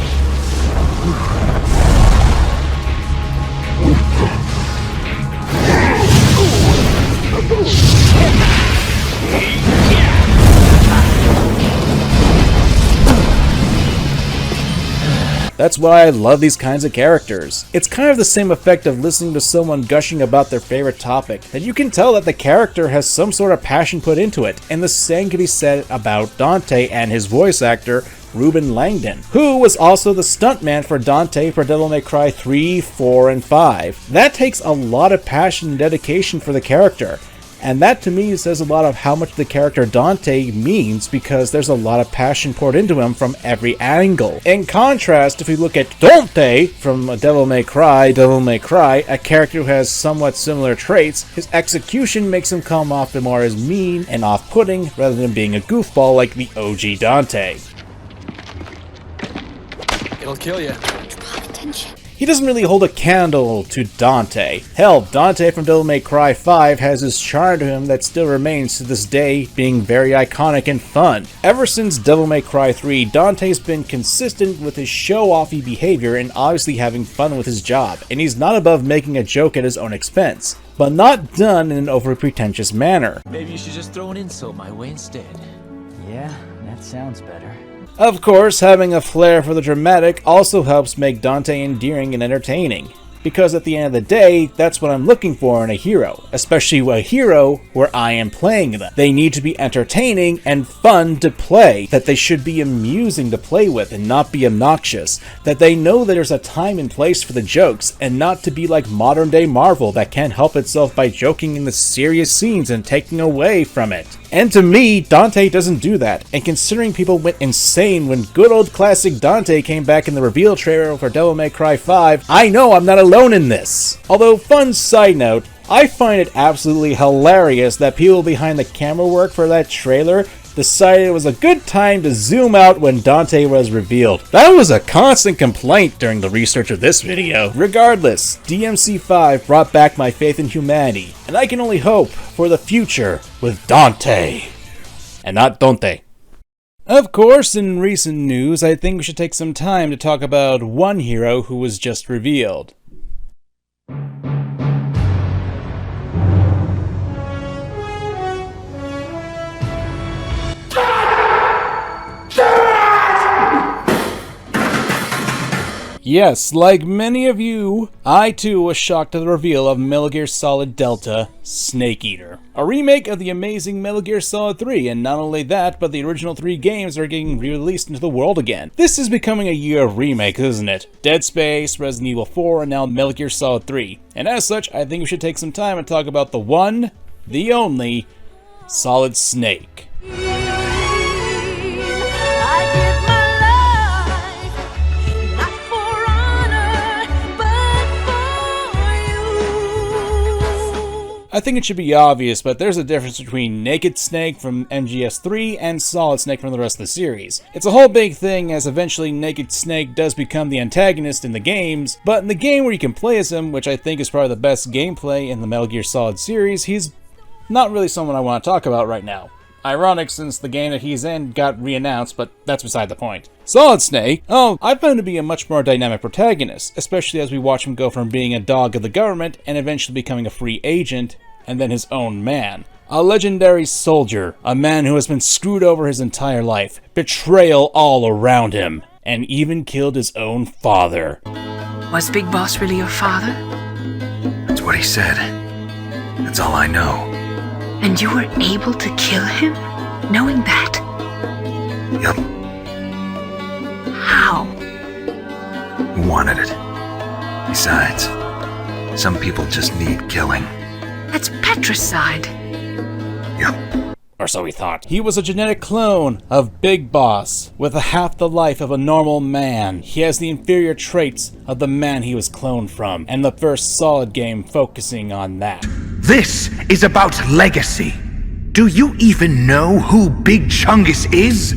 That's why I love these kinds of characters. It's kind of the same effect of listening to someone gushing about their favorite topic, that you can tell that the character has some sort of passion put into it, and the same can be said about Dante and his voice actor, Ruben Langdon, who was also the stuntman for Dante for Devil May Cry 3, 4, and 5. That takes a lot of passion and dedication for the character. And that to me says a lot of how much the character Dante means, because there's a lot of passion poured into him from every angle. In contrast, if we look at Dante from Devil May Cry, a character who has somewhat similar traits, his execution makes him come off more as mean and off-putting rather than being a goofball like the OG Dante. It'll kill you. He doesn't really hold a candle to Dante. Hell, Dante from Devil May Cry 5 has this charm to him that still remains to this day, being very iconic and fun. Ever since Devil May Cry 3, Dante's been consistent with his show-offy behavior and obviously having fun with his job, and he's not above making a joke at his own expense, but not done in an over-pretentious manner. Maybe you should just throw an insult my way instead. Yeah, that sounds better. Of course, having a flair for the dramatic also helps make Dante endearing and entertaining, because at the end of the day, that's what I'm looking for in a hero, especially a hero where I am playing them. They need to be entertaining and fun to play, that they should be amusing to play with and not be obnoxious, that they know that there's a time and place for the jokes, and not to be like modern day Marvel that can't help itself by joking in the serious scenes and taking away from it. And to me, Dante doesn't do that, and considering people went insane when good old classic Dante came back in the reveal trailer for Devil May Cry 5, I know I'm not alone in this. Although, fun side note, I find it absolutely hilarious that people behind the camera work for that trailer decided it was a good time to zoom out when Dante was revealed. That was a constant complaint during the research of this video. Regardless, DMC5 brought back my faith in humanity, and I can only hope for the future with Dante. And not Dante. Of course, in recent news, I think we should take some time to talk about one hero who was just revealed. Yes, like many of you, I too was shocked at the reveal of Metal Gear Solid Delta Snake Eater. A remake of the amazing Metal Gear Solid 3, and not only that, but the original 3 games are getting re-released into the world again. This is becoming a year of remakes, isn't it? Dead Space, Resident Evil 4, and now Metal Gear Solid 3. And as such, I think we should take some time and talk about the one, the only, Solid Snake. I think it should be obvious, but there's a difference between Naked Snake from MGS3 and Solid Snake from the rest of the series. It's a whole big thing, as eventually Naked Snake does become the antagonist in the games, but in the game where you can play as him, which I think is probably the best gameplay in the Metal Gear Solid series, he's not really someone I want to talk about right now. Ironic since the game that he's in got re-announced, but that's beside the point. Solid Snake, I found him to be a much more dynamic protagonist, especially as we watch him go from being a dog of the government and eventually becoming a free agent, and then his own man. A legendary soldier, a man who has been screwed over his entire life, betrayal all around him, and even killed his own father. Was Big Boss really your father? That's what he said. That's all I know. And you were able to kill him, knowing that? Yup. How? He wanted it. Besides, some people just need killing. That's patricide. Yup. Or so he thought. He was a genetic clone of Big Boss, with half the life of a normal man. He has the inferior traits of the man he was cloned from, and the first Solid game focusing on that. This is about legacy. Do you even know who Big Chungus is?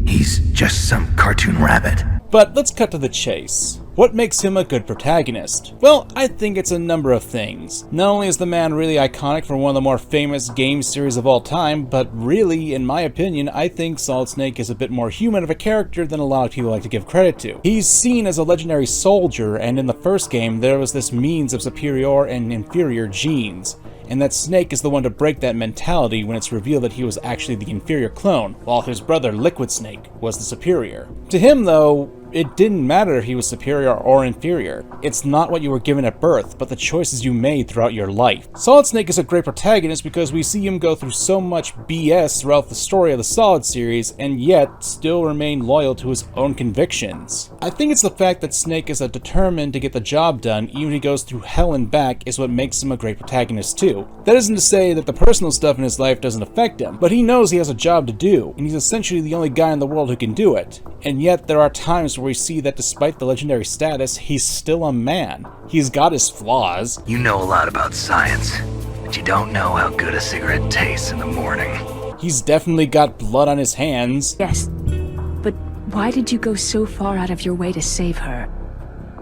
He's just some cartoon rabbit. But let's cut to the chase. What makes him a good protagonist? Well, I think it's a number of things. Not only is the man really iconic for one of the more famous game series of all time, but really, in my opinion, I think Solid Snake is a bit more human of a character than a lot of people like to give credit to. He's seen as a legendary soldier, and in the first game, there was this means of superior and inferior genes. And that Snake is the one to break that mentality when it's revealed that he was actually the inferior clone, while his brother Liquid Snake was the superior. To him, though, it didn't matter if he was superior or inferior. It's not what you were given at birth, but the choices you made throughout your life. Solid Snake is a great protagonist because we see him go through so much BS throughout the story of the Solid series, and yet still remain loyal to his own convictions. I think it's the fact that Snake is determined to get the job done, even if he goes through hell and back, is what makes him a great protagonist too. That isn't to say that the personal stuff in his life doesn't affect him, but he knows he has a job to do, and he's essentially the only guy in the world who can do it. And yet there are times where we see that despite the legendary status, he's still a man. He's got his flaws. You know a lot about science, but you don't know how good a cigarette tastes in the morning. He's definitely got blood on his hands. Yes, but why did you go so far out of your way to save her?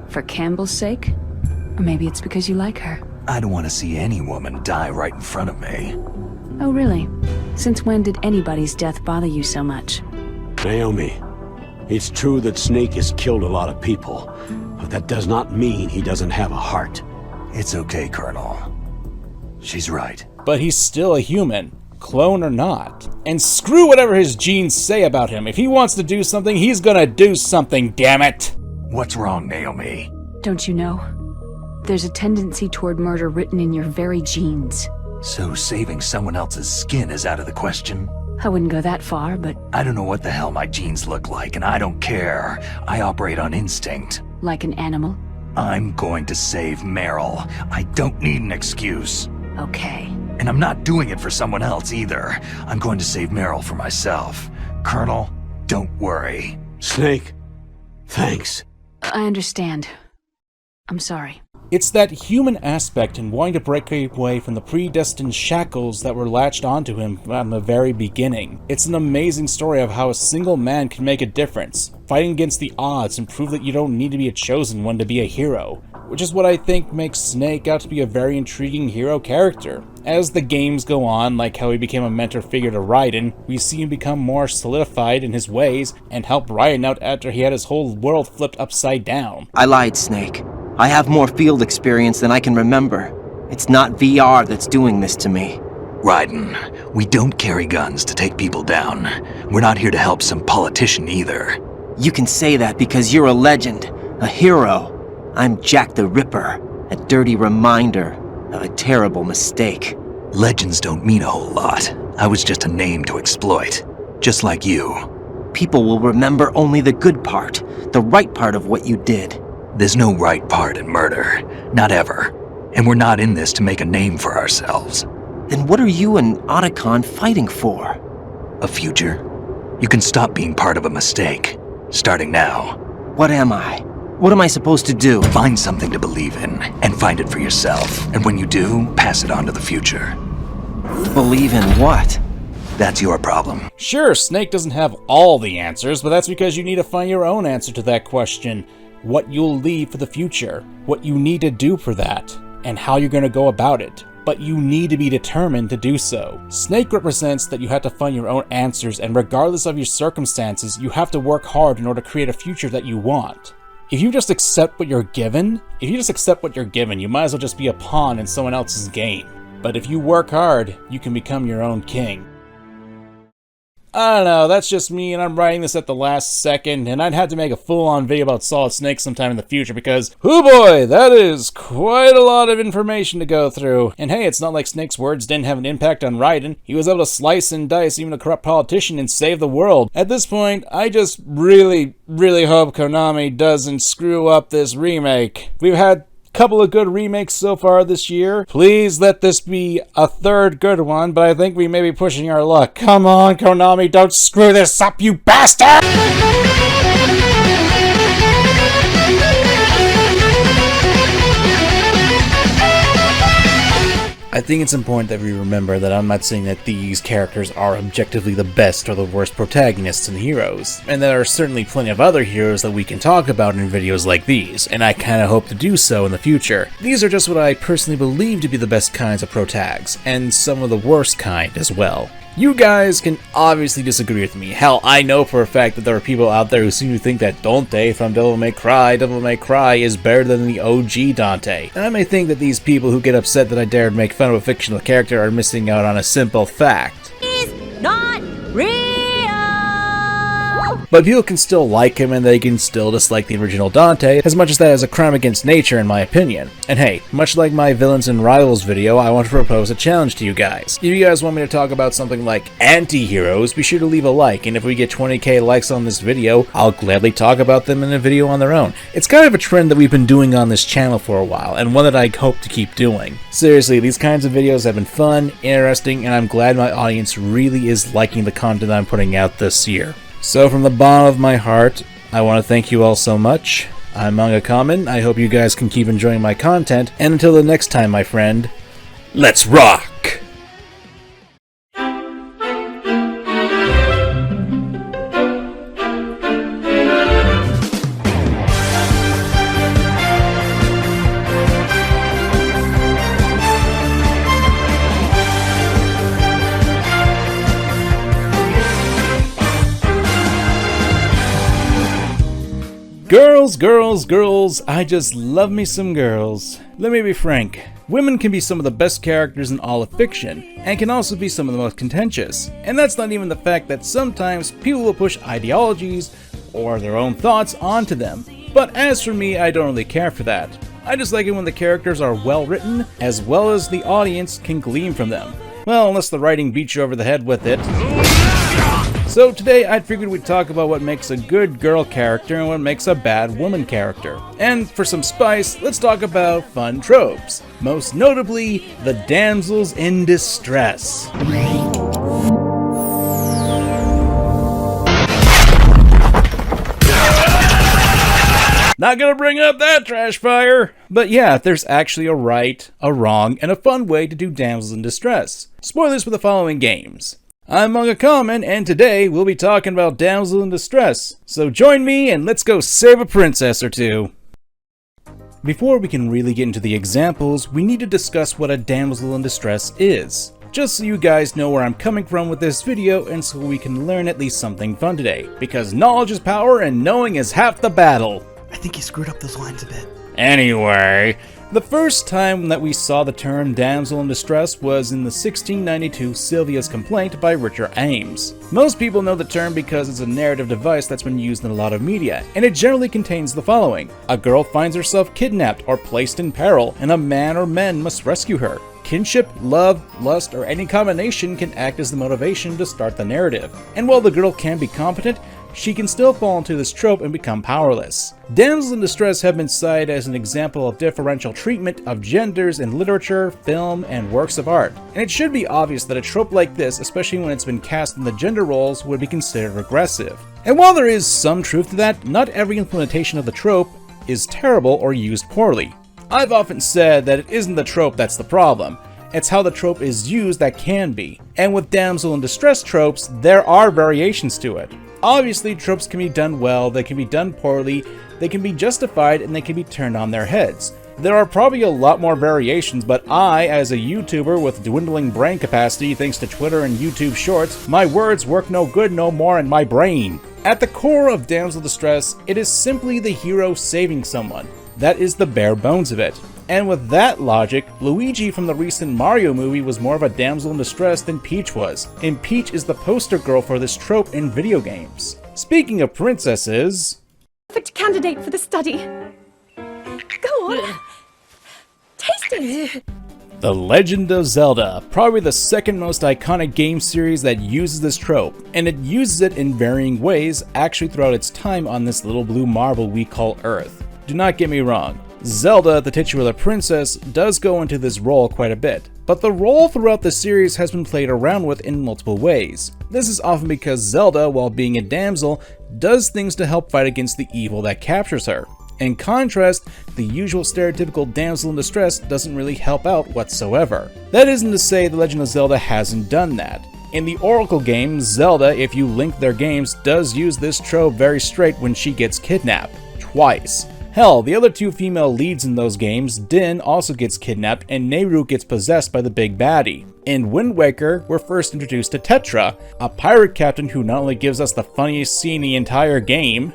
For Campbell's sake? Or maybe it's because you like her. I don't want to see any woman die right in front of me. Oh really? Since when did anybody's death bother you so much? Naomi, it's true that Snake has killed a lot of people, but that does not mean he doesn't have a heart. It's okay, Colonel. She's right. But he's still a human, clone or not. And screw whatever his genes say about him. If he wants to do something, he's gonna do something, damn it! What's wrong, Naomi? Don't you know? There's a tendency toward murder written in your very genes. So saving someone else's skin is out of the question? I wouldn't go that far, but... I don't know what the hell my genes look like, and I don't care. I operate on instinct. Like an animal? I'm going to save Meryl. I don't need an excuse. Okay. And I'm not doing it for someone else either. I'm going to save Meryl for myself. Colonel, don't worry. Snake, thanks. I understand. I'm sorry. It's that human aspect in wanting to break away from the predestined shackles that were latched onto him from the very beginning. It's an amazing story of how a single man can make a difference, fighting against the odds and prove that you don't need to be a chosen one to be a hero, which is what I think makes Snake out to be a very intriguing hero character. As the games go on, like how he became a mentor figure to Raiden, we see him become more solidified in his ways and help Raiden out after he had his whole world flipped upside down. I lied, Snake. I have more field experience than I can remember. It's not VR that's doing this to me. Raiden, we don't carry guns to take people down. We're not here to help some politician either. You can say that because you're a legend, A hero. I'm Jack the Ripper, a dirty reminder of a terrible mistake. Legends don't mean a whole lot. I was just a name to exploit, just like you. People will remember only the good part, the right part of what you did. There's no right part in murder, not ever. And we're not in this to make a name for ourselves. Then what are you and Otacon fighting for? A future? You can stop being part of a mistake, starting now. What am I? What am I supposed to do? Find something to believe in, and find it for yourself. And when you do, pass it on to the future. Believe in what? That's your problem. Sure, Snake doesn't have all the answers, but that's because you need to find your own answer to that question. What you'll leave for the future, what you need to do for that, and how you're going to go about it. But you need to be determined to do so. Snake represents that you have to find your own answers, and regardless of your circumstances, you have to work hard in order to create a future that you want. If you just accept what you're given, you might as well just be a pawn in someone else's game. But if you work hard, you can become your own king. I don't know, that's just me, and I'm writing this at the last second, and I'd have to make a full-on video about Solid Snake sometime in the future because, oh boy, that is quite a lot of information to go through. And hey, it's not like Snake's words didn't have an impact on Raiden. He was able to slice and dice even a corrupt politician and save the world. At this point, I just really hope Konami doesn't screw up this remake. We've had couple of good remakes so far this year. Please let this be a third good one, but I think we may be pushing our luck. Come on, Konami, don't screw this up, you bastard! I think it's important that we remember that I'm not saying that these characters are objectively the best or the worst protagonists and heroes, and there are certainly plenty of other heroes that we can talk about in videos like these, and I kinda hope to do so in the future. These are just what I personally believe to be the best kinds of protags, and some of the worst kind as well. You guys can obviously disagree with me. Hell, I know for a fact that there are people out there who seem to think that Dante from Devil May Cry is better than the OG Dante. And I may think that these people who get upset that I dared make fun of a fictional character are missing out on a simple fact. He's not real! But people can still like him and they can still dislike the original Dante, as much as that is a crime against nature in my opinion. And hey, much like my Villains and Rivals video, I want to propose a challenge to you guys. If you guys want me to talk about something like anti-heroes, be sure to leave a like, and if we get 20k likes on this video, I'll gladly talk about them in a video on their own. It's kind of a trend that we've been doing on this channel for a while, and one that I hope to keep doing. Seriously, these kinds of videos have been fun, interesting, and I'm glad my audience really is liking the content I'm putting out this year. So from the bottom of my heart, I want to thank you all so much. I'm MangaKamen, I hope you guys can keep enjoying my content, and until the next time, my friend, let's rock! Girls, I just love me some girls. Let me be frank, women can be some of the best characters in all of fiction, and can also be some of the most contentious. And that's not even the fact that sometimes people will push ideologies or their own thoughts onto them. But as for me, I don't really care for that. I just like it when the characters are well written, as well as the audience can glean from them. Well, unless the writing beats you over the head with it. So today I figured we'd talk about what makes a good girl character and what makes a bad woman character. And for some spice, let's talk about fun tropes. Most notably, the damsels in distress. Not gonna bring up that trash fire! But yeah, there's actually a right, a wrong, and a fun way to do damsels in distress. Spoilers for the following games. I'm MangaKamen, and today we'll be talking about damsel in distress. So join me and let's go save a princess or two. Before we can really get into the examples, we need to discuss what a damsel in distress is. Just so you guys know where I'm coming from with this video and so we can learn at least something fun today. Because knowledge is power and knowing is half the battle. I think you screwed up those lines a bit. Anyway, The first time that we saw the term damsel in distress was in the 1692 Sylvia's Complaint by Richard Ames. Most people know the term because it's a narrative device that's been used in a lot of media, and it generally contains the following. A girl finds herself kidnapped or placed in peril, and a man or men must rescue her. Kinship, love, lust, or any combination can act as the motivation to start the narrative. And while the girl can be competent, she can still fall into this trope and become powerless. Damsels in distress have been cited as an example of differential treatment of genders in literature, film, and works of art. And it should be obvious that a trope like this, especially when it's been cast in the gender roles, would be considered regressive. And while there is some truth to that, not every implementation of the trope is terrible or used poorly. I've often said that it isn't the trope that's the problem, it's how the trope is used that can be. And with damsel in distress tropes, there are variations to it. Obviously, tropes can be done well, they can be done poorly, they can be justified, and they can be turned on their heads. There are probably a lot more variations, but I, as a YouTuber with dwindling brain capacity thanks to Twitter and YouTube Shorts, my words work no good no more in my brain. At the core of damsel in distress, it is simply the hero saving someone. That is the bare bones of it. And with that logic, Luigi from the recent Mario movie was more of a damsel in distress than Peach was, and Peach is the poster girl for this trope in video games. Speaking of princesses... Perfect candidate for the study. Go on. Taste it. The Legend of Zelda, probably the second most iconic game series that uses this trope, and it uses it in varying ways actually throughout its time on this little blue marble we call Earth. Do not get me wrong, Zelda, the titular princess, does go into this role quite a bit, but the role throughout the series has been played around with in multiple ways. This is often because Zelda, while being a damsel, does things to help fight against the evil that captures her. In contrast, the usual stereotypical damsel in distress doesn't really help out whatsoever. That isn't to say The Legend of Zelda hasn't done that. In the Oracle games, Zelda, if you link their games, does use this trope very straight when she gets kidnapped. Twice. Hell, the other two female leads in those games, Din also gets kidnapped and Nehru gets possessed by the big baddie. In Wind Waker, we're first introduced to Tetra, a pirate captain who not only gives us the funniest scene in the entire game,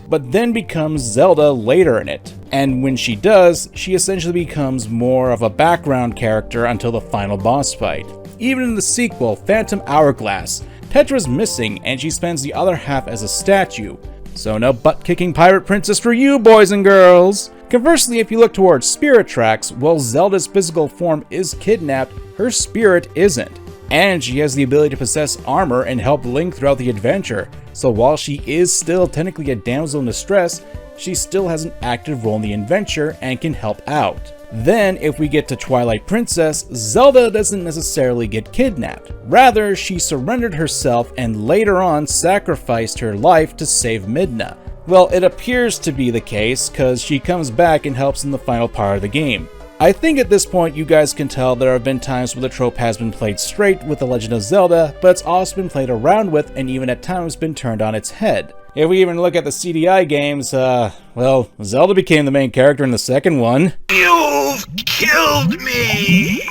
but then becomes Zelda later in it. And when she does, she essentially becomes more of a background character until the final boss fight. Even in the sequel, Phantom Hourglass, Tetra's missing and she spends the other half as a statue. So no butt-kicking pirate princess for you, boys and girls! Conversely, if you look towards Spirit Tracks, while Zelda's physical form is kidnapped, her spirit isn't. And she has the ability to possess armor and help Link throughout the adventure, so while she is still technically a damsel in distress, she still has an active role in the adventure and can help out. Then, if we get to Twilight Princess, Zelda doesn't necessarily get kidnapped. Rather, she surrendered herself and later on sacrificed her life to save Midna. Well, it appears to be the case, cause she comes back and helps in the final part of the game. I think at this point you guys can tell there have been times where the trope has been played straight with The Legend of Zelda, but it's also been played around with and even at times been turned on its head. If we even look at the CDI games, well, Zelda became the main character in the second one. You've killed me!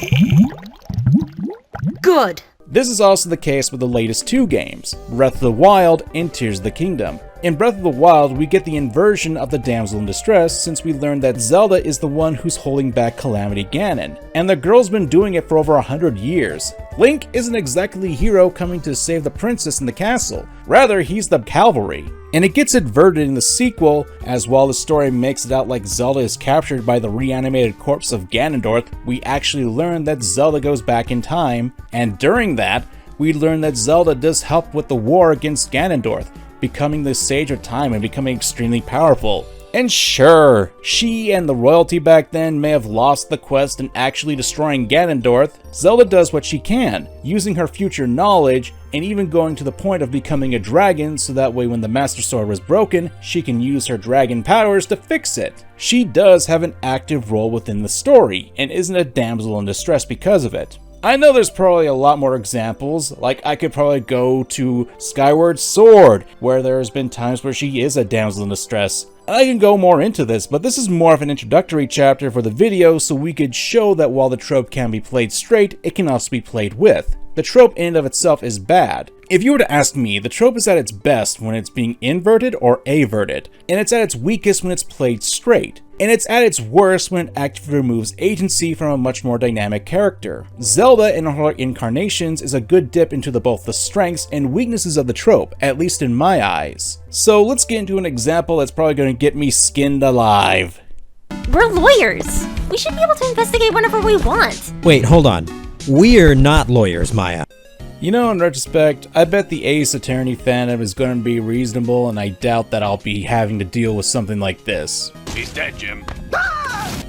Good. This is also the case with the latest two games, Breath of the Wild and Tears of the Kingdom. In Breath of the Wild, we get the inversion of the damsel in distress since we learn that Zelda is the one who's holding back Calamity Ganon, and the girl's been doing it for over 100 years. Link isn't exactly a hero coming to save the princess in the castle, rather he's the cavalry. And it gets inverted in the sequel, as while the story makes it out like Zelda is captured by the reanimated corpse of Ganondorf, we actually learn that Zelda goes back in time, and during that, we learn that Zelda does help with the war against Ganondorf, becoming the Sage of Time and becoming extremely powerful. And sure, she and the royalty back then may have lost the quest in actually destroying Ganondorf. Zelda does what she can, using her future knowledge and even going to the point of becoming a dragon so that way when the Master Sword was broken, she can use her dragon powers to fix it. She does have an active role within the story and isn't a damsel in distress because of it. I know there's probably a lot more examples, like I could probably go to Skyward Sword, where there's been times where she is a damsel in distress. And I can go more into this, but this is more of an introductory chapter for the video so we could show that while the trope can be played straight, it can also be played with. The trope in and of itself is bad. If you were to ask me, the trope is at its best when it's being inverted or averted, and it's at its weakest when it's played straight, and it's at its worst when it actively removes agency from a much more dynamic character. Zelda in her incarnations is a good dip into both the strengths and weaknesses of the trope, at least in my eyes. So let's get into an example that's probably going to get me skinned alive. We're lawyers. We should be able to investigate whenever we want. Wait, hold on. We're not lawyers, Maya. You know, in retrospect, I bet the Ace Attorney fandom is going to be reasonable, and I doubt that I'll be having to deal with something like this. He's dead, Jim.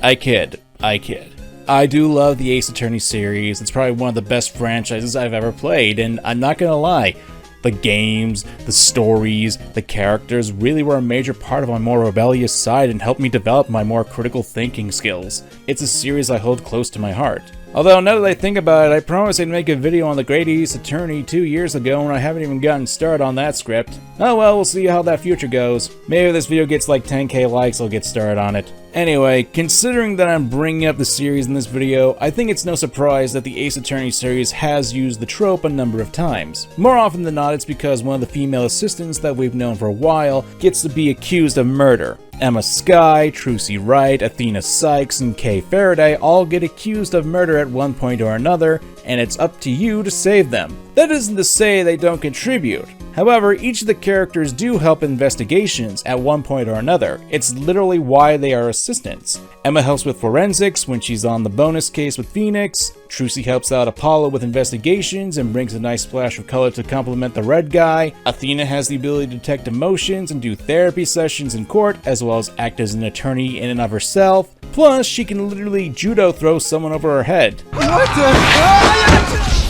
I kid. I do love the Ace Attorney series. It's probably one of the best franchises I've ever played, and I'm not gonna lie, the games, the stories, the characters really were a major part of my more rebellious side and helped me develop my more critical thinking skills. It's a series I hold close to my heart. Although, now that I think about it, I promised I'd make a video on the Great Ace Attorney 2 years ago and I haven't even gotten started on that script. Oh well, we'll see how that future goes. Maybe if this video gets like 10k likes, I'll get started on it. Anyway, considering that I'm bringing up the series in this video, I think it's no surprise that the Ace Attorney series has used the trope a number of times. More often than not, it's because one of the female assistants that we've known for a while gets to be accused of murder. Emma Skye, Trucy Wright, Athena Sykes, and Kay Faraday all get accused of murder at one point or another, and it's up to you to save them. That isn't to say they don't contribute. However, each of the characters do help investigations at one point or another. It's literally why they are assistants. Emma helps with forensics when she's on the bonus case with Phoenix. Trucy helps out Apollo with investigations and brings a nice splash of color to complement the red guy. Athena has the ability to detect emotions and do therapy sessions in court, as well as act as an attorney in and of herself. Plus, she can literally judo throw someone over her head. What the?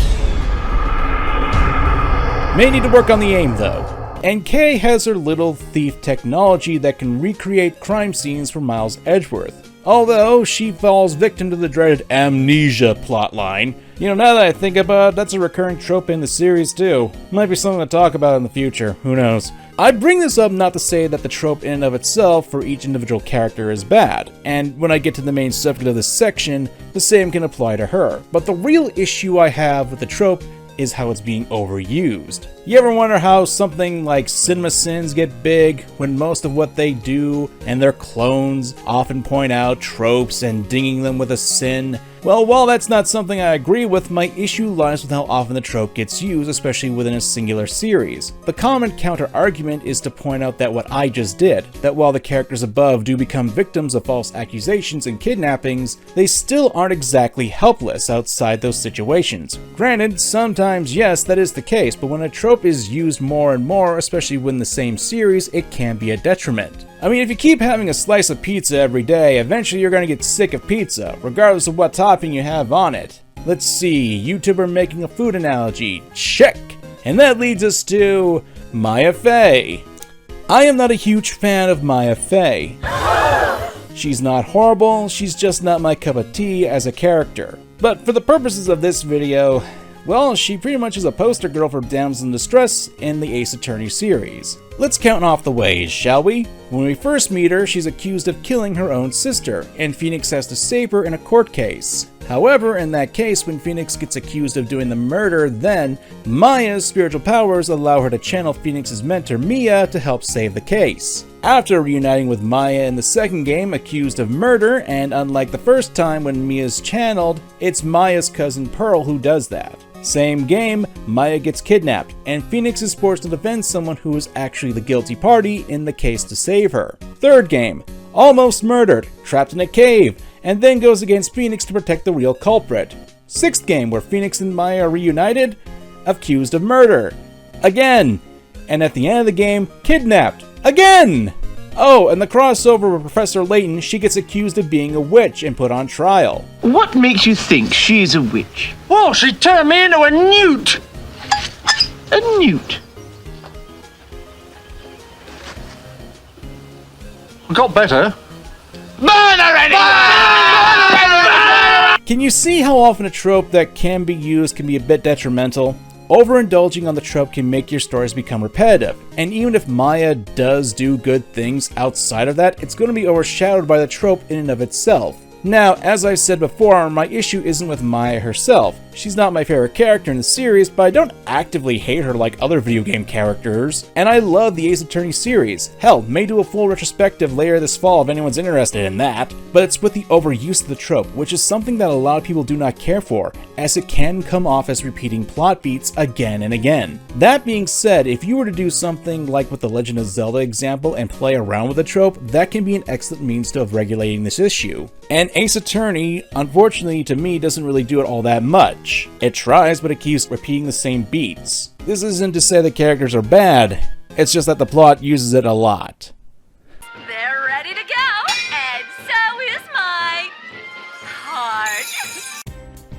May need to work on the aim though. And Kay has her little thief technology that can recreate crime scenes for Miles Edgeworth. Although she falls victim to the dreaded amnesia plotline. You know, now that I think about it, that's a recurring trope in the series too. Might be something to talk about in the future, who knows. I bring this up not to say that the trope in and of itself for each individual character is bad, and when I get to the main subject of this section, the same can apply to her. But the real issue I have with the trope is how it's being overused. You ever wonder how something like cinema sins get big when most of what they do and their clones often point out tropes and dinging them with a sin? Well, while that's not something I agree with, my issue lies with how often the trope gets used, especially within a singular series. The common counter-argument is to point out that what I just did, that while the characters above do become victims of false accusations and kidnappings, they still aren't exactly helpless outside those situations. Granted, sometimes yes, that is the case, but when a trope is used more and more, especially within the same series, it can be a detriment. I mean, if you keep having a slice of pizza every day, eventually you're going to get sick of pizza, regardless of what topping you have on it. Let's see, YouTuber making a food analogy, check! And that leads us to Maya Fey. I am not a huge fan of Maya Fey. She's not horrible, she's just not my cup of tea as a character. But for the purposes of this video, well, she pretty much is a poster girl for Damsels in Distress in the Ace Attorney series. Let's count off the ways, shall we? When we first meet her, she's accused of killing her own sister, and Phoenix has to save her in a court case. However, in that case, when Phoenix gets accused of doing the murder, then Maya's spiritual powers allow her to channel Phoenix's mentor Mia to help save the case. After reuniting with Maya in the second game accused of murder, and unlike the first time when Mia's channeled, it's Maya's cousin Pearl who does that. Same game, Maya gets kidnapped, and Phoenix is forced to defend someone who is actually the guilty party in the case to save her. Third game, almost murdered, trapped in a cave, and then goes against Phoenix to protect the real culprit. Sixth game, where Phoenix and Maya are reunited, accused of murder. Again! And at the end of the game, kidnapped. Again! Oh, and the crossover with Professor Layton, she gets accused of being a witch and put on trial. What makes you think she's a witch? Well, she turned me into a newt! A newt. I got better. Burn already! Can you see how often a trope that can be used can be a bit detrimental? Overindulging on the trope can make your stories become repetitive, and even if Maya does do good things outside of that, it's going to be overshadowed by the trope in and of itself. Now, as I said before, my issue isn't with Maya herself. She's not my favorite character in the series, but I don't actively hate her like other video game characters. And I love the Ace Attorney series. Hell, may do a full retrospective later this fall if anyone's interested in that. But it's with the overuse of the trope, which is something that a lot of people do not care for, as it can come off as repeating plot beats again and again. That being said, if you were to do something like with the Legend of Zelda example and play around with the trope, that can be an excellent means of regulating this issue. And Ace Attorney, unfortunately to me, doesn't really do it all that much. It tries, but it keeps repeating the same beats. This isn't to say the characters are bad, it's just that the plot uses it a lot. They're ready to go, and so is my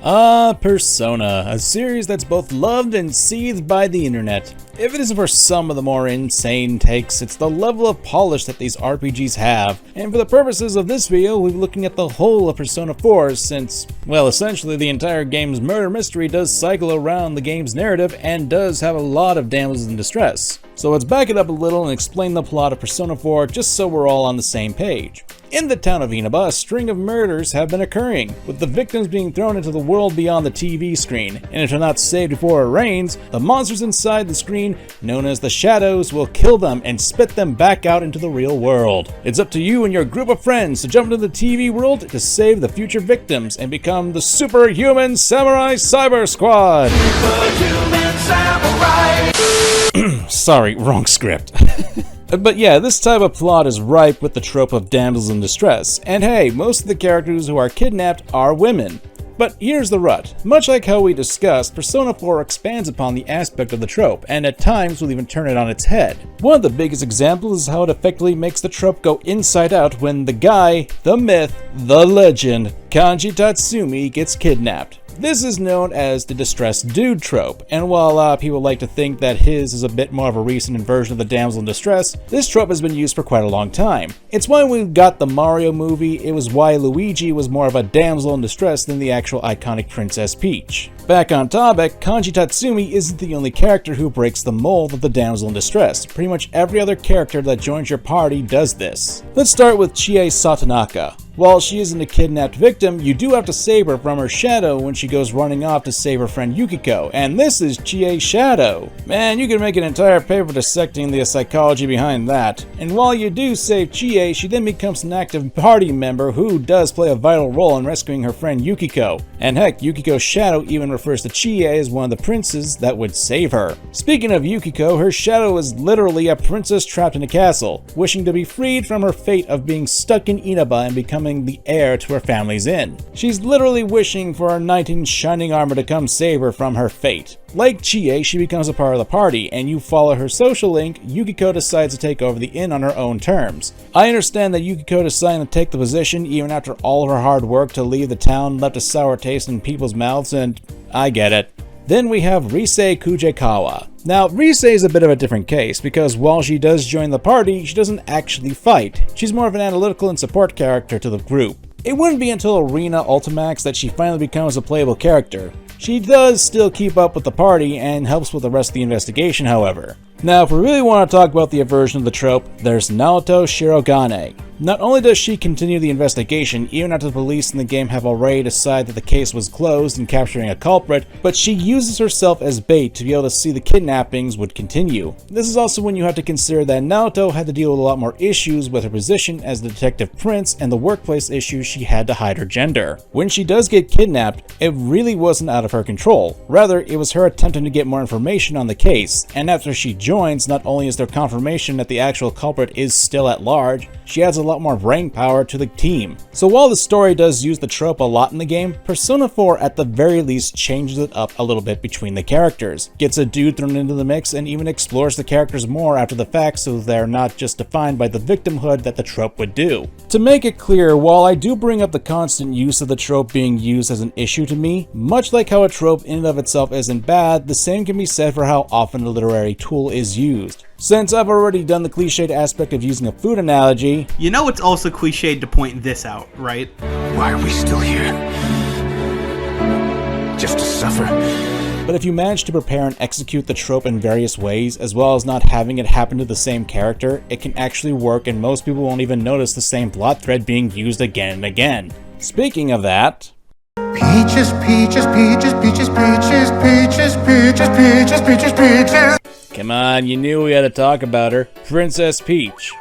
heart. Persona, a series that's both loved and seethed by the internet. If it isn't for some of the more insane takes, it's the level of polish that these RPGs have. And for the purposes of this video, we'll be looking at the whole of Persona 4 since, well, essentially the entire game's murder mystery does cycle around the game's narrative and does have a lot of damsels in distress. So let's back it up a little and explain the plot of Persona 4 just so we're all on the same page. In the town of Inaba, a string of murders have been occurring, with the victims being thrown into the world beyond the TV screen, and if they're not saved before it rains, the monsters inside the screen, known as the Shadows, will kill them and spit them back out into the real world. It's up to you and your group of friends to jump into the TV world to save the future victims and become the Superhuman Samurai Cyber Squad! Superhuman Samurai! Sorry, wrong script. But yeah, this type of plot is ripe with the trope of damsels in distress, and hey, most of the characters who are kidnapped are women. But here's the rut. Much like how we discussed, Persona 4 expands upon the aspect of the trope, and at times will even turn it on its head. One of the biggest examples is how it effectively makes the trope go inside out when the guy, the myth, the legend, Kanji Tatsumi gets kidnapped. This is known as the distressed dude trope, and while a lot of people like to think that his is a bit more of a recent version of the damsel in distress, this trope has been used for quite a long time. It's why when we got the Mario movie, it was why Luigi was more of a damsel in distress than the actual iconic Princess Peach. Back on topic, Kanji Tatsumi isn't the only character who breaks the mold of the damsel in distress. Pretty much every other character that joins your party does this. Let's start with Chie Satonaka. While she isn't a kidnapped victim, you do have to save her from her shadow when she goes running off to save her friend Yukiko, and this is Chie's shadow. Man, you could make an entire paper dissecting the psychology behind that. And while you do save Chie, she then becomes an active party member who does play a vital role in rescuing her friend Yukiko. And heck, Yukiko's shadow even refers to Chie as one of the princes that would save her. Speaking of Yukiko, her shadow is literally a princess trapped in a castle, wishing to be freed from her fate of being stuck in Inaba and becoming the heir to her family's inn. She's literally wishing for a knight in shining armor to come save her from her fate. Like Chie, she becomes a part of the party, and you follow her social link, Yukiko decides to take over the inn on her own terms. I understand that Yukiko decided to take the position even after all of her hard work to leave the town left a sour taste in people's mouths, and I get it. Then we have Risei Kujekawa. Now, Risei is a bit of a different case, because while she does join the party, she doesn't actually fight. She's more of an analytical and support character to the group. It wouldn't be until Arena Ultimax that she finally becomes a playable character. She does still keep up with the party and helps with the rest of the investigation, however. Now, if we really want to talk about the aversion of the trope, there's Naoto Shirogane. Not only does she continue the investigation even after the police in the game have already decided that the case was closed and capturing a culprit, but she uses herself as bait to be able to see the kidnappings would continue. This is also when you have to consider that Naoto had to deal with a lot more issues with her position as the detective prince and the workplace issues she had to hide her gender. When she does get kidnapped, it really wasn't out of her control. Rather, it was her attempting to get more information on the case, and after she joins, not only is there confirmation that the actual culprit is still at large, she adds a lot more brain power to the team. So while the story does use the trope a lot in the game, Persona 4 at the very least changes it up a little bit between the characters, gets a dude thrown into the mix, and even explores the characters more after the fact so they're not just defined by the victimhood that the trope would do. To make it clear, while I do bring up the constant use of the trope being used as an issue to me, much like how a trope in and of itself isn't bad, the same can be said for how often a literary tool is used. Since I've already done the cliched aspect of using a food analogy, you know it's also cliched to point this out, right? Why are we still here? Just to suffer? But if you manage to prepare and execute the trope in various ways, as well as not having it happen to the same character, it can actually work and most people won't even notice the same plot thread being used again and again. Speaking of that... Peaches, peaches, peaches, peaches, peaches, peaches, peaches, peaches, peaches, peaches. Come on, you knew we had to talk about her. Princess Peach.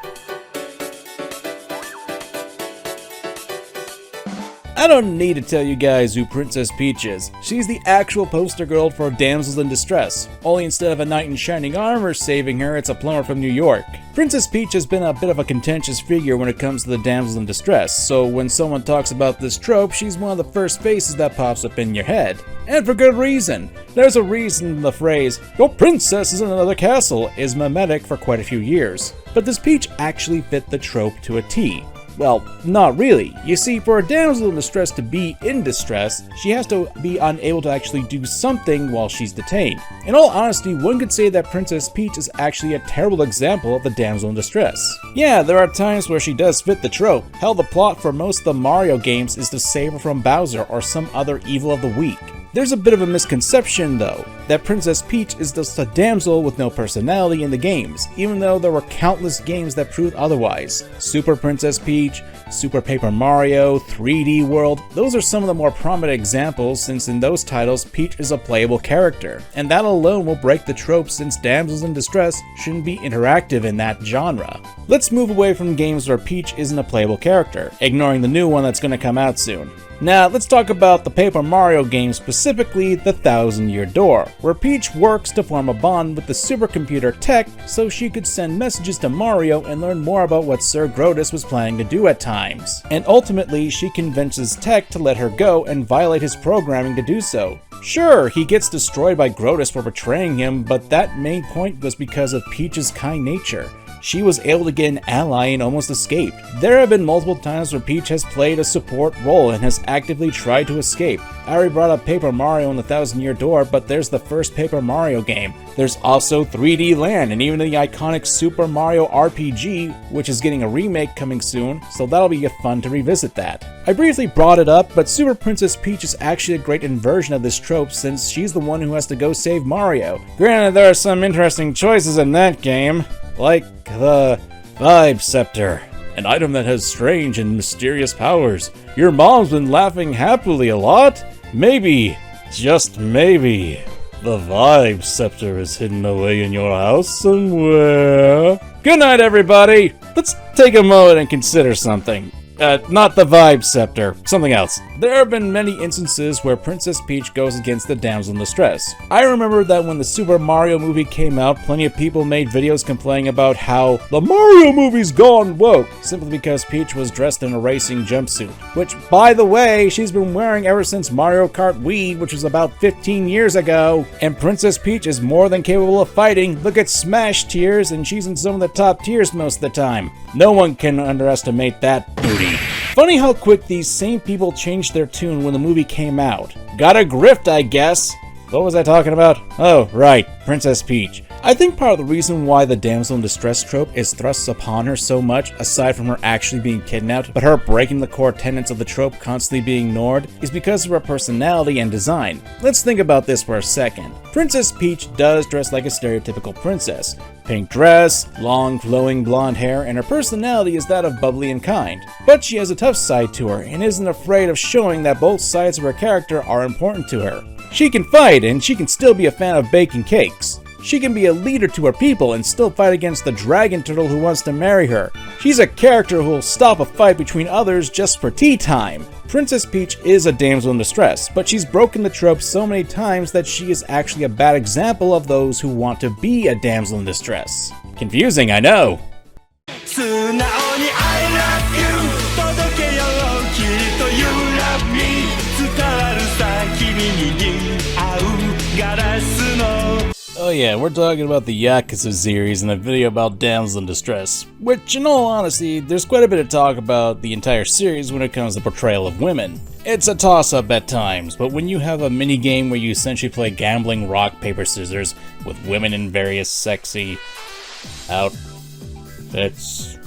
I don't need to tell you guys who Princess Peach is. She's the actual poster girl for Damsels in Distress. Only instead of a knight in shining armor saving her, it's a plumber from New York. Princess Peach has been a bit of a contentious figure when it comes to the damsels in distress, so when someone talks about this trope, she's one of the first faces that pops up in your head. And for good reason. There's a reason the phrase, "Your princess is in another castle," is mimetic for quite a few years. But does Peach actually fit the trope to a T? Well, not really. You see, for a damsel in distress to be in distress, she has to be unable to actually do something while she's detained. In all honesty, one could say that Princess Peach is actually a terrible example of the damsel in distress. Yeah, there are times where she does fit the trope. Hell, the plot for most of the Mario games is to save her from Bowser or some other evil of the week. There's a bit of a misconception, though, that Princess Peach is just a damsel with no personality in the games, even though there were countless games that proved otherwise. Super Princess Peach, Super Paper Mario, 3D World, those are some of the more prominent examples since in those titles Peach is a playable character, and that alone will break the trope since damsels in distress shouldn't be interactive in that genre. Let's move away from games where Peach isn't a playable character, ignoring the new one that's going to come out soon. Now, let's talk about the Paper Mario game, specifically the Thousand-Year Door, where Peach works to form a bond with the supercomputer Tech so she could send messages to Mario and learn more about what Sir Grotus was planning to do at times. And ultimately, she convinces Tech to let her go and violate his programming to do so. Sure, he gets destroyed by Grotus for betraying him, but that main point was because of Peach's kind nature. She was able to get an ally and almost escaped. There have been multiple times where Peach has played a support role and has actively tried to escape. I already brought up Paper Mario and the Thousand-Year Door, but there's the first Paper Mario game. There's also 3D Land and even the iconic Super Mario RPG, which is getting a remake coming soon, so that'll be fun to revisit that. I briefly brought it up, but Super Princess Peach is actually a great inversion of this trope since she's the one who has to go save Mario. Granted, there are some interesting choices in that game, like the Vibe Scepter, an item that has strange and mysterious powers. Your mom's been laughing happily a lot? Maybe, just maybe, the Vibe Scepter is hidden away in your house somewhere. Good night, everybody! Let's take a moment and consider something. Not the Vibe Scepter, something else. There have been many instances where Princess Peach goes against the damsel in distress. I remember that when the Super Mario movie came out, plenty of people made videos complaining about how the Mario movie's gone woke, simply because Peach was dressed in a racing jumpsuit. Which, by the way, she's been wearing ever since Mario Kart Wii, which was about 15 years ago. And Princess Peach is more than capable of fighting. Look at Smash tiers, and she's in some of the top tiers most of the time. No one can underestimate that booty. Funny how quick these same people changed their tune when the movie came out. Got a grift, I guess. What was I talking about? Oh, right, Princess Peach. I think part of the reason why the damsel in distress trope is thrust upon her so much, aside from her actually being kidnapped, but her breaking the core tenets of the trope constantly being ignored, is because of her personality and design. Let's think about this for a second. Princess Peach does dress like a stereotypical princess. Pink dress, long flowing blonde hair, and her personality is that of bubbly and kind. But she has a tough side to her, and isn't afraid of showing that both sides of her character are important to her. She can fight, and she can still be a fan of baking cakes. She can be a leader to her people and still fight against the dragon turtle who wants to marry her. She's a character who will stop a fight between others just for tea time. Princess Peach is a damsel in distress, but she's broken the trope so many times that she is actually a bad example of those who want to be a damsel in distress. Confusing, I know. Oh yeah, we're talking about the Yakuza series and a video about damsels in distress, which in all honesty, there's quite a bit of talk about the entire series when it comes to portrayal of women. It's a toss-up at times, but when you have a mini-game where you essentially play gambling rock, paper, scissors with women in various sexy outfits...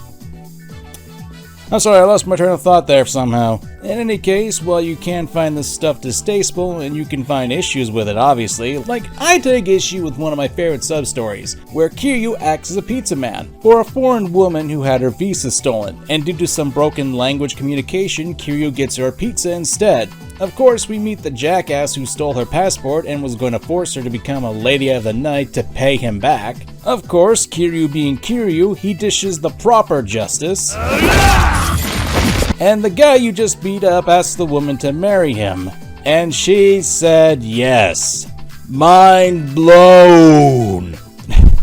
I'm sorry, I lost my train of thought there somehow. In any case, while you can find this stuff distasteful, and you can find issues with it obviously, like I take issue with one of my favorite sub-stories, where Kiryu acts as a pizza man for a foreign woman who had her visa stolen, and due to some broken language communication, Kiryu gets her a pizza instead. Of course, we meet the jackass who stole her passport and was going to force her to become a lady of the night to pay him back. Of course, Kiryu being Kiryu, he dishes the proper justice. And the guy you just beat up asks the woman to marry him. And she said yes. Mind blown!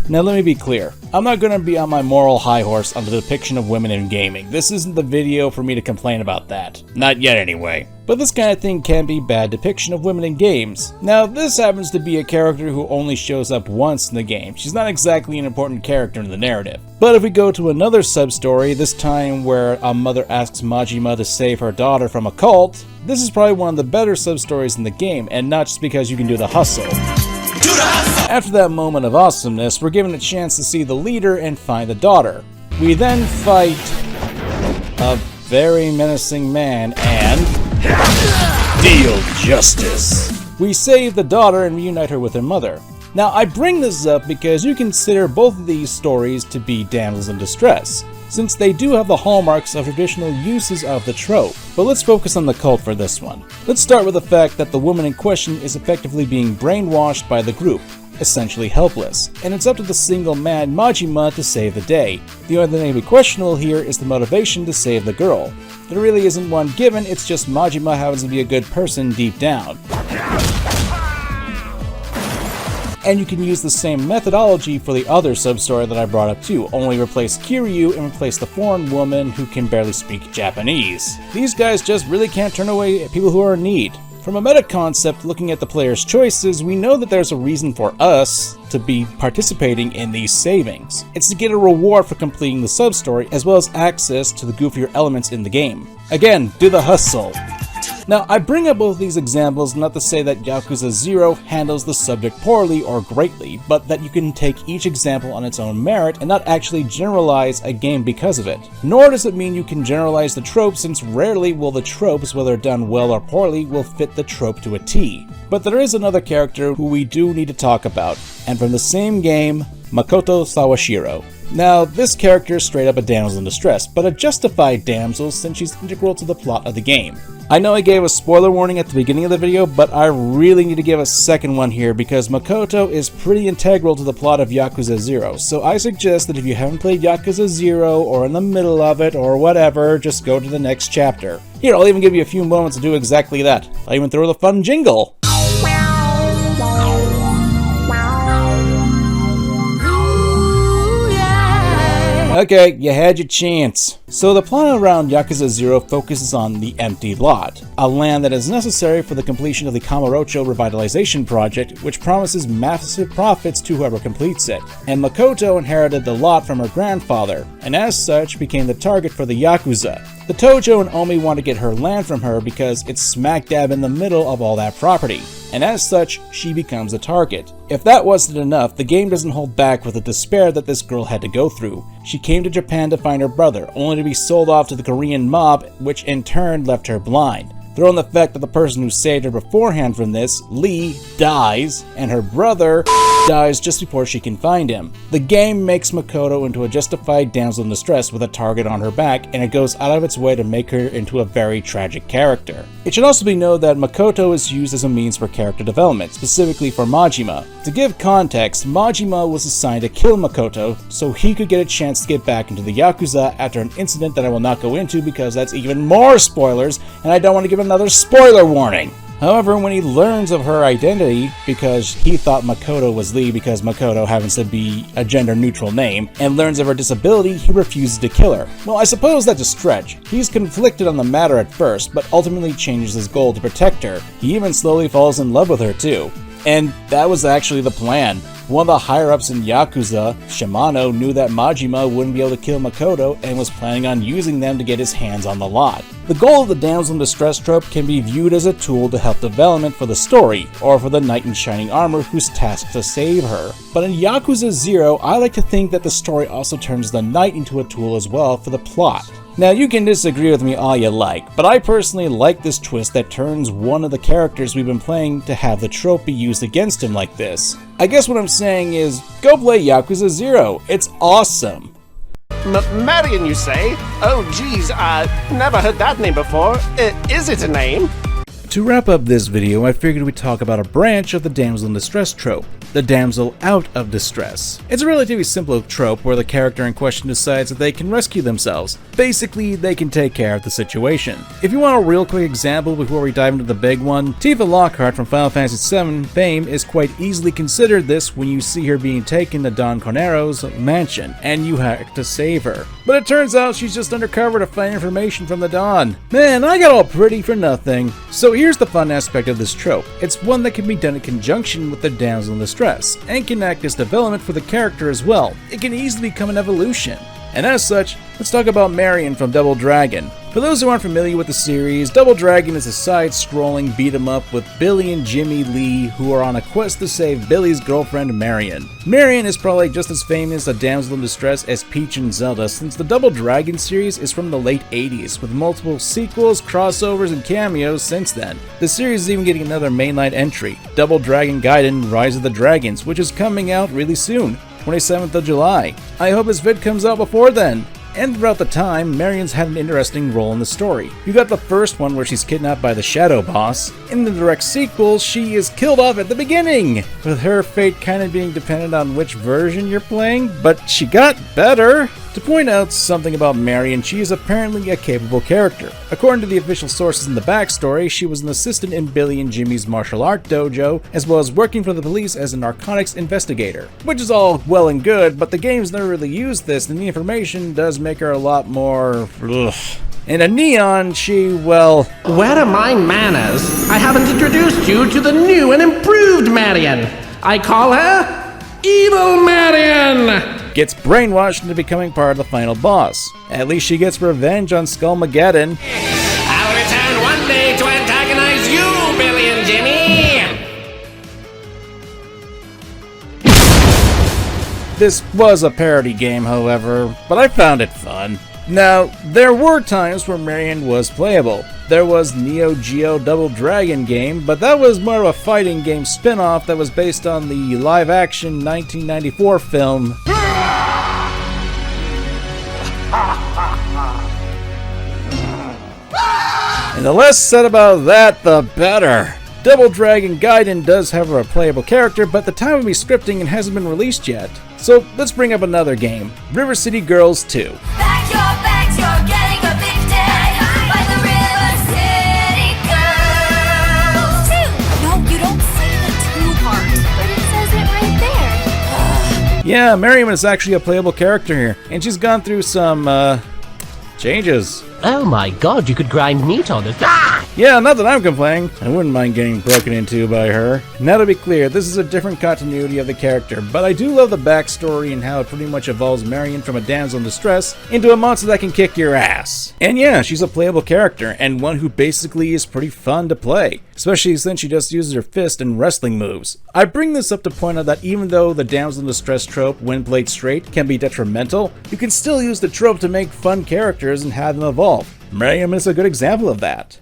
Now let me be clear. I'm not going to be on my moral high horse on the depiction of women in gaming. This isn't the video for me to complain about that. Not yet anyway. But this kind of thing can be bad depiction of women in games. Now this happens to be a character who only shows up once in the game. She's not exactly an important character in the narrative. But if we go to another sub-story, this time where a mother asks Majima to save her daughter from a cult, this is probably one of the better sub-stories in the game, and not just because you can do the hustle. After that moment of awesomeness, we're given a chance to see the leader and find the daughter. We then fight a very menacing man and deal justice. We save the daughter and reunite her with her mother. Now I bring this up because you consider both of these stories to be damsels in distress, since they do have the hallmarks of traditional uses of the trope. But let's focus on the cult for this one. Let's start with the fact that the woman in question is effectively being brainwashed by the group, essentially helpless, and it's up to the single man Majima to save the day. The only thing that can be questionable here is the motivation to save the girl. There really isn't one given, it's just Majima happens to be a good person deep down. And you can use the same methodology for the other sub-story that I brought up too, only replace Kiryu and replace the foreign woman who can barely speak Japanese. These guys just really can't turn away people who are in need. From a meta concept, looking at the player's choices, we know that there's a reason for us to be participating in these savings. It's to get a reward for completing the sub-story, as well as access to the goofier elements in the game. Again, do the hustle. Now, I bring up both these examples not to say that Yakuza 0 handles the subject poorly or greatly, but that you can take each example on its own merit and not actually generalize a game because of it. Nor does it mean you can generalize the tropes, since rarely will the tropes, whether done well or poorly, will fit the trope to a T. But there is another character who we do need to talk about, and from the same game, Makoto Sawashiro. Now, this character is straight up a damsel in distress, but a justified damsel since she's integral to the plot of the game. I know I gave a spoiler warning at the beginning of the video, but I really need to give a second one here because Makoto is pretty integral to the plot of Yakuza 0, so I suggest that if you haven't played Yakuza 0 or in the middle of it or whatever, just go to the next chapter. Here, I'll even give you a few moments to do exactly that. I'll even throw the fun jingle. Okay, you had your chance. So the plot around Yakuza 0 focuses on the empty lot, a land that is necessary for the completion of the Kamurocho revitalization project, which promises massive profits to whoever completes it. And Makoto inherited the lot from her grandfather, and as such became the target for the Yakuza. The Tojo and Omi want to get her land from her because it's smack dab in the middle of all that property, and as such, she becomes a target. If that wasn't enough, the game doesn't hold back with the despair that this girl had to go through. She came to Japan to find her brother, only to be sold off to the Korean mob, which in turn left her blind. Throw in the fact that the person who saved her beforehand from this, Lee, dies, and her brother dies just before she can find him. The game makes Makoto into a justified damsel in distress with a target on her back, and it goes out of its way to make her into a very tragic character. It should also be noted that Makoto is used as a means for character development, specifically for Majima. To give context, Majima was assigned to kill Makoto so he could get a chance to get back into the Yakuza after an incident that I will not go into because that's even more spoilers, and I don't want to give another spoiler warning. However, when he learns of her identity, because he thought Makoto was Lee because Makoto happens to be a gender-neutral name, and learns of her disability, he refuses to kill her. Well, I suppose that's a stretch. He's conflicted on the matter at first, but ultimately changes his goal to protect her. He even slowly falls in love with her too. And that was actually the plan. One of the higher-ups in Yakuza, Shimano, knew that Majima wouldn't be able to kill Makoto and was planning on using them to get his hands on the lot. The goal of the damsel in distress trope can be viewed as a tool to help development for the story, or for the knight in shining armor who's tasked to save her. But in Yakuza 0, I like to think that the story also turns the knight into a tool as well for the plot. Now, you can disagree with me all you like, but I personally like this twist that turns one of the characters we've been playing to have the trope be used against him like this. I guess what I'm saying is, go play Yakuza 0, it's awesome. Marion, you say? Oh, geez, never heard that name before. Is it a name? To wrap up this video, I figured we'd talk about a branch of the damsel in distress trope, the damsel out of distress. It's a relatively simple trope where the character in question decides that they can rescue themselves. Basically, they can take care of the situation. If you want a real quick example before we dive into the big one, Tifa Lockhart from Final Fantasy VII fame is quite easily considered this when you see her being taken to Don Cornero's mansion, and you have to save her. But it turns out she's just undercover to find information from the Don. Man, I got all pretty for nothing. So here's the fun aspect of this trope. It's one that can be done in conjunction with the damsel in distress, and can act as development for the character as well. It can easily become an evolution. And as such, let's talk about Marion from Double Dragon. For those who aren't familiar with the series, Double Dragon is a side-scrolling beat-em-up with Billy and Jimmy Lee, who are on a quest to save Billy's girlfriend Marion. Marion is probably just as famous a damsel in distress as Peach and Zelda, since the Double Dragon series is from the late 80s, with multiple sequels, crossovers, and cameos since then. The series is even getting another mainline entry, Double Dragon Gaiden Rise of the Dragons, which is coming out really soon, 27th of July. I hope this vid comes out before then. And throughout the time, Marion's had an interesting role in the story. You got the first one where she's kidnapped by the Shadow Boss. In the direct sequel, she is killed off at the beginning, with her fate kind of being dependent on which version you're playing, but she got better. To point out something about Marion, she is apparently a capable character. According to the official sources in the backstory, she was an assistant in Billy and Jimmy's martial art dojo, as well as working for the police as a narcotics investigator. Which is all well and good, but the game's never really used this, and the information does make her a lot more... ugh. In a Neon, she, well... Where are my manners? I haven't introduced you to the new and improved Marion. I call her... Evil Marion! Gets brainwashed into becoming part of the final boss. At least she gets revenge on Skullmageddon. I'll return one day to antagonize you, Billy and Jimmy! This was a parody game, however, but I found it fun. Now, there were times where Marion was playable. There was Neo Geo Double Dragon game, but that was more of a fighting game spin-off that was based on the live-action 1994 film. And the less said about that, the better. Double Dragon Gaiden does have a playable character, but the time of me scripting it hasn't been released yet. So let's bring up another game, River City Girls 2. Back, you're getting evicted by the River City Girls. 2. No, you don't say the 2 part, but it says it right there. Yeah, Marion is actually a playable character here, and she's gone through some, changes. Oh my god, you could grind meat on it. Ah! Yeah, not that I'm complaining. I wouldn't mind getting broken into by her. Now to be clear, this is a different continuity of the character, but I do love the backstory and how it pretty much evolves Marion from a damsel in distress into a monster that can kick your ass. And yeah, she's a playable character, and one who basically is pretty fun to play, especially since she just uses her fist and wrestling moves. I bring this up to point out that even though the damsel in distress trope, when played straight, can be detrimental, you can still use the trope to make fun characters and have them evolve. Marion is a good example of that.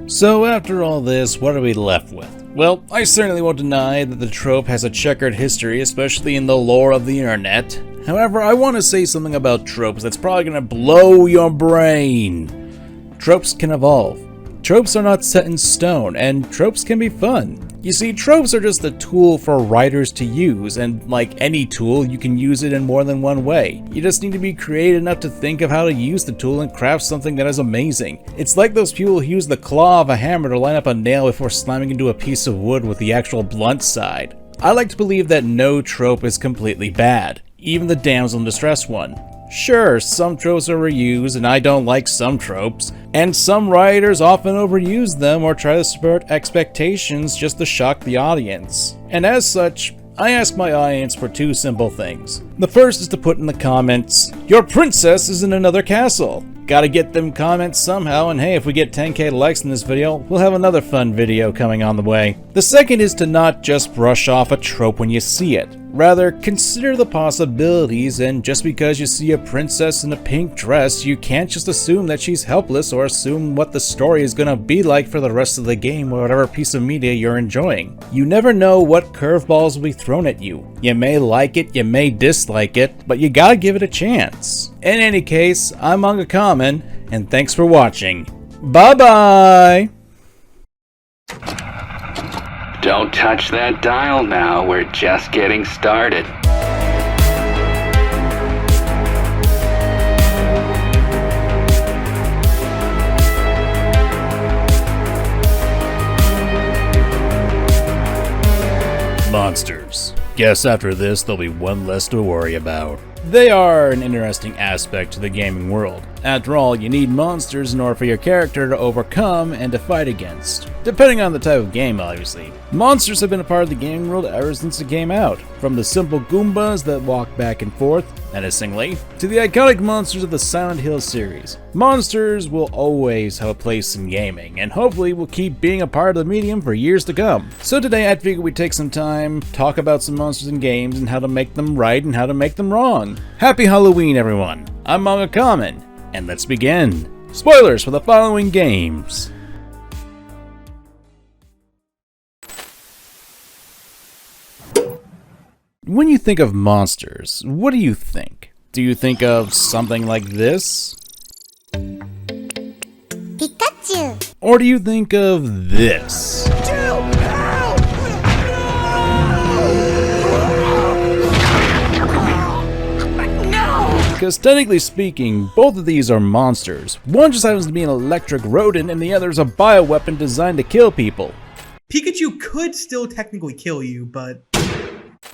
So after all this, what are we left with? Well, I certainly won't deny that the trope has a checkered history, especially in the lore of the internet. However, I want to say something about tropes that's probably going to blow your brain. Tropes can evolve. Tropes are not set in stone, and tropes can be fun. You see, tropes are just a tool for writers to use, and like any tool, you can use it in more than one way. You just need to be creative enough to think of how to use the tool and craft something that is amazing. It's like those people who use the claw of a hammer to line up a nail before slamming into a piece of wood with the actual blunt side. I like to believe that no trope is completely bad, even the damsel in distress one. Sure, some tropes are reused, and I don't like some tropes, and some writers often overuse them or try to subvert expectations just to shock the audience. And as such, I ask my audience for 2 simple things. The first is to put in the comments, "Your princess is in another castle." Gotta get them comments somehow, and hey, if we get 10k likes in this video, we'll have another fun video coming on the way. The second is to not just brush off a trope when you see it. Rather, consider the possibilities, and just because you see a princess in a pink dress, you can't just assume that she's helpless or assume what the story is gonna be like for the rest of the game or whatever piece of media you're enjoying. You never know what curveballs will be thrown at you. You may like it, you may dislike it, but you gotta give it a chance. In any case, I'm MangaKamen, and thanks for watching. Bye-bye! Don't touch that dial now, we're just getting started. Monsters. Guess after this there'll be one less to worry about. They are an interesting aspect to the gaming world. After all, you need monsters in order for your character to overcome and to fight against. Depending on the type of game, obviously. Monsters have been a part of the gaming world ever since it came out. From the simple Goombas that walk back and forth, menacingly, to the iconic monsters of the Silent Hill series. Monsters will always have a place in gaming, and hopefully will keep being a part of the medium for years to come. So today I figured we'd take some time, talk about some monsters in games and how to make them right and how to make them wrong. Happy Halloween, everyone! I'm MangaKamen, and let's begin! Spoilers for the following games. When you think of monsters, what do you think? Do you think of something like this? Pikachu! Or do you think of this? Because technically speaking, both of these are monsters. One just happens to be an electric rodent and the other is a bioweapon designed to kill people. Pikachu could still technically kill you, but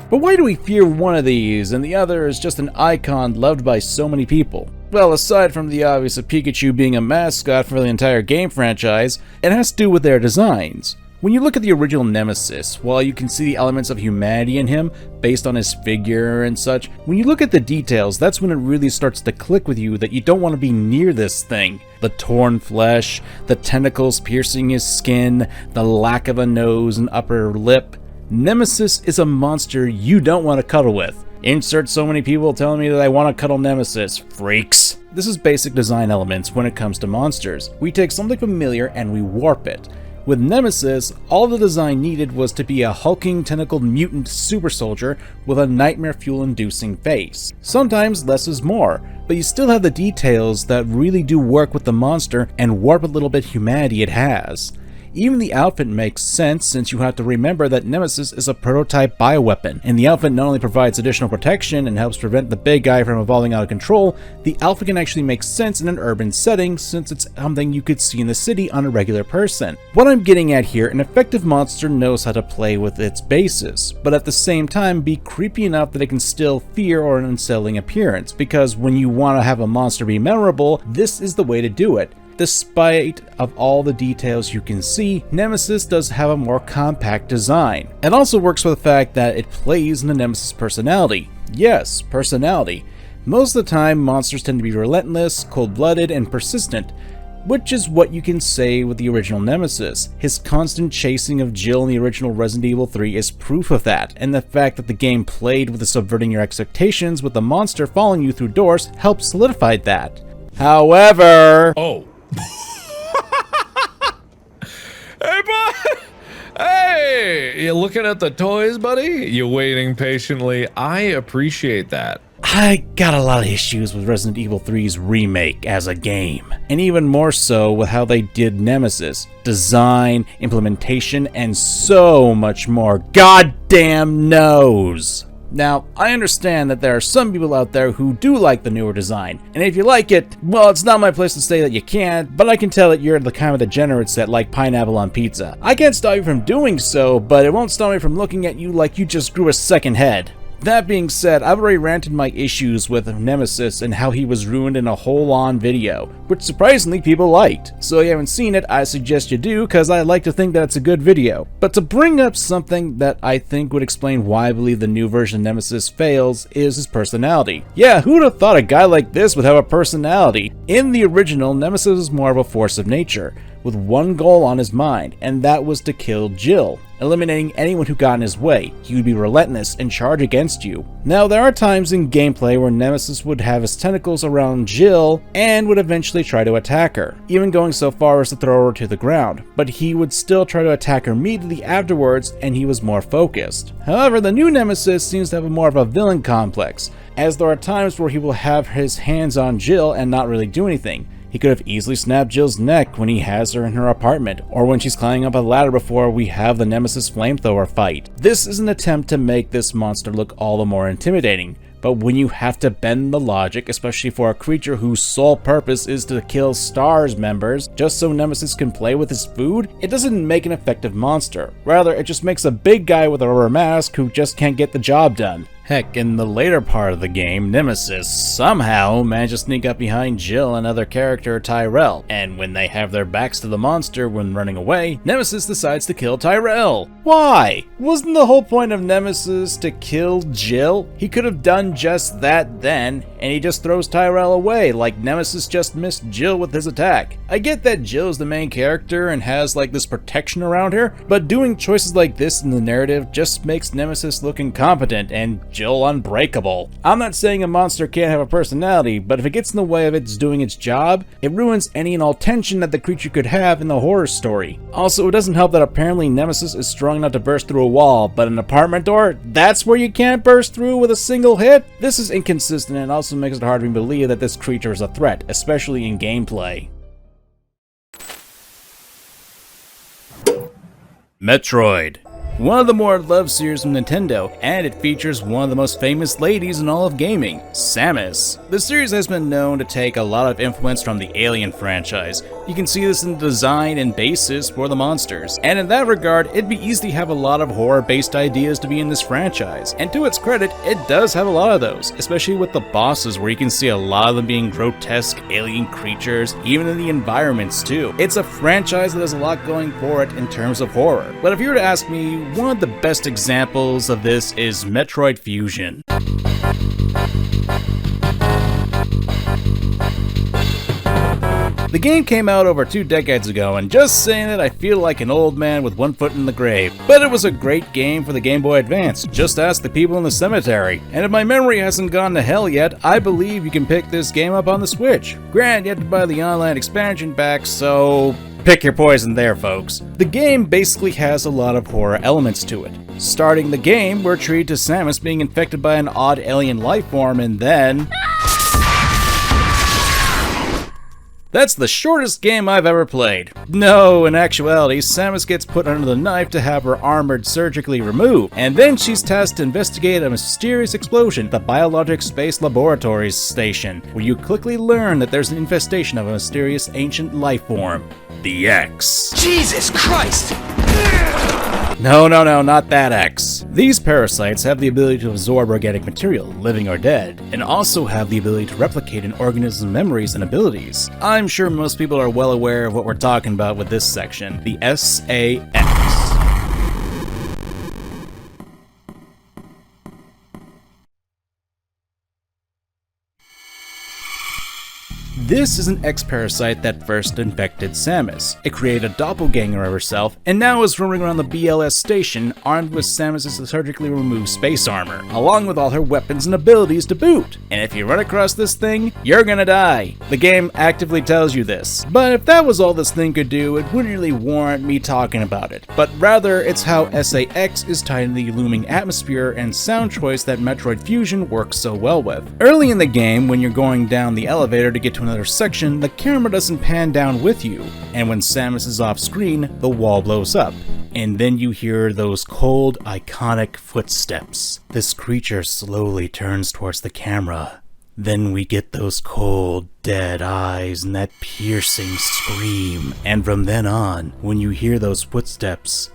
why do we fear one of these and the other is just an icon loved by so many people? Well, aside from the obvious of Pikachu being a mascot for the entire game franchise, it has to do with their designs. When you look at the original Nemesis, while you can see the elements of humanity in him, based on his figure and such, when you look at the details, that's when it really starts to click with you that you don't want to be near this thing. The torn flesh, the tentacles piercing his skin, the lack of a nose and upper lip. Nemesis is a monster you don't want to cuddle with. Insert so many people telling me that I want to cuddle Nemesis, freaks. This is basic design elements when it comes to monsters. We take something familiar and we warp it. With Nemesis, all the design needed was to be a hulking tentacled mutant super soldier with a nightmare fuel-inducing face. Sometimes less is more, but you still have the details that really do work with the monster and warp a little bit humanity it has. Even the outfit makes sense since you have to remember that Nemesis is a prototype bioweapon, and the outfit not only provides additional protection and helps prevent the big guy from evolving out of control, the outfit can actually make sense in an urban setting since it's something you could see in the city on a regular person. What I'm getting at here, an effective monster knows how to play with its bases, but at the same time be creepy enough that it can still fear or an unsettling appearance, because when you want to have a monster be memorable, this is the way to do it. Despite of all the details you can see, Nemesis does have a more compact design. It also works with the fact that it plays in the Nemesis personality. Yes, personality. Most of the time, monsters tend to be relentless, cold-blooded, and persistent, which is what you can say with the original Nemesis. His constant chasing of Jill in the original Resident Evil 3 is proof of that, and the fact that the game played with the subverting your expectations with the monster following you through doors helped solidify that. However... Hey, bud! Hey! You looking at the toys, buddy? You waiting patiently? I appreciate that. I got a lot of issues with Resident Evil 3's remake as a game, and even more so with how they did Nemesis. Design, implementation, and so much more. Goddamn knows! Now, I understand that there are some people out there who do like the newer design, and if you like it, well, it's not my place to say that you can't, but I can tell that you're the kind of degenerates that like pineapple on pizza. I can't stop you from doing so, but it won't stop me from looking at you like you just grew a second head. That being said, I've already ranted my issues with Nemesis and how he was ruined in a whole-on video, which surprisingly people liked. So if you haven't seen it, I suggest you do, cause I like to think that it's a good video. But to bring up something that I think would explain why I believe the new version of Nemesis fails is his personality. Yeah, who would have thought a guy like this would have a personality? In the original, Nemesis was more of a force of nature, with one goal on his mind, and that was to kill Jill. Eliminating anyone who got in his way, he would be relentless and charge against you. Now, there are times in gameplay where Nemesis would have his tentacles around Jill and would eventually try to attack her, even going so far as to throw her to the ground, but he would still try to attack her immediately afterwards, and he was more focused. However, the new Nemesis seems to have more of a villain complex, as there are times where he will have his hands on Jill and not really do anything. He could have easily snapped Jill's neck when he has her in her apartment, or when she's climbing up a ladder before we have the Nemesis flamethrower fight. This is an attempt to make this monster look all the more intimidating, but when you have to bend the logic, especially for a creature whose sole purpose is to kill STARS members just so Nemesis can play with his food, it doesn't make an effective monster. Rather, it just makes a big guy with a rubber mask who just can't get the job done. Heck, in the later part of the game, Nemesis somehow managed to sneak up behind Jill and other character Tyrell, and when they have their backs to the monster when running away, Nemesis decides to kill Tyrell. Why? Wasn't the whole point of Nemesis to kill Jill? He could have done just that then, and he just throws Tyrell away, like Nemesis just missed Jill with his attack. I get that Jill's the main character and has like this protection around her, but doing choices like this in the narrative just makes Nemesis look incompetent and Jill unbreakable. I'm not saying a monster can't have a personality, but if it gets in the way of its doing its job, it ruins any and all tension that the creature could have in the horror story. Also, it doesn't help that apparently Nemesis is strong enough to burst through a wall, but an apartment door, that's where you can't burst through with a single hit? This is inconsistent and also makes it hard to believe that this creature is a threat, especially in gameplay. Metroid. One of the more loved series from Nintendo, and it features one of the most famous ladies in all of gaming, Samus. The series has been known to take a lot of influence from the Alien franchise. You can see this in the design and basis for the monsters, and in that regard, it'd be easy to have a lot of horror-based ideas to be in this franchise, and to its credit, it does have a lot of those, especially with the bosses where you can see a lot of them being grotesque alien creatures, even in the environments too. It's a franchise that has a lot going for it in terms of horror, but if you were to ask me, one of the best examples of this is Metroid Fusion. The game came out over 2 decades ago, and just saying it, I feel like an old man with one foot in the grave. But it was a great game for the Game Boy Advance, just ask the people in the cemetery. And if my memory hasn't gone to hell yet, I believe you can pick this game up on the Switch. Granted, you have to buy the online expansion pack, so pick your poison there, folks. The game basically has a lot of horror elements to it. Starting the game, we're treated to Samus being infected by an odd alien life form, and then that's the shortest game I've ever played. No, in actuality, Samus gets put under the knife to have her armor surgically removed, and then she's tasked to investigate a mysterious explosion at the Biologic Space Laboratories station, where you quickly learn that there's an infestation of a mysterious ancient life form, the X. Jesus Christ! No, not that X. These parasites have the ability to absorb organic material, living or dead, and also have the ability to replicate an organism's memories and abilities. I'm sure most people are well aware of what we're talking about with this section, the SAX. This is an X-parasite that first infected Samus. It created a doppelganger of herself, and now is roaming around the BLS station armed with Samus' surgically removed space armor, along with all her weapons and abilities to boot. And if you run across this thing, you're gonna die. The game actively tells you this. But if that was all this thing could do, it wouldn't really warrant me talking about it. But rather, it's how SAX is tied in the looming atmosphere and sound choice that Metroid Fusion works so well with. Early in the game, when you're going down the elevator to get to another section, the camera doesn't pan down with you, and when Samus is off screen, the wall blows up, and then you hear those cold, iconic footsteps. This creature slowly turns towards the camera. Then we get those cold, dead eyes and that piercing scream, and from then on, when you hear those footsteps,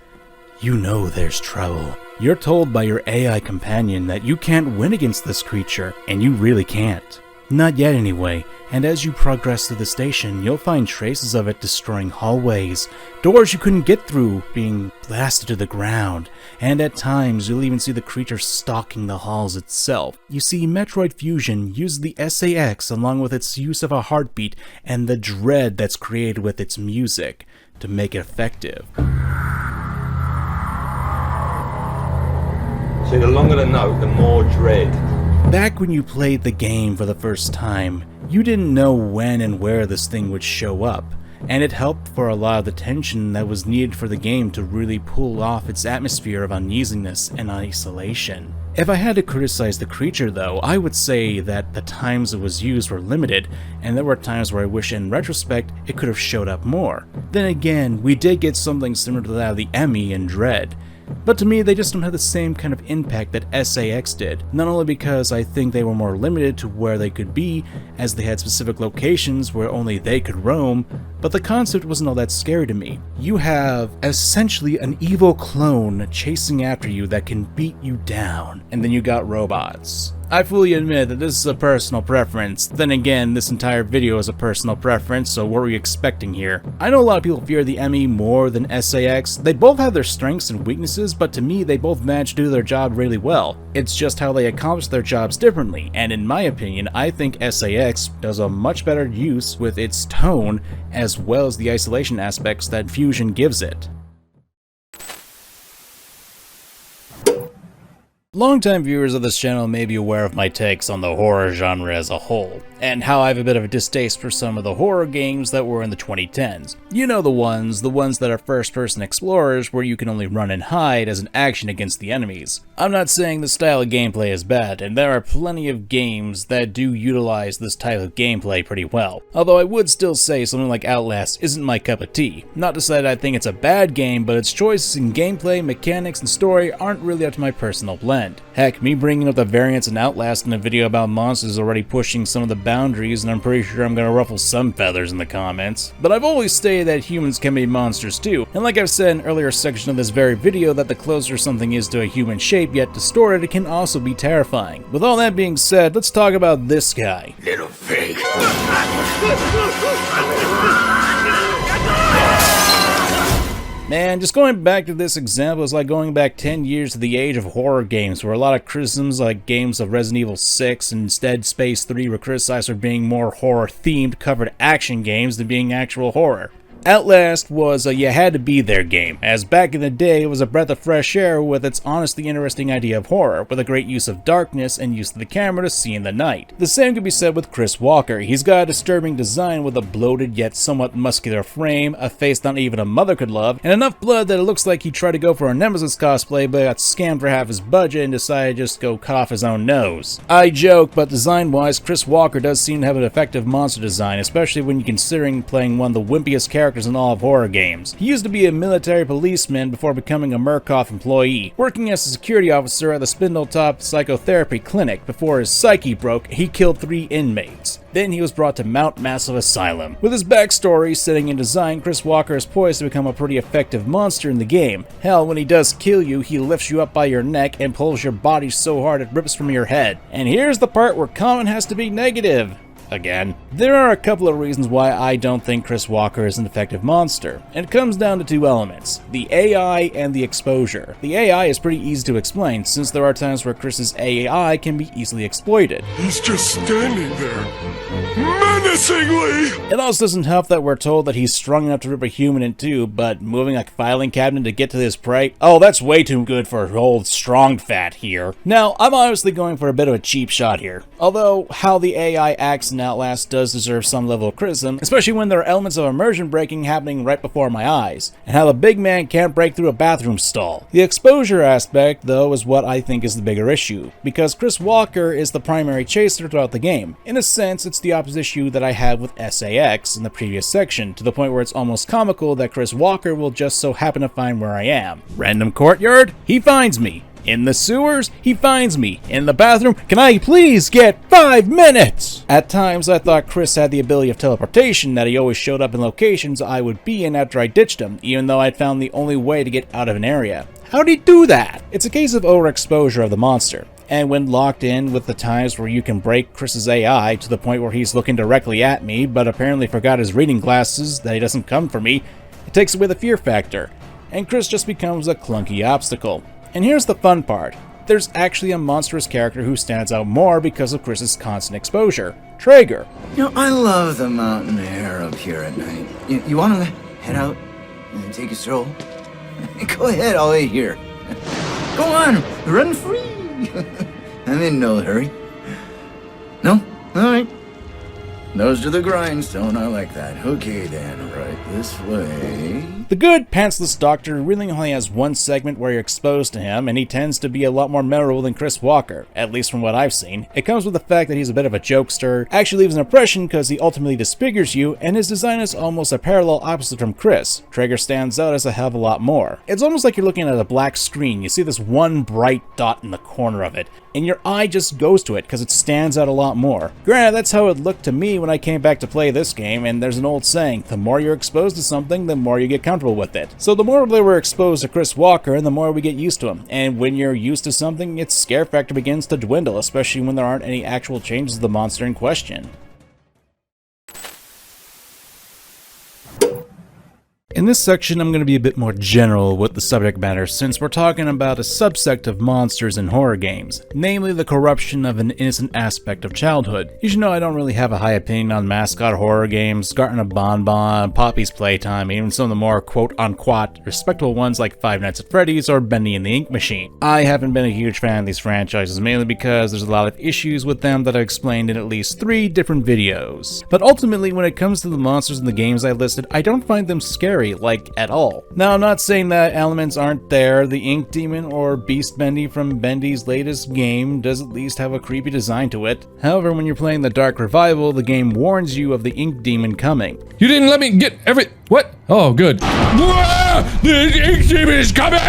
you know there's trouble. You're told by your AI companion that you can't win against this creature, and you really can't. Not yet anyway, and as you progress through the station, you'll find traces of it destroying hallways, doors you couldn't get through being blasted to the ground, and at times you'll even see the creature stalking the halls itself. You see, Metroid Fusion uses the SAX along with its use of a heartbeat and the dread that's created with its music. to make it effective. See, the longer the note, the more dread. Back when you played the game for the first time, you didn't know when and where this thing would show up, and it helped for a lot of the tension that was needed for the game to really pull off its atmosphere of uneasiness and isolation. If I had to criticize the creature though, I would say that the times it was used were limited, and there were times where I wish in retrospect it could have showed up more. Then again, we did get something similar to that of the Emmy in Dread, but to me they just don't have the same kind of impact that SAX did, not only because I think they were more limited to where they could be, as they had specific locations where only they could roam, but the concept wasn't all that scary to me. You have essentially an evil clone chasing after you that can beat you down, and then you got robots. I fully admit that this is a personal preference. Then again, this entire video is a personal preference, so what were you expecting here? I know a lot of people fear the Emmy more than SAX. They both have their strengths and weaknesses, but to me they both manage to do their job really well. It's just how they accomplish their jobs differently, and in my opinion, I think SAX does a much better use with its tone as well as the isolation aspects that Fusion gives it. Longtime viewers of this channel may be aware of my takes on the horror genre as a whole, and how I have a bit of a distaste for some of the horror games that were in the 2010s. You know the ones that are first-person explorers where you can only run and hide as an action against the enemies. I'm not saying the style of gameplay is bad, and there are plenty of games that do utilize this type of gameplay pretty well, although I would still say something like Outlast isn't my cup of tea. Not to say that I think it's a bad game, but its choices in gameplay, mechanics, and story aren't really up to my personal blend. Heck, me bringing up the variants in Outlast in a video about monsters is already pushing some of the boundaries, and I'm pretty sure I'm gonna ruffle some feathers in the comments. But I've always stated that humans can be monsters too, and like I've said in an earlier section of this very video, that the closer something is to a human shape yet distorted, it can also be terrifying. With all that being said, let's talk about this guy. Little pig. Man, just going back to this example is like going back 10 years to the age of horror games, where a lot of criticisms like games of Resident Evil 6 and Dead Space 3 were criticized for being more horror-themed covered action games than being actual horror. Outlast was a you had to be there game, as back in the day it was a breath of fresh air with its honestly interesting idea of horror, with a great use of darkness and use of the camera to see in the night. The same could be said with Chris Walker. He's got a disturbing design with a bloated yet somewhat muscular frame, a face not even a mother could love, and enough blood that it looks like he tried to go for a Nemesis cosplay but got scammed for half his budget and decided to just go cut off his own nose. I joke, but design-wise, Chris Walker does seem to have an effective monster design, especially when you're considering playing one of the wimpiest characters in all of horror games. He used to be a military policeman before becoming a Murkoff employee, working as a security officer at the Spindletop Psychotherapy Clinic. Before his psyche broke, he killed 3 inmates. Then he was brought to Mount Massive Asylum. With his backstory, setting, and design, Chris Walker is poised to become a pretty effective monster in the game. Hell, when he does kill you, he lifts you up by your neck and pulls your body so hard it rips from your head. And here's the part where Kamen has to be negative. Again. There are a couple of reasons why I don't think Chris Walker is an effective monster, and it comes down to 2 elements, the AI and the exposure. The AI is pretty easy to explain, since there are times where Chris's AI can be easily exploited. He's just standing there, menacingly! It also doesn't help that we're told that he's strong enough to rip a human in 2, but moving a filing cabinet to get to his prey? Oh, that's way too good for old strong fat here. Now, I'm honestly going for a bit of a cheap shot here, although how the AI acts in Outlast does deserve some level of criticism, especially when there are elements of immersion breaking happening right before my eyes, and how the big man can't break through a bathroom stall. The exposure aspect, though, is what I think is the bigger issue, because Chris Walker is the primary chaser throughout the game. In a sense, it's the opposite issue that I had with SAX in the previous section, to the point where it's almost comical that Chris Walker will just so happen to find where I am. Random courtyard? He finds me. In the sewers? He finds me. In the bathroom? Can I please get 5 minutes? At times, I thought Chris had the ability of teleportation, that he always showed up in locations I would be in after I ditched him, even though I'd found the only way to get out of an area. How'd he do that? It's a case of overexposure of the monster. And when locked in with the times where you can break Chris's AI to the point where he's looking directly at me, but apparently forgot his reading glasses, that he doesn't come for me, it takes away the fear factor, and Chris just becomes a clunky obstacle. And here's the fun part. There's actually a monstrous character who stands out more because of Chris's constant exposure. Traeger. You know, I love the mountain air up here at night. You want to head out Take a stroll? Go ahead, I'll wait here. Go on, run free. I'm in no hurry. No? Alright. Nose to the grindstone, I like that. Okay then, right this way. The good, pantsless doctor really only has one segment where you're exposed to him, and he tends to be a lot more memorable than Chris Walker, at least from what I've seen. It comes with the fact that he's a bit of a jokester, actually leaves an impression because he ultimately disfigures you, and his design is almost a parallel opposite from Chris. Traeger stands out as a hell of a lot more. It's almost like you're looking at a black screen. You see this one bright dot in the corner of it, and your eye just goes to it because it stands out a lot more. Granted, that's how it looked to me when I came back to play this game, and there's an old saying, the more you're exposed to something, the more you get comfortable with it. So the more we're exposed to Chris Walker, and the more we get used to him. And when you're used to something, its scare factor begins to dwindle, especially when there aren't any actual changes to the monster in question. In this section, I'm going to be a bit more general with the subject matter since we're talking about a subsect of monsters in horror games, namely the corruption of an innocent aspect of childhood. You should know I don't really have a high opinion on mascot horror games, Garten of Bonbon, Poppy's Playtime, even some of the more quote-unquote respectable ones like Five Nights at Freddy's or Bendy and the Ink Machine. I haven't been a huge fan of these franchises, mainly because there's a lot of issues with them that I've explained in at least 3 different videos. But ultimately, when it comes to the monsters in the games I listed, I don't find them scary, like, at all. Now, I'm not saying that elements aren't there. The Ink Demon or Beast Bendy from Bendy's latest game does at least have a creepy design to it. However, when you're playing the Dark Revival, the game warns you of the Ink Demon coming. You didn't let me get what? Oh, good. The Ink Demon is coming!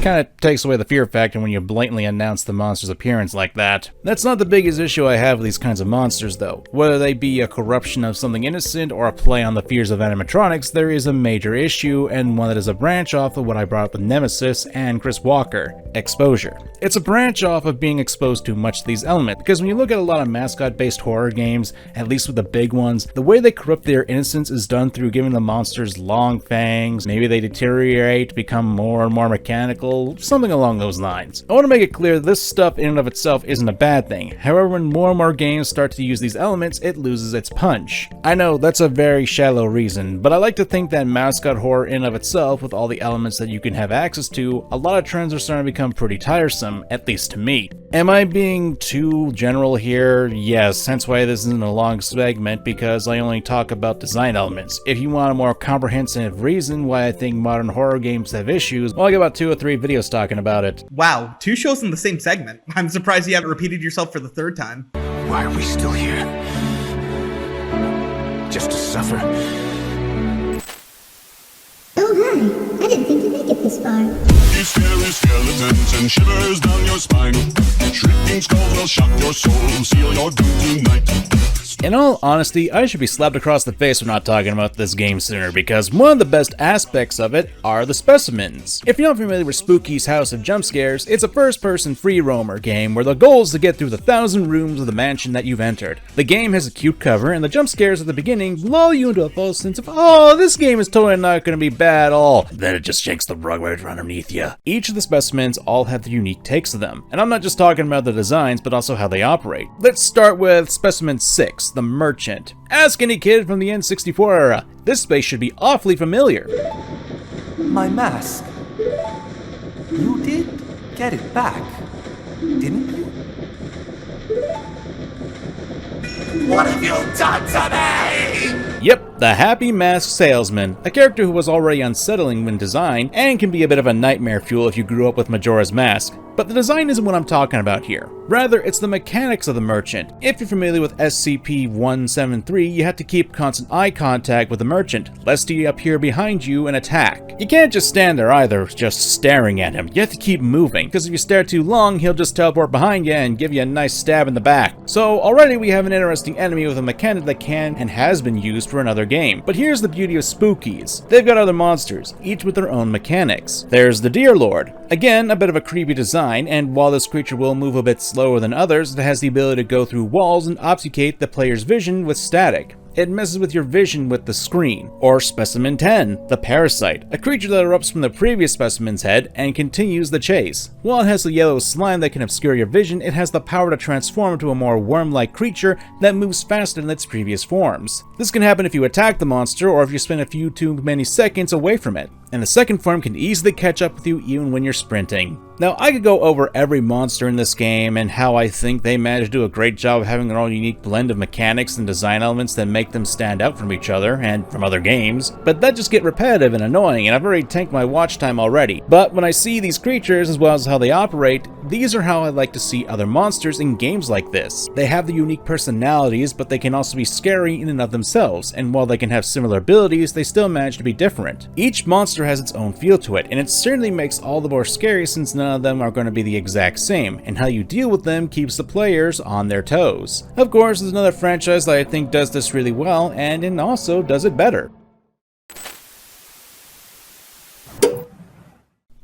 Kinda takes away the fear factor when you blatantly announce the monster's appearance like that. That's not the biggest issue I have with these kinds of monsters, though. Whether they be a corruption of something innocent or a play on the fears of animatronics, there is a major issue, and one that is a branch off of what I brought up with Nemesis and Chris Walker: exposure. It's a branch off of being exposed to much of these elements, because when you look at a lot of mascot-based horror games, at least with the big ones, the way they corrupt their innocence is done through giving the monsters long fangs, maybe they deteriorate, become more and more mechanical, something along those lines. I want to make it clear this stuff in and of itself isn't a bad thing. However, when more and more games start to use these elements, it loses its punch. I know that's a very shallow reason, but I like to think that mascot horror in and of itself, with all the elements that you can have access to, a lot of trends are starting to become pretty tiresome, at least to me. Am I being too general here? Yes, hence why this isn't a long segment, because I only talk about design elements. If you want a more comprehensive reason why I think modern horror games have issues, well, I got about 2 or 3 videos talking about it. Wow, 2 shows in the same segment. I'm surprised you haven't repeated yourself for the 3rd time. Why are we still here? Just to suffer? Oh hi, I didn't think you'd make it this far. These scary skeletons and shivers down your spine. Shrieking skulls will shock your soul, seal your doom tonight. In all honesty, I should be slapped across the face for not talking about this game sooner, because one of the best aspects of it are the specimens. If you're not familiar with Spooky's House of Jump Scares, it's a first-person free roamer game where the goal is to get through the 1,000 rooms of the mansion that you've entered. The game has a cute cover, and the jump scares at the beginning lull you into a false sense of, oh, this game is totally not going to be bad at all. Then it just yanks the rug right underneath you. Each of the specimens all have their unique takes to them, and I'm not just talking about the designs, but also how they operate. Let's start with Specimen 6, the Merchant. Ask any kid from the N64 era. This space should be awfully familiar. My mask. You did get it back, didn't you? What have you done to me? Yep, the Happy Mask Salesman, a character who was already unsettling when designed, and can be a bit of a nightmare fuel if you grew up with Majora's Mask. But the design isn't what I'm talking about here. Rather, it's the mechanics of the Merchant. If you're familiar with SCP-173, you have to keep constant eye contact with the Merchant, lest he appear behind you and attack. You can't just stand there either, just staring at him. You have to keep moving, because if you stare too long, he'll just teleport behind you and give you a nice stab in the back. So already we have an interesting enemy with a mechanic that can and has been used for another game. But here's the beauty of Spookies. They've got other monsters, each with their own mechanics. There's the Deer Lord. Again, a bit of a creepy design, and while this creature will move a bit slower than others, it has the ability to go through walls and obfuscate the player's vision with static. It messes with your vision with the screen. Or Specimen 10, the Parasite, a creature that erupts from the previous specimen's head and continues the chase. While it has the yellow slime that can obscure your vision, it has the power to transform into a more worm-like creature that moves faster than its previous forms. This can happen if you attack the monster or if you spend a few too many seconds away from it, and the second form can easily catch up with you even when you're sprinting. Now, I could go over every monster in this game and how I think they managed to do a great job of having their own unique blend of mechanics and design elements that make them stand out from each other and from other games, but that just get repetitive and annoying, and I've already tanked my watch time already. But when I see these creatures as well as how they operate, these are how I like to see other monsters in games like this. They have the unique personalities, but they can also be scary in and of themselves, and while they can have similar abilities, they still manage to be different. Each monster has its own feel to it, and it certainly makes all the more scary since none of them are going to be the exact same, and how you deal with them keeps the players on their toes. Of course, there's another franchise that I think does this really well, and it also does it better.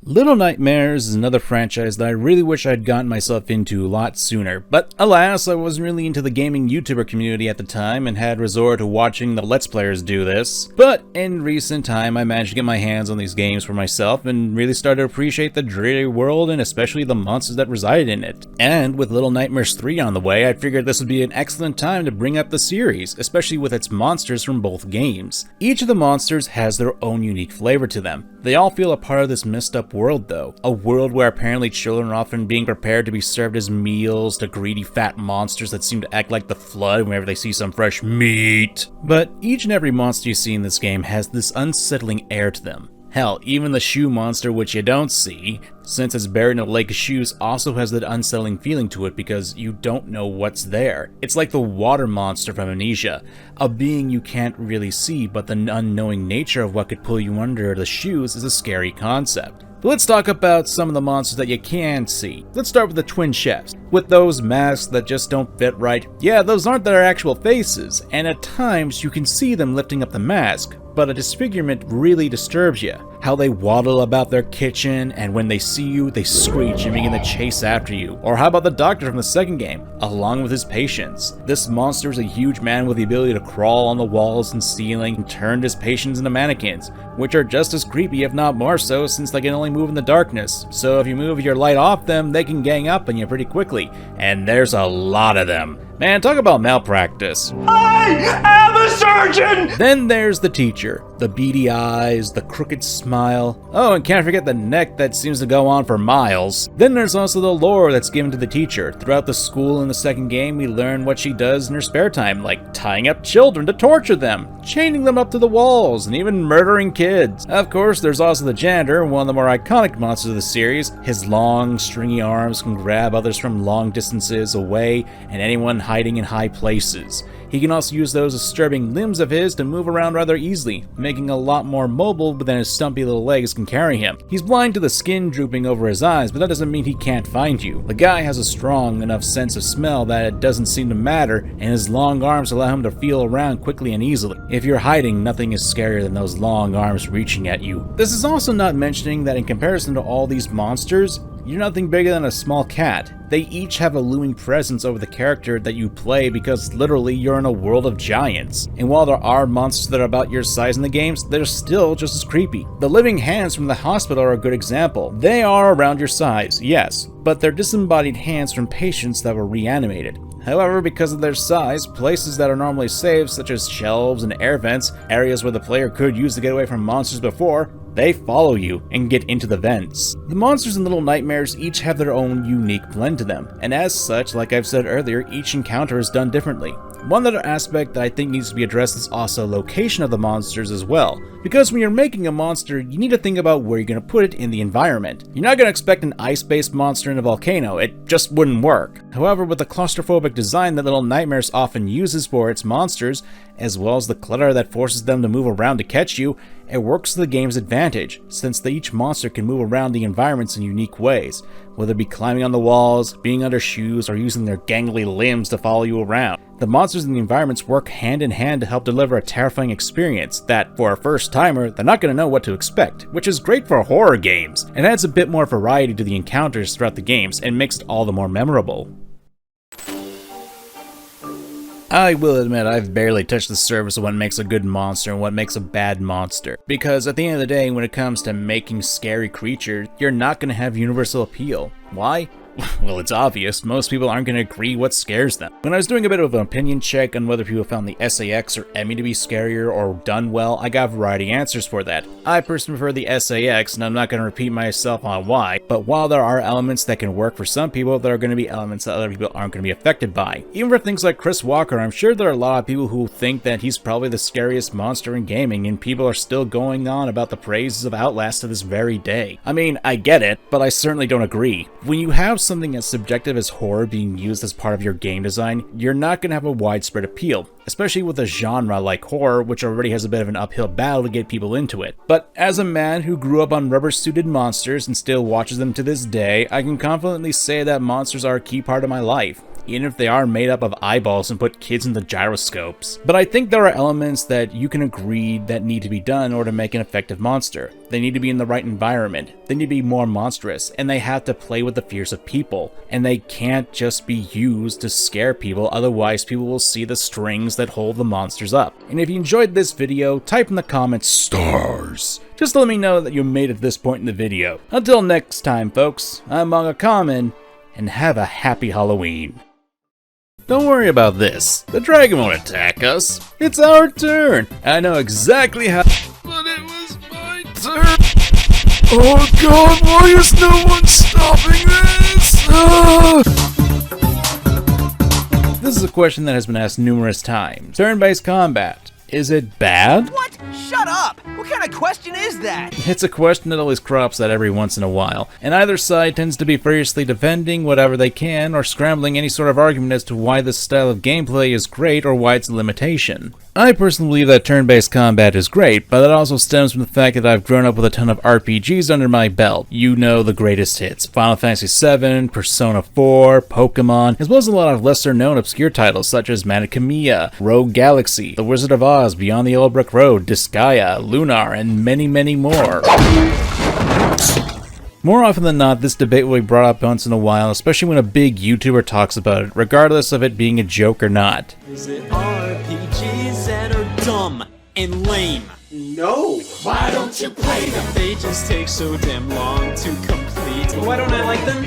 Little Nightmares is another franchise that I really wish I'd gotten myself into a lot sooner, but alas, I wasn't really into the gaming YouTuber community at the time and had resort to watching the Let's Players do this. But in recent time, I managed to get my hands on these games for myself and really started to appreciate the dreary world and especially the monsters that reside in it. And with Little Nightmares 3 on the way, I figured this would be an excellent time to bring up the series, especially with its monsters from both games. Each of the monsters has their own unique flavor to them. They all feel a part of this messed up world though, a world where apparently children are often being prepared to be served as meals to greedy fat monsters that seem to act like the Flood whenever they see some fresh meat. But each and every monster you see in this game has this unsettling air to them. Hell, even the shoe monster, which you don't see, since it's buried in a lake of shoes, also has that unsettling feeling to it because you don't know what's there. It's like the water monster from Amnesia, a being you can't really see, but the unknowing nature of what could pull you under the shoes is a scary concept. But let's talk about some of the monsters that you can see. Let's start with the twin chefs, with those masks that just don't fit right. Yeah, those aren't their actual faces, and at times you can see them lifting up the mask, but a disfigurement really disturbs you. How they waddle about their kitchen, and when they see you, they screech and begin to chase after you. Or how about the doctor from the second game, along with his patients? This monster is a huge man with the ability to crawl on the walls and ceiling and turn his patients into mannequins, which are just as creepy if not more so since they can only move in the darkness. So if you move your light off them, they can gang up on you pretty quickly, and there's a lot of them. Man, talk about malpractice. I am a surgeon! Then there's the teacher. The beady eyes, the crooked smile. Oh, and can't forget the neck that seems to go on for miles. Then there's also the lore that's given to the teacher. Throughout the school in the second game, we learn what she does in her spare time, like tying up children to torture them, chaining them up to the walls, and even murdering kids. Of course, there's also the janitor, one of the more iconic monsters of the series. His long, stringy arms can grab others from long distances away, and anyone hiding in high places. He can also use those disturbing limbs of his to move around rather easily, making a lot more mobile than his stumpy little legs can carry him. He's blind to the skin drooping over his eyes, but that doesn't mean he can't find you. The guy has a strong enough sense of smell that it doesn't seem to matter, and his long arms allow him to feel around quickly and easily. If you're hiding, nothing is scarier than those long arms reaching at you. This is also not mentioning that in comparison to all these monsters, you're nothing bigger than a small cat. They each have a looming presence over the character that you play because literally you're in a world of giants. And while there are monsters that are about your size in the games, they're still just as creepy. The living hands from the hospital are a good example. They are around your size, yes, but they're disembodied hands from patients that were reanimated. However, because of their size, places that are normally safe, such as shelves and air vents, areas where the player could use to get away from monsters before, they follow you and get into the vents. The monsters in Little Nightmares each have their own unique blend to them, and as such, like I've said earlier, each encounter is done differently. One other aspect that I think needs to be addressed is also location of the monsters as well, because when you're making a monster, you need to think about where you're going to put it in the environment. You're not going to expect an ice-based monster in a volcano, it just wouldn't work. However, with the claustrophobic design that Little Nightmares often uses for its monsters, as well as the clutter that forces them to move around to catch you, it works to the game's advantage, since each monster can move around the environments in unique ways, whether it be climbing on the walls, being under shoes, or using their gangly limbs to follow you around. The monsters in the environments work hand in hand to help deliver a terrifying experience that, for a first-timer, they're not going to know what to expect, which is great for horror games, and adds a bit more variety to the encounters throughout the games and makes it all the more memorable. I will admit I've barely touched the surface of what makes a good monster and what makes a bad monster. Because at the end of the day, when it comes to making scary creatures, you're not going to have universal appeal. Why? Well, it's obvious. Most people aren't going to agree what scares them. When I was doing a bit of an opinion check on whether people found the SAX or Emmy to be scarier or done well, I got a variety of answers for that. I personally prefer the SAX, and I'm not going to repeat myself on why, but while there are elements that can work for some people, there are going to be elements that other people aren't going to be affected by. Even for things like Chris Walker, I'm sure there are a lot of people who think that he's probably the scariest monster in gaming, and people are still going on about the praises of Outlast to this very day. I mean, I get it, but I certainly don't agree. When you have something as subjective as horror being used as part of your game design, you're not going to have a widespread appeal, especially with a genre like horror, which already has a bit of an uphill battle to get people into it. But as a man who grew up on rubber-suited monsters and still watches them to this day, I can confidently say that monsters are a key part of my life, even if they are made up of eyeballs and put kids into gyroscopes. But I think there are elements that you can agree that need to be done in order to make an effective monster. They need to be in the right environment, they need to be more monstrous, and they have to play with the fears of people. And they can't just be used to scare people, otherwise people will see the strings that hold the monsters up. And if you enjoyed this video, type in the comments stars, just to let me know that you made it to this point in the video. Until next time folks, I'm MangaKamen, and have a happy Halloween. Don't worry about this. The dragon won't attack us. It's our turn. I know exactly how. But it was my turn. Oh god, why is no one stopping this? This is a question that has been asked numerous times. Turn-based combat. Is it bad? What? Shut up! What kind of question is that? It's a question that always crops out every once in a while, and either side tends to be furiously defending whatever they can or scrambling any sort of argument as to why this style of gameplay is great or why it's a limitation. I personally believe that turn-based combat is great, but that also stems from the fact that I've grown up with a ton of RPGs under my belt. You know the greatest hits: Final Fantasy VII, Persona 4, Pokemon, as well as a lot of lesser-known obscure titles such as Manipulators, Rogue Galaxy, The Wizard of Oz, Beyond the Yellow Brick Road, Disgaea, Lunar, and many, many more. More often than not, this debate will be brought up once in a while, especially when a big YouTuber talks about it, regardless of it being a joke or not. Is it RPGs that are dumb and lame? No! Why don't you play them? They just take so damn long to complete. Why don't I like them?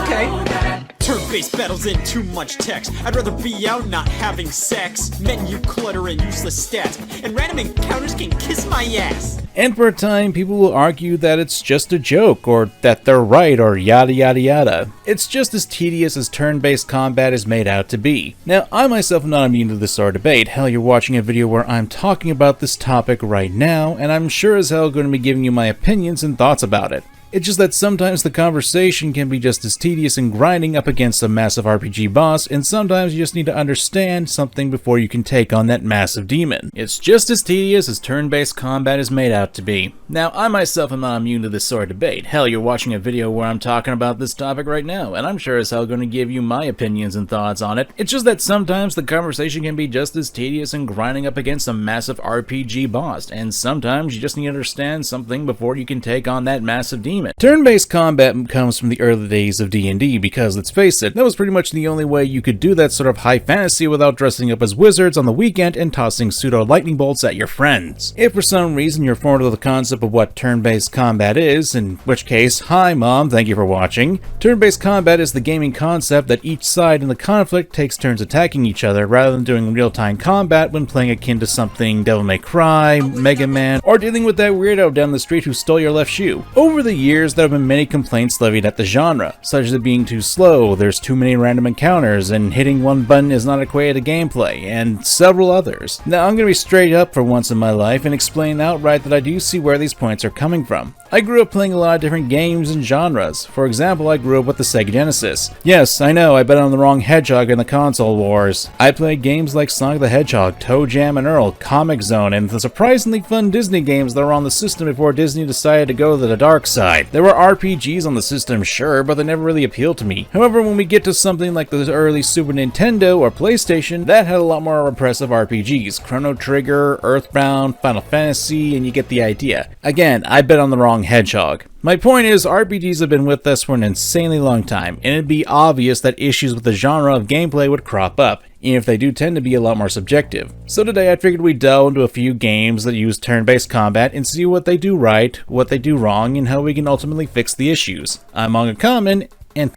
Okay. Turn-based battles and too much text. I'd rather be out not having sex. Menu clutter and useless stats. And random encounters can kiss my ass. And for a time, people will argue that it's just a joke, or that they're right, or yada yada yada. It's just as tedious as turn-based combat is made out to be. Now, I myself am not immune to this sort of debate. Hell, you're watching a video where I'm talking about this topic right now, and I'm sure as hell going to be giving you my opinions and thoughts about it. It's just that sometimes the conversation can be just as tedious and grinding up against a massive RPG boss, and sometimes you just need to understand something before you can take on that massive demon. It's just as tedious as turn-based combat is made out to be. Now, I myself am not immune to this sort of debate. Hell, you're watching a video where I'm talking about this topic right now, and I'm sure as hell going to give you my opinions and thoughts on it. It's just that sometimes the conversation can be just as tedious and grinding up against a massive RPG boss, and sometimes you just need to understand something before you can take on that massive demon. Turn-based combat comes from the early days of D&D because, let's face it, that was pretty much the only way you could do that sort of high fantasy without dressing up as wizards on the weekend and tossing pseudo-lightning bolts at your friends. If for some reason you're foreign to the concept of what turn-based combat is, in which case, hi mom, thank you for watching. Turn-based combat is the gaming concept that each side in the conflict takes turns attacking each other rather than doing real-time combat when playing akin to something Devil May Cry, Mega Man, or dealing with that weirdo down the street who stole your left shoe. Over the years, there have been many complaints levied at the genre, such as it being too slow, there's too many random encounters, and hitting one button is not equated to gameplay, and several others. Now, I'm going to be straight up for once in my life and explain outright that I do see where these points are coming from. I grew up playing a lot of different games and genres. For example, I grew up with the Sega Genesis. Yes, I know, I bet on the wrong hedgehog in the console wars. I played games like Sonic the Hedgehog, Toe Jam and Earl, Comic Zone, and the surprisingly fun Disney games that were on the system before Disney decided to go to the dark side. There were RPGs on the system, sure, but they never really appealed to me. However, when we get to something like the early Super Nintendo or PlayStation, that had a lot more impressive RPGs. Chrono Trigger, Earthbound, Final Fantasy, and you get the idea. Again, I bet on the wrong hedgehog. My point is, RPGs have been with us for an insanely long time, and it'd be obvious that issues with the genre of gameplay would crop up. even if they do tend to be a lot more subjective. So today I figured we'd delve into a few games that use turn-based combat and see what they do right, what they do wrong, and how we can ultimately fix the issues. I'm MangaKamen, and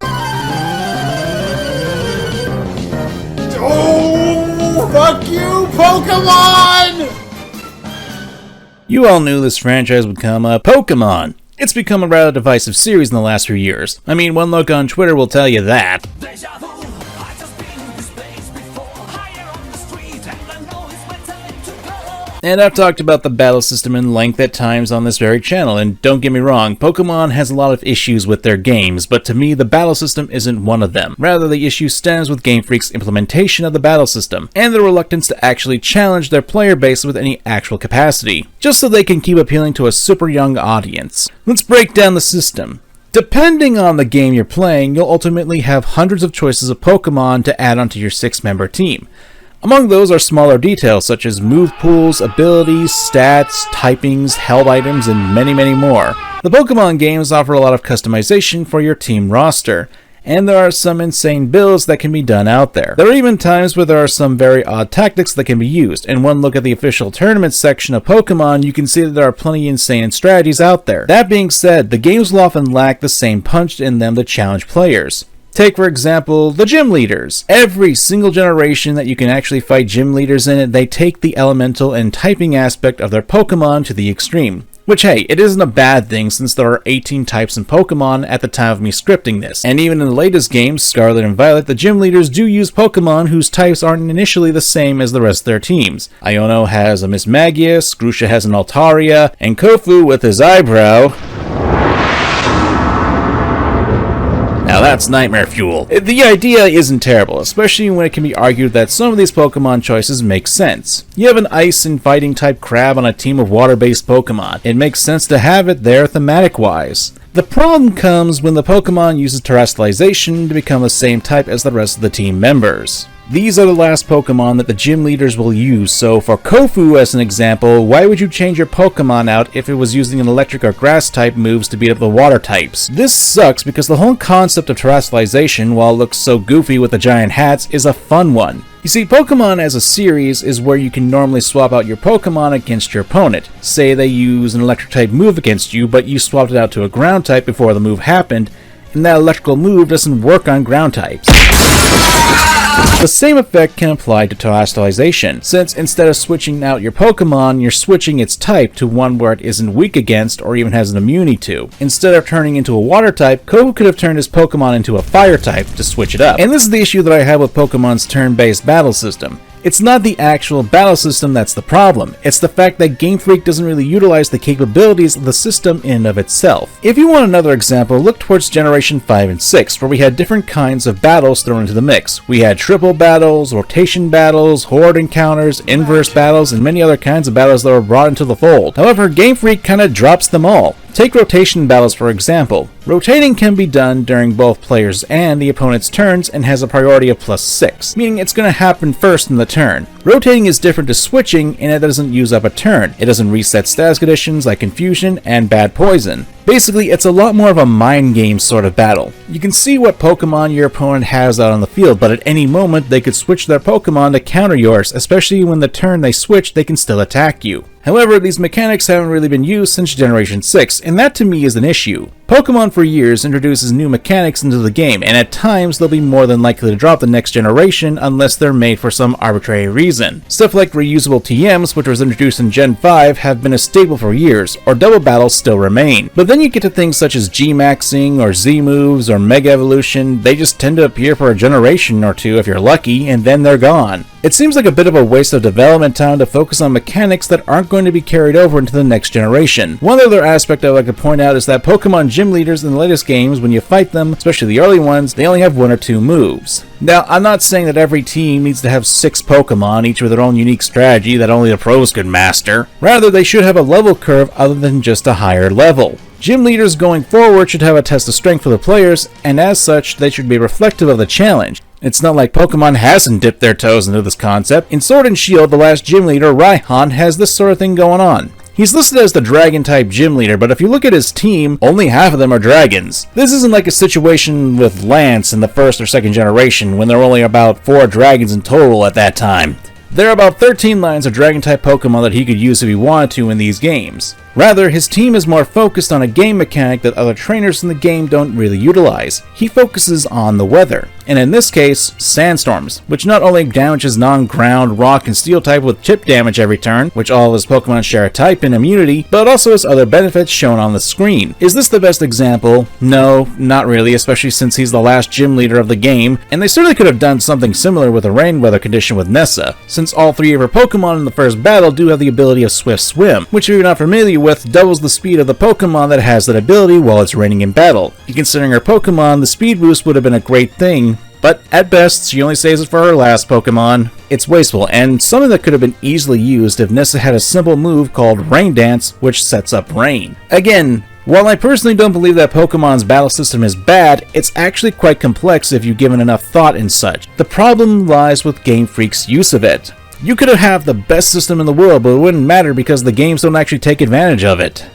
Oh, fuck you, Pokemon! you all knew this franchise would come up. Pokemon! It's become a rather divisive series in the last few years. I mean, one look on Twitter will tell you that. And I've talked about the battle system in length at times on this very channel, and don't get me wrong, Pokemon has a lot of issues with their games, but to me the battle system isn't one of them. Rather, the issue stems with Game Freak's implementation of the battle system, and their reluctance to actually challenge their player base with any actual capacity, just so they can keep appealing to a super young audience. Let's break down the system. Depending on the game you're playing, you'll ultimately have hundreds of choices of Pokemon to add onto your 6-member team. Among those are smaller details such as move pools, abilities, stats, typings, held items, and many more. The Pokemon games offer a lot of customization for your team roster, and there are some insane builds that can be done out there. There are even times where there are some very odd tactics that can be used, and one look at the official tournament section of Pokemon, you can see that there are plenty of insane strategies out there. That being said, the games will often lack the same punch in them to challenge players. Take, for example, the gym leaders. Every single generation that you can actually fight gym leaders in it, they take the elemental and typing aspect of their Pokemon to the extreme. Which, hey, it isn't a bad thing since there are 18 types in Pokemon at the time of me scripting this. And even in the latest games, Scarlet and Violet, the gym leaders do use Pokemon whose types aren't initially the same as the rest of their teams. Iono has a Miss Magius, Grusha has an Altaria, and Kofu with his eyebrow. Now that's nightmare fuel. The idea isn't terrible, especially when it can be argued that some of these Pokemon choices make sense. You have an ice and fighting type crab on a team of water-based Pokemon. It makes sense to have it there thematic-wise. The problem comes when the Pokemon uses terrestrialization to become the same type as the rest of the team members. These are the last Pokemon that the gym leaders will use, so for Kofu as an example, why would you change your Pokemon out if it was using an electric or grass type moves to beat up the water types? This sucks because the whole concept of terrestrialization, while it looks so goofy with the giant hats, is a fun one. You see, Pokemon as a series is where you can normally swap out your Pokemon against your opponent. Say they use an electric type move against you, but you swapped it out to a ground type before the move happened, and that electrical move doesn't work on ground types. The same effect can apply to terrestrialization, since instead of switching out your Pokemon, you're switching its type to one where it isn't weak against or even has an immunity to. Instead of turning into a water type, Kofu could have turned his Pokemon into a fire type to switch it up. And this is the issue that I have with Pokemon's turn-based battle system. It's not the actual battle system that's the problem, it's the fact that Game Freak doesn't really utilize the capabilities of the system in and of itself. If you want another example, look towards Generation 5 and 6, where we had different kinds of battles thrown into the mix. We had triple battles, rotation battles, horde encounters, inverse battles, and many other kinds of battles that were brought into the fold. However, Game Freak kinda drops them all. Take rotation battles for example. Rotating can be done during both players and the opponent's turns and has a priority of +6, meaning it's going to happen first in the turn. Rotating is different to switching in it doesn't use up a turn. It doesn't reset status conditions like confusion and bad poison. Basically, it's a lot more of a mind game sort of battle. You can see what Pokemon your opponent has out on the field, but at any moment they could switch their Pokemon to counter yours, especially when the turn they switch they can still attack you. However, these mechanics haven't really been used since Generation 6, and that to me is an issue. Pokemon for years introduces new mechanics into the game, and at times they'll be more than likely to drop the next generation unless they're made for some arbitrary reason. Stuff like reusable TMs, which was introduced in Gen 5, have been a staple for years, or double battles still remain. But then you get to things such as G-Maxing, or Z-Moves, or Mega Evolution. They just tend to appear for a generation or two if you're lucky, and then they're gone. It seems like a bit of a waste of development time to focus on mechanics that aren't going to be carried over into the next generation. One other aspect I'd like to point out is that Pokemon gym leaders in the latest games, when you fight them, especially the early ones, they only have 1 or 2 moves. Now, I'm not saying that every team needs to have 6 Pokemon, each with their own unique strategy that only the pros could master. Rather, they should have a level curve other than just a higher level. Gym leaders going forward should have a test of strength for the players, and as such, they should be reflective of the challenge. It's not like Pokemon hasn't dipped their toes into this concept. In Sword and Shield, the last gym leader, Raihan, has this sort of thing going on. He's listed as the dragon-type gym leader, but if you look at his team, only half of them are dragons. This isn't like a situation with Lance in the first or second generation, when there were only about 4 dragons in total at that time. There are about 13 lines of dragon-type Pokemon that he could use if he wanted to in these games. Rather, his team is more focused on a game mechanic that other trainers in the game don't really utilize. He focuses on the weather, and in this case, sandstorms, which not only damages non-ground, rock, and steel type with chip damage every turn, which all of his Pokemon share a type and immunity, but also has other benefits shown on the screen. Is this the best example? No, not really, especially since he's the last gym leader of the game, and they certainly could have done something similar with a rain weather condition with Nessa, since all 3 of her Pokemon in the first battle do have the ability of Swift Swim, which if you're not familiar with, doubles the speed of the Pokemon that has that ability while it's raining in battle. And considering her Pokemon, the speed boost would have been a great thing, but at best, she only saves it for her last Pokemon. It's wasteful, and something that could have been easily used if Nessa had a simple move called Rain Dance, which sets up rain. Again, while I personally don't believe that Pokemon's battle system is bad, it's actually quite complex if you've given enough thought and such. The problem lies with Game Freak's use of it. You could have the best system in the world, but it wouldn't matter because the games don't actually take advantage of it.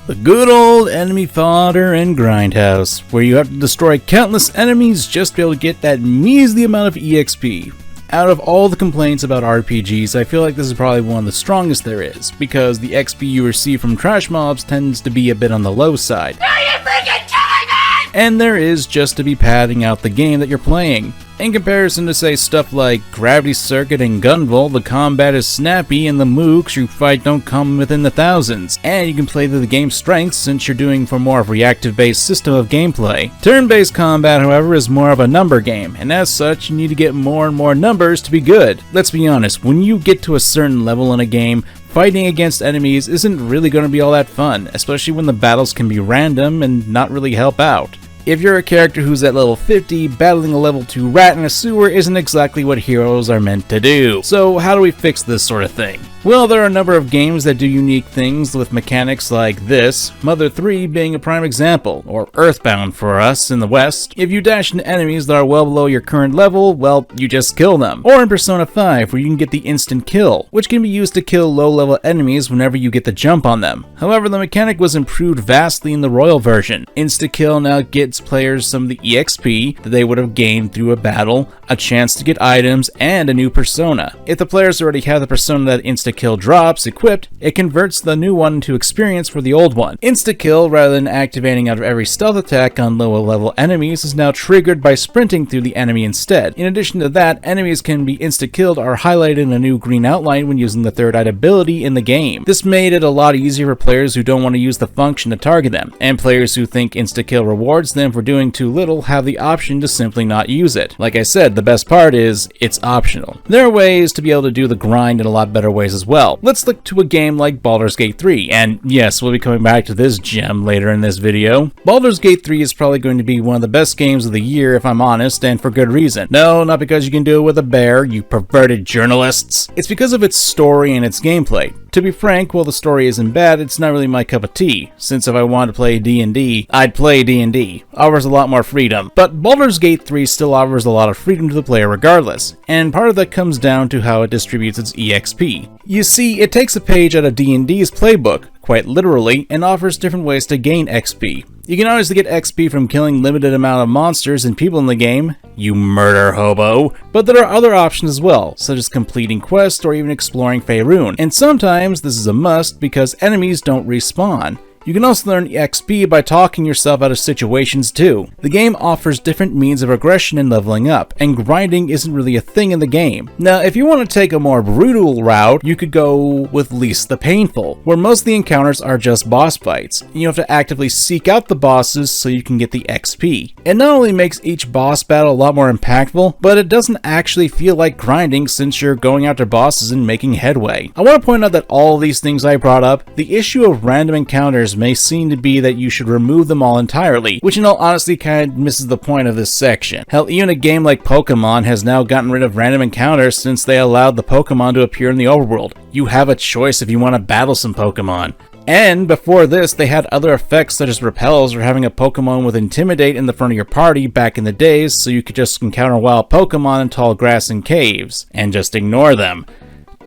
The good old enemy fodder and grindhouse, where you have to destroy countless enemies just to be able to get that measly amount of EXP. Out of all the complaints about RPGs, I feel like this is probably one of the strongest there is, because the XP you receive from trash mobs tends to be a bit on the low side. Are you freaking killing me? And there is just to be padding out the game that you're playing. In comparison to say stuff like Gravity Circuit and Gunvolt, the combat is snappy and the mooks you fight don't come within the thousands, and you can play to the game's strengths since you're doing for more of a reactive-based system of gameplay. Turn-based combat, however, is more of a number game, and as such, you need to get more and more numbers to be good. Let's be honest, when you get to a certain level in a game, fighting against enemies isn't really going to be all that fun, especially when the battles can be random and not really help out. If you're a character who's at level 50, battling a level 2 rat in a sewer isn't exactly what heroes are meant to do. So how do we fix this sort of thing? Well, there are a number of games that do unique things with mechanics like this, Mother 3 being a prime example, or Earthbound for us in the West. If you dash into enemies that are well below your current level, well, you just kill them. Or in Persona 5, where you can get the instant kill, which can be used to kill low-level enemies whenever you get the jump on them. However, the mechanic was improved vastly in the Royal version. Insta-kill now gets players some of the EXP that they would have gained through a battle, a chance to get items, and a new persona. If the players already have the persona that insta-kill drops equipped, it converts the new one into experience for the old one. Insta-kill, rather than activating out of every stealth attack on lower level enemies, is now triggered by sprinting through the enemy instead. In addition to that, enemies can be insta-killed or highlighted in a new green outline when using the third eye ability in the game. This made it a lot easier for players who don't want to use the function to target them, and players who think insta-kill rewards them for doing too little have the option to simply not use it. Like I said, the best part is, it's optional. There are ways to be able to do the grind in a lot better ways as well. Let's look to a game like Baldur's Gate 3, and yes, we'll be coming back to this gem later in this video. Baldur's Gate 3 is probably going to be one of the best games of the year if I'm honest, and for good reason. No, not because you can do it with a bear, you perverted journalists. It's because of its story and its gameplay. To be frank, while the story isn't bad, it's not really my cup of tea, since if I wanted to play D&D, I'd play D&D. Offers a lot more freedom. But Baldur's Gate 3 still offers a lot of freedom to the player regardless, and part of that comes down to how it distributes its EXP. You see, it takes a page out of D&D's playbook, quite literally, and offers different ways to gain XP. You can obviously get XP from killing limited amount of monsters and people in the game, you murder hobo, but there are other options as well, such as completing quests or even exploring Faerun, and sometimes this is a must because enemies don't respawn. You can also learn XP by talking yourself out of situations too. The game offers different means of progression and leveling up, and grinding isn't really a thing in the game. Now, if you want to take a more brutal route, you could go with Least the Painful, where most of the encounters are just boss fights. You have to actively seek out the bosses so you can get the XP. It not only makes each boss battle a lot more impactful, but it doesn't actually feel like grinding since you're going after bosses and making headway. I want to point out that all of these things I brought up, the issue of random encounters encounters may seem to be that you should remove them all entirely, which in all honesty kind of misses the point of this section. Hell, even a game like Pokemon has now gotten rid of random encounters since they allowed the Pokemon to appear in the overworld. You have a choice if you want to battle some Pokemon. And before this, they had other effects such as repels or having a Pokemon with Intimidate in the front of your party back in the days, so you could just encounter wild Pokemon in tall grass and caves, and just ignore them.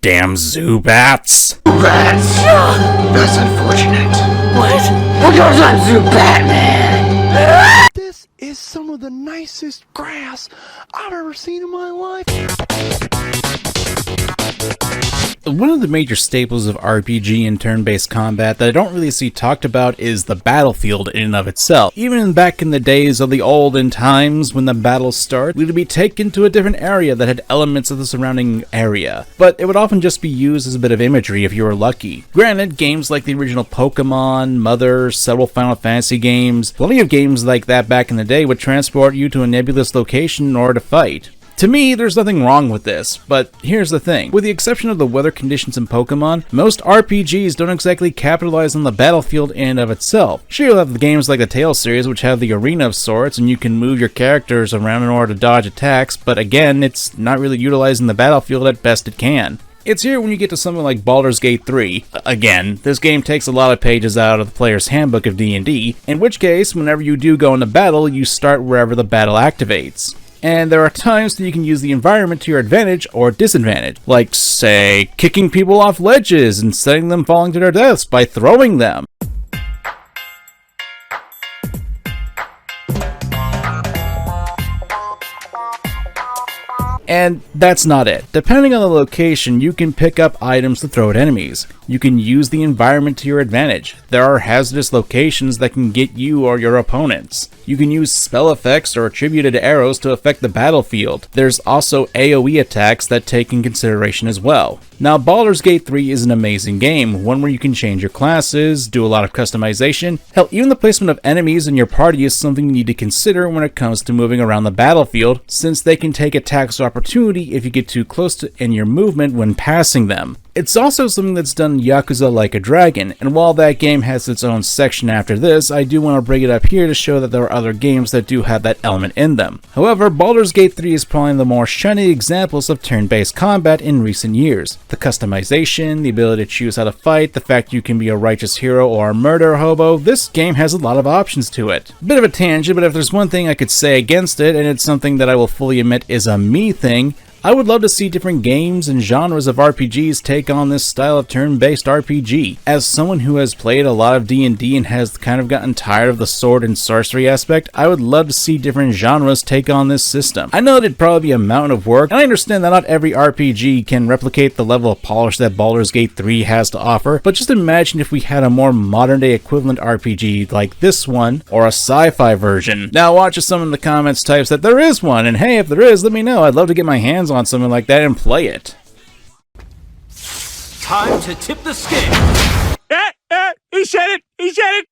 Damn Zubats! Rats! That's unfortunate. What? Because I'm Zubatman! This is some of the nicest grass I've ever seen in my life. One of the major staples of RPG and turn-based combat that I don't really see talked about is the battlefield in and of itself. Even back in the days of the olden times when the battles start, we would be taken to a different area that had elements of the surrounding area, but it would often just be used as a bit of imagery if you were lucky. Granted, games like the original Pokemon, Mother, several Final Fantasy games, plenty of games like that back in the day would transport you to a nebulous location in order to fight. To me, there's nothing wrong with this, but here's the thing. With the exception of the weather conditions in Pokemon, most RPGs don't exactly capitalize on the battlefield in and of itself. Sure, you'll have the games like the Tales series, which have the arena of sorts, and you can move your characters around in order to dodge attacks, but again, it's not really utilizing the battlefield at best it can. It's here when you get to something like Baldur's Gate 3. Again, this game takes a lot of pages out of the player's handbook of D&D, in which case, whenever you do go into battle, you start wherever the battle activates. And there are times that you can use the environment to your advantage or disadvantage, like, say, kicking people off ledges and setting them falling to their deaths by throwing them. And that's not it. Depending on the location, you can pick up items to throw at enemies. You can use the environment to your advantage. There are hazardous locations that can get you or your opponents. You can use spell effects or attributed arrows to affect the battlefield. There's also AoE attacks that take in consideration as well. Now, Baldur's Gate 3 is an amazing game, one where you can change your classes, do a lot of customization. Hell, even the placement of enemies in your party is something you need to consider when it comes to moving around the battlefield, since they can take attacks of opportunity if you get too close to in your movement when passing them. It's also something that's done in Yakuza Like a Dragon, and while that game has its own section after this, I do want to bring it up here to show that there are other games that do have that element in them. However, Baldur's Gate 3 is probably the more shiny examples of turn-based combat in recent years. The customization, the ability to choose how to fight, the fact you can be a righteous hero or a murder hobo, this game has a lot of options to it. Bit of a tangent, but if there's one thing I could say against it, and it's something that I will fully admit is a me thing, I would love to see different games and genres of RPGs take on this style of turn-based RPG. As someone who has played a lot of D&D and has kind of gotten tired of the sword and sorcery aspect, I would love to see different genres take on this system. I know it'd probably be a mountain of work, and I understand that not every RPG can replicate the level of polish that Baldur's Gate 3 has to offer, but just imagine if we had a more modern-day equivalent RPG like this one, or a sci-fi version. Now watch as someone in the comments types that there is one, and hey, if there is, let me know. I'd love to get my hands on something like that and play it. Time to tip the scale. He said it! He said it!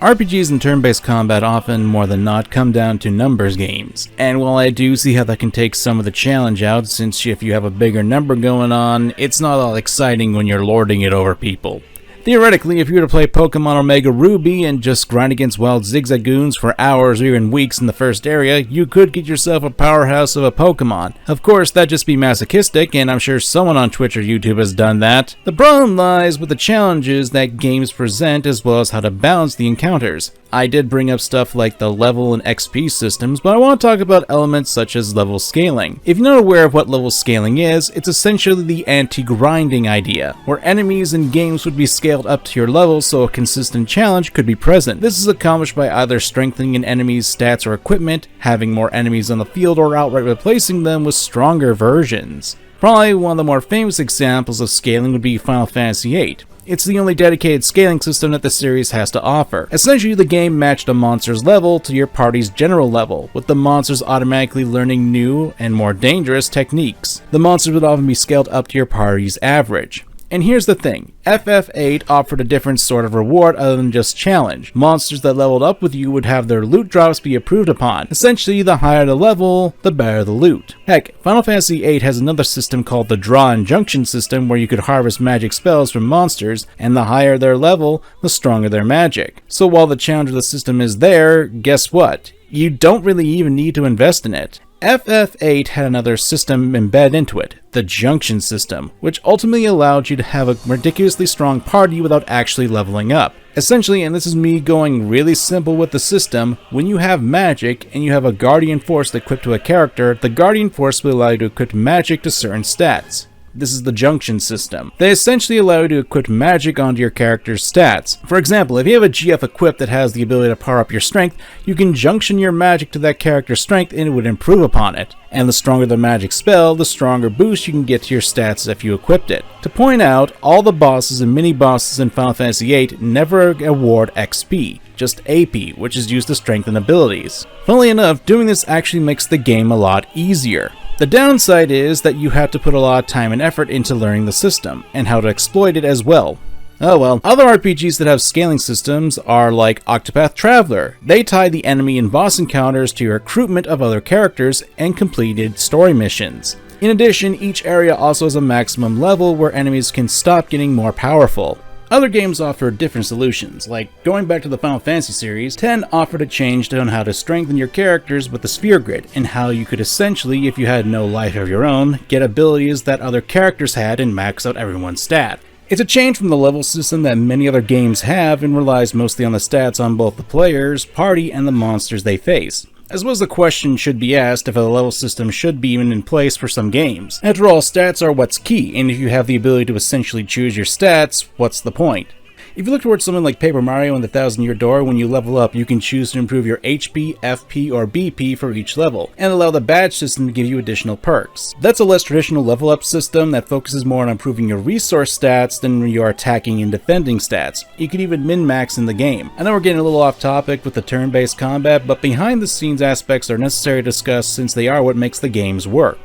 RPGs and turn-based combat often, more than not, come down to numbers games. And while I do see how that can take some of the challenge out, since if you have a bigger number going on, it's not all exciting when you're lording it over people. Theoretically, if you were to play Pokemon Omega Ruby and just grind against wild Zigzagoons for hours or even weeks in the first area, you could get yourself a powerhouse of a Pokemon. Of course, that'd just be masochistic, and I'm sure someone on Twitch or YouTube has done that. The problem lies with the challenges that games present as well as how to balance the encounters. I did bring up stuff like the level and XP systems, but I want to talk about elements such as level scaling. If you're not aware of what level scaling is, it's essentially the anti-grinding idea, where enemies and games would be scaled up to your level so a consistent challenge could be present. This is accomplished by either strengthening an enemy's stats or equipment, having more enemies on the field, or outright replacing them with stronger versions. Probably one of the more famous examples of scaling would be Final Fantasy VIII. It's the only dedicated scaling system that the series has to offer. Essentially, the game matched a monster's level to your party's general level, with the monsters automatically learning new and more dangerous techniques. The monsters would often be scaled up to your party's average. And here's the thing, FF8 offered a different sort of reward other than just challenge. Monsters that leveled up with you would have their loot drops be approved upon. Essentially, the higher the level, the better the loot. Heck, Final Fantasy VIII has another system called the Draw and Junction system where you could harvest magic spells from monsters, and the higher their level, the stronger their magic. So while the challenge of the system is there, guess what? You don't really even need to invest in it. FF8 had another system embedded into it, the Junction system, which ultimately allowed you to have a ridiculously strong party without actually leveling up. Essentially, and this is me going really simple with the system, when you have magic and you have a Guardian Force equipped to a character, the Guardian Force will allow you to equip magic to certain stats. This is the Junction system. They essentially allow you to equip magic onto your character's stats. For example, if you have a GF equipped that has the ability to power up your strength, you can junction your magic to that character's strength and it would improve upon it. And the stronger the magic spell, the stronger boost you can get to your stats if you equipped it. To point out, all the bosses and mini-bosses in Final Fantasy VIII never award XP, just AP, which is used to strengthen abilities. Funnily enough, doing this actually makes the game a lot easier. The downside is that you have to put a lot of time and effort into learning the system, and how to exploit it as well. Oh well. Other RPGs that have scaling systems are like Octopath Traveler. They tie the enemy and boss encounters to your recruitment of other characters and completed story missions. In addition, each area also has a maximum level where enemies can stop getting more powerful. Other games offer different solutions, like going back to the Final Fantasy series, 10 offered a change on how to strengthen your characters with the sphere grid, and how you could essentially, if you had no life of your own, get abilities that other characters had and max out everyone's stat. It's a change from the level system that many other games have and relies mostly on the stats on both the players, party, and the monsters they face. I suppose the question should be asked if a level system should be even in place for some games. After all, stats are what's key, and if you have the ability to essentially choose your stats, what's the point? If you look towards something like Paper Mario and the Thousand Year Door, when you level up, you can choose to improve your HP, FP, or BP for each level, and allow the badge system to give you additional perks. That's a less traditional level up system that focuses more on improving your resource stats than your attacking and defending stats. You can even min-max in the game. I know we're getting a little off topic with the turn-based combat, but behind the scenes aspects are necessary to discuss since they are what makes the games work.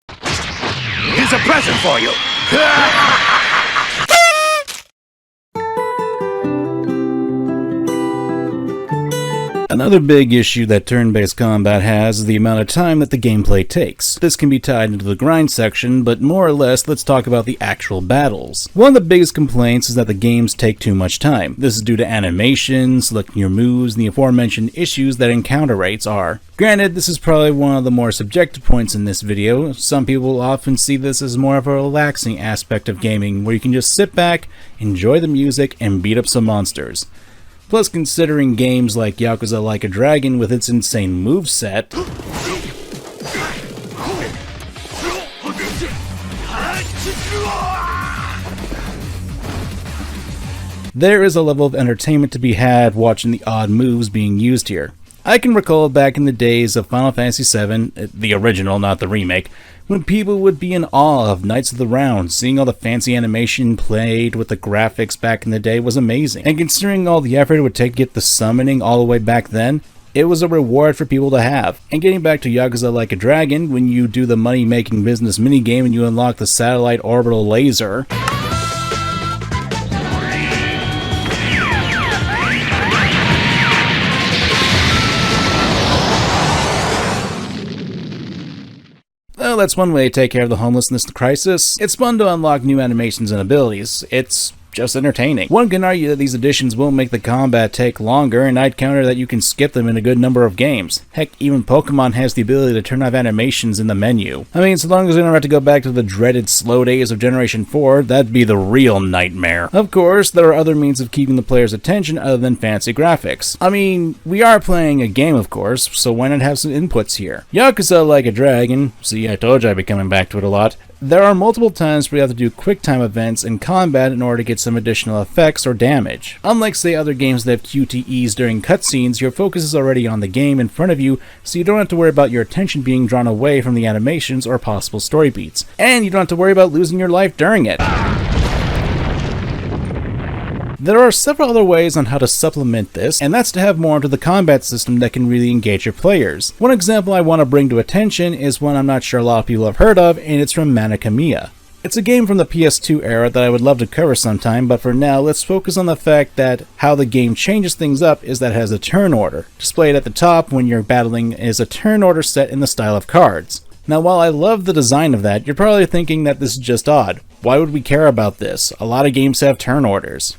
Here's a present for you. Another big issue that turn-based combat has is the amount of time that the gameplay takes. This can be tied into the grind section, but more or less, let's talk about the actual battles. One of the biggest complaints is that the games take too much time. This is due to animations, selecting your moves, and the aforementioned issues that encounter rates are. Granted, this is probably one of the more subjective points in this video. Some people often see this as more of a relaxing aspect of gaming, where you can just sit back, enjoy the music, and beat up some monsters. Plus, considering games like Yakuza Like a Dragon with its insane moveset, there is a level of entertainment to be had watching the odd moves being used here. I can recall back in the days of Final Fantasy VII, the original, not the remake, when people would be in awe of Knights of the Round. Seeing all the fancy animation played with the graphics back in the day was amazing. And considering all the effort it would take to get the summoning all the way back then, it was a reward for people to have. And getting back to Yakuza Like a Dragon, when you do the money-making business minigame and you unlock the satellite orbital laser, well, that's one way to take care of the homelessness crisis. It's fun to unlock new animations and abilities. It's just entertaining. One can argue that these additions won't make the combat take longer, and I'd counter that you can skip them in a good number of games. Heck, even Pokemon has the ability to turn off animations in the menu. I mean, so long as we don't have to go back to the dreaded slow days of Generation 4, that'd be the real nightmare. Of course, there are other means of keeping the player's attention other than fancy graphics. I mean, we are playing a game, of course, so why not have some inputs here? Yakuza Like a Dragon, see, I told you I'd be coming back to it a lot. There are multiple times where you have to do quick time events in combat in order to get some additional effects or damage. Unlike, say, other games that have QTEs during cutscenes, your focus is already on the game in front of you, so you don't have to worry about your attention being drawn away from the animations or possible story beats. And you don't have to worry about losing your life during it. There are several other ways on how to supplement this, and that's to have more into the combat system that can really engage your players. One example I want to bring to attention is one I'm not sure a lot of people have heard of, and it's from MangaKamen. It's a game from the PS2 era that I would love to cover sometime, but for now, let's focus on the fact that how the game changes things up is that it has a turn order. Displayed at the top when you're battling is a turn order set in the style of cards. Now, while I love the design of that, you're probably thinking that this is just odd. Why would we care about this? A lot of games have turn orders.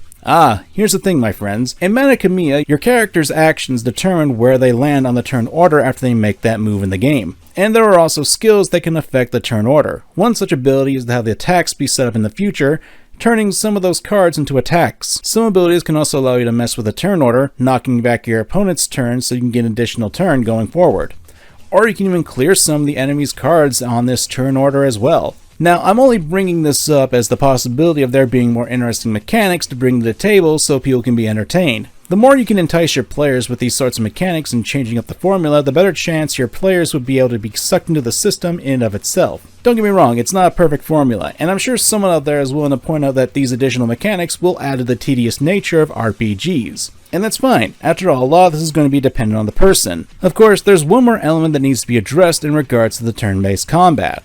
Here's the thing, my friends. In MangaKamen, your character's actions determine where they land on the turn order after they make that move in the game. And there are also skills that can affect the turn order. One such ability is to have the attacks be set up in the future, turning some of those cards into attacks. Some abilities can also allow you to mess with the turn order, knocking back your opponent's turn so you can get an additional turn going forward. Or you can even clear some of the enemy's cards on this turn order as well. Now, I'm only bringing this up as the possibility of there being more interesting mechanics to bring to the table so people can be entertained. The more you can entice your players with these sorts of mechanics and changing up the formula, the better chance your players would be able to be sucked into the system in and of itself. Don't get me wrong, it's not a perfect formula, and I'm sure someone out there is willing to point out that these additional mechanics will add to the tedious nature of RPGs. And that's fine. After all, a lot of this is going to be dependent on the person. Of course, there's one more element that needs to be addressed in regards to the turn-based combat.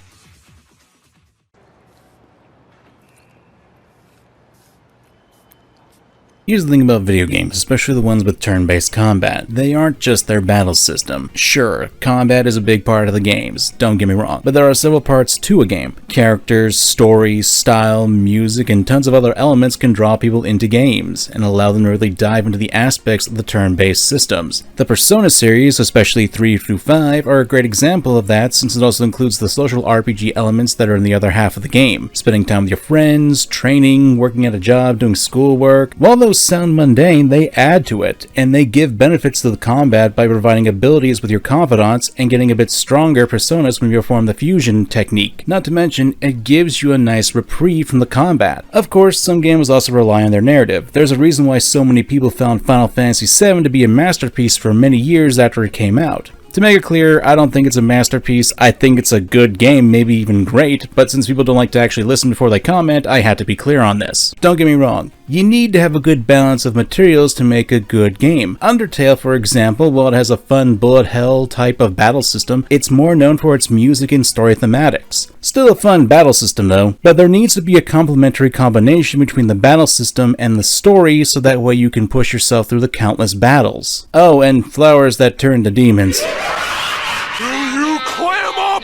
Here's the thing about video games, especially the ones with turn-based combat. They aren't just their battle system. Sure, combat is a big part of the games, don't get me wrong, but there are several parts to a game. Characters, stories, style, music, and tons of other elements can draw people into games, and allow them to really dive into the aspects of the turn-based systems. The Persona series, especially 3 through 5, are a great example of that since it also includes the social RPG elements that are in the other half of the game. Spending time with your friends, training, working at a job, doing schoolwork. While those sound mundane, they add to it, and they give benefits to the combat by providing abilities with your confidants and getting a bit stronger personas when you perform the fusion technique. Not to mention, it gives you a nice reprieve from the combat. Of course, some games also rely on their narrative. There's a reason why so many people found Final Fantasy VII to be a masterpiece for many years after it came out. To make it clear, I don't think it's a masterpiece, I think it's a good game, maybe even great, but since people don't like to actually listen before they comment, I had to be clear on this. Don't get me wrong, you need to have a good balance of materials to make a good game. Undertale, for example, while it has a fun bullet hell type of battle system, it's more known for its music and story thematics. Still a fun battle system though, but there needs to be a complementary combination between the battle system and the story so that way you can push yourself through the countless battles. Oh, and flowers that turn to demons. Will you clam up?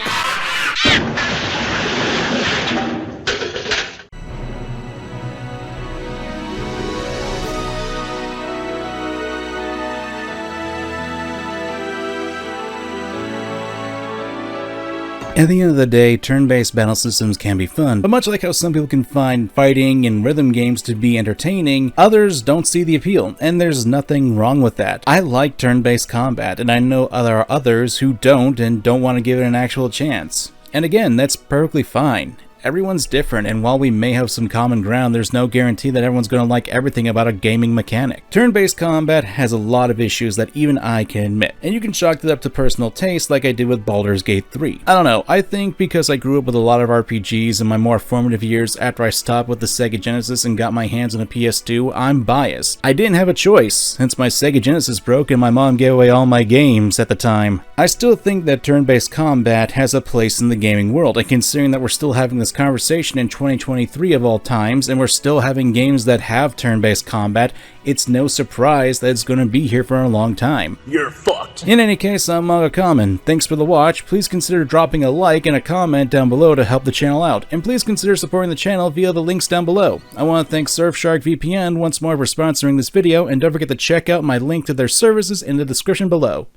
At the end of the day, turn-based battle systems can be fun, but much like how some people can find fighting and rhythm games to be entertaining, others don't see the appeal, and there's nothing wrong with that. I like turn-based combat, and I know there are others who don't and don't want to give it an actual chance. And again, that's perfectly fine. Everyone's different, and while we may have some common ground, there's no guarantee that everyone's going to like everything about a gaming mechanic. Turn-based combat has a lot of issues that even I can admit, and you can chalk it up to personal taste like I did with Baldur's Gate 3. I don't know, I think because I grew up with a lot of RPGs in my more formative years after I stopped with the Sega Genesis and got my hands on a PS2, I'm biased. I didn't have a choice, since my Sega Genesis broke and my mom gave away all my games at the time. I still think that turn-based combat has a place in the gaming world, and considering that we're still having this conversation in 2023 of all times, and we're still having games that have turn-based combat, it's no surprise that it's going to be here for a long time. You're fucked. In any case, I'm MangaKamen. Thanks for the watch. Please consider dropping a like and a comment down below to help the channel out, and please consider supporting the channel via the links down below. I want to thank Surfshark VPN once more for sponsoring this video, and don't forget to check out my link to their services in the description below.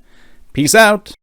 Peace out!